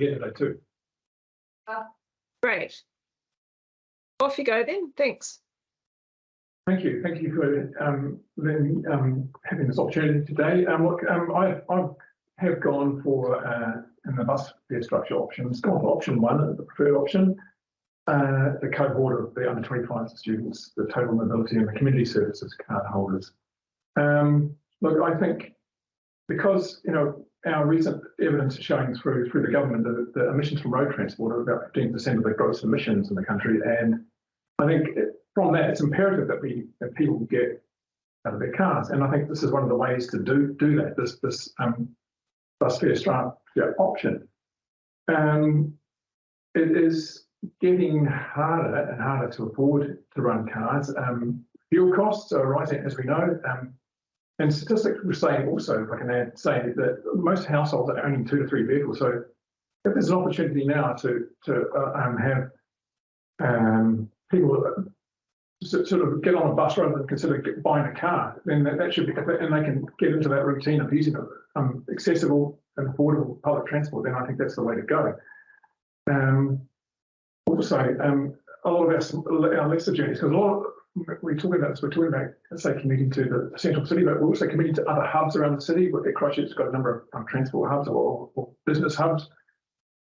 Great. Off you go then. Thanks. Thank you. Thank you for having this opportunity today. Look, I have gone for, in the bus fare structure options, gone for option 1, the preferred option, the cohort of the under 25 students, the total mobility and the community services card holders. Look, I think because, our recent evidence is showing through the government that the emissions from road transport are about 15% of the gross emissions in the country. And I think from that, it's imperative that people get out of their cars. And I think this is one of the ways to do that, this bus fare structure option. It is getting harder and harder to afford to run cars. Fuel costs are rising, as we know. And statistics were saying also, if I can add, say that most households are owning 2 to 3 vehicles. So if there's an opportunity now to have people sort of get on a bus rather than consider buying a car, then that should be, and they can get into that routine of using accessible and affordable public transport, then I think that's the way to go. Also, a lot of our lesser journeys, because we're talking about, say, commuting to the central city, but we're also commuting to other hubs around the city. Christchurch's got a number of transport hubs or business hubs.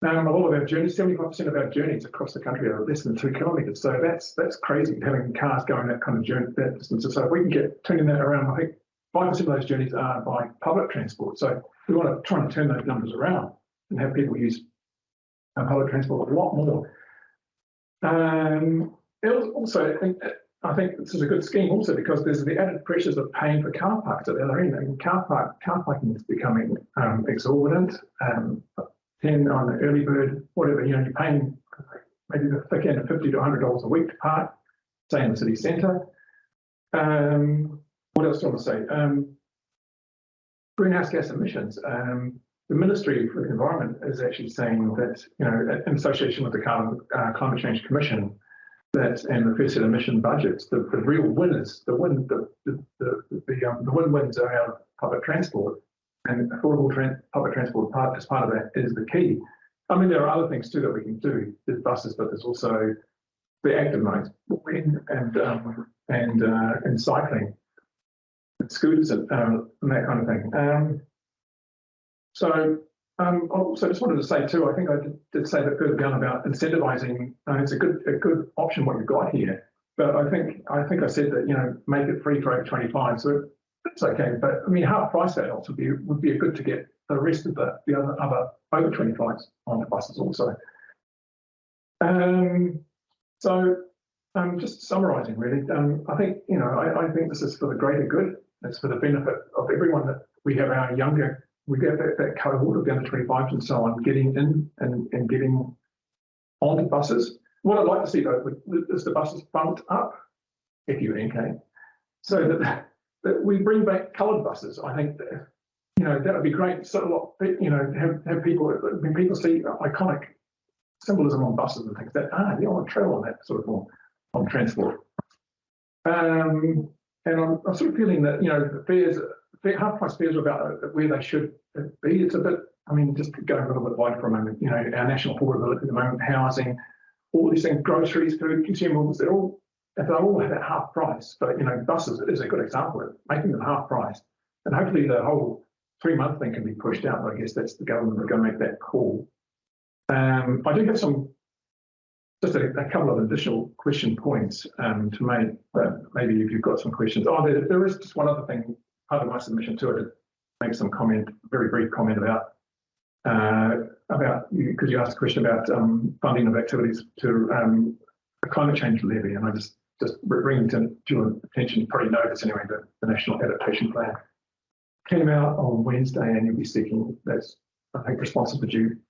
A lot of our journeys, 75% of our journeys across the country are less than 2 kilometres. So that's crazy, having cars going that kind of journey, that distance. So if we can get turning that around, I think 5% of those journeys are by public transport. So we want to try and turn those numbers around and have people use public transport a lot more. Also, I think this is a good scheme also because there's the added pressures of paying for car parks at the other end. I mean, car parking is becoming exorbitant. 10 on the early bird, whatever, you know, you're paying maybe the thick end of $50 to $100 a week to park, say in the city centre. What else do I want to say? Greenhouse gas emissions. The Ministry for the Environment is actually saying that, you know, in association with the Climate Change Commission, that and the first set emission budgets, the real winners, the win-wins are out of public transport, and affordable public transport as part of that is the key. I mean, there are other things too that we can do. There's buses, but there's also the active modes and cycling, and scooters and that kind of thing. I also just wanted to say too, I think I did say that further down about incentivising. It's a good option what you've got here, but I think I said that, you know, make it free for over 25. So it's okay, but I mean half price adults would be good to get the rest of the other over 25s on the buses also. Just summarising really, I think, you know, I think this is for the greater good. It's for the benefit of everyone that we have our younger. We get that cohort of the under 25s and so on getting in and getting onto buses. What I'd like to see though is the buses bumped up, FUNK, so that we bring back coloured buses. I think that, you know, that would be great. So, you know, have people, when people see iconic symbolism on buses and things, that they want to travel on that sort of form of transport. And I'm sort of feeling that, you know, the fares. Half-price fares are about where they should be. It's a bit, I mean, just going a little bit wider for a moment, you know, our national affordability at the moment, housing, all these things, groceries, food, consumables, they're all at half price. But, you know, buses is a good example of making them half price. And hopefully the whole 3-month thing can be pushed out. But I guess that's the government that are going to make that call. I do have just a couple of additional question points to make, but maybe if you've got some questions. There is just one other thing. Part of my submission to it, make some comment, very brief comment about because you asked a question about funding of activities to a climate change levy, and I just bring to your attention, you probably know this anyway, the National Adaptation Plan came out on Wednesday, and you'll be seeking that's, I think, responsible for June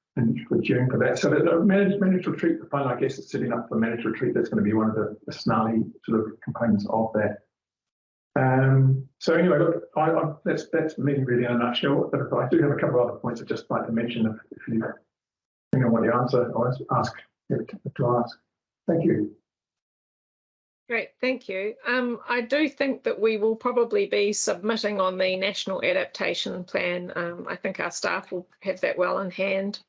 for that. So the managed retreat, the fund, I guess, is setting up for managed retreat. That's going to be one of the snarly sort of components of that. So anyway, look, that's me really in a nutshell. But I do have a couple of other points I'd just like to mention if you know what the answer I ask to ask. Thank you. Great, thank you. I do think that we will probably be submitting on the National Adaptation Plan. I think our staff will have that well in hand.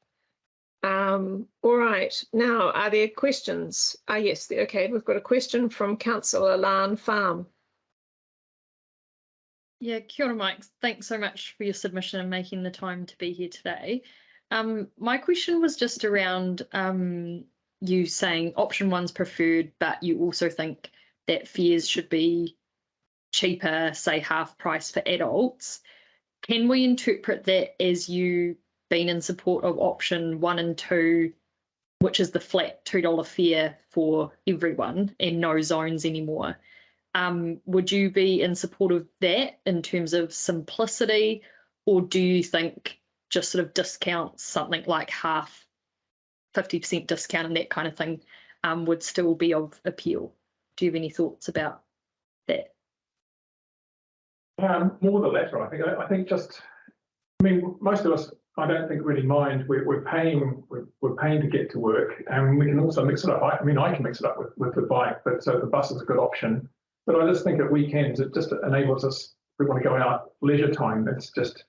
All right, now are there questions? Yes, okay, we've got a question from Councillor Lan Farm. Yeah, kia ora, Mike. Thanks so much for your submission and making the time to be here today. My question was just around you saying option 1's preferred, but you also think that fares should be cheaper, say half price for adults. Can we interpret that as you being in support of option 1 and 2, which is the flat $2 fare for everyone and no zones anymore? Would you be in support of that in terms of simplicity, or do you think just sort of discounts, something like half, 50% discount and that kind of thing would still be of appeal? Do you have any thoughts about that? More the latter, I think. I think just, I mean, most of us, I don't think really mind. We're paying to get to work, and we can also mix it up. I mean, I can mix it up with the bike, but so the bus is a good option. But I just think at weekends it just enables us, if we want to go out leisure time, it's just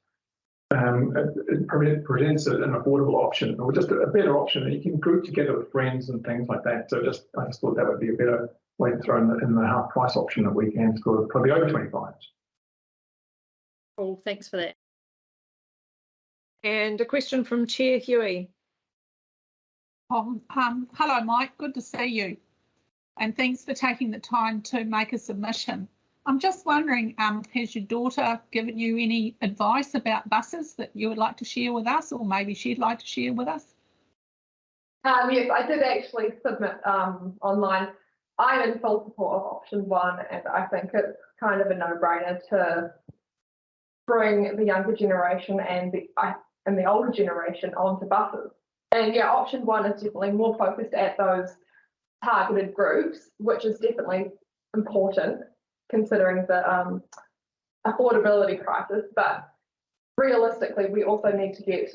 it presents an affordable option, or just a better option that you can group together with friends and things like that. So I just thought that would be a better way to throw in the half price option at weekends for the over 25s. Cool, thanks for that. And a question from Chair Huey. Hello, Mike. Good to see you. And thanks for taking the time to make a submission. I'm just wondering, has your daughter given you any advice about buses that you would like to share with us, or maybe she'd like to share with us? Yes, I did actually submit online. I'm in full support of option one, and I think it's kind of a no-brainer to bring the younger generation and the older generation onto buses. And yeah, option one is definitely more focused at those targeted groups, which is definitely important considering the affordability crisis. But realistically, we also need to get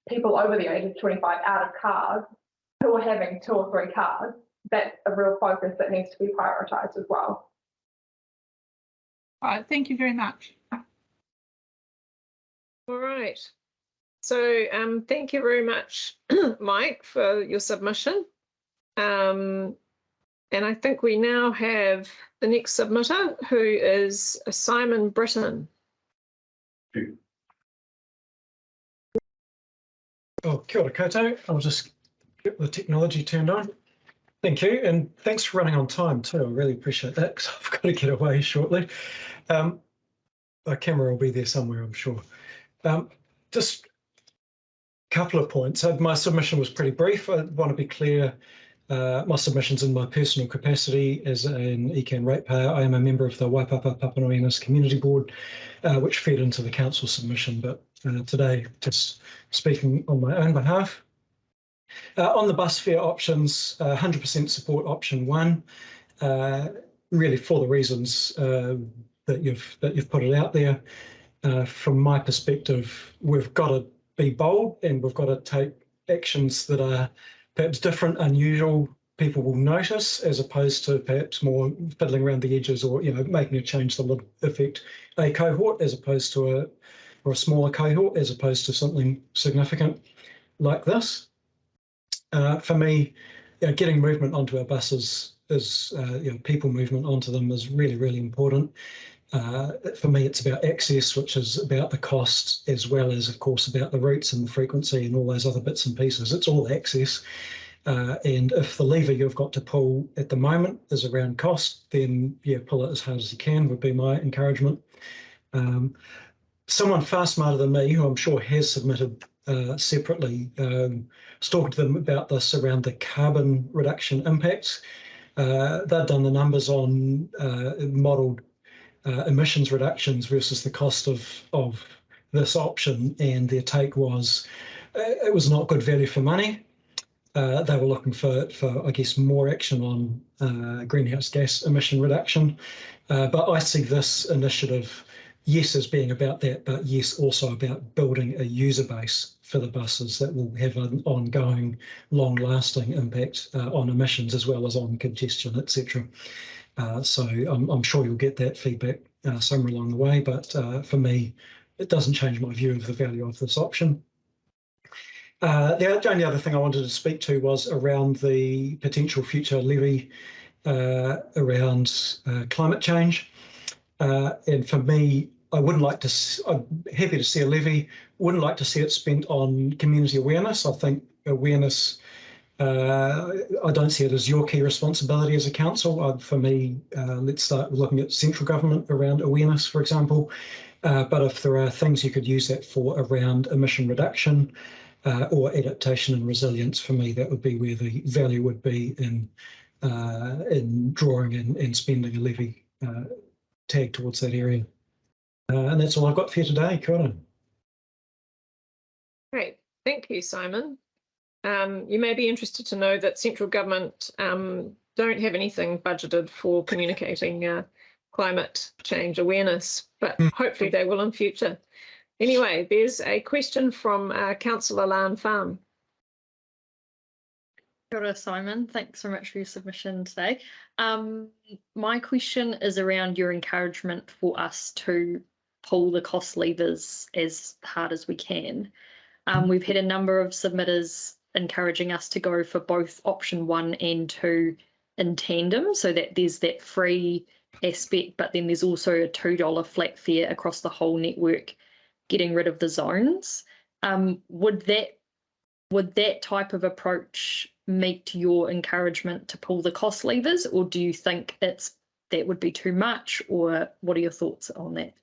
people over the age of 25 out of cars who are having 2 or 3 cars. That's a real focus that needs to be prioritised as well. All right, thank you very much. All right. So thank you very much, Mike, for your submission. And I think we now have the next submitter, who is Simon Britton. Oh, kia ora koutou. I'll just get the technology turned on. Thank you, and thanks for running on time too. I really appreciate that because I've got to get away shortly. A camera will be there somewhere, I'm sure. Just a couple of points. My submission was pretty brief. I want to be clear. My submission's in my personal capacity as an ECAN ratepayer. I am a member of the Waipapa Papanuianis Community Board, which fed into the council submission, but today just speaking on my own behalf. On the bus fare options, 100% support option one, really for the reasons that you've put it out there. From my perspective, we've got to be bold and we've got to take actions that are perhaps different, unusual, people will notice, as opposed to perhaps more fiddling around the edges or making a change that would affect a cohort as opposed to a smaller cohort, as opposed to something significant like this. For me, getting movement onto our buses is people movement onto them is really, really important. For me, it's about access, which is about the cost, as well as, of course, about the routes and the frequency and all those other bits and pieces. It's all access. And if the lever you've got to pull at the moment is around cost, then pull it as hard as you can would be my encouragement. Someone far smarter than me, who I'm sure has submitted separately, was talking to them about this around the carbon reduction impacts. They've done the numbers on modelled emissions reductions versus the cost of this option, and their take was it was not good value for money. They were looking for I guess, more action on greenhouse gas emission reduction. But I see this initiative, yes, as being about that, but yes, also about building a user base for the buses that will have an ongoing, long-lasting impact on emissions as well as on congestion, etc. So I'm sure you'll get that feedback somewhere along the way, but for me, it doesn't change my view of the value of this option. The only other thing I wanted to speak to was around the potential future levy around climate change. And for me, I'm happy to see a levy, wouldn't like to see it spent on community awareness. I think awareness, I don't see it as your key responsibility as a council. For me, let's start looking at central government around awareness, for example. But if there are things you could use that for around emission reduction or adaptation and resilience, for me, that would be where the value would be in drawing and spending a levy tag towards that area. And that's all I've got for you today. Kia ora. Great, thank you, Simon. You may be interested to know that central government don't have anything budgeted for communicating climate change awareness, but hopefully they will in future. Anyway, there's a question from Councillor Lan Pham. Kia ora, Simon. Thanks so much for your submission today. My question is around your encouragement for us to pull the cost levers as hard as we can. We've had a number of submitters encouraging us to go for both option 1 and 2 in tandem, so that there's that free aspect, but then there's also a $2 flat fare across the whole network, getting rid of the zones. Would that type of approach meet your encouragement to pull the cost levers, or do you think that would be too much, or what are your thoughts on that?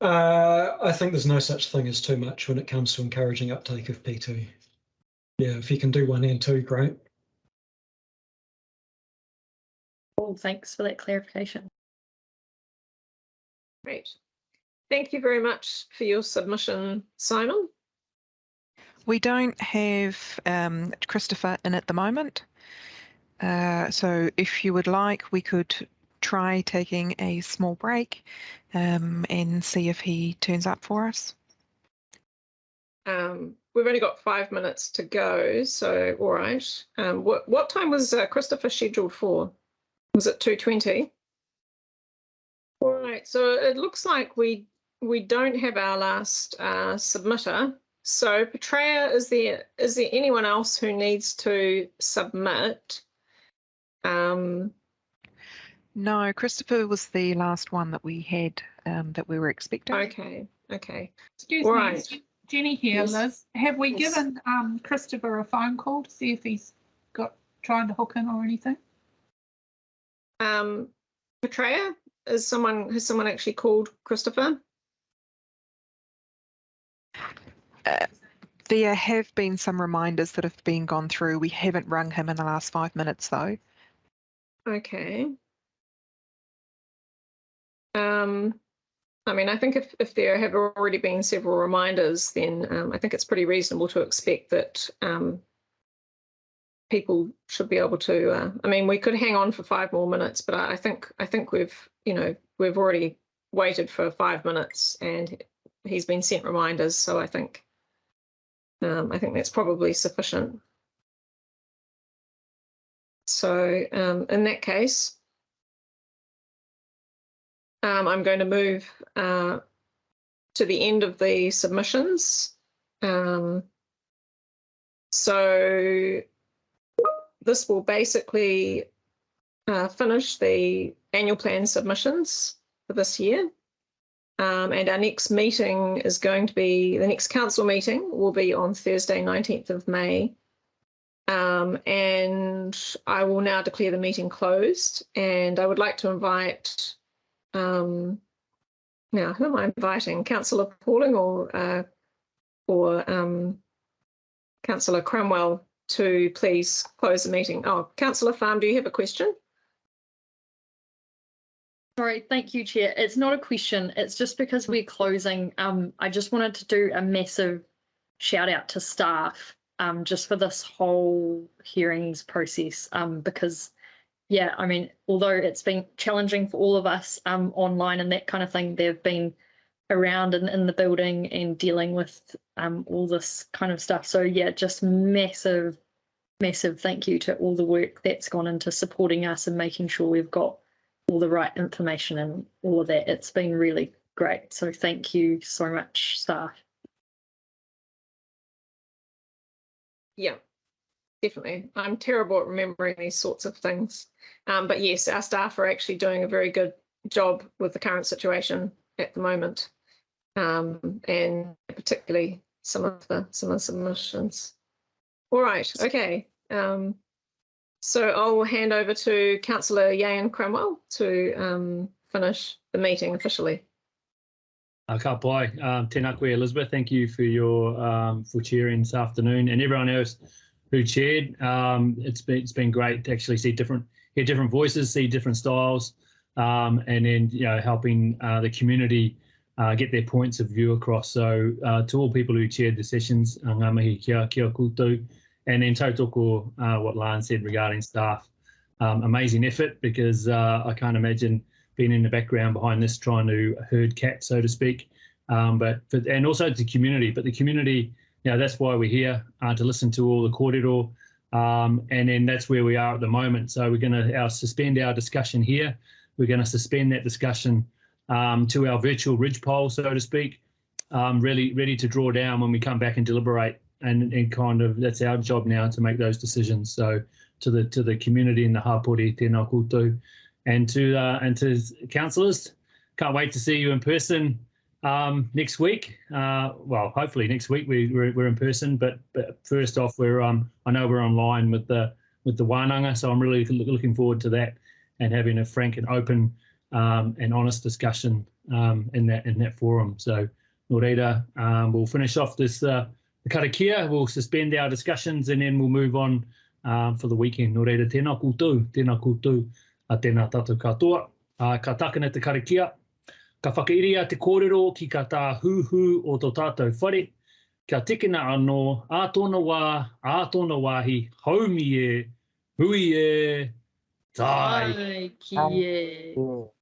I think there's no such thing as too much when it comes to encouraging uptake of P2. Yeah, if you can do 1 and 2, great. Well, thanks for that clarification. Great. Thank you very much for your submission, Simon. We don't have Christopher in at the moment. So if you would like, we could try taking a small break and see if he turns up for us. We've only got 5 minutes to go, so all right. What time was Christopher scheduled for? Was it 2:20? All right, so it looks like we don't have our last submitter. So Petrea, is there anyone else who needs to submit? No, Christopher was the last one that we had that we were expecting. Okay. Excuse All me, right. Jenny here, Yes. Liz. Have we Yes. given Christopher a phone call to see if he's trying to hook in or anything? Petrea, has someone actually called Christopher? There have been some reminders that have been gone through. We haven't rung him in the last 5 minutes though. Okay. I mean, I think if there have already been several reminders, then I think it's pretty reasonable to expect that people should be able to. I mean, we could hang on for 5 more minutes, but I think we've already waited for 5 minutes, and he's been sent reminders, so I think that's probably sufficient. So in that case, I'm going to move to the end of the submissions. So this will basically finish the annual plan submissions for this year. And our next meeting is going to be, the next council meeting will be on Thursday, 19th of May. And I will now declare the meeting closed. And I would like to invite, now who am I inviting? Councillor Pauling or Councillor Cromwell to please close the meeting. Oh, Councillor Farm, do you have a question? Sorry, thank you, Chair. It's not a question. It's just because we're closing. I just wanted to do a massive shout out to staff just for this whole hearings process because, yeah, I mean, although it's been challenging for all of us online and that kind of thing, they've been around in the building and dealing with all this kind of stuff. So, yeah, just massive thank you to all the work that's gone into supporting us and making sure we've got all the right information and all of that. It's been really great. So thank you so much, staff. Yeah, definitely. I'm terrible at remembering these sorts of things. But yes, our staff are actually doing a very good job with the current situation at the moment. And particularly some of the submissions. All right, okay. So I'll hand over to Councillor Dianne Cromwell to finish the meeting officially. Ka pai. Tēnā koe, Elizabeth. Thank you for your for chairing this afternoon, and everyone else who chaired. It's been great to actually hear different voices, see different styles, and then helping the community get their points of view across. So to all people who chaired the sessions, ngā mihi kia koutou. And then tautoko, what Lan said regarding staff, amazing effort because I can't imagine being in the background behind this trying to herd cats, so to speak. And also the community, but the community, that's why we're here to listen to all the kōrero, and then that's where we are at the moment. So we're going to suspend our discussion here. We're going to suspend that discussion to our virtual ridge poll, so to speak, really ready to draw down when we come back and deliberate. And kind of that's our job now to make those decisions. So to the community in the hapori, tēnā koutou, and to councillors, can't wait to see you in person next week. Well, hopefully next week we're in person. But first off, I know we're online with the wānanga, so I'm really looking forward to that and having a frank and open and honest discussion in that forum. So nō reira, we'll finish off this. The Karakia, we'll suspend our discussions and then we'll move on for the weekend. Nō reira, tēnā koutou. A tēnā tātou katoa. Ka takana te karakia. Ka whakairia te kōrero ki ka tā huhu o tō tātou whare. Kia tekena anō, a tōna wā, a tōna wāhi, haumi e, hui e, tai. Ai, ki e.